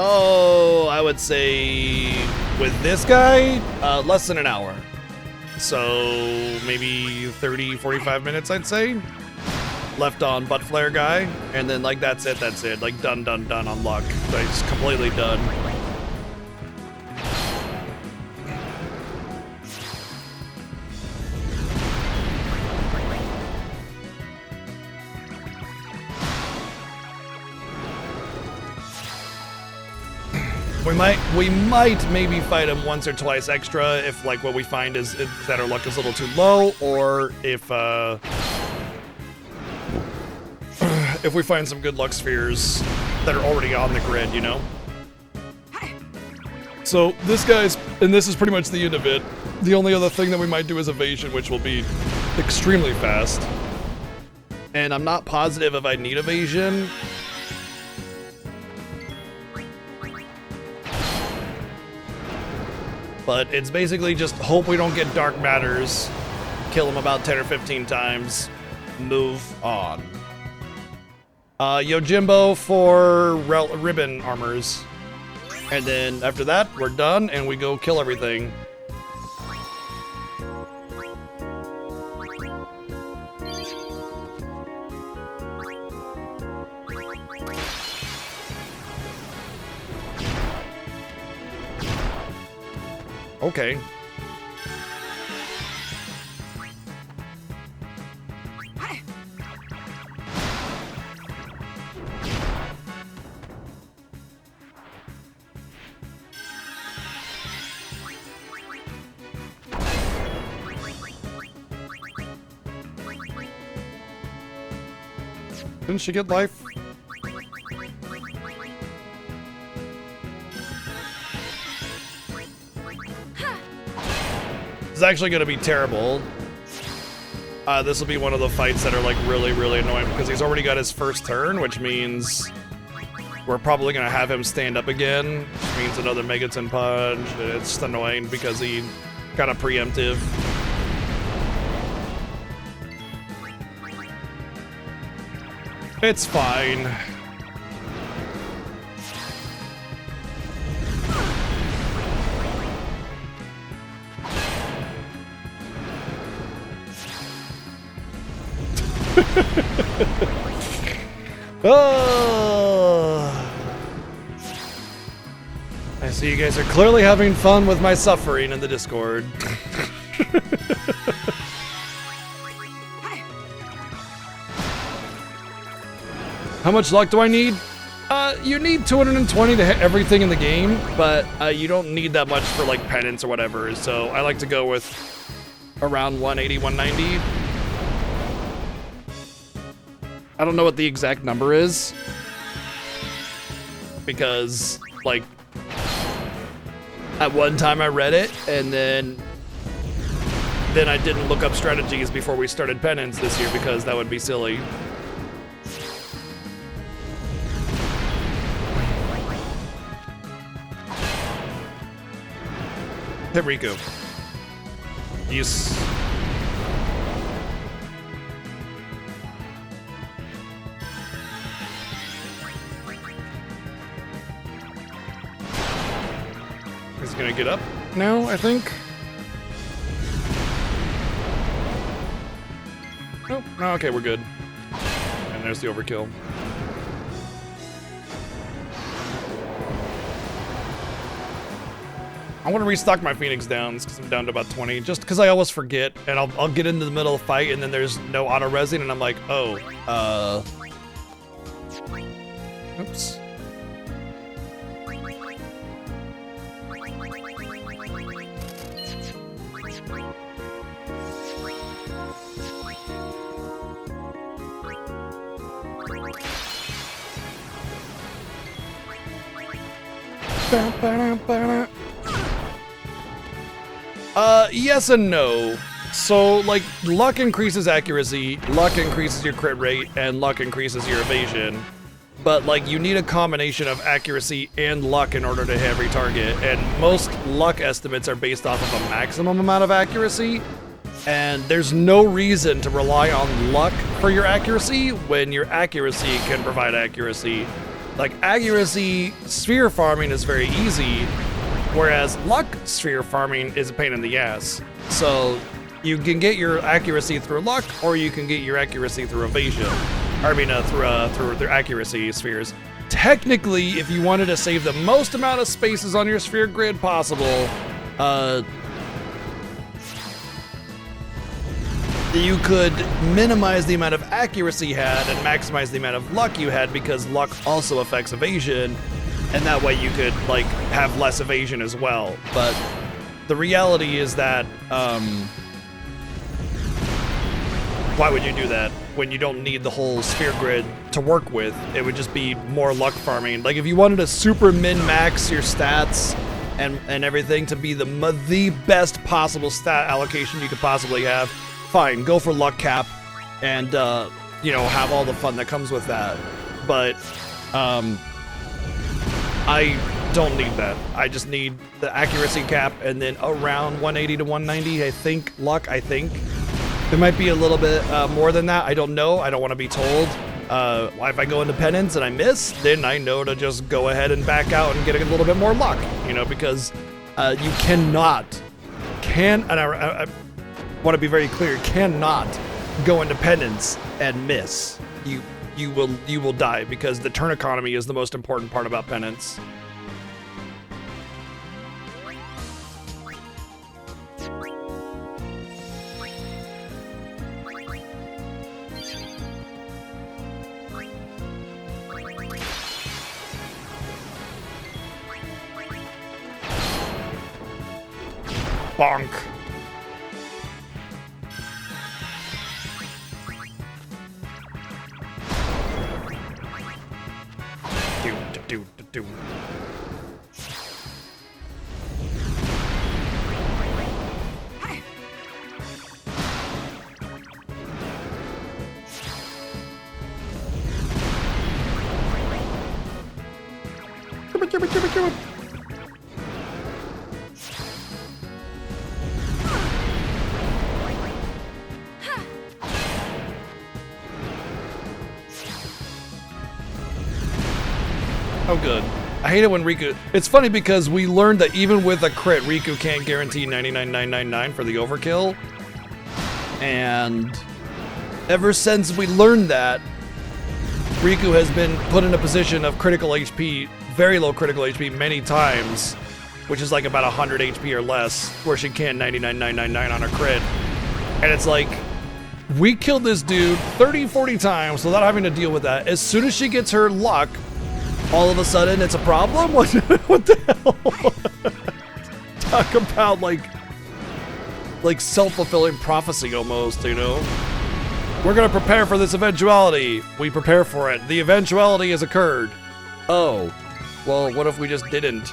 Oh, I would say with this guy, less than an hour. So maybe 30, 45 minutes, I'd say. Left on butt flare guy, and then like that's it. Like done on luck. Like just completely done. We might maybe fight him once or twice extra if like what we find is that our luck is a little too low, or if we find some good luck spheres that are already on the grid, you know? So this guy's, and this is pretty much the end of it. The only other thing that we might do is evasion, which will be extremely fast. And I'm not positive if I need evasion. But it's basically just hope we don't get dark matters, kill him about 10 or 15 times, move on. Yojimbo for ribbon armors. And then after that, we're done and we go kill everything. Okay. Didn't she get life? This is actually going to be terrible. This will be one of the fights that are like really, really annoying because he's already got his first turn, which means we're probably going to have him stand up again, which means another Megaton punch. It's just annoying because he got a preemptive. It's fine. Oh. I see you guys are clearly having fun with my suffering in the Discord. How much luck do I need? You need 220 to hit everything in the game, but you don't need that much for like penance or whatever, so I like to go with around 180, 190. I don't know what the exact number is, because like at one time I read it, and then I didn't look up strategies before we started penance this year because that would be silly. Hit Riku. Use. He's gonna get up now, I think. Nope. No, okay, we're good. And there's the overkill. I want to restock my Phoenix Downs because I'm down to about 20, just because I always forget, and I'll get into the middle of the fight, and then there's no auto-resing, and I'm like, oh, oops. Yes and no. So, like, luck increases accuracy, luck increases your crit rate, and luck increases your evasion. But, like, you need a combination of accuracy and luck in order to hit every target, and most luck estimates are based off of a maximum amount of accuracy, and there's no reason to rely on luck for your accuracy when your accuracy can provide accuracy. Like, accuracy sphere farming is very easy, whereas luck sphere farming is a pain in the ass. So you can get your accuracy through luck, or you can get your accuracy through evasion. I mean, through accuracy spheres. Technically, if you wanted to save the most amount of spaces on your sphere grid possible, you could minimize the amount of accuracy you had and maximize the amount of luck you had, because luck also affects evasion. And that way you could, like, have less evasion as well. But the reality is that, why would you do that when you don't need the whole sphere grid to work with? It would just be more luck farming. Like, if you wanted to super min-max your stats and everything to be the best possible stat allocation you could possibly have, fine, go for luck cap and, you know, have all the fun that comes with that. But, I don't need that. I just need the accuracy cap and then around 180 to 190, I think, luck, I think. There might be a little bit more than that. I don't know. I don't want to be told. If I go into penance and I miss, then I know to just go ahead and back out and get a little bit more luck, you know, because you cannot, and I want to be very clear, cannot go into penance and miss. You will die, because the turn economy is the most important part about penance. Bonk. Do. Oh, good. I hate it when Riku... It's funny because we learned that even with a crit, Riku can't guarantee 99,999 for the overkill. And ever since we learned that, Riku has been put in a position of critical HP, very low critical HP many times, which is like about 100 HP or less, where she can't 99,999 on a crit. And it's like, we killed this dude 30, 40 times without having to deal with that. As soon as she gets her luck, all of a sudden it's a problem? What the hell? Talk about like self-fulfilling prophecy almost, you know? We're gonna prepare for this eventuality. We prepare for it. The eventuality has occurred. Oh, well, what if we just didn't?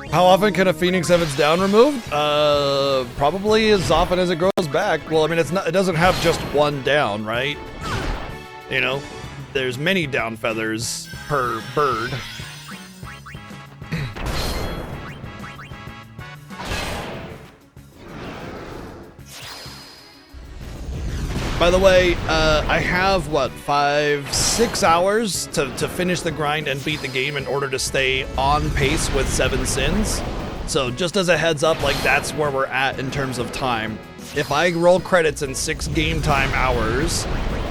How often can a Phoenix have its down removed? Probably as often as it grows back. Well, I mean, it doesn't have just one down, right? You know, there's many down feathers per bird. By the way, I have, what, 5-6 hours to finish the grind and beat the game in order to stay on pace with 7 Sins. So just as a heads up, like, that's where we're at in terms of time. If I roll credits in 6 game time hours,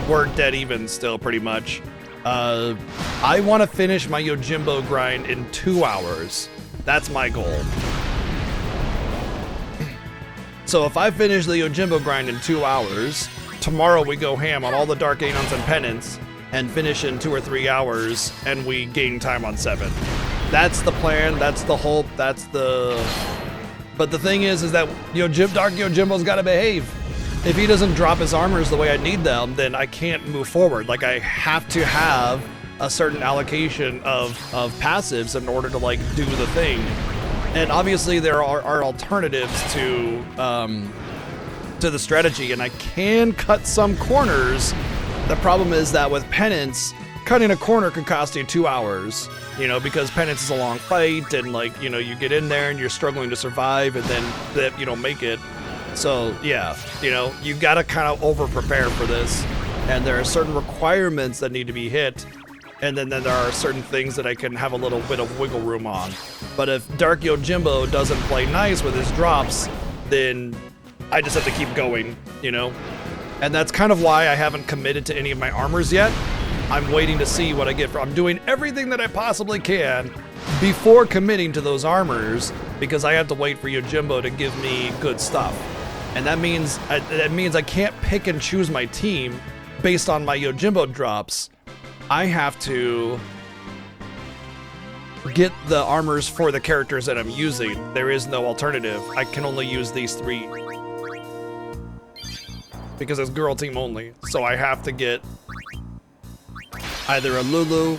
we're dead even still, pretty much. I want to finish my Yojimbo grind in 2 hours. That's my goal. So if I finish the Yojimbo grind in 2 hours, tomorrow we go ham on all the Dark Anons and Penance and finish in 2 or 3 hours, and we gain time on 7. That's the plan, that's the hope, that's the... But the thing is that Dark Yojimbo's gotta behave. If he doesn't drop his armors the way I need them, then I can't move forward. Like, I have to have a certain allocation of passives in order to, like, do the thing. And obviously there are alternatives to the strategy, and I can cut some corners. The problem is that with Penance, cutting a corner could cost you 2 hours, you know, because Penance is a long fight, and, like, you know, you get in there and you're struggling to survive, and then you don't make it. So yeah, you know, you gotta kind of over prepare for this, and there are certain requirements that need to be hit, and then there are certain things that I can have a little bit of wiggle room on. But if Dark Yojimbo doesn't play nice with his drops, then I just have to keep going, you know? And that's kind of why I haven't committed to any of my armors yet. I'm waiting to see what I get. I'm doing everything that I possibly can before committing to those armors, because I have to wait for Yojimbo to give me good stuff. And that means I can't pick and choose my team based on my Yojimbo drops. I have to get the armors for the characters that I'm using. There is no alternative. I can only use these 3. Because it's girl team only. So I have to get either a Lulu,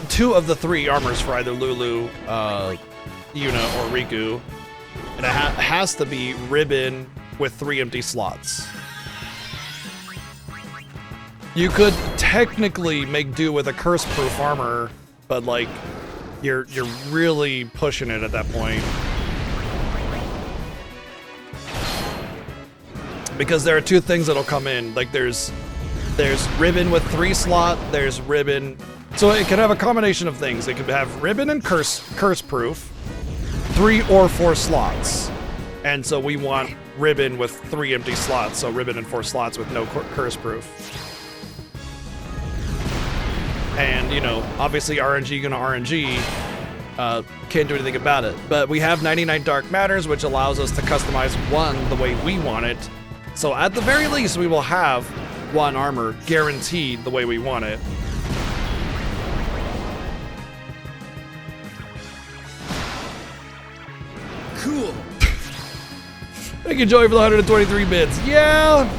2 of the 3 armors for either Lulu, Yuna, or Riku. And it has to be Ribbon, with 3 empty slots. You could technically make do with a curse-proof armor, but like, you're really pushing it at that point. Because there are 2 things that'll come in. Like there's ribbon with 3 slot, there's ribbon. So it can have a combination of things. It could have ribbon and curse proof, 3 or 4 slots. And so we want ribbon with 3 empty slots. So ribbon and 4 slots with no curse proof. And, you know, obviously RNG gonna RNG. Can't do anything about it. But we have 99 Dark Matters, which allows us to customize 1 the way we want it. So at the very least, we will have 1 armor guaranteed the way we want it. Cool. Thank you, Joey, for the 123 bits. Yeah,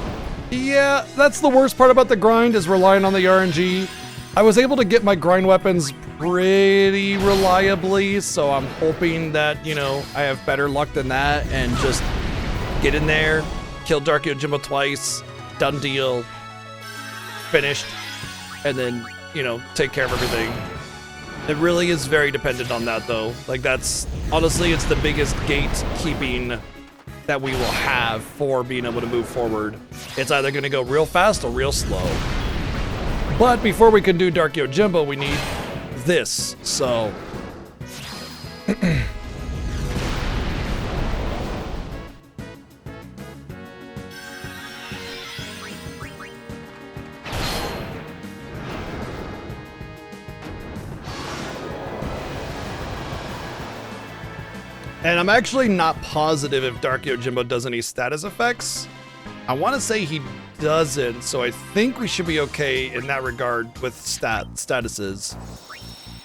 that's the worst part about the grind is relying on the RNG. I was able to get my grind weapons pretty reliably, so I'm hoping that, you know, I have better luck than that and just get in there, kill Dark Yojimbo twice, done deal, finished, and then, you know, take care of everything. It really is very dependent on that, though. Like, that's, honestly, it's the biggest gatekeeping that we will have for being able to move forward. It's either going to go real fast or real slow. But before we can do Dark Yojimbo, we need this, so... And I'm actually not positive if Dark Yojimbo does any status effects. I want to say he doesn't, so I think we should be okay in that regard with statuses.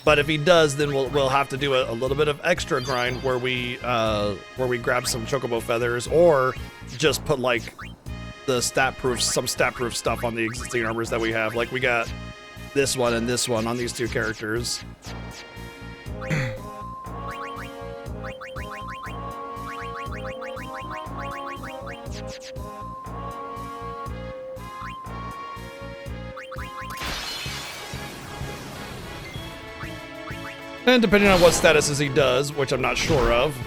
But if he does, then we'll have to do a little bit of extra grind where we grab some chocobo feathers, or just put like some stat proof stuff on the existing armors that we have. Like we got this one and this one on these 2 characters. And depending on what statuses he does, which I'm not sure of,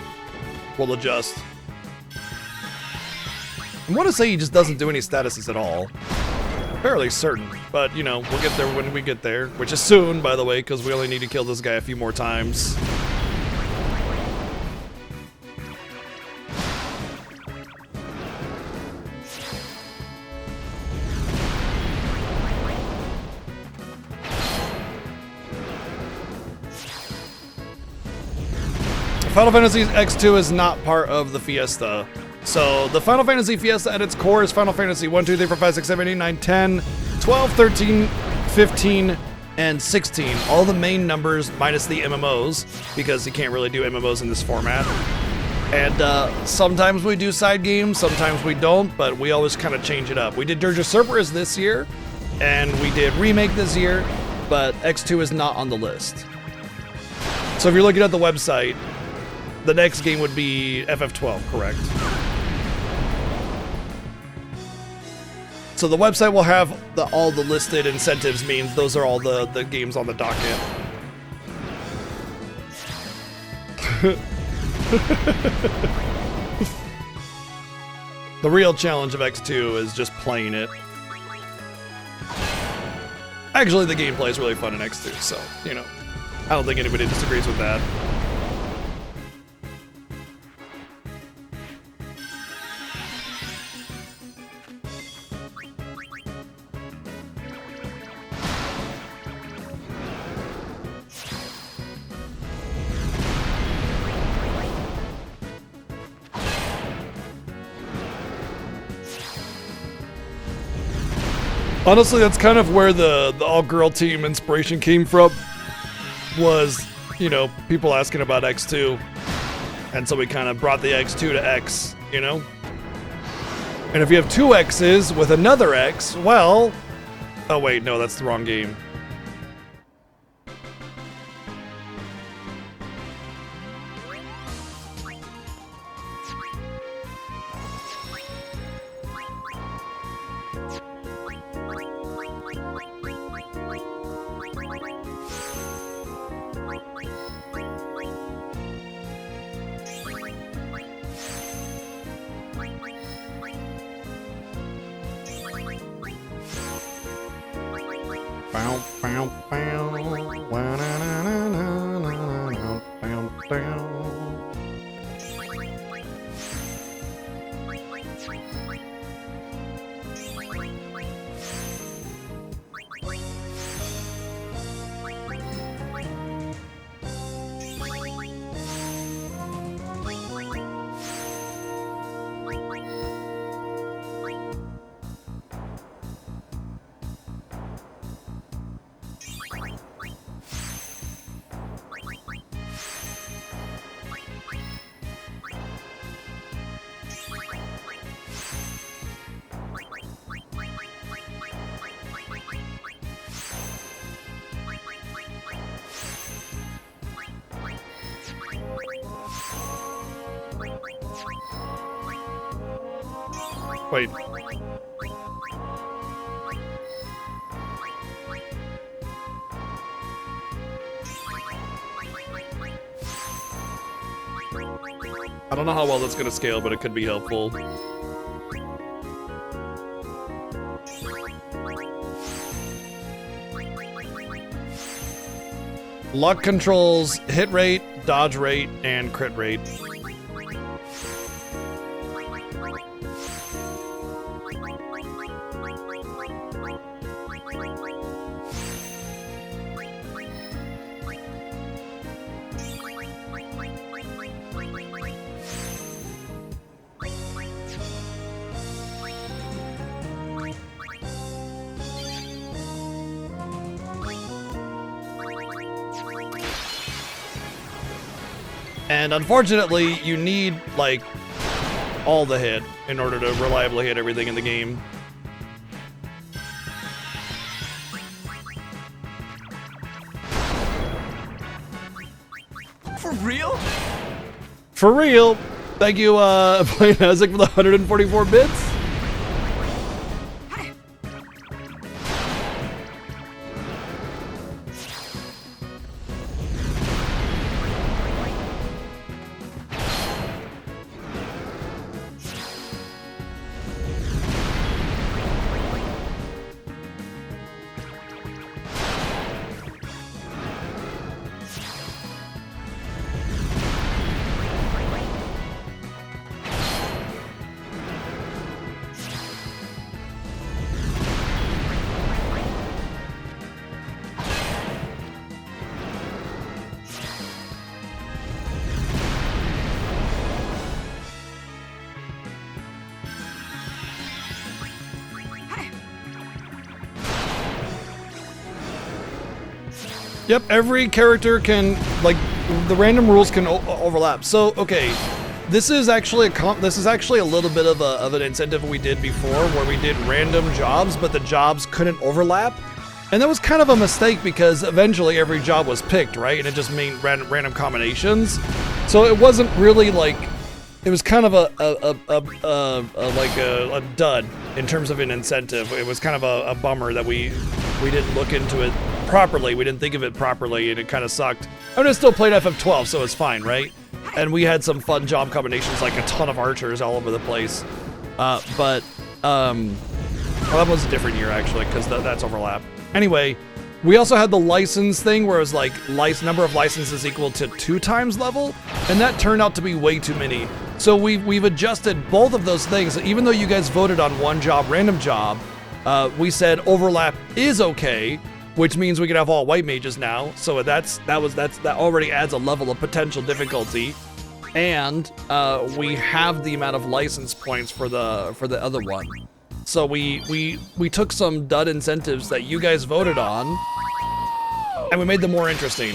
we'll adjust. I want to say he just doesn't do any statuses at all. I'm fairly certain, but you know, we'll get there when we get there, which is soon, by the way, because we only need to kill this guy a few more times. Final Fantasy X2 is not part of the Fiesta. So the Final Fantasy Fiesta at its core is Final Fantasy 1, 2, 3, 4, 5, 6, 7, 8, 9, 10, 12, 13, 15, and 16. All the main numbers minus the MMOs, because you can't really do MMOs in this format. And sometimes we do side games, sometimes we don't, but we always kind of change it up. We did Dirge of Cerberus this year, and we did Remake this year, but X2 is not on the list. So if you're looking at the website, the next game would be FF12, correct? So the website will have all the listed incentives, means those are all the games on the docket. The real challenge of X2 is just playing it. Actually, the gameplay is really fun in X2, so, you know, I don't think anybody disagrees with that. Honestly, that's kind of where the all-girl team inspiration came from, was, you know, people asking about X2. And so we kind of brought the X2 to X, you know? And if you have 2 X's with another X, well... Oh wait, no, that's the wrong game. Wait. I don't know how well that's gonna scale, but it could be helpful. Luck controls hit rate, dodge rate, and crit rate. And unfortunately, you need, like, all the hit in order to reliably hit everything in the game. For real? For real. Thank you, Plain Isaac, for the 144 bits. Yep, every character can, like, the random rules can overlap. So, okay, this is actually a little bit of an incentive we did before, where we did random jobs, but the jobs couldn't overlap, and that was kind of a mistake because eventually every job was picked, right? And it just made random combinations. So it wasn't really like, it was kind of a dud in terms of an incentive. It was kind of a bummer that we didn't look into it properly. We didn't think of it properly, and it kind of sucked. I mean, I still played FF12, so it's fine, right? And we had some fun job combinations, like a ton of archers all over the place. Well, that was a different year actually, because that's overlap. Anyway, we also had the license thing where it was like number of licenses equal to 2 times level, and that turned out to be way too many. So we've adjusted both of those things. Even though you guys voted on one job, random job, we said overlap is okay, which means we can have all white mages now. So that already adds a level of potential difficulty, and we have the amount of license points for the other one. So we took some dud incentives that you guys voted on, and we made them more interesting.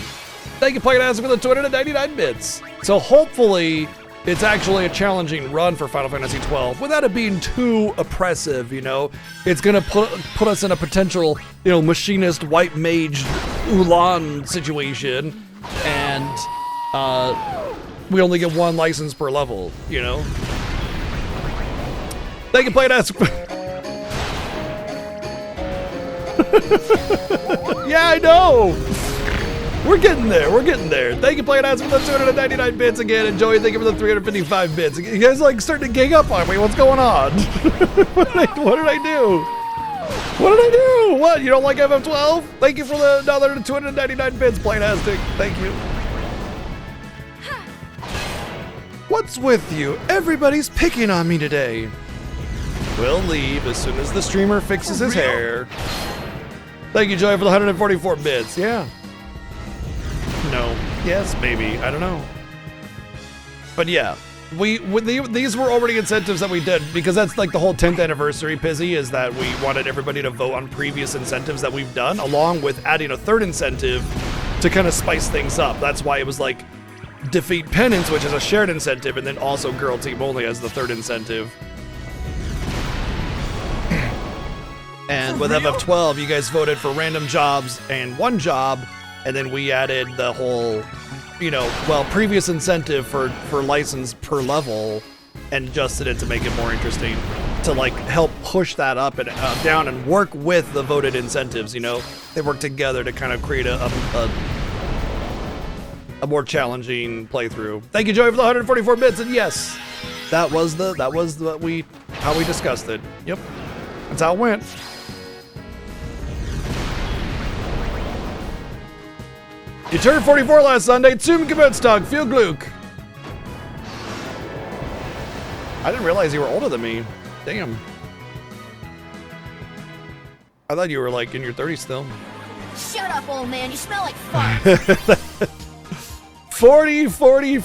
Thank you, Planet Azure, for the 299 bits. So hopefully it's actually a challenging run for Final Fantasy XII without it being too oppressive, you know? It's gonna put us in a potential, you know, machinist white mage Ulan situation, and we only get 1 license per level, you know? Thank you, Planet Azure. Yeah, I know! We're getting there, we're getting there. Thank you, Planet Azure, for the 299 bits again. And Joey, thank you for the 355 bits. You guys like starting to gang up on me. What's going on? What did I do? What did I do? What? You don't like FF12? Thank you for the another 299 bits, Playtastic. Thank you. What's with you? Everybody's picking on me today. We'll leave as soon as the streamer fixes his hair. Thank you, Joy, for the 144 bits. Yeah. No. Yes, maybe. I don't know. But yeah, these were already incentives that we did because that's like the whole 10th anniversary Pizzy is that we wanted everybody to vote on previous incentives that we've done, along with adding a third incentive to kind of spice things up. That's why it was like Defeat Penance, which is a shared incentive, and then also Girl Team Only as the third incentive. And with FF12, you guys voted for random jobs and one job, and then we added the whole, previous incentive for license per level and adjusted it to make it more interesting, to like help push that up and down and work with the voted incentives, They work together to kind of create a more challenging playthrough. Thank you, Joey, for the 144 bits, and yes, that was how we discussed it. Yep, that's how it went. You turned 44 last Sunday. Zum Geburtstag. Viel Glück. I didn't realize you were older than me. Damn. I thought you were like in your 30s still. Shut up, old man. You smell like fart. 40. Thank you,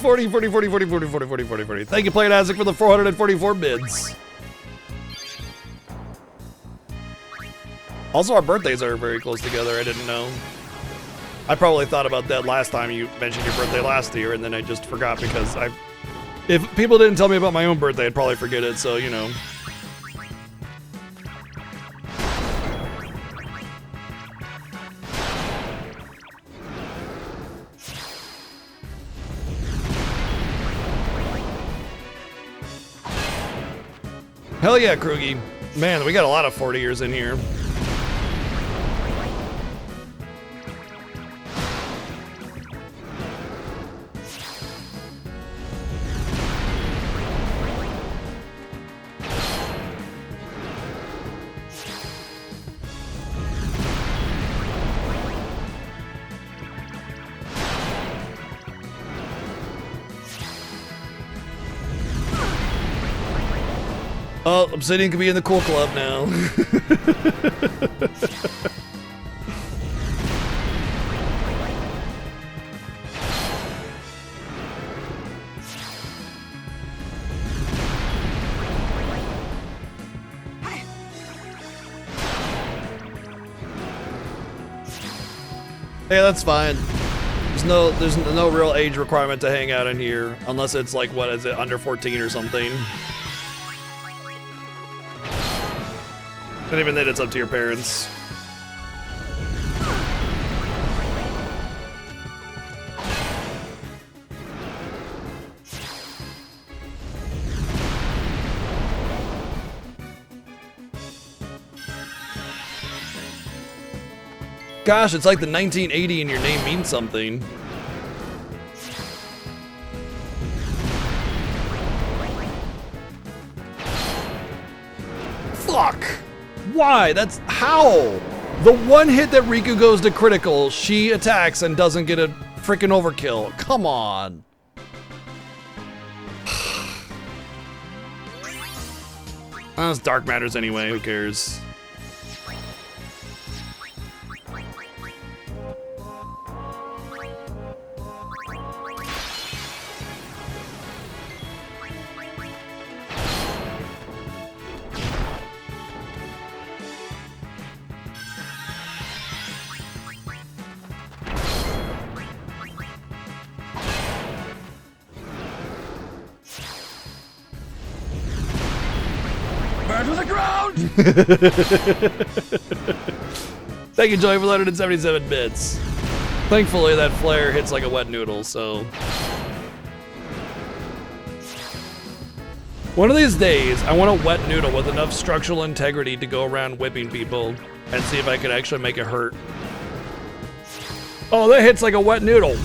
Playtastic, for the 444 bids. Also, our birthdays are very close together. I didn't know. I probably thought about that last time you mentioned your birthday last year, and then I just forgot because if people didn't tell me about my own birthday, I'd probably forget it, so, Hell yeah, Krugy. Man, we got a lot of 40 years in here. Oh, Obsidian can be in the cool club now. Hey, that's fine. There's no real age requirement to hang out in here, unless it's like, what is it, under 14 or something. And even then, it's up to your parents. Gosh, it's like the 1980 in your name means something. Fuck! Why? That's how? The one hit that Riku goes to critical, she attacks and doesn't get a freaking overkill. Come on. That's Dark Matters anyway, who cares? To the ground! Thank you, Joey, for 177 bits. Thankfully, that flare hits like a wet noodle, so. One of these days, I want a wet noodle with enough structural integrity to go around whipping people and see if I could actually make it hurt. Oh, that hits like a wet noodle.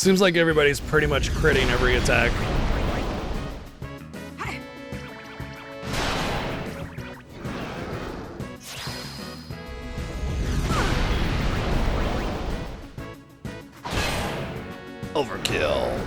Seems like everybody's pretty much critting every attack. Overkill.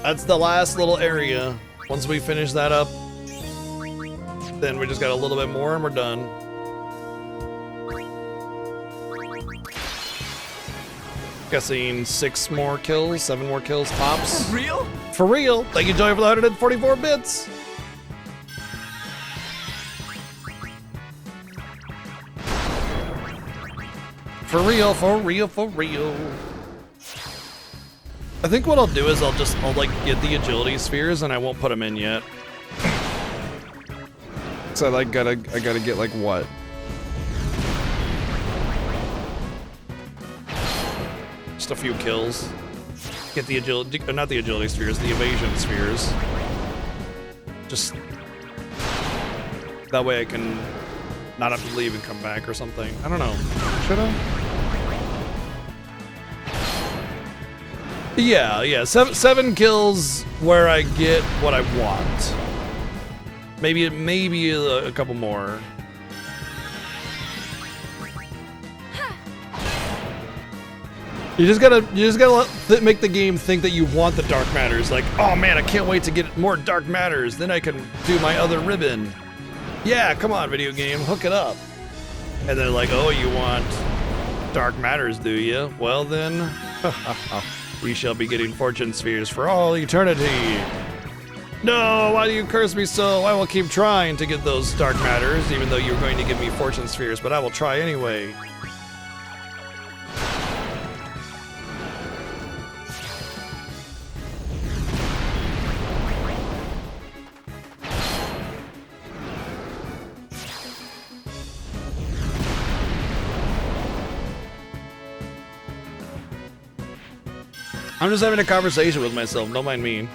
That's the last little area. Once we finish that up, then we just got a little bit more and we're done. Guessing 6 more kills, 7 more kills pops. For real? For real. Thank you, Joey, for the 144 bits. For real, for real, for real. I think what I'll do is I'll like get the agility spheres and I won't put them in yet. So I gotta get like what? Just a few kills. Get the agility, not the agility spheres, the evasion spheres. Just that way I can not have to leave and come back or something. I don't know. Should I? Yeah. Seven kills where I get what I want. Maybe a couple more. You just gotta make the game think that you want the dark matters. Like, oh man, I can't wait to get more dark matters. Then I can do my other ribbon. Yeah, come on, video game, hook it up. And they're like, oh, you want dark matters, do you? Well then, we shall be getting fortune spheres for all eternity. No, why do you curse me so? I will keep trying to get those dark matters, even though you're going to give me fortune spheres, but I will try anyway. I'm just having a conversation with myself, don't mind me.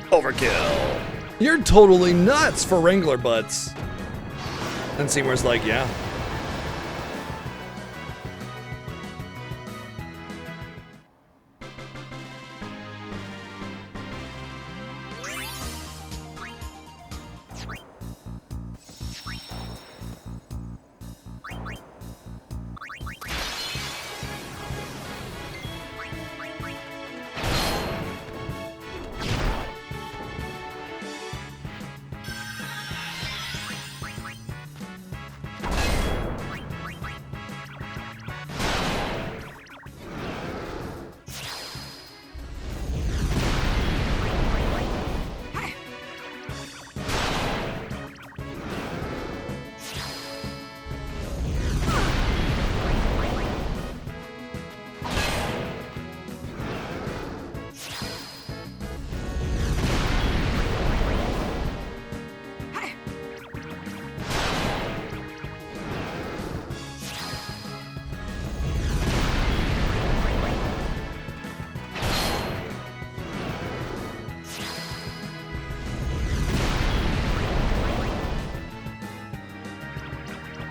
Overkill. You're totally nuts for Wrangler butts. And Seymour's like, yeah.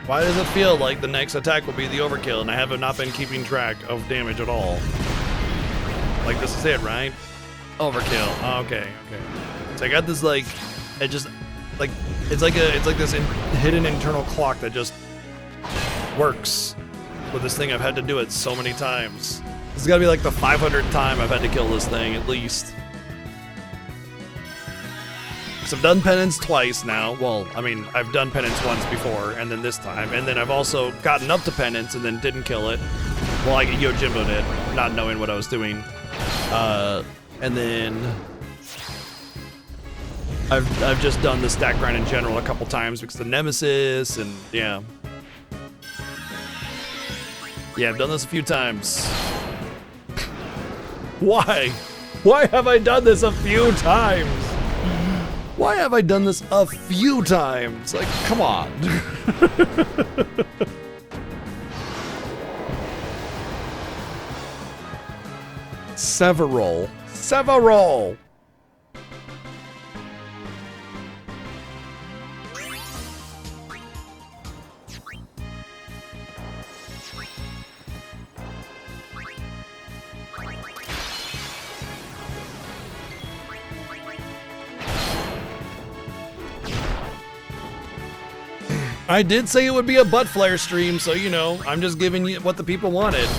Why does it feel like the next attack will be the overkill and I have not been keeping track of damage at all? Like, this is it, right? Overkill. Oh, okay. So I got this, like, it just like it's like this hidden internal clock that just works with this thing. I've had to do it so many times. This has got to be like the 500th time I've had to kill this thing at least. So I've done penance twice now. Well, I mean, I've done penance once before, and then this time, and then I've also gotten up to penance and then didn't kill it. Well, like Yojimbo did, not knowing what I was doing. And then I've just done the stack grind in general a couple times because of the Nemesis, and yeah. Yeah, I've done this a few times. Why? Why have I done this a few times? Why have I done this a few times? Like, come on. Several. I did say it would be a butt flare stream, so you know, I'm just giving you what the people wanted.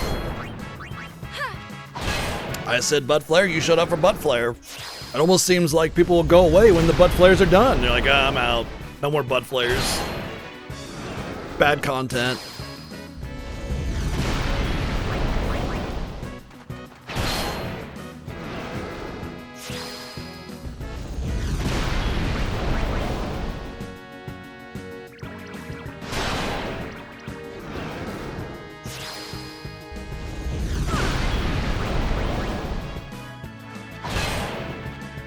I said butt flare, you showed up for butt flare. It almost seems like people will go away when the butt flares are done. They're like, I'm out. No more butt flares. Bad content.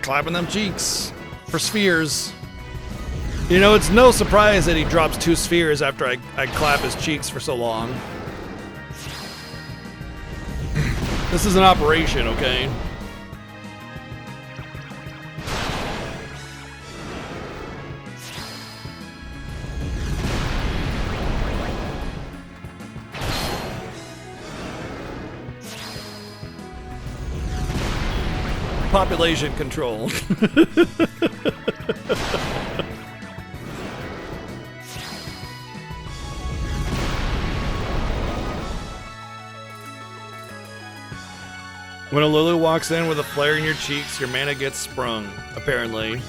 Clapping them cheeks for spheres. You know, it's no surprise that he drops 2 spheres after I clap his cheeks for so long. This is an operation, okay? Population control. When a Lulu walks in with a flare in your cheeks, your mana gets sprung, apparently.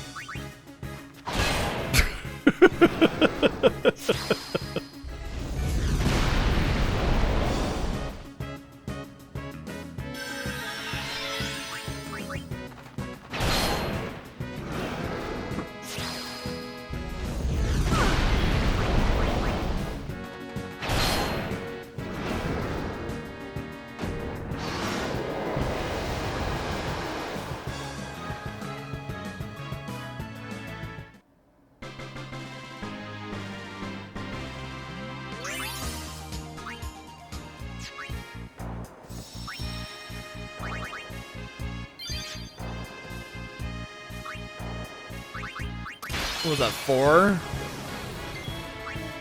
What was that, 4?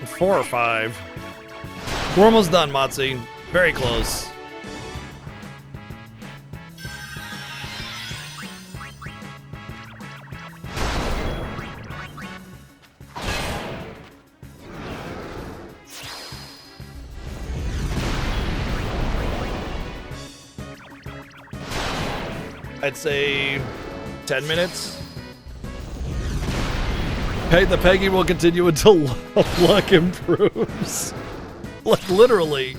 4 or 5? We're almost done, Motzi. Very close. I'd say 10 minutes. The pegging will continue until luck improves. Like, literally.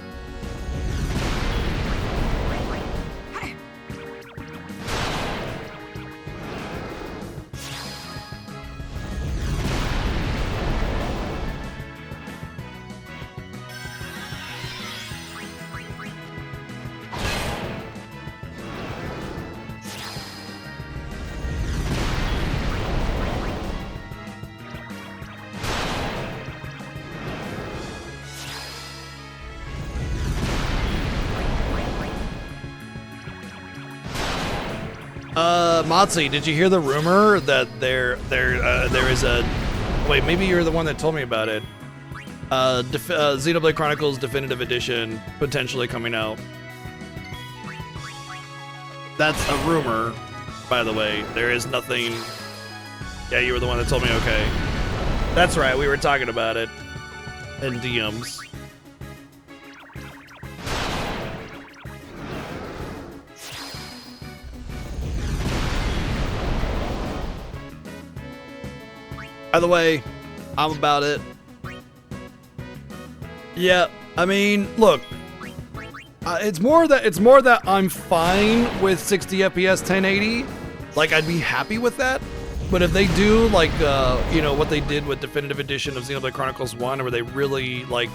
Motzi, did you hear the rumor that there is a... Wait, maybe you're the one that told me about it. Xenoblade Chronicles Definitive Edition potentially coming out. That's a rumor, by the way. There is nothing... Yeah, you were the one that told me, okay. That's right, we were talking about it in DMs. By the way, I'm about it. Yeah, I mean, look, it's more that I'm fine with 60 FPS 1080. Like, I'd be happy with that. But if they do, like, you know, what they did with Definitive Edition of Xenoblade Chronicles 1, where they really, like,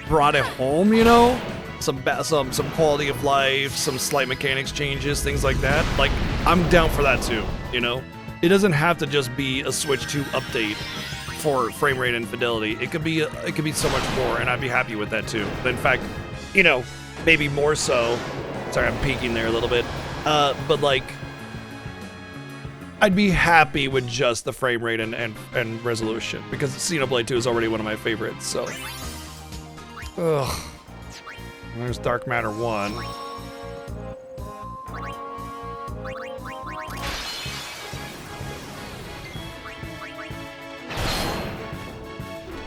brought it home, you know? Some quality of life, some slight mechanics changes, things like that. Like, I'm down for that too, you know? It doesn't have to just be a Switch 2 update for frame rate and fidelity. It could be so much more, and I'd be happy with that too. In fact, you know, maybe more so. Sorry, I'm peeking there a little bit. But like, I'd be happy with just the frame rate and resolution, because Xenoblade 2 is already one of my favorites, so. Ugh. There's Dark Matter 1.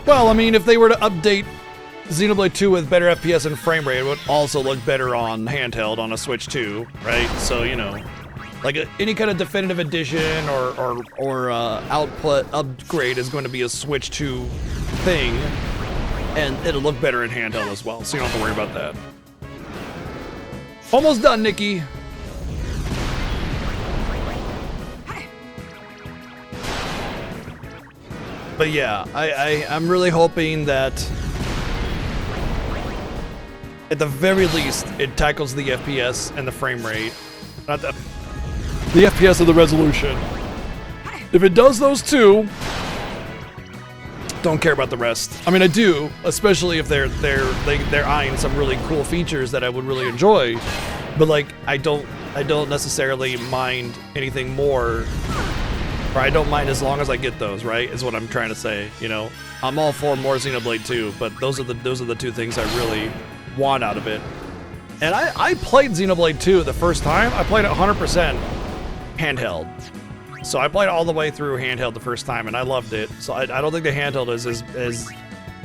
Well, I mean, if they were to update Xenoblade 2 with better FPS and frame rate, it would also look better on handheld on a Switch 2, right? So, you know, like any kind of definitive edition or output upgrade is going to be a Switch 2 thing, and it'll look better in handheld as well, so you don't have to worry about that. Almost done, Nikki. But yeah, I'm really hoping that at the very least it tackles the FPS and the frame rate, not the FPS or the resolution. If it does those two, don't care about the rest. I mean, I do, especially if they're eyeing some really cool features that I would really enjoy. But like, I don't necessarily mind anything more. Or I don't mind as long as I get those, right? Is what I'm trying to say. You know, I'm all for more Xenoblade 2, but those are the two things I really want out of it. And I played Xenoblade 2 the first time. I played it 100% handheld. So I played all the way through handheld the first time, and I loved it. So I don't think the handheld is as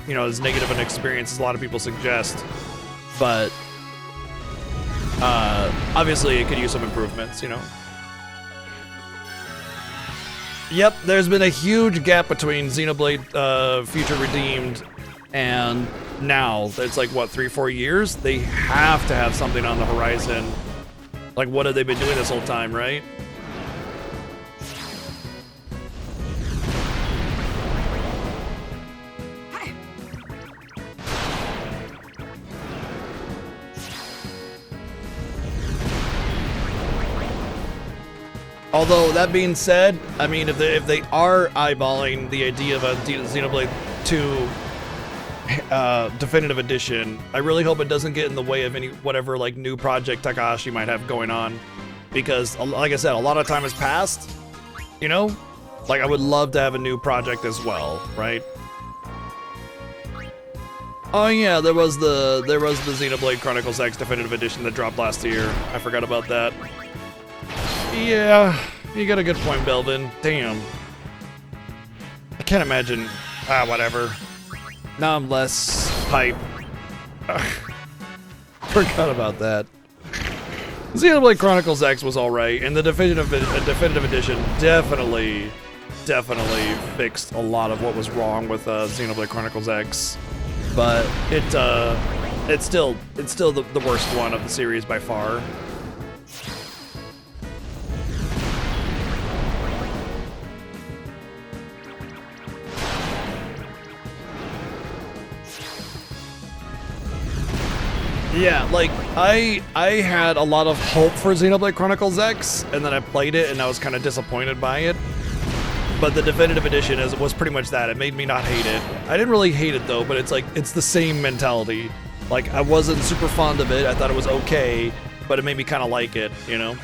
you know, as negative an experience as a lot of people suggest. But obviously, it could use some improvements. You know. Yep, there's been a huge gap between Xenoblade Future Redeemed and now. It's like, what, 3-4 years? They have to have something on the horizon. Like, what have they been doing this whole time, right? Although, that being said, I mean, if they are eyeballing the idea of a Xenoblade 2 Definitive Edition, I really hope it doesn't get in the way of any whatever like new project Takahashi might have going on. Because, like I said, a lot of time has passed, you know? Like, I would love to have a new project as well, right? Oh yeah, there was the Xenoblade Chronicles X Definitive Edition that dropped last year. I forgot about that. Yeah, you got a good point, Belvin. Damn. I can't imagine. Whatever. Now I'm less hype. Forgot about that. Xenoblade Chronicles X was alright, and the Definitive Edition definitely fixed a lot of what was wrong with Xenoblade Chronicles X. But it's still the worst one of the series by far. Yeah, like, I had a lot of hope for Xenoblade Chronicles X, and then I played it, and I was kind of disappointed by it. But the Definitive Edition was pretty much that. It made me not hate it. I didn't really hate it, though, but it's like, it's the same mentality. Like, I wasn't super fond of it. I thought it was okay, but it made me kind of like it, you know?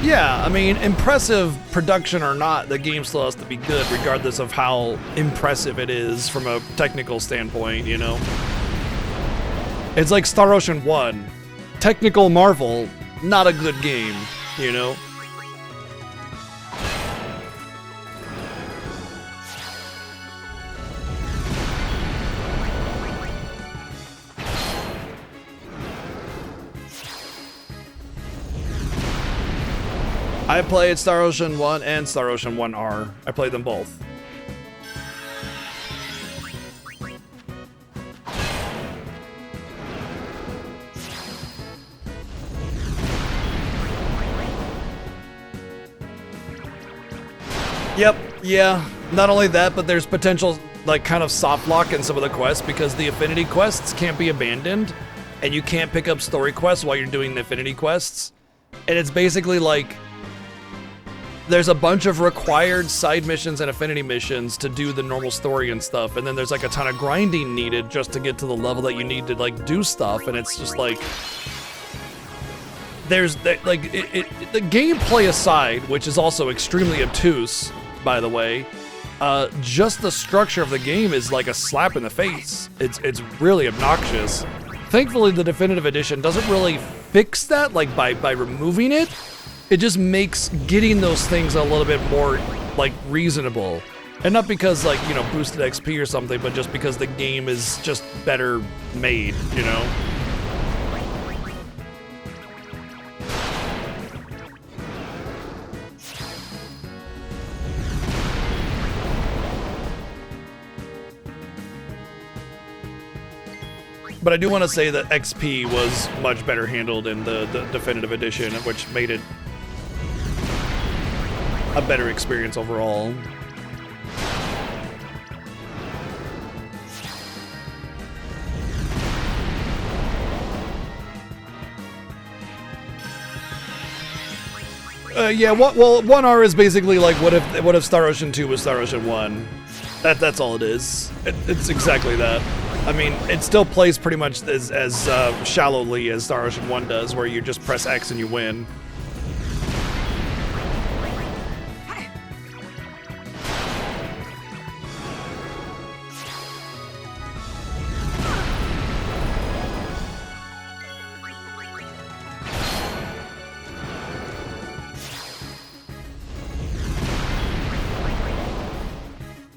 Yeah, I mean, impressive production or not, the game still has to be good, regardless of how impressive it is from a technical standpoint, you know? It's like Star Ocean 1. Technical marvel, not a good game. you know? I played Star Ocean 1 and Star Ocean 1R. I played them both. Yep, yeah. Not only that, but there's potential, like, kind of soft lock in some of the quests because the affinity quests can't be abandoned and you can't pick up story quests while you're doing the affinity quests. And it's basically like there's a bunch of required side missions and affinity missions to do the normal story and stuff, and then there's like a ton of grinding needed just to get to the level that you need to like do stuff, and it's just like there's like the gameplay aside, which is also extremely obtuse, by the way, just the structure of the game is like a slap in the face. It's really obnoxious. Thankfully, the definitive edition doesn't really fix that, like by removing it. It just makes getting those things a little bit more, like, reasonable. And not because, like, you know, boosted XP or something, but just because the game is just better made, you know? But I do want to say that XP was much better handled in the definitive edition, which made it a better experience overall. Yeah, well, 1R is basically like what if Star Ocean 2 was Star Ocean 1. That's all it is. It's exactly that. I mean, it still plays pretty much as shallowly as Star Ocean 1 does, where you just press X and you win.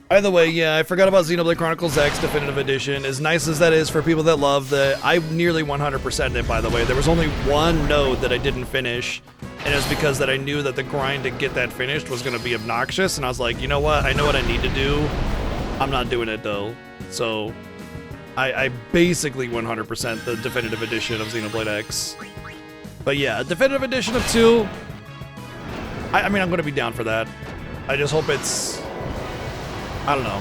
By the way, yeah, I forgot about Xenoblade Chronicles X Definitive Edition. As nice as that is for people that love I nearly 100%ed it, by the way. There was only one node that I didn't finish, and it was because that I knew that the grind to get that finished was going to be obnoxious, and I was like, you know what? I know what I need to do. I'm not doing it, though. So, I basically 100% the Definitive Edition of Xenoblade X. But yeah, Definitive Edition of 2, I mean, I'm going to be down for that. I just hope it's... I don't know.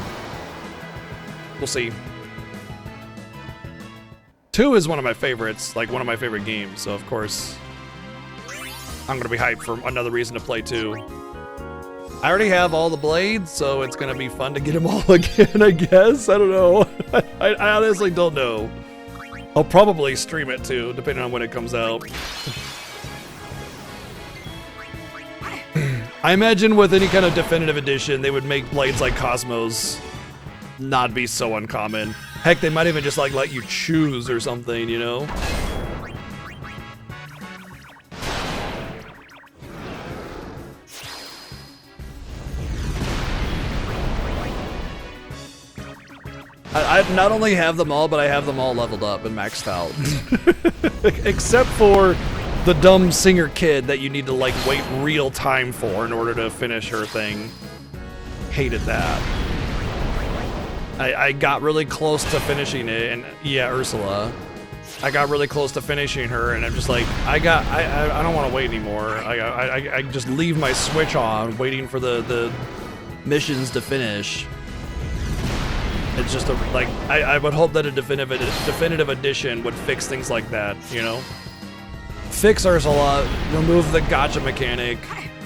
We'll see. 2 is one of my favorites, like one of my favorite games, so of course I'm gonna be hyped for another reason to play 2. I already have all the blades, so it's gonna be fun to get them all again, I guess. I don't know. I honestly don't know. I'll probably stream it too, depending on when it comes out. I imagine with any kind of definitive edition, they would make blades like Cosmos not be so uncommon. Heck, they might even just like let you choose or something, you know? I not only have them all, but I have them all leveled up and maxed out. Except for the dumb singer kid that you need to like wait real time for in order to finish her thing. Hated that. I got really close to finishing it, and yeah, Ursula. I got really close to finishing her, and I'm just like, I don't want to wait anymore. I just leave my Switch on, waiting for the missions to finish. It's just like I would hope that a definitive edition would fix things like that, you know. Fix Ursula, remove the gacha mechanic,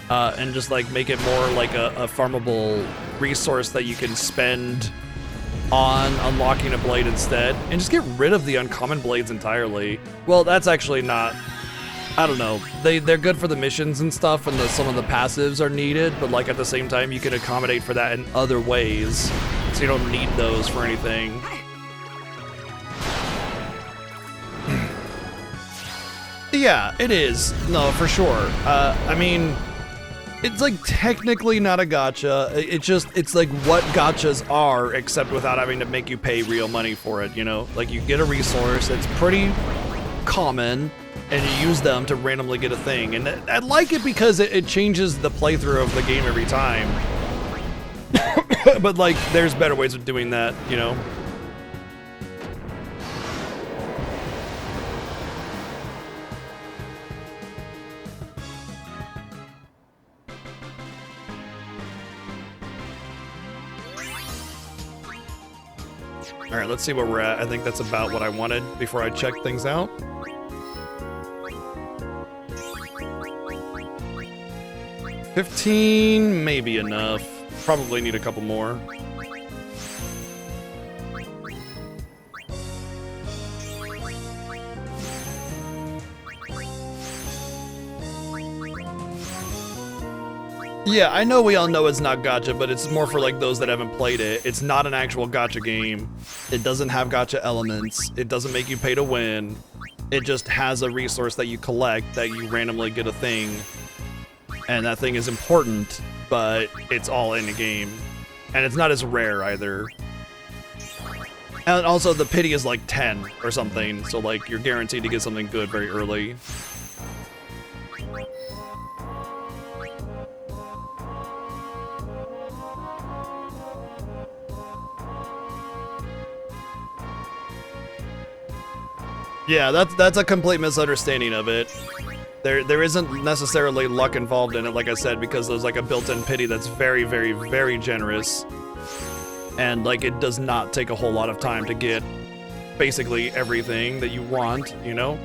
and just like make it more like a farmable resource that you can spend on unlocking a blade instead, and just get rid of the uncommon blades entirely. Well, that's actually not, I don't know, they're good for the missions and stuff, and some of the passives are needed, but like at the same time you can accommodate for that in other ways, so you don't need those for anything. Yeah, it is. No, for sure. I mean, it's like technically not a gacha. It's like what gachas are, except without having to make you pay real money for it, you know? Like you get a resource, it's pretty common, and you use them to randomly get a thing. And I like it because it changes the playthrough of the game every time. But like, there's better ways of doing that, you know? All right, let's see where we're at. I think that's about what I wanted before I check things out. $15 may be enough. Probably need a couple more. Yeah, I know we all know it's not gacha, but it's more for like those that haven't played it. It's not an actual gacha game. It doesn't have gacha elements. It doesn't make you pay to win. It just has a resource that you collect that you randomly get a thing. And that thing is important, but it's all in the game. And it's not as rare either. And also the pity is like 10 or something, so like you're guaranteed to get something good very early. Yeah, that's a complete misunderstanding of it. There isn't necessarily luck involved in it, like I said, because there's like a built-in pity that's very, very, very generous. And like it does not take a whole lot of time to get basically everything that you want, you know?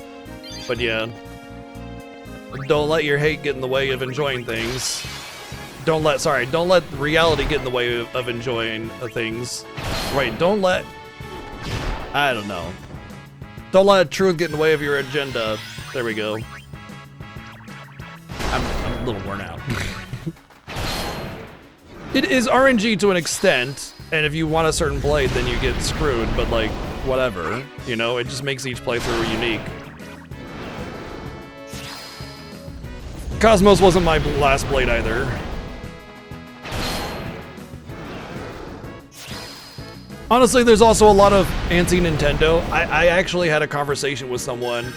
But yeah. Don't let your hate get in the way of enjoying things. Don't let reality get in the way of enjoying things. Right, don't let... I don't know. Don't let truth get in the way of your agenda. There we go. I'm a little worn out. It is RNG to an extent, and if you want a certain blade, then you get screwed, but like, whatever. You know, it just makes each playthrough unique. Cosmos wasn't my last blade either. Honestly, there's also a lot of anti-Nintendo. I actually had a conversation with someone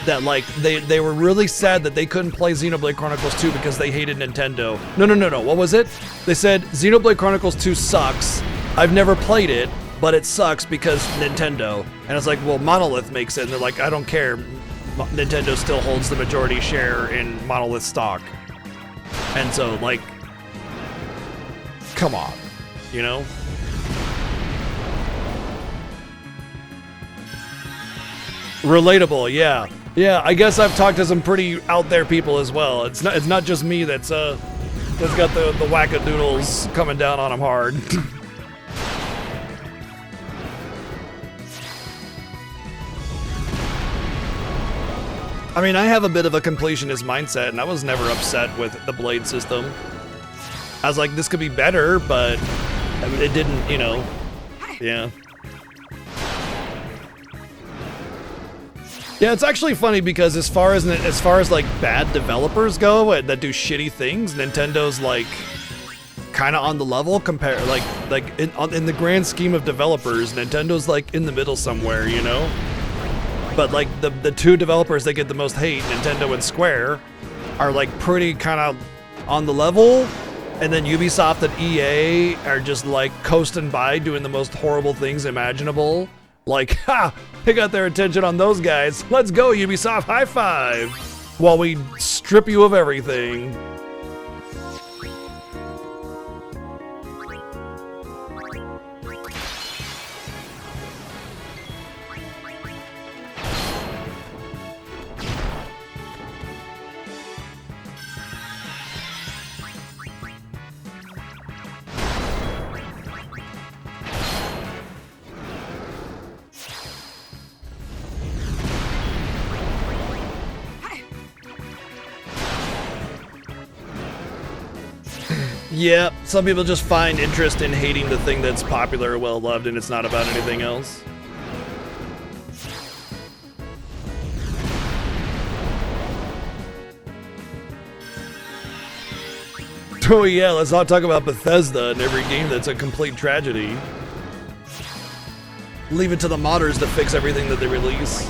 that like they were really sad that they couldn't play Xenoblade Chronicles 2 because they hated Nintendo. No. What was it? They said Xenoblade Chronicles 2 sucks. I've never played it, but it sucks because Nintendo. And it's like, well, Monolith makes it. And they're like, I don't care. Nintendo still holds the majority share in Monolith stock. And so, like, come on, you know? Relatable, yeah. Yeah, I guess I've talked to some pretty out there people as well. It's not just me that's got the wackadoodles coming down on them hard. I mean, I have a bit of a completionist mindset, and I was never upset with the blade system. I was like, this could be better, but it didn't, you know. Yeah. Yeah, it's actually funny because as far as like bad developers go that do shitty things, Nintendo's like kind of on the level compared like in the grand scheme of developers, Nintendo's like in the middle somewhere, you know. But like the two developers that get the most hate, Nintendo and Square, are like pretty kind of on the level, and then Ubisoft and EA are just like coasting by doing the most horrible things imaginable. Like, ha! They got their attention on those guys. Let's go, Ubisoft, high five! While we strip you of everything. Yeah, some people just find interest in hating the thing that's popular or well-loved, and it's not about anything else. So yeah, let's not talk about Bethesda and every game that's a complete tragedy. Leave it to the modders to fix everything that they release.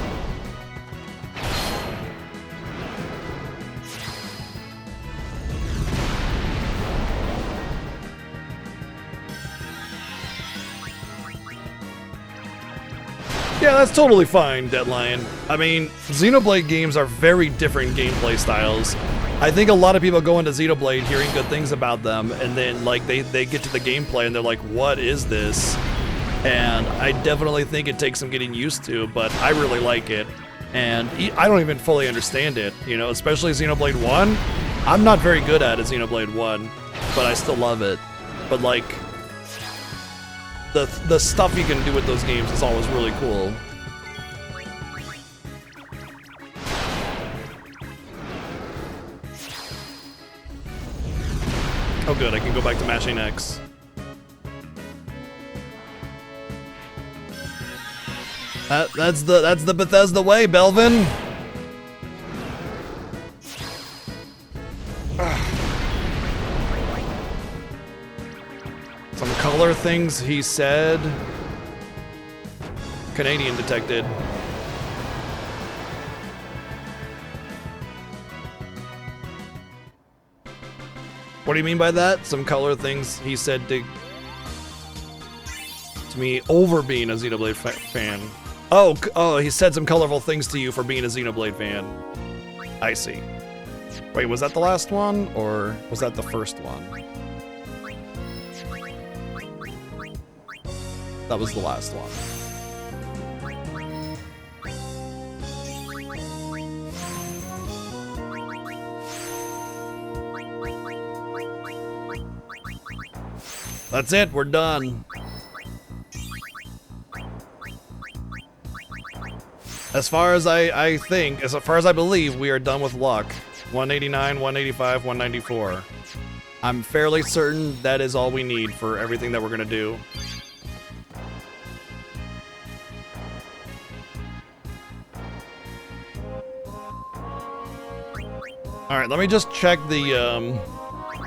Yeah, that's totally fine, Deadlion. I mean, Xenoblade games are very different gameplay styles. I think a lot of people go into Xenoblade hearing good things about them, and then like they get to the gameplay and they're like, what is this? And I definitely think it takes some getting used to, but I really like it. And I don't even fully understand it, you know, especially Xenoblade 1. I'm not very good at it, Xenoblade 1, but I still love it. But like, the stuff you can do with those games is always really cool. Oh good, I can go back to mashing X. That's the Bethesda way, Belvin. Some color things he said. Canadian detected. What do you mean by that? Some color things he said to me over being a Xenoblade fan. Oh, he said some colorful things to you for being a Xenoblade fan. I see. Wait, was that the last one, or was that the first one? That was the last one. That's it, we're done. As far as I think, as far as I believe, we are done with luck. 189, 185, 194. I'm fairly certain that is all we need for everything that we're gonna do. Alright, let me just check the,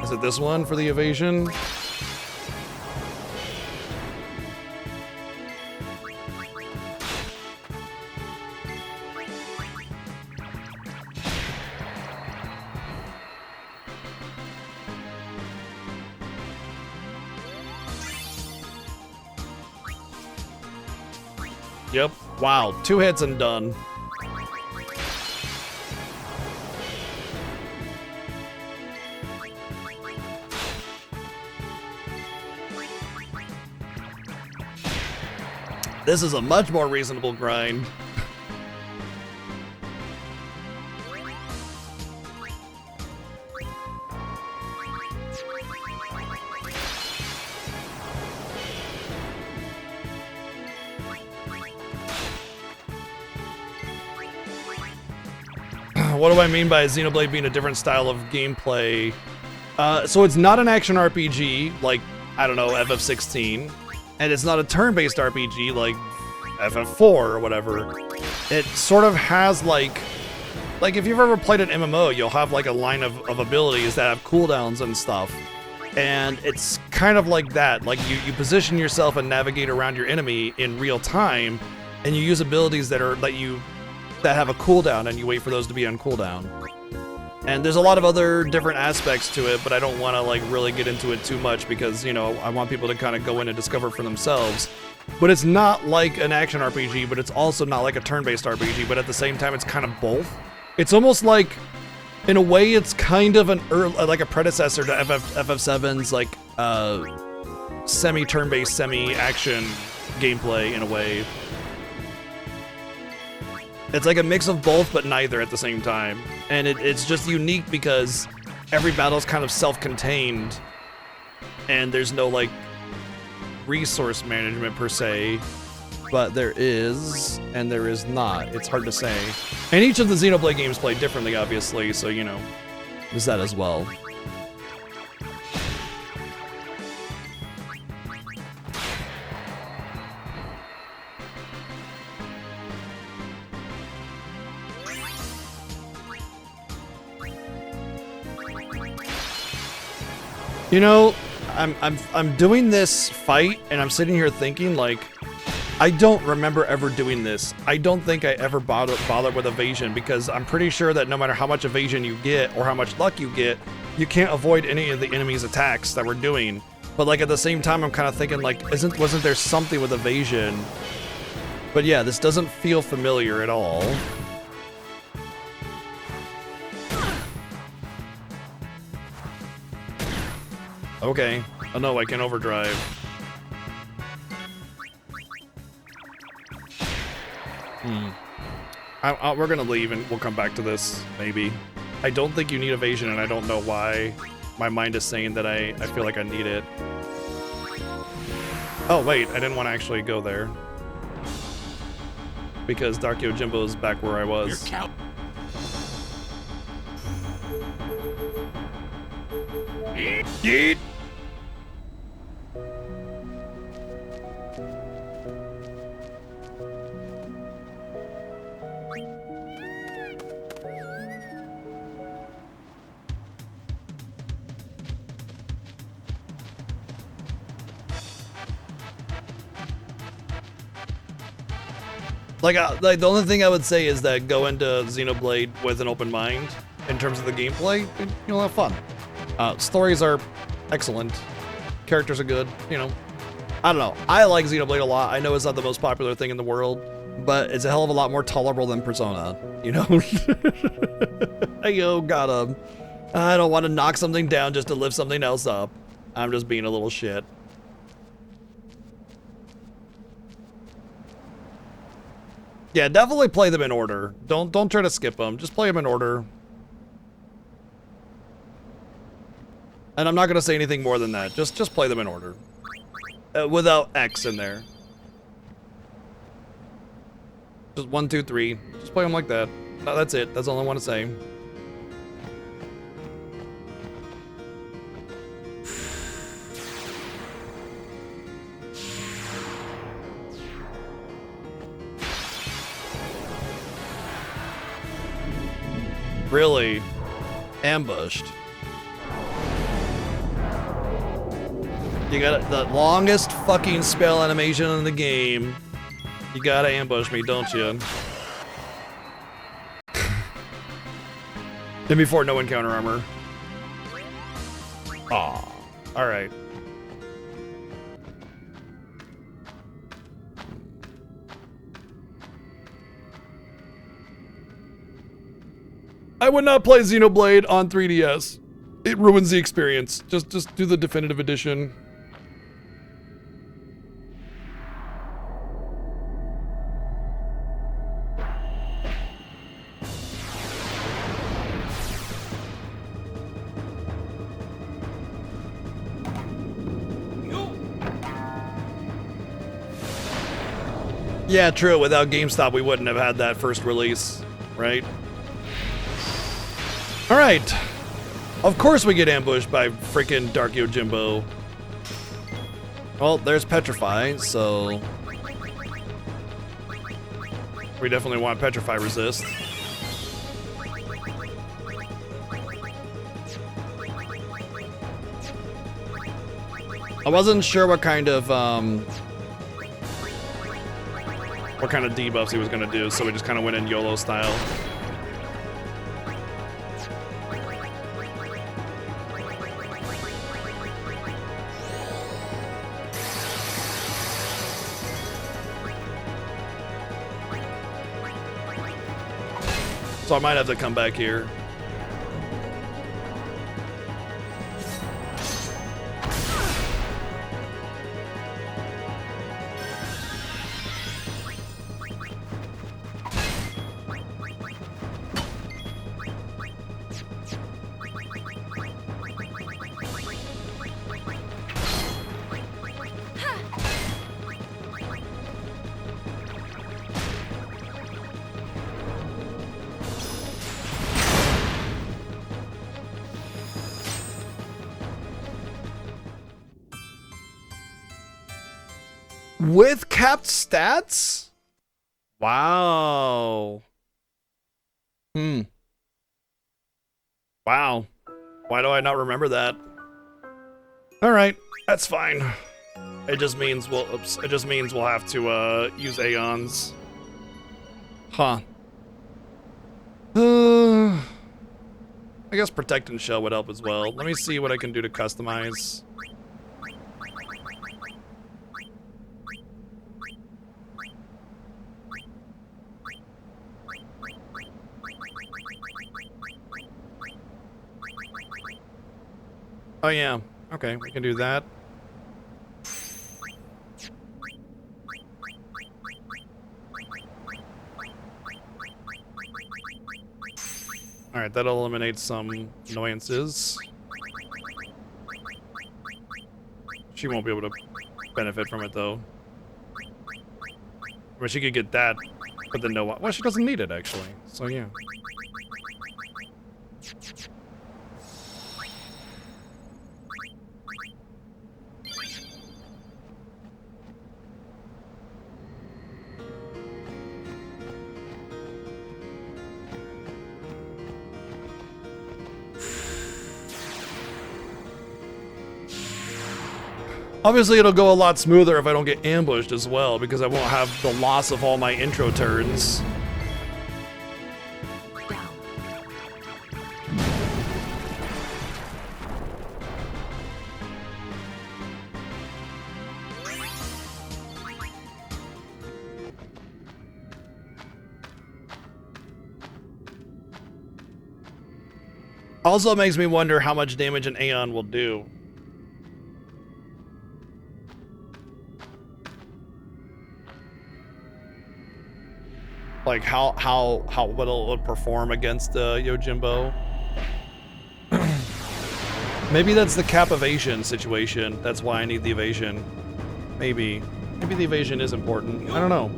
is it this one for the evasion? Yep. Wow, 2 hits and done. This is a much more reasonable grind. What do I mean by Xenoblade being a different style of gameplay? So it's not an action RPG like, I don't know, FF16. And it's not a turn-based RPG like FF4 or whatever. It sort of has like if you've ever played an MMO, you'll have like a line of abilities that have cooldowns and stuff. And it's kind of like that. Like you position yourself and navigate around your enemy in real time, and you use abilities that have a cooldown, and you wait for those to be on cooldown. And there's a lot of other different aspects to it, but I don't want to like really get into it too much because, you know, I want people to kind of go in and discover for themselves. But it's not like an action RPG, but it's also not like a turn-based RPG, but at the same time it's kind of both. It's almost like, in a way, it's kind of like a predecessor to FF7's like semi-turn-based, semi-action gameplay in a way. It's like a mix of both, but neither at the same time. And it's just unique because every battle's kind of self-contained, and there's no, like, resource management per se, but there is, and there is not. It's hard to say. And each of the Xenoblade games play differently, obviously, so, you know, there's that as well. You know, I'm doing this fight and I'm sitting here thinking like, I don't remember ever doing this. I don't think I ever bothered with evasion because I'm pretty sure that no matter how much evasion you get or how much luck you get, you can't avoid any of the enemy's attacks that we're doing. But like at the same time, I'm kind of thinking like, wasn't there something with evasion? But yeah, this doesn't feel familiar at all. Okay. Oh no, I can overdrive. We're gonna leave and we'll come back to this, maybe. I don't think you need evasion and I don't know why my mind is saying that I feel like I need it. Oh wait, I didn't want to actually go there. Because Dark Yojimbo's back where I was. Yeet! Like the only thing I would say is that go into Xenoblade with an open mind in terms of the gameplay, and you'll have fun. Stories are excellent, characters are good. You know, I don't know. I like Xenoblade a lot. I know it's not the most popular thing in the world, but it's a hell of a lot more tolerable than Persona. You know, hey yo, got him. I don't want to knock something down just to lift something else up. I'm just being a little shit. Yeah, definitely play them in order. Don't try to skip them. Just play them in order. And I'm not gonna say anything more than that. Just play them in order, without X in there. Just 1, 2, 3. Just play them like that. No, that's it. That's all I want to say. Really? Ambushed. You got the longest fucking spell animation in the game. You gotta ambush me, don't you? And before no encounter armor. Aw. Alright. I would not play Xenoblade on 3DS. It ruins the experience. Just do the definitive edition. Yeah, true. Without GameStop, we wouldn't have had that first release, right? All right. Of course we get ambushed by freaking Dark Yojimbo. Well, there's Petrify, so we definitely want Petrify resist. I wasn't sure what kind of debuffs he was gonna do, so we just kind of went in YOLO style. So I might have to come back here. With capped stats? Wow. Wow. Why do I not remember that? All right, that's fine. It just means we'll have to use Aeons. Huh. I guess Protect and Shell would help as well. Let me see what I can do to customize. Oh yeah, okay, we can do that. Alright, that'll eliminate some annoyances. She won't be able to benefit from it though. Or she could get that, but then no. Well, she doesn't need it actually, so yeah. Obviously, it'll go a lot smoother if I don't get ambushed as well, because I won't have the loss of all my intro turns. Also makes me wonder how much damage an Aeon will do. Like how what it'll perform against Yojimbo. Maybe that's the cap evasion situation. That's why I need the evasion. Maybe the evasion is important. I don't know.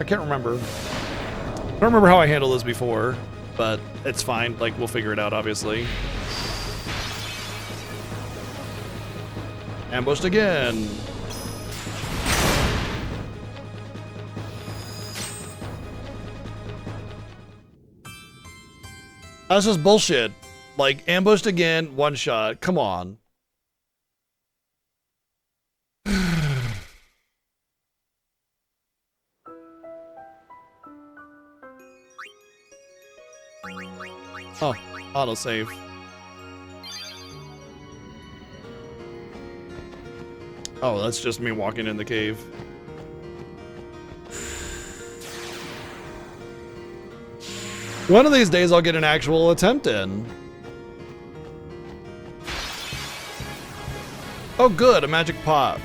I can't remember. I don't remember how I handled this before, but it's fine. Like, we'll figure it out, obviously. Ambushed again. That's just bullshit. Like, ambushed again, one shot. Come on. Oh, autosave. Oh, that's just me walking in the cave. One of these days I'll get an actual attempt in. Oh good, a magic pot.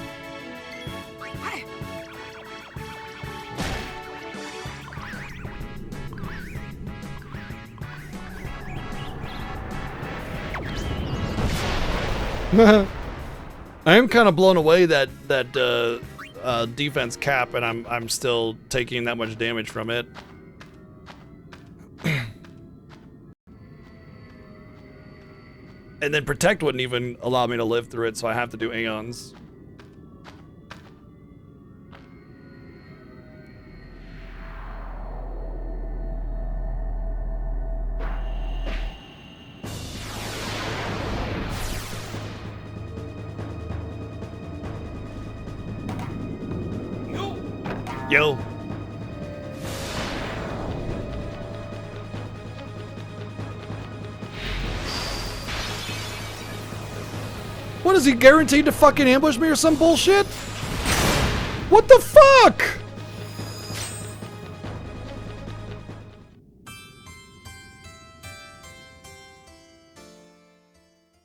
I am kind of blown away that defense cap, and I'm still taking that much damage from it. And then protect wouldn't even allow me to live through it, so I have to do Aeons. Yo. What, is he guaranteed to fucking ambush me or some bullshit? What the fuck?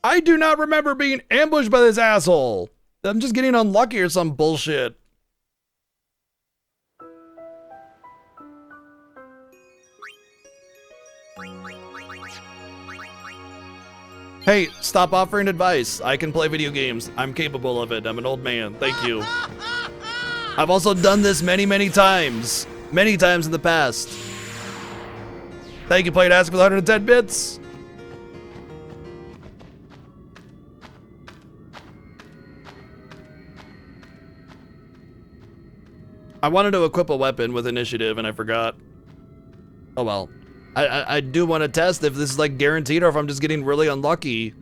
I do not remember being ambushed by this asshole. I'm just getting unlucky or some bullshit. Hey, stop offering advice. I can play video games. I'm capable of it. I'm an old man. Thank you. I've also done this many, many times. Many times in the past. Thank you, Played Ask with 110 bits. I wanted to equip a weapon with initiative and I forgot. Oh well. I do want to test if this is like guaranteed or if I'm just getting really unlucky.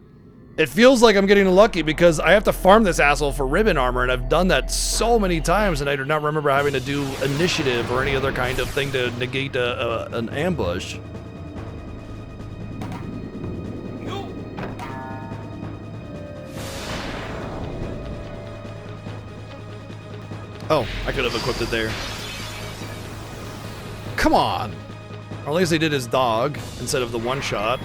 It feels like I'm getting lucky because I have to farm this asshole for ribbon armor, and I've done that so many times, and I do not remember having to do initiative or any other kind of thing to negate an ambush. Oh, I could have equipped it there. Come on! Or at least they did his dog instead of the one-shot.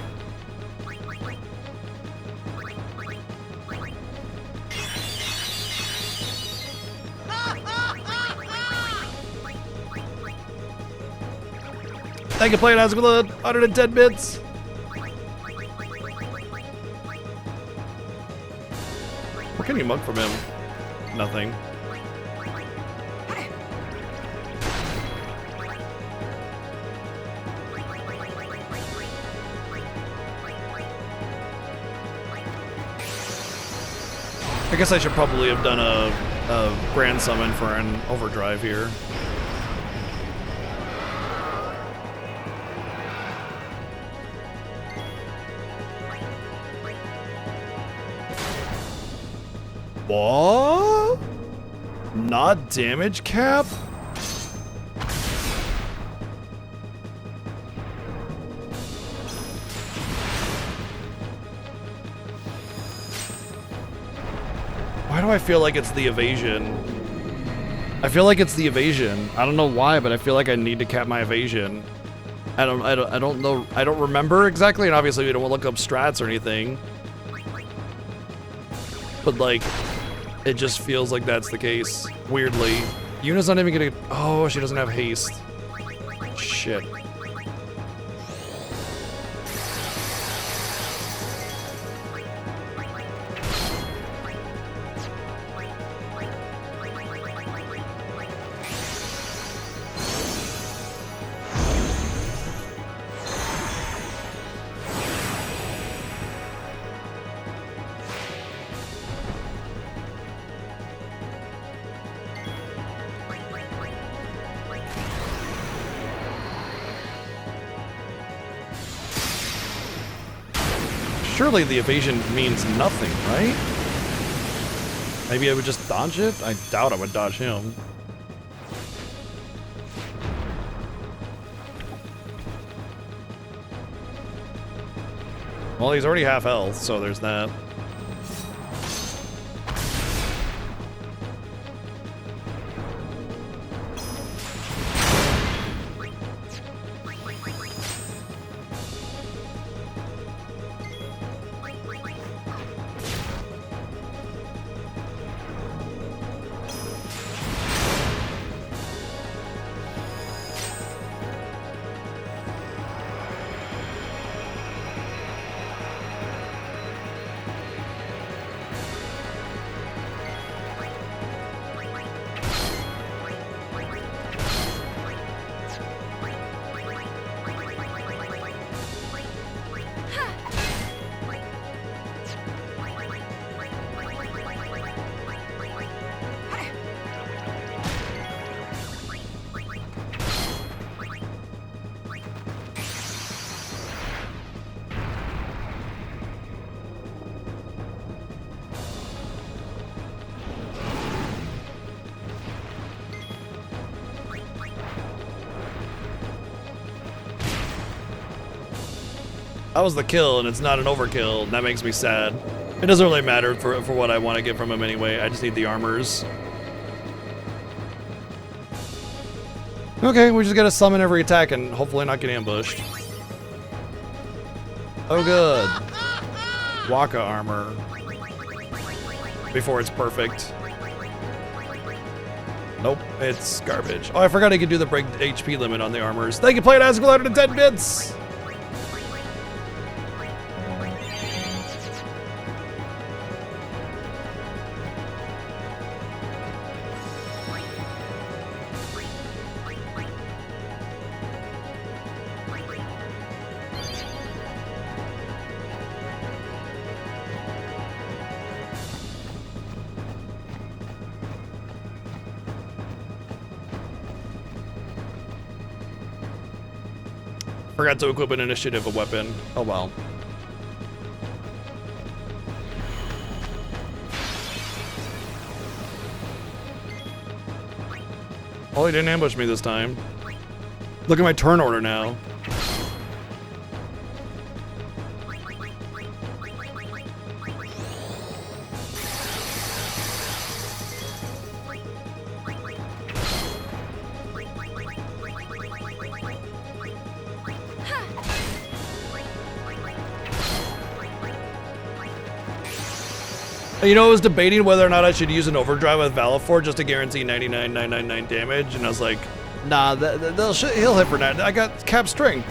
Thank you, playing as with 110 bits. What can you mug from him? Nothing. I guess I should probably have done a grand summon for an overdrive here. What? Not damage cap? Why do I feel like it's the evasion? I feel like it's the evasion. I don't know why, but I feel like I need to cap my evasion. I don't know. I don't remember exactly, and obviously we don't want to look up strats or anything. But like, it just feels like that's the case. Weirdly. Yuna's not even gonna. Oh, she doesn't have haste. Shit. Surely the evasion means nothing, right? Maybe I would just dodge it? I doubt I would dodge him. Well, he's already half health, so there's that. That was the kill, and it's not an overkill, and that makes me sad. It doesn't really matter for what I want to get from him anyway. I just need the armors. Okay, we just gotta summon every attack and hopefully not get ambushed. Oh good. Waka armor. Before it's perfect. Nope, it's garbage. Oh, I forgot I could do the break HP limit on the armors. Thank you, playing as 110 bits! Forgot to equip an initiative a weapon. Oh well. Oh, he didn't ambush me this time. Look at my turn order now. You know, I was debating whether or not I should use an overdrive with Valifor just to guarantee 99,999 damage, and I was like, nah, he'll hit for 9. I got cap strength.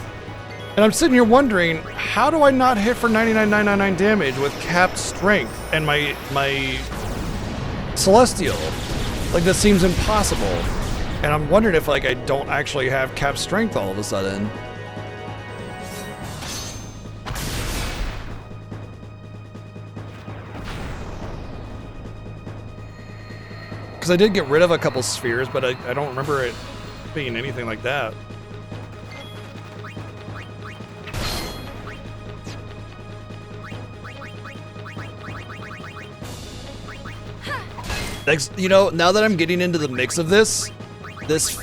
And I'm sitting here wondering, how do I not hit for 99,999 damage with capped strength and my Celestial? Like, this seems impossible. And I'm wondering if, like, I don't actually have cap strength all of a sudden. I did get rid of a couple spheres, but I don't remember it being anything like that. Next, you know, now that I'm getting into the mix of this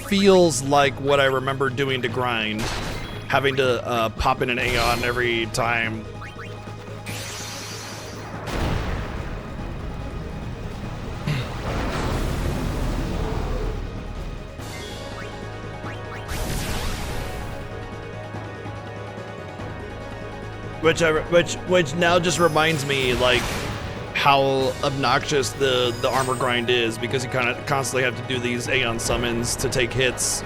feels like what I remember doing to grind. Having to pop in an Aeon every time. Which now just reminds me, like, how obnoxious the armor grind is, because you kind of constantly have to do these Aeon summons to take hits.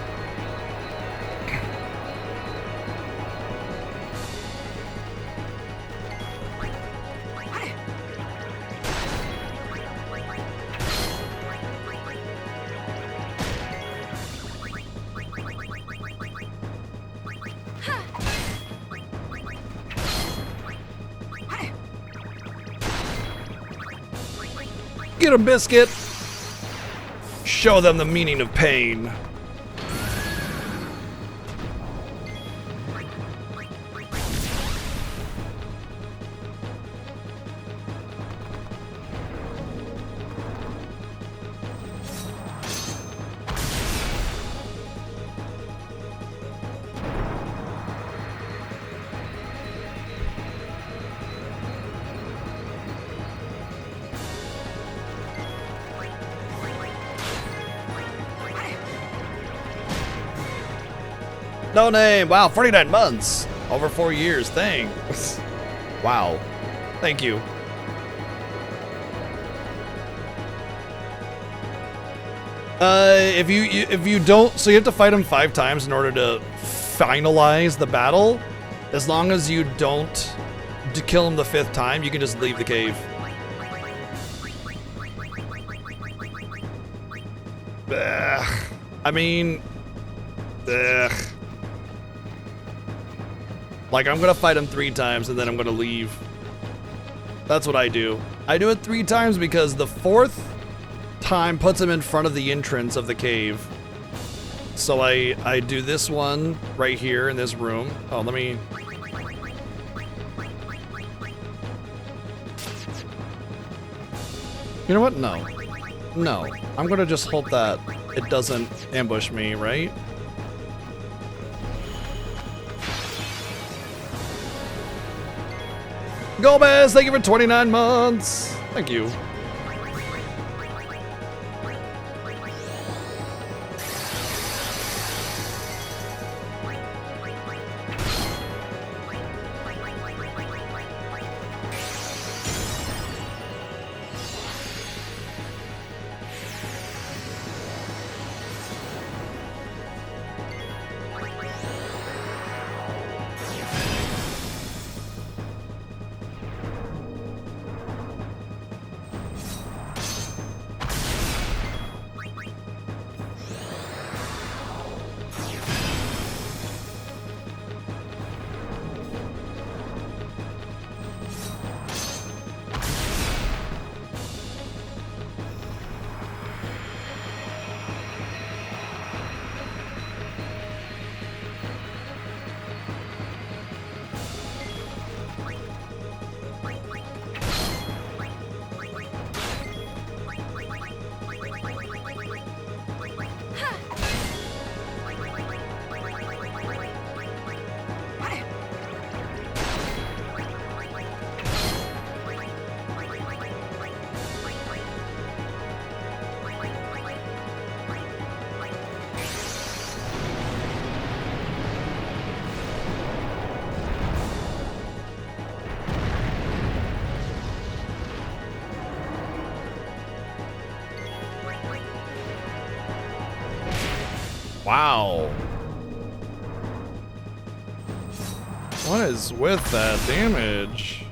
Get 'em, Biscuit! Show them the meaning of pain. No name. Wow, 49 months. Over 4 years. Thanks. Wow. Thank you. If you don't, so you have to fight him 5 times in order to finalize the battle. As long as you don't kill him the 5th time, you can just leave the cave. Ugh. I mean, ugh. Like, I'm gonna fight him 3 times and then I'm gonna leave. That's what I do. I do it 3 times because the 4th time puts him in front of the entrance of the cave. So I do this one right here in this room. Oh, let me... You know what? No. No. I'm gonna just hope that it doesn't ambush me, right? Gomez, thank you for 29 months. Thank you. Wow. What is with that damage?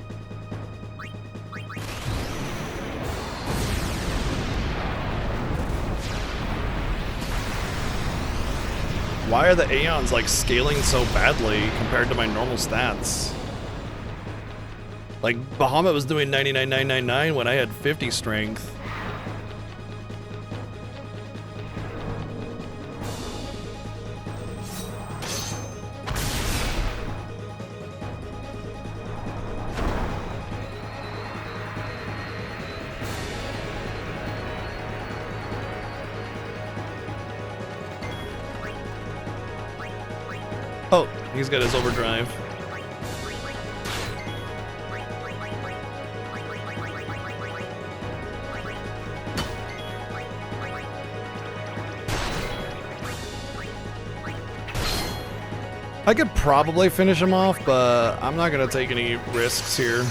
Why are the Aeons like scaling so badly compared to my normal stats? Like Bahamut was doing 99,999 when I had 50 strength. Oh, he's got his overdrive. I could probably finish him off, but I'm not gonna take any risks here.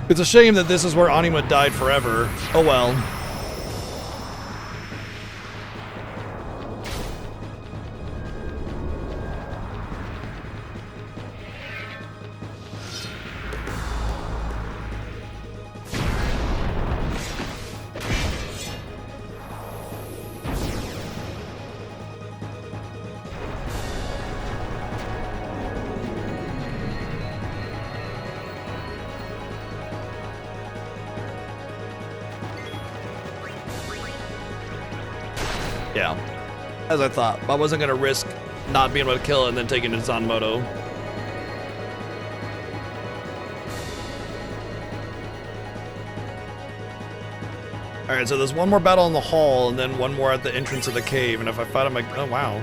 It's a shame that this is where Anima died forever. Oh well. Yeah, as I thought. I wasn't gonna risk not being able to kill it and then taking it to Zanmoto. Alright, so there's one more battle in the hall and then one more at the entrance of the cave, and if I fight him, like, oh wow.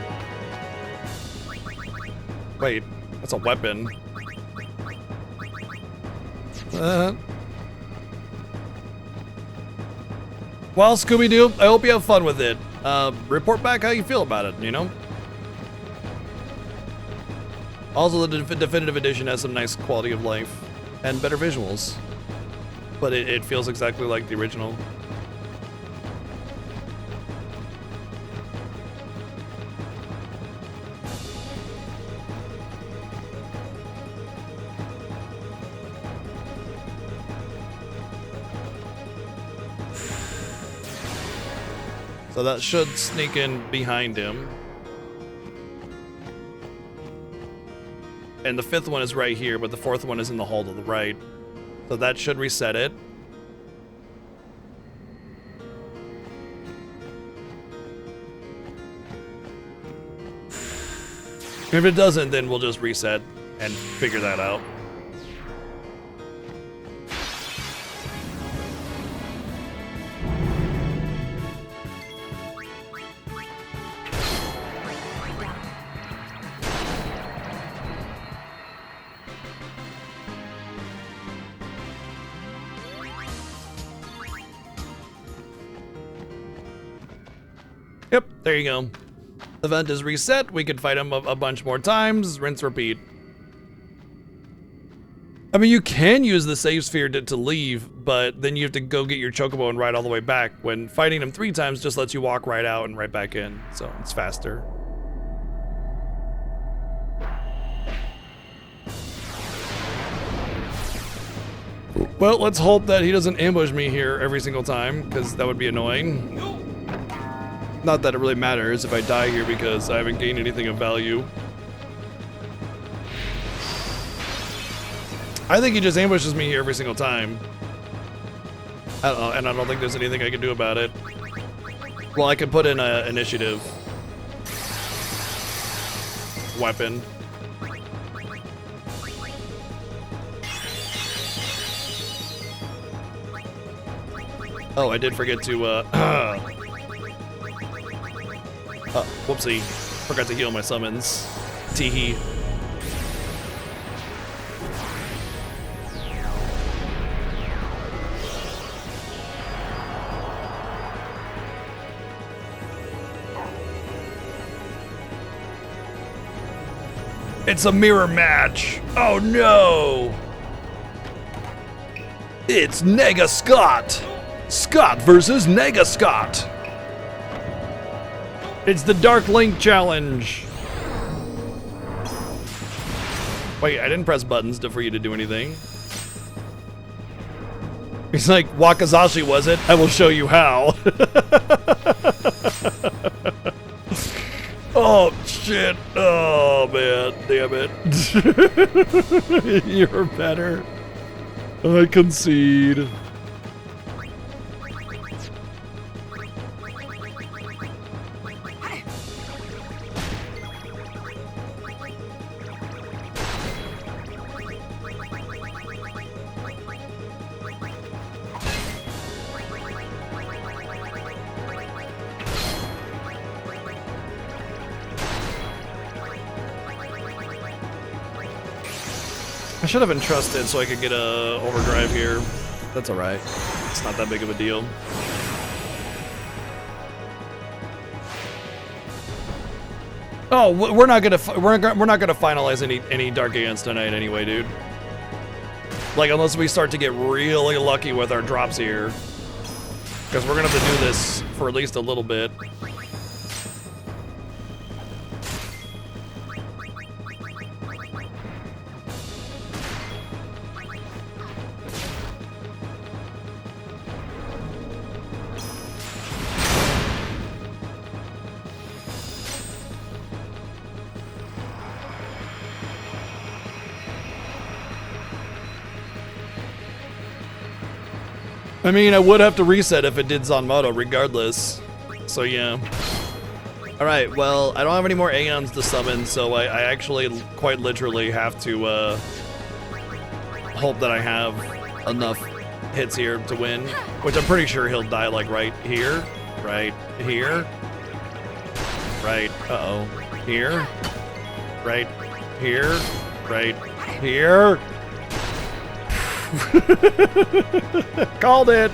Wait, that's a weapon. Well, Scooby-Doo, I hope you have fun with it. Report back how you feel about it, you know? Also, the definitive edition has some nice quality of life and better visuals. But it feels exactly like the original. So that should sneak in behind him. And the fifth one is right here, but the fourth one is in the hall to the right. So that should reset it. If it doesn't, then we'll just reset and figure that out. Yep, there you go. Event is reset. We could fight him a bunch more times. Rinse, repeat. I mean, you can use the save sphere to leave, but then you have to go get your chocobo and ride all the way back, when fighting him 3 times just lets you walk right out and right back in. So it's faster. Well, let's hope that he doesn't ambush me here every single time, because that would be annoying. Not that it really matters if I die here because I haven't gained anything of value. I think he just ambushes me here every single time. I don't know, and I don't think there's anything I can do about it. Well, I could put in an initiative weapon. Oh, I did forget to, whoopsie. Forgot to heal my summons. Teehee. It's a mirror match. Oh no. It's Nega Scott. Scott versus Nega Scott. It's the Dark Link challenge. Wait, I didn't press buttons for you to do anything. He's like, Wakazashi was it? I will show you how. Oh, shit. Oh, man. Damn it. You're better. I concede. I should have entrusted so I could get a overdrive here. That's all right. It's not that big of a deal. Oh, we're not gonna finalize any Dark Aeons tonight anyway, dude. Like unless we start to get really lucky with our drops here, because we're gonna have to do this for at least a little bit. I mean, I would have to reset if it did Zanmato regardless. So yeah. Alright, well, I don't have any more Aeons to summon, so I actually quite literally have to hope that I have enough hits here to win. Which I'm pretty sure he'll die like right here. Right here. Right, uh-oh. Here. Right here. Right here. Called it.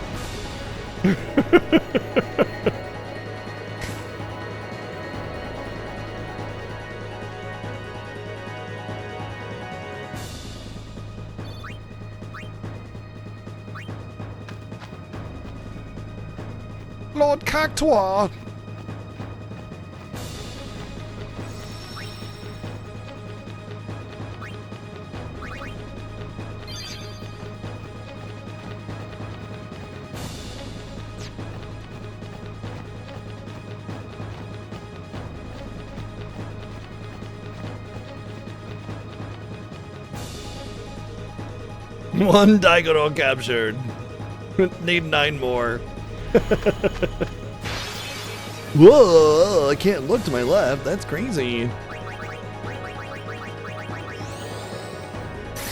Lord Cactua. One Daigoro captured. Need 9 more. Whoa, I can't look to my left. That's crazy.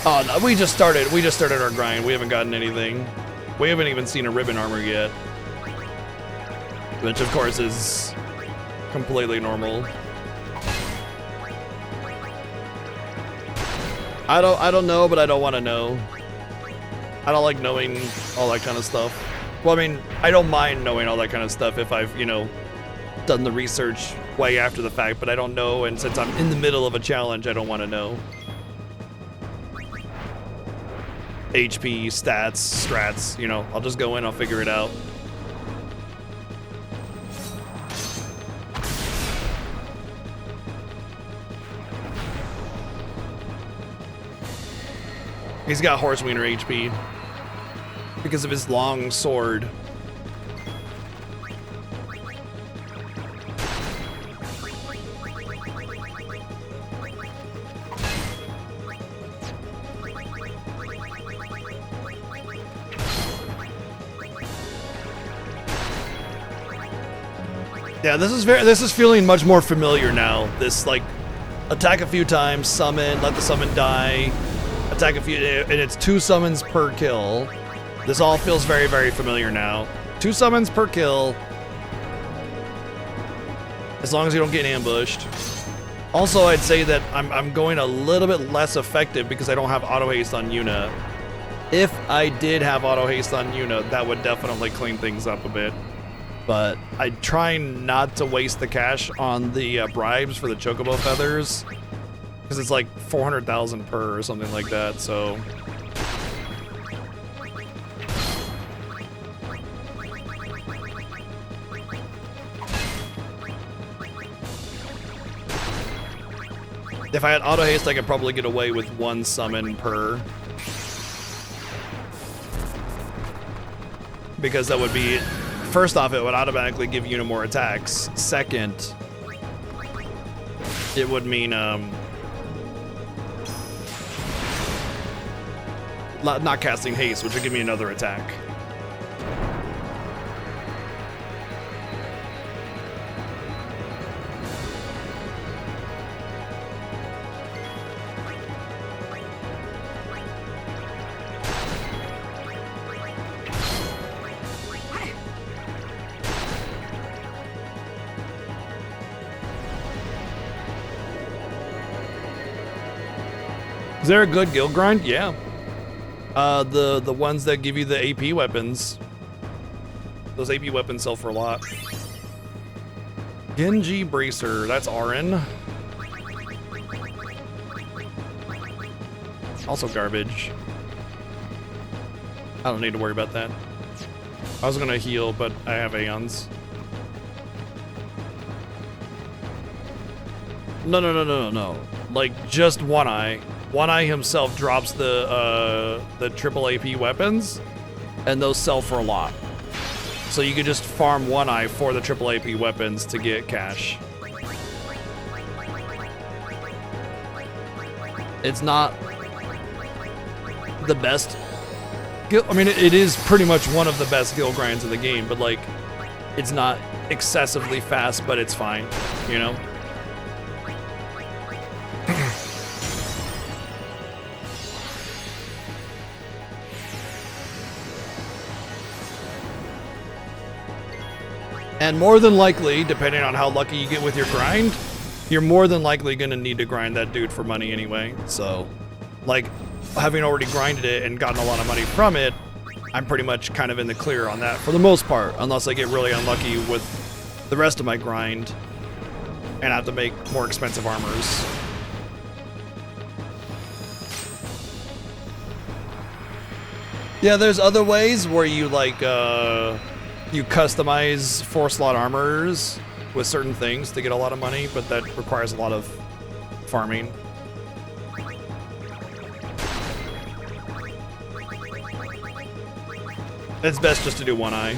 Oh, no, we just started our grind. We haven't gotten anything. We haven't even seen a ribbon armor yet. Which of course is completely normal. I don't know, but I don't want to know. I don't like knowing all that kind of stuff. Well, I mean, I don't mind knowing all that kind of stuff if I've, you know, done the research way after the fact, but I don't know, and since I'm in the middle of a challenge, I don't want to know. HP, stats, strats, you know, I'll just go in, I'll figure it out. He's got horse wiener HP because of his long sword. Yeah, this is feeling much more familiar now. This, like, attack a few times, summon, let the summon die, attack a few, and it's 2 summons per kill. This all feels very, very familiar now. 2 summons per kill, as long as you don't get ambushed. Also, I'd say that I'm going a little bit less effective because I don't have auto haste on Yuna. If I did have auto haste on Yuna, that would definitely clean things up a bit. But I'm trying not to waste the cash on the bribes for the chocobo feathers, because Because it's like 400,000 per or something like that, so. If I had auto haste, I could probably get away with 1 summon per. Because that would be, first off, it would automatically give you more attacks. Second, it would mean not casting haste, which would give me another attack. Is there a good guild grind? Yeah. The ones that give you the AP weapons. Those AP weapons sell for a lot. Genji Bracer, that's RN. Also garbage. I don't need to worry about that. I was gonna heal, but I have Aeons. No. Like just One Eye. One Eye himself drops the triple AP weapons, and those sell for a lot. So you could just farm One Eye for the triple AP weapons to get cash. It's not the best. I mean, it is pretty much one of the best guild grinds in the game, but like, it's not excessively fast, but it's fine, you know? And more than likely, depending on how lucky you get with your grind, you're more than likely gonna need to grind that dude for money anyway. So, like, having already grinded it and gotten a lot of money from it, I'm pretty much kind of in the clear on that for the most part, unless I get really unlucky with the rest of my grind and have to make more expensive armors. Yeah, there's other ways where you like, you customize 4-slot armors with certain things to get a lot of money, but that requires a lot of farming. It's best just to do One Eye.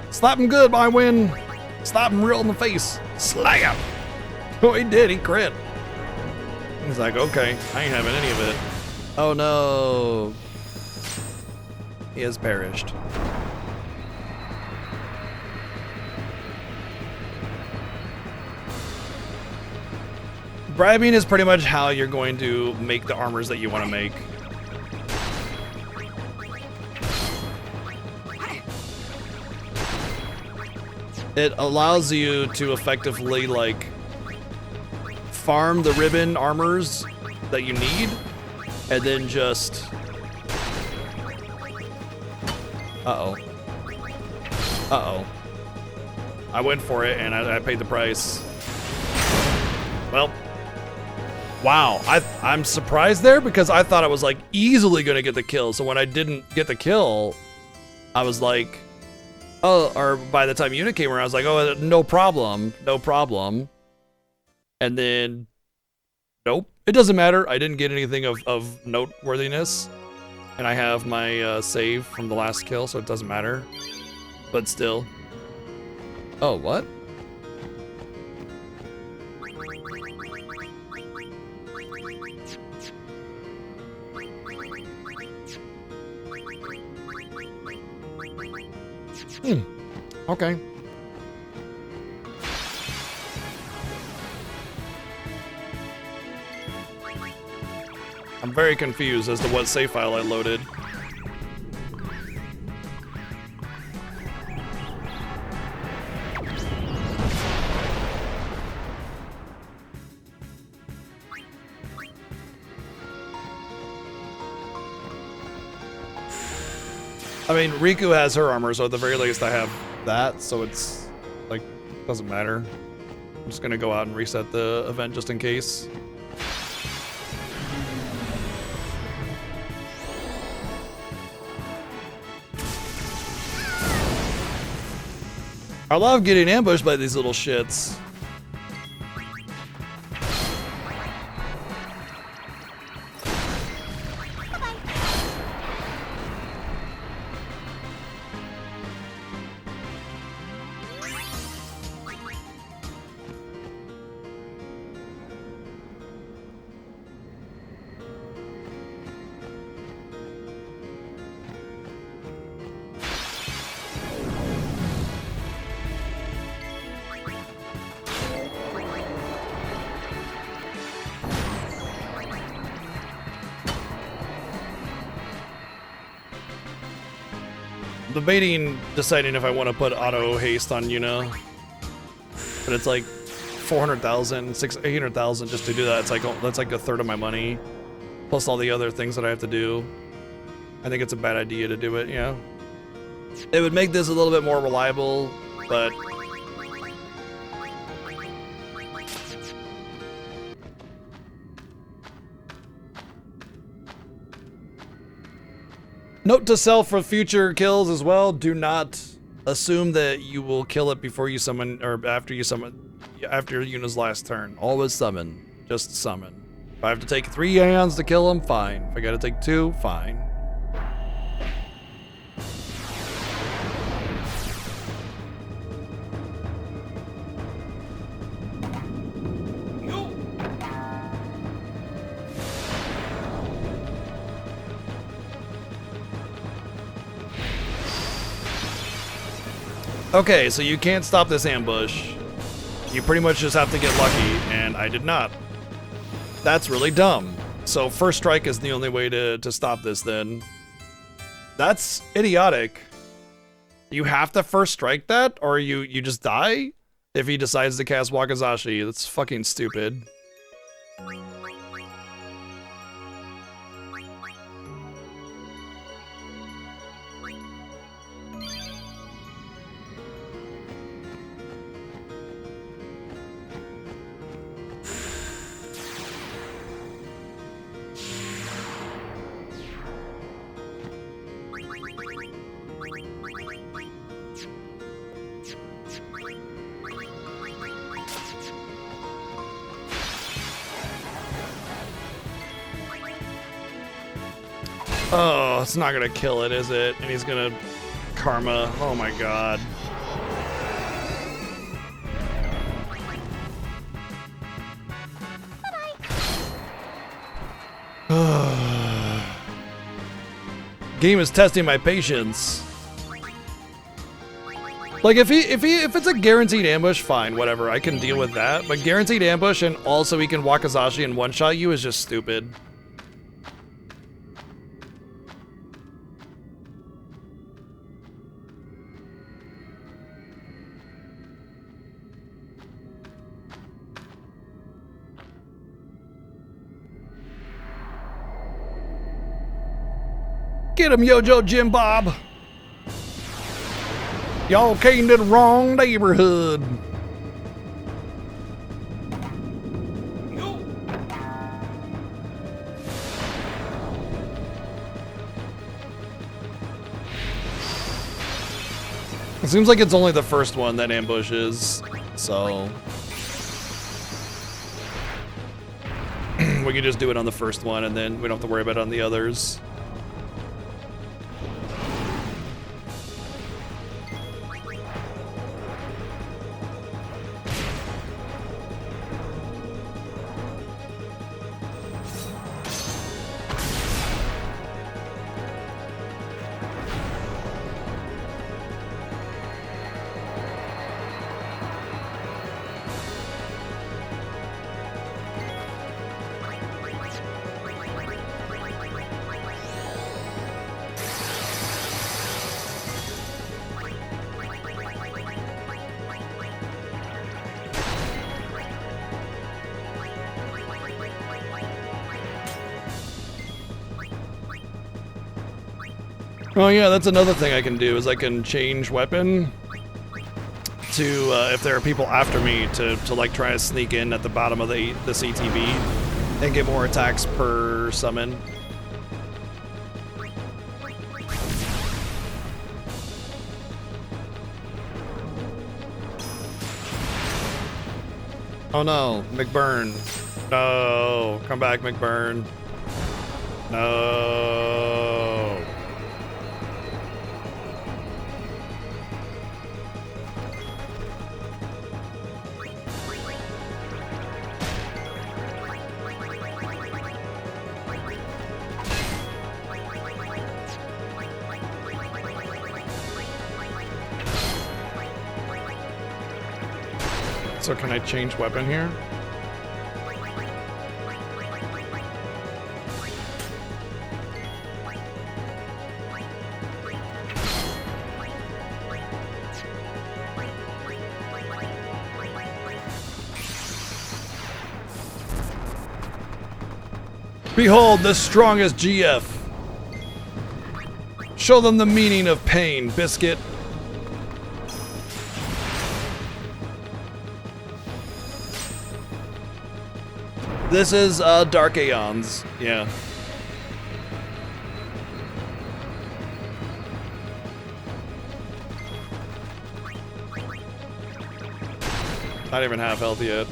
Slap him good, I win. Slap him real in the face. Slam. Oh, he did. He crit. He's like, okay, I ain't having any of it. Oh no. He has perished. Bribing is pretty much how you're going to make the armors that you want to make. It allows you to effectively, like, farm the ribbon armors that you need, and then just... Uh-oh. Uh-oh. I went for it, and I paid the price. Well, wow. I'm surprised there, because I thought I was, like, easily gonna get the kill, so when I didn't get the kill, I was like... Oh, or by the time Unit came around, I was like, oh, no problem, no problem. And then, nope, it doesn't matter. I didn't get anything of noteworthiness. And I have my save from the last kill, so it doesn't matter. But still. Oh, what? Okay. I'm very confused as to what save file I loaded. I mean, Riku has her armor, so at the very least I have that, so it's, like, doesn't matter. I'm just gonna go out and reset the event just in case. I love getting ambushed by these little shits. Debating deciding if I want to put auto haste on Yuna, but it's like 400,000, 800,000 just to do that. It's like that's like a third of my money, plus all the other things that I have to do. I think it's a bad idea to do it. You know, it would make this a little bit more reliable, but note to self for future kills as well, do not assume that you will kill it before you summon, or after Yuna's last turn. Always summon, just summon. If I have to take 3 Aeons to kill him, fine. If I gotta take 2, fine. Okay, so you can't stop this ambush. You pretty much just have to get lucky, and I did not. That's really dumb. So first strike is the only way to stop this then. That's idiotic. You have to first strike that, or you just die if he decides to cast Wakazashi. That's fucking stupid. Oh, it's not gonna kill it, is it? And he's gonna karma. Oh my god. Game is testing my patience. Like if it's a guaranteed ambush, fine, whatever. I can deal with that. But guaranteed ambush and also he can Wakazashi and one-shot you is just stupid. Get him, Yojo Jim Bob. Y'all came to the wrong neighborhood. It seems like it's only the first one that ambushes, so we can just do it on the first one and then we don't have to worry about it on the others. Oh yeah, that's another thing I can do is I can change weapon to if there are people after me to like try to sneak in at the bottom of the CTB and get more attacks per summon. Oh no, McBurn. No, come back, McBurn. No. So can I change weapon here? Behold the strongest GF. Show them the meaning of pain, Biscuit. This is Dark Aeons, yeah. Not even half health yet.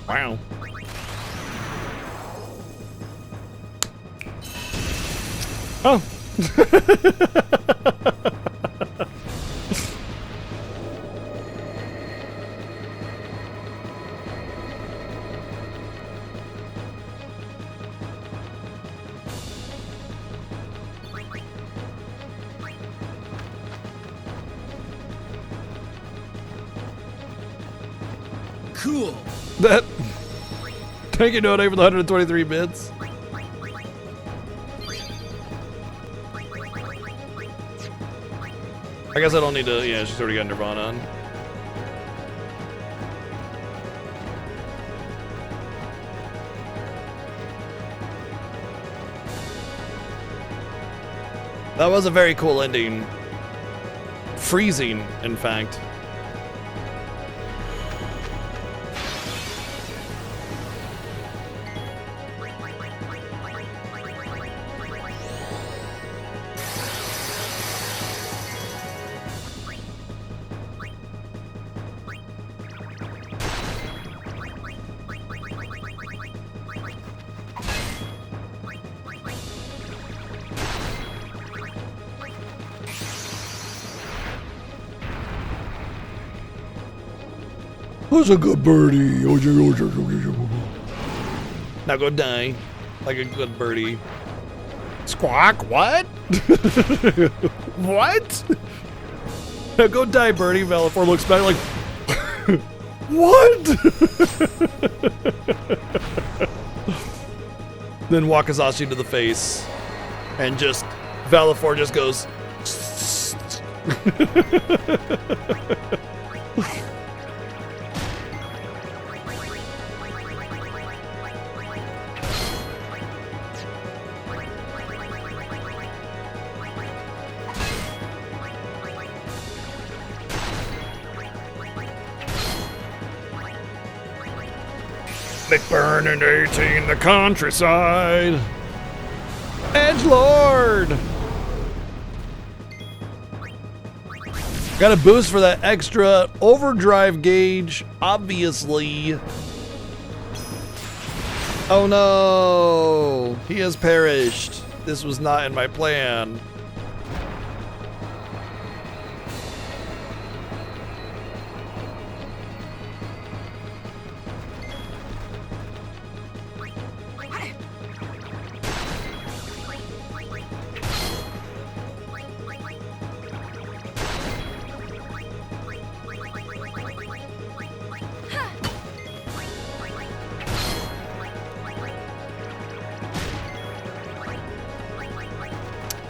Wow. Oh. Cool. That. Thank you, Note, for the 123 bits. I guess I don't need to. Yeah, she's already got Nirvana on. That was a very cool ending. Freezing, in fact. Who's a good birdie? Now go die like a good birdie. Squawk, what? What? Now go die, birdie. Valifor looks back like, what? Then Wakazashi to the face. And just, Valifor just goes. McBurn and 18, the countryside. Edgelord. Got a boost for that extra overdrive gauge, obviously. Oh no, he has perished. This was not in my plan.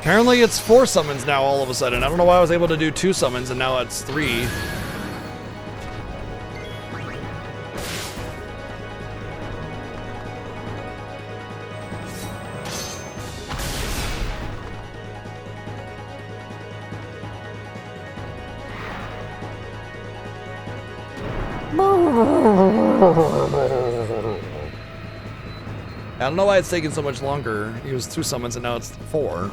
Apparently it's 4 summons now all of a sudden. I don't know why I was able to do 2 summons and now it's 3. I don't know why it's taking so much longer. It was 2 summons and now it's 4.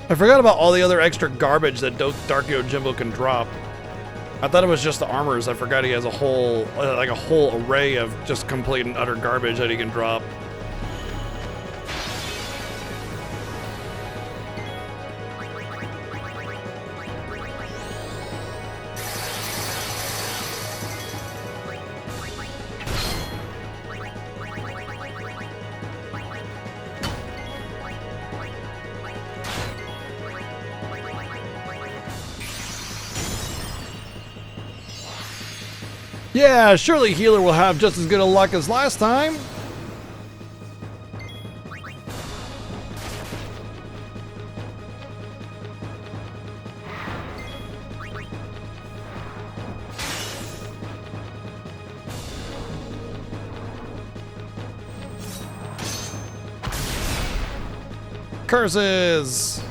I forgot about all the other extra garbage that Dark Yojimbo can drop. I thought it was just the armors. I forgot he has a whole, like a whole array of just complete and utter garbage that he can drop. Yeah, surely healer will have just as good a luck as last time. Curses!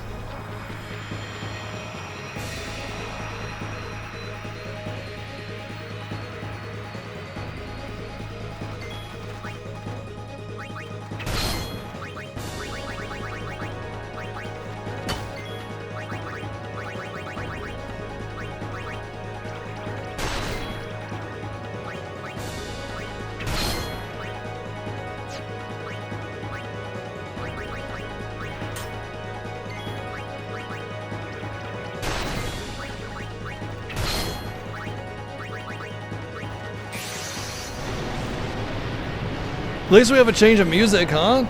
At least we have a change of music, huh?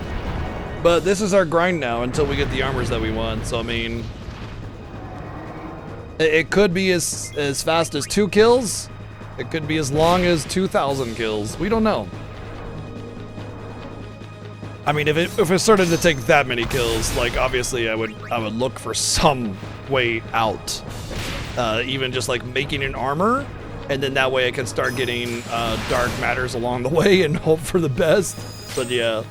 But this is our grind now until we get the armors that we want. So, I mean, it could be as fast as 2 kills. It could be as long as 2,000 kills. We don't know. I mean, if it started to take that many kills, like obviously I would look for some way out. Even just like making an armor, and then that way I can start getting dark matters along the way and hope for the best. But yeah.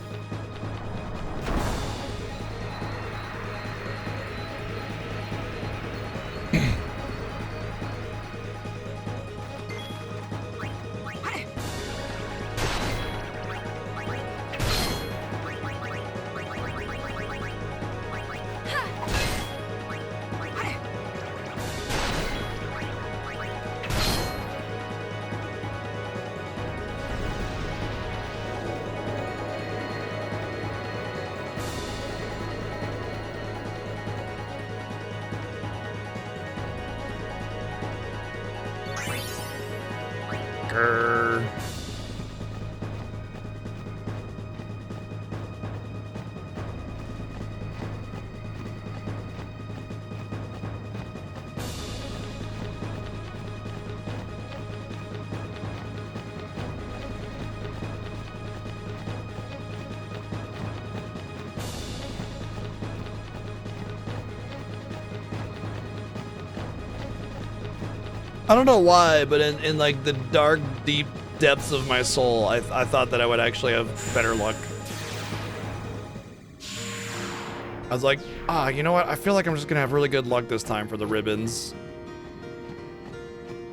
I don't know why, but in like the dark, deep depths of my soul, I thought that I would actually have better luck. I was like, you know what? I feel like I'm just gonna have really good luck this time for the ribbons.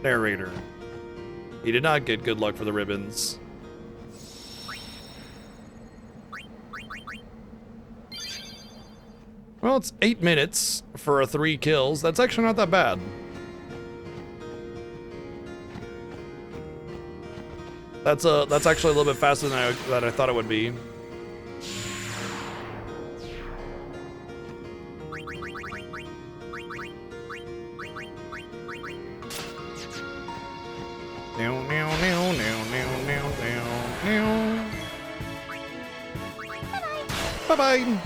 Narrator. He did not get good luck for the ribbons. Well, it's 8 minutes for 3 kills. That's actually not that bad. That's actually a little bit faster than I thought it would be. Bye-bye.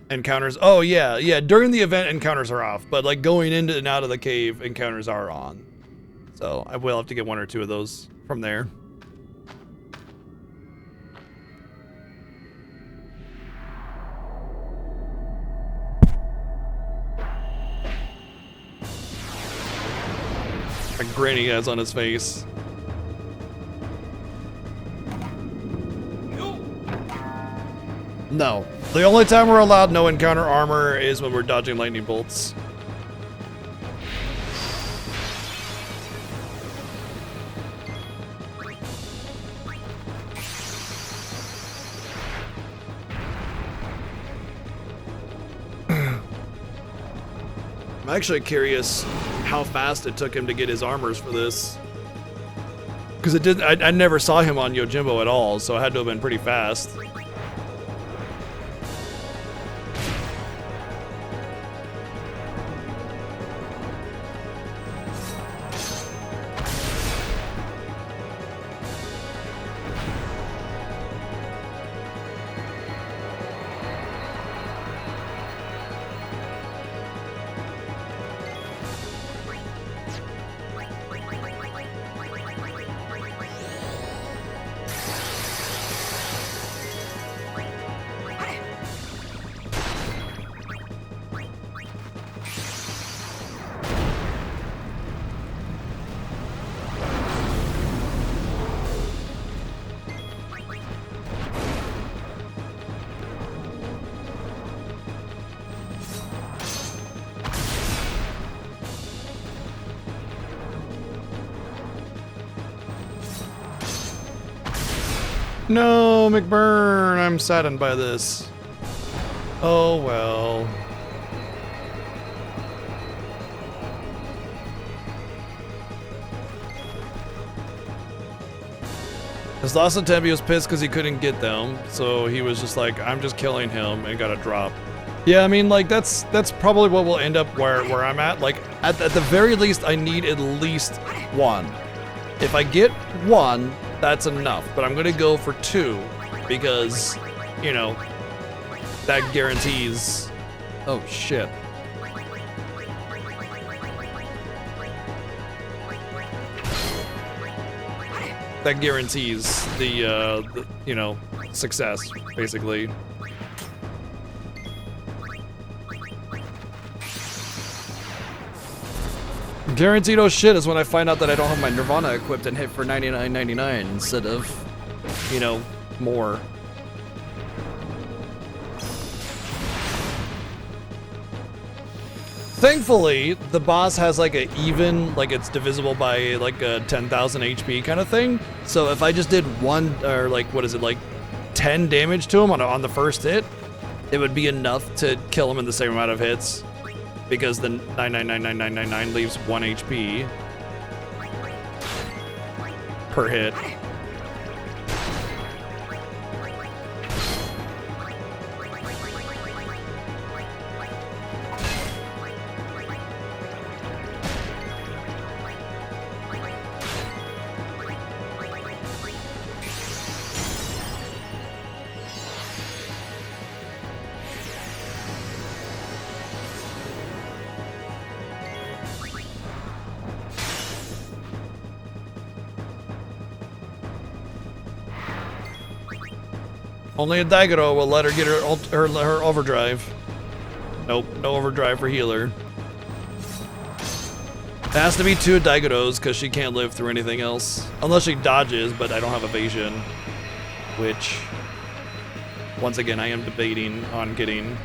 Encounters. Oh, yeah. Yeah, during the event, encounters are off. But, like, going into and out of the cave, encounters are on. So, I will have to get 1 or 2 of those from there. A grin he has on his face. No. The only time we're allowed no encounter armor is when we're dodging lightning bolts. I'm actually curious how fast it took him to get his armors for this. Because it did. I never saw him on Yojimbo at all, so it had to have been pretty fast. No, McBurn, I'm saddened by this. Oh well. His last attempt, he was pissed because he couldn't get them, so he was just like, I'm just killing him and got a drop. Yeah, I mean, like, that's probably what will end up where I'm at. Like, at the very least, I need at least 1. If I get 1, that's enough, but I'm gonna go for 2 because, you know, that guarantees. Oh shit. That guarantees the you know, success, basically. Guaranteed oh shit is when I find out that I don't have my Nirvana equipped and hit for $99.99 instead of, you know, more. Thankfully, the boss has like a even, like it's divisible by like a 10,000 HP kind of thing. So if I just did 1, or like, what is it, like 10 damage to him on the first hit, it would be enough to kill him in the same amount of hits. Because the 9999999 leaves 1 HP per hit. Only a Daigoro will let her get her overdrive. Nope, no overdrive for healer. It has to be 2 Daigoros because she can't live through anything else. Unless she dodges, but I don't have evasion. Which, once again, I am debating on getting.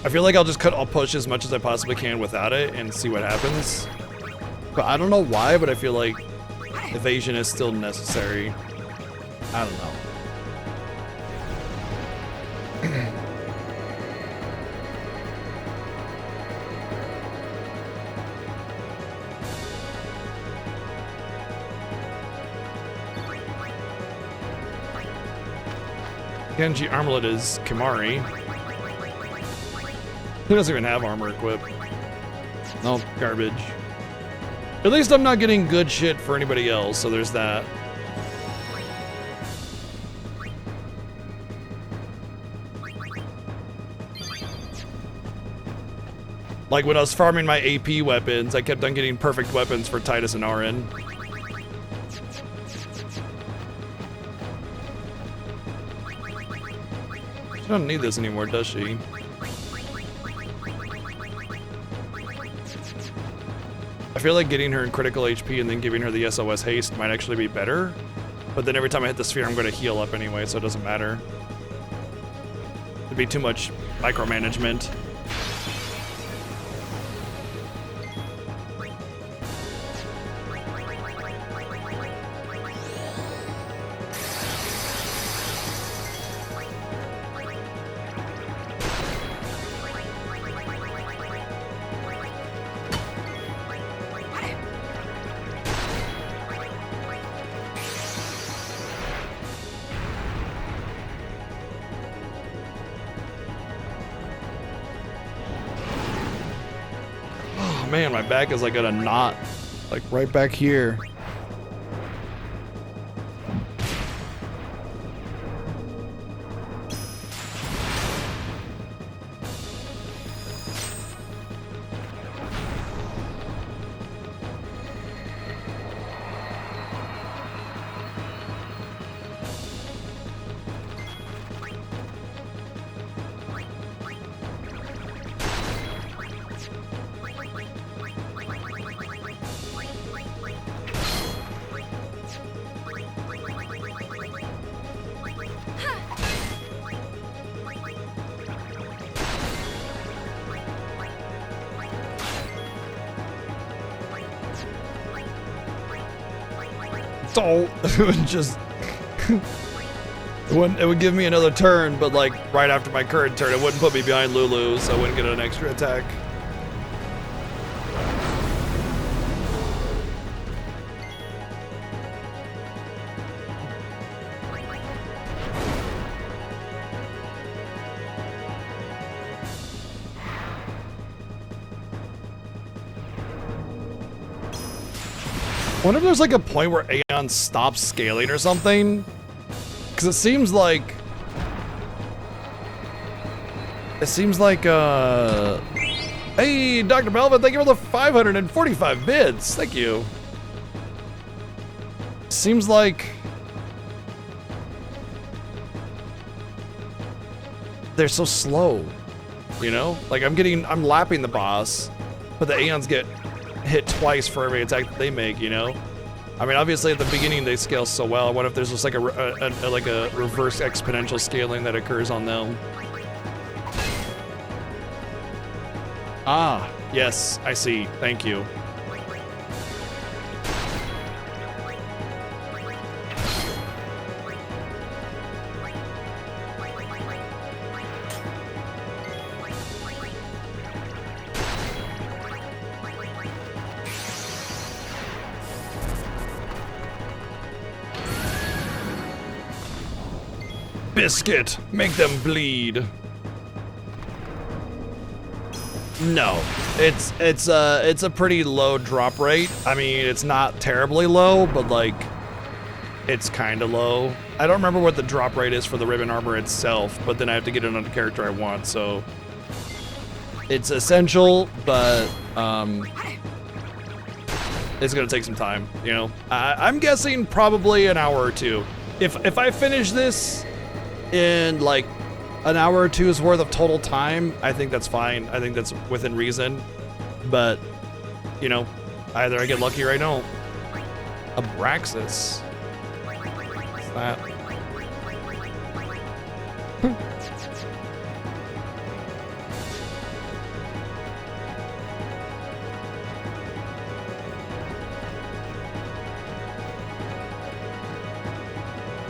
I feel like I'll push as much as I possibly can without it and see what happens. But I don't know why, but I feel like evasion is still necessary. I don't know. Genji Armlet is Kimari. Who doesn't even have armor equipped? No, garbage. At least I'm not getting good shit for anybody else, so there's that. Like when I was farming my AP weapons, I kept on getting perfect weapons for Titus and Auron. She doesn't need this anymore, does she? I feel like getting her in critical HP and then giving her the SOS haste might actually be better. But then every time I hit the sphere, I'm going to heal up anyway, so it doesn't matter. It'd be too much micromanagement. Man, my back is like at a knot, like right back here. Don't just it would give me another turn, but like right after my current turn, it wouldn't put me behind Lulu, so I wouldn't get an extra attack. I wonder if there's like a point where Aeon stops scaling or something, because it seems like hey, Dr. Melvin, thank you for the 545 bits. Thank you. Seems like they're so slow, you know? Like I'm lapping the boss, but the Aeons get hit twice for every attack that they make, you know? I mean, obviously at the beginning they scale so well. What if there's just like a reverse exponential scaling that occurs on them? Ah, yes, I see. Thank you. Biscuit, make them bleed. No, it's a pretty low drop rate. I mean, it's not terribly low, but like, it's kind of low. I don't remember what the drop rate is for the ribbon armor itself, but then I have to get it on the character I want, so it's essential, but it's gonna take some time, you know. I'm guessing probably an hour or two. If I finish this in like an hour or two's worth of total time, I think that's fine. I think that's within reason. But, you know, either I get lucky or I don't. Abraxas. What's that?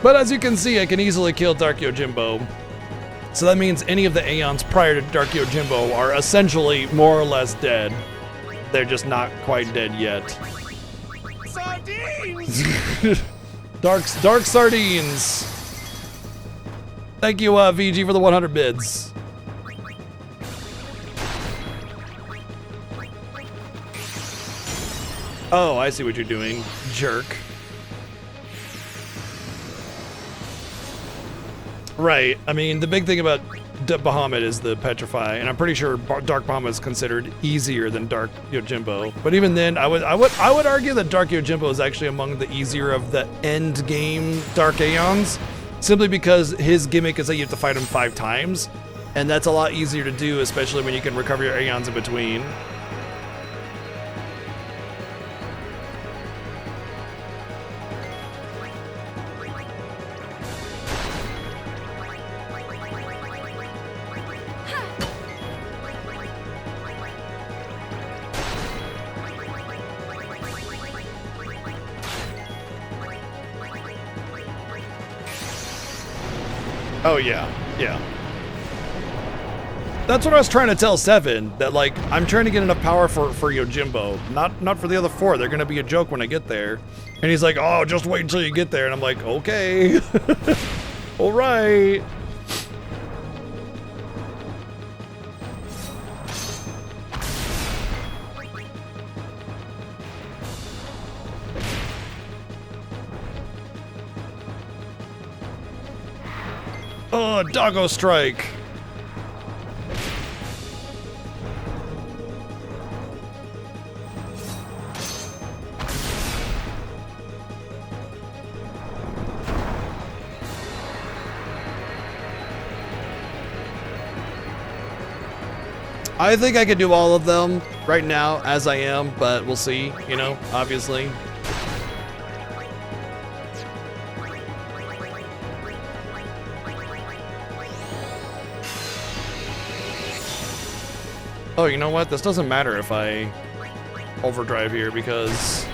But as you can see, I can easily kill Dark Yojimbo. So that means any of the Aeons prior to Dark Yojimbo are essentially more or less dead. They're just not quite dead yet. Sardines! Dark sardines. Thank you, VG, for the 100 bids. Oh, I see what you're doing, jerk. Right. I mean, the big thing about Bahamut is the Petrify, and I'm pretty sure Dark Bahamut is considered easier than Dark Yojimbo. But even then, I would argue that Dark Yojimbo is actually among the easier of the end game Dark Aeons, simply because his gimmick is that you have to fight him 5 times, and that's a lot easier to do, especially when you can recover your Aeons in between. Oh yeah, yeah. That's what I was trying to tell Seven, that like, I'm trying to get enough power for Yojimbo, not for the other 4. They're gonna be a joke when I get there. And he's like, oh, just wait until you get there. And I'm like, okay. All right. Oh, doggo strike. I think I could do all of them right now as I am, but we'll see, you know, obviously. Oh, you know what? This doesn't matter if I overdrive here because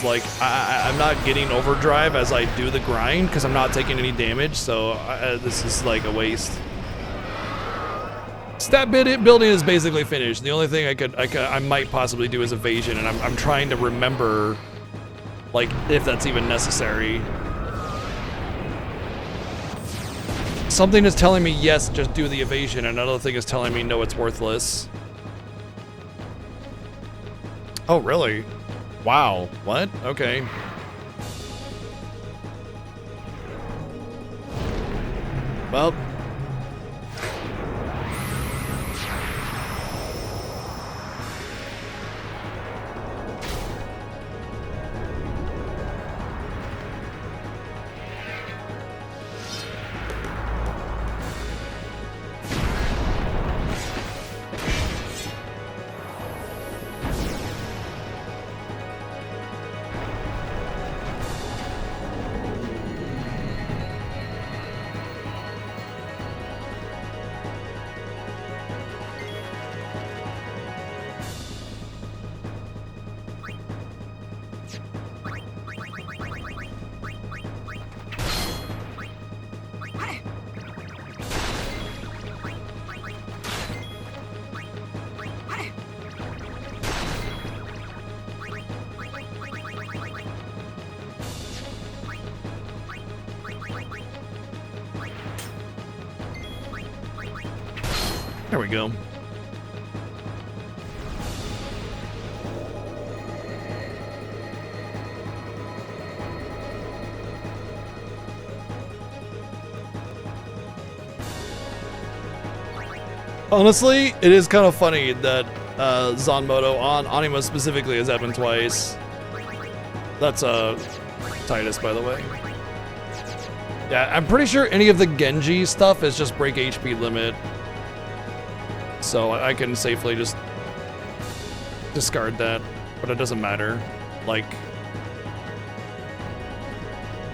like I'm not getting overdrive as I do the grind because I'm not taking any damage. So this is like a waste. Stat building is basically finished. The only thing I might possibly do is evasion, and I'm trying to remember like if that's even necessary. Something is telling me, yes, just do the evasion. Another thing is telling me, no, it's worthless. Oh, really? Wow. What? Okay. Well. There we go. Honestly, it is kind of funny that Zanmoto on Anima specifically has happened twice. That's Titus, by the way. Yeah, I'm pretty sure any of the Genji stuff is just break HP limit. So I can safely just discard that, but it doesn't matter. Like,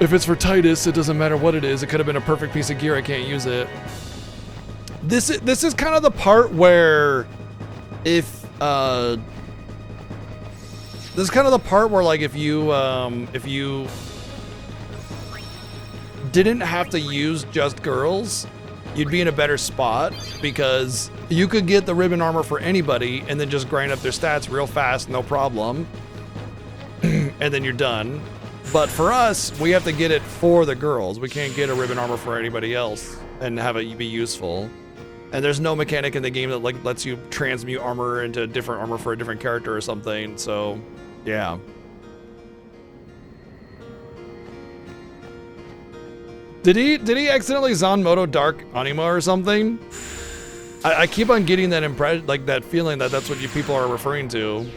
if it's for Titus, it doesn't matter what it is. It could have been a perfect piece of gear. I can't use it. This is kind of the part where if this is kind of the part where like if you didn't have to use just girls, you'd be in a better spot because you could get the ribbon armor for anybody and then just grind up their stats real fast, no problem. And then you're done. But for us, we have to get it for the girls. We can't get a ribbon armor for anybody else and have it be useful. And there's no mechanic in the game that like lets you transmute armor into different armor for a different character or something. So, yeah. Did he accidentally Zanmoto Dark Anima or something? I keep on getting that impression, like that feeling that that's what you people are referring to.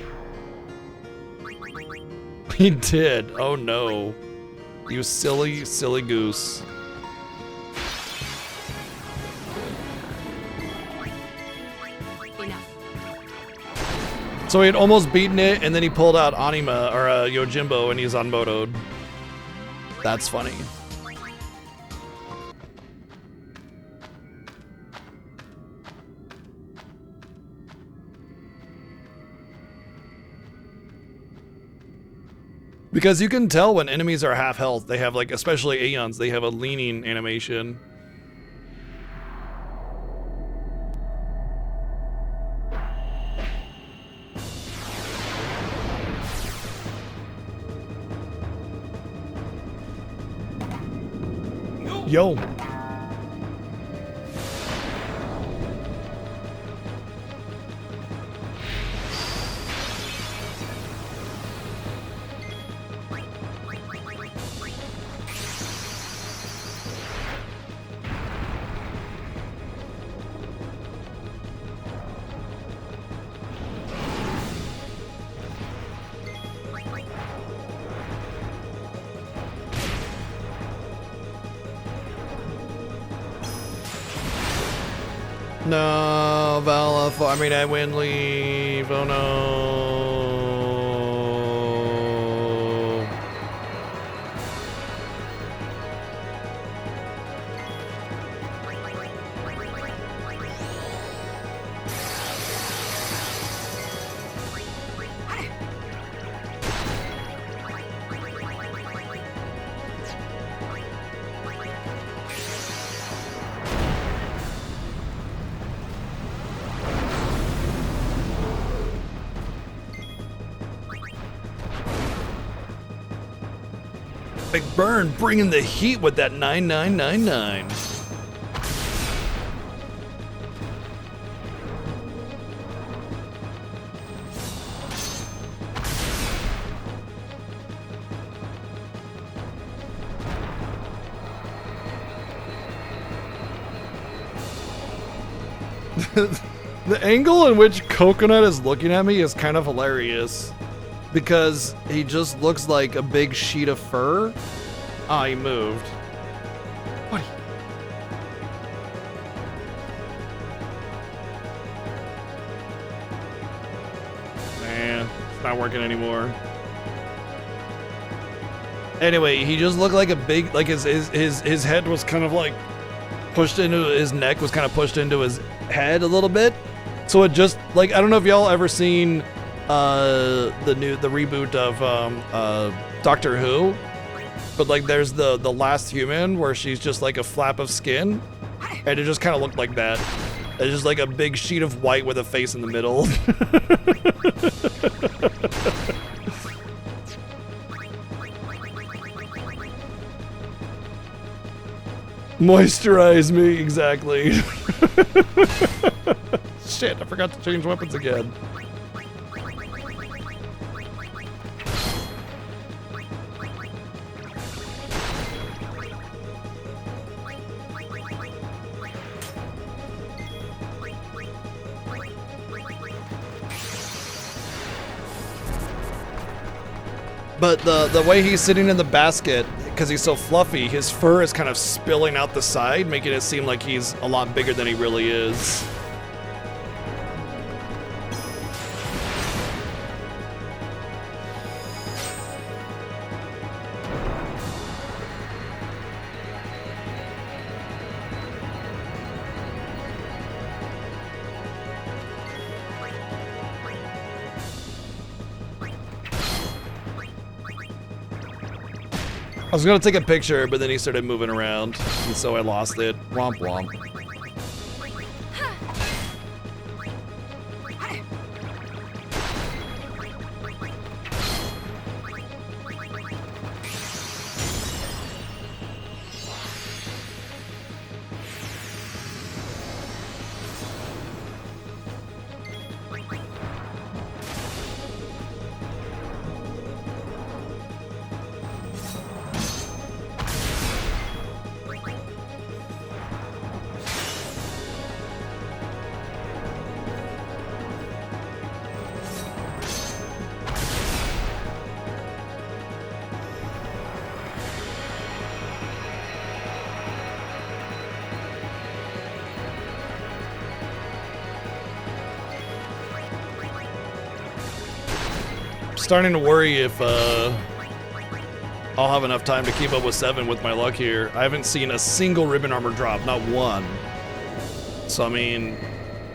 He did. Oh no. You silly, silly goose. Enough. So he had almost beaten it, and then he pulled out Anima, or Yojimbo, and he's unmotoed. That's funny. Because you can tell when enemies are half health, they have like, especially Aeons, they have a leaning animation. Yo. No, Vala, I mean, I win leave. Oh no. Big Burn bringing the heat with that 9999. The angle in which Coconut is looking at me is kind of hilarious. Because he just looks like a big sheet of fur. Ah, he moved. What? Man, it's not working anymore. Anyway, he just looked like a big, like his head was kind of like pushed into his neck, was kind of pushed into his head a little bit. So it just like, I don't know if y'all ever seen the reboot of Doctor Who, but like there's the Last Human where she's just like a flap of skin, and it just kind of looked like that. It's just like a big sheet of white with a face in the middle. Moisturize me, exactly. Shit, I forgot to change weapons again. But the way he's sitting in the basket, because he's so fluffy, his fur is kind of spilling out the side, making it seem like he's a lot bigger than he really is. I was gonna take a picture, but then he started moving around, and so I lost it. Womp womp. starting to worry if I'll have enough time to keep up with 7 with my luck here. I haven't seen a single ribbon armor drop, not one. So I mean,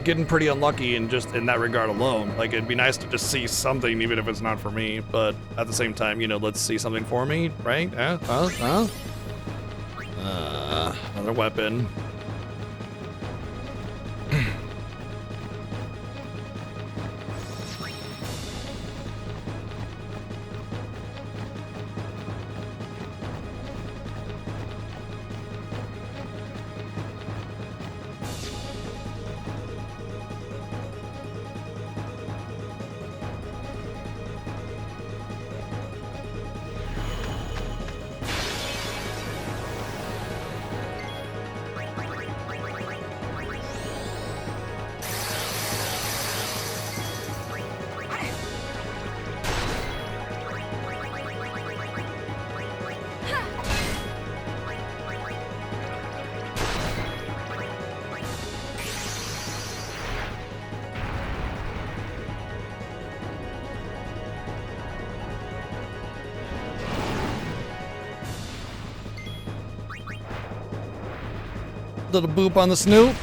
getting pretty unlucky in just in that regard alone. Like, it'd be nice to just see something, even if it's not for me. But at the same time, you know, let's see something for me, right? Another weapon. Little boop on the snoot.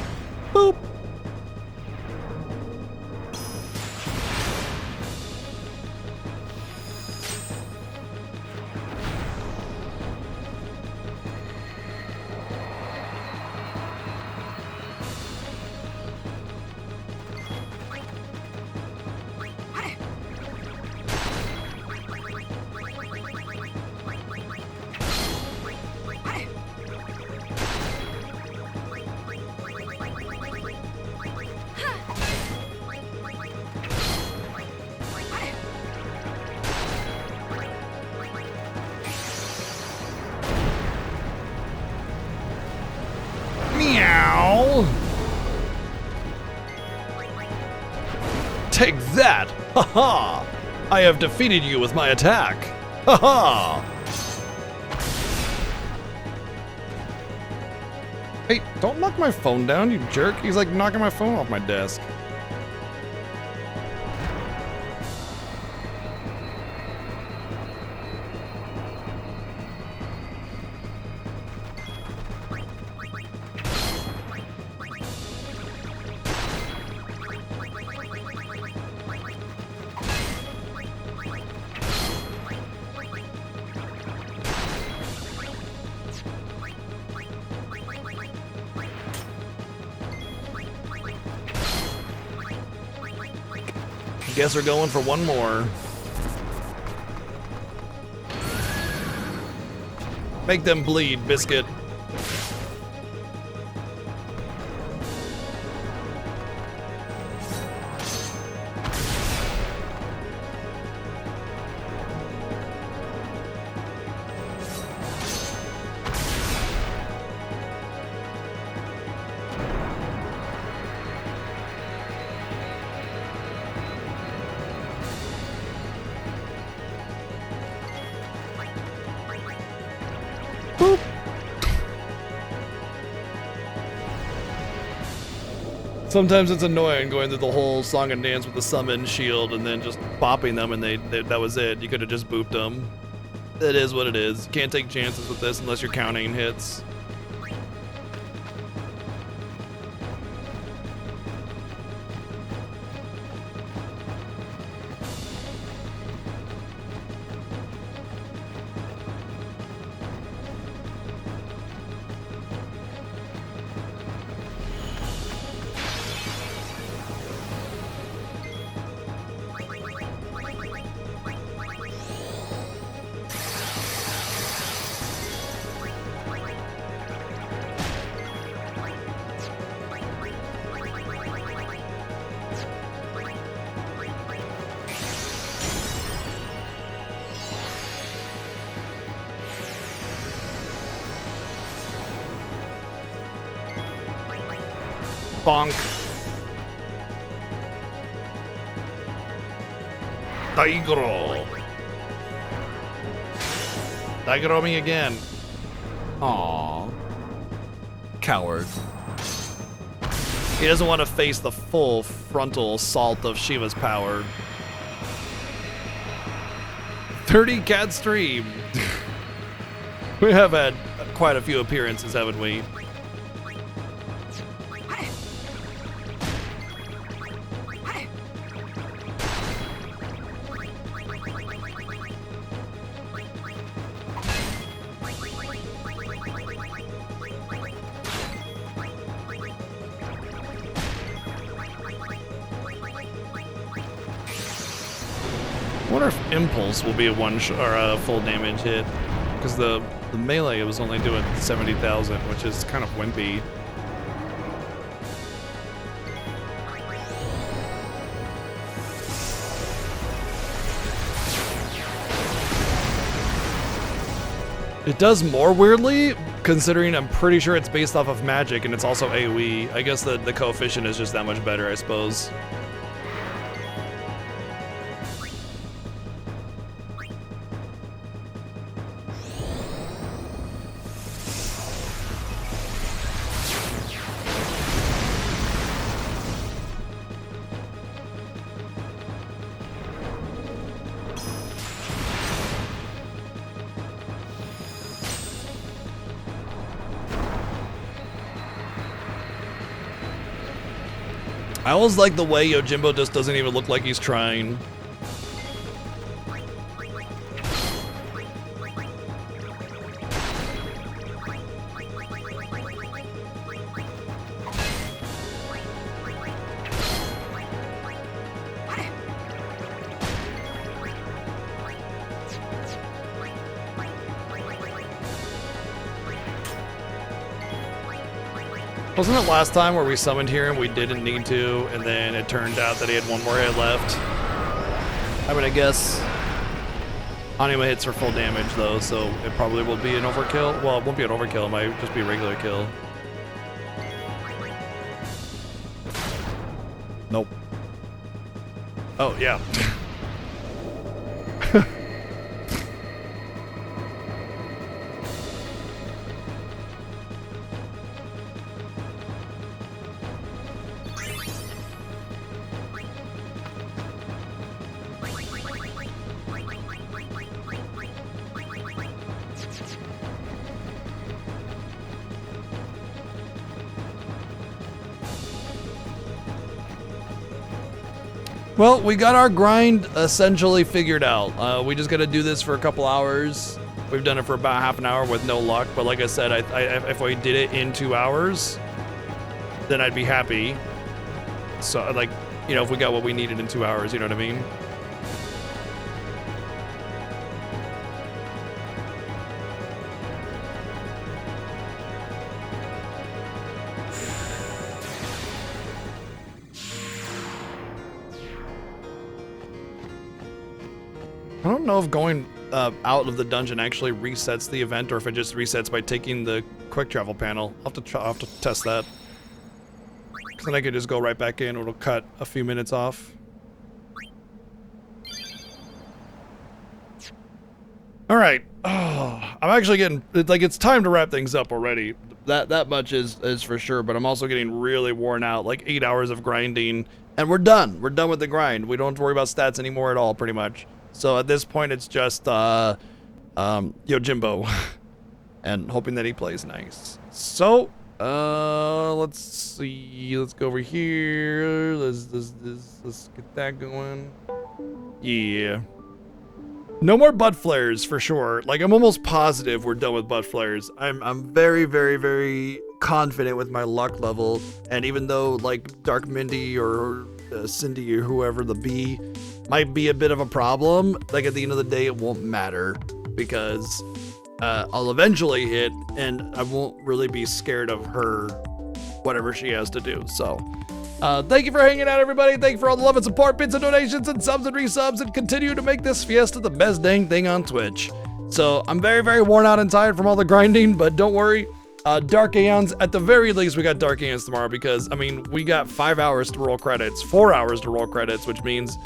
Boop. Meow. Take that! Ha-ha! I have defeated you with my attack! Ha-ha! Hey, don't knock my phone down, you jerk. He's like knocking my phone off my desk. Guess we're going for one more. Make them bleed, biscuit. Sometimes it's annoying going through the whole song and dance with the summon shield and then just bopping them and that was it. You could have just booped them. It is what it is. You can't take chances with this unless you're counting hits. Bonk. Daigoro. Daigoro me again. Aww. Coward. He doesn't want to face the full frontal assault of Shiva's power. 30 cat stream. We have had quite a few appearances, haven't we? I wonder if Impulse will be a or a full damage hit, because the melee was only doing 70,000, which is kind of wimpy. It does more weirdly, considering I'm pretty sure it's based off of magic and it's also AoE. I guess the coefficient is just that much better, I suppose. I always like the way Yojimbo just doesn't even look like he's trying. Wasn't it last time where we summoned here and we didn't need to, and then it turned out that he had one more hit left? I mean, I guess Anima hits for full damage though, so it probably will be an overkill. Well, it won't be an overkill, it might just be a regular kill. Nope. Oh, yeah. Well, we got our grind essentially figured out. We just got to do this for a couple hours. We've done it for about half an hour with no luck, but like I said, if we did it in 2 hours, then I'd be happy. So, like, you know, if we got what we needed in 2 hours, you know what I mean? I don't know if going out of the dungeon actually resets the event, or if it just resets by taking the quick travel panel. I'll have to test that. Because then I could just go right back in, it'll cut a few minutes off. All right. Oh, I'm actually getting, like, it's time to wrap things up already. That much is for sure, but I'm also getting really worn out, like 8 hours of grinding, and we're done. We're done with the grind. We don't have to worry about stats anymore at all, pretty much. So at this point, it's just Yojimbo and hoping that he plays nice. So let's see. Let's go over here. Let's get that going. Yeah. No more butt flares for sure. Like, I'm almost positive we're done with butt flares. I'm very, very, very confident with my luck level. And even though, like, Dark Mindy or Cindy or whoever, the bee, might be a bit of a problem, like, at the end of the day, it won't matter, because I'll eventually hit, and I won't really be scared of her, whatever she has to do. So thank you for hanging out, everybody. Thank you for all the love and support, bits and donations and subs and resubs, and continue to make this Fiesta the best dang thing on Twitch. So I'm very, very worn out and tired from all the grinding, but don't worry. Dark Aeons, at the very least, we got Dark Aeons tomorrow, because, I mean, we got 5 hours to roll credits, 4 hours to roll credits, which means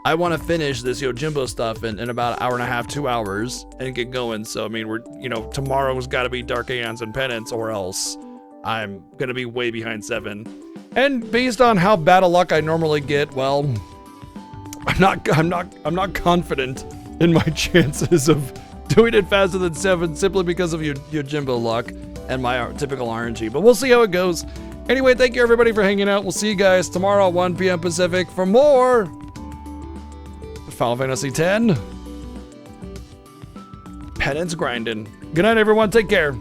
I want to finish this Yojimbo stuff in about an hour and a half, 2 hours, and get going. So, I mean, tomorrow's got to be Dark Aeons and Penance, or else I'm going to be way behind 7. And based on how bad a luck I normally get, well, I'm not confident in my chances of doing it faster than 7 simply because of your Jimbo luck and my typical RNG. But we'll see how it goes. Anyway, thank you everybody for hanging out. We'll see you guys tomorrow at 1 p.m. Pacific for more Final Fantasy X. Penance grinding. Good night, everyone. Take care.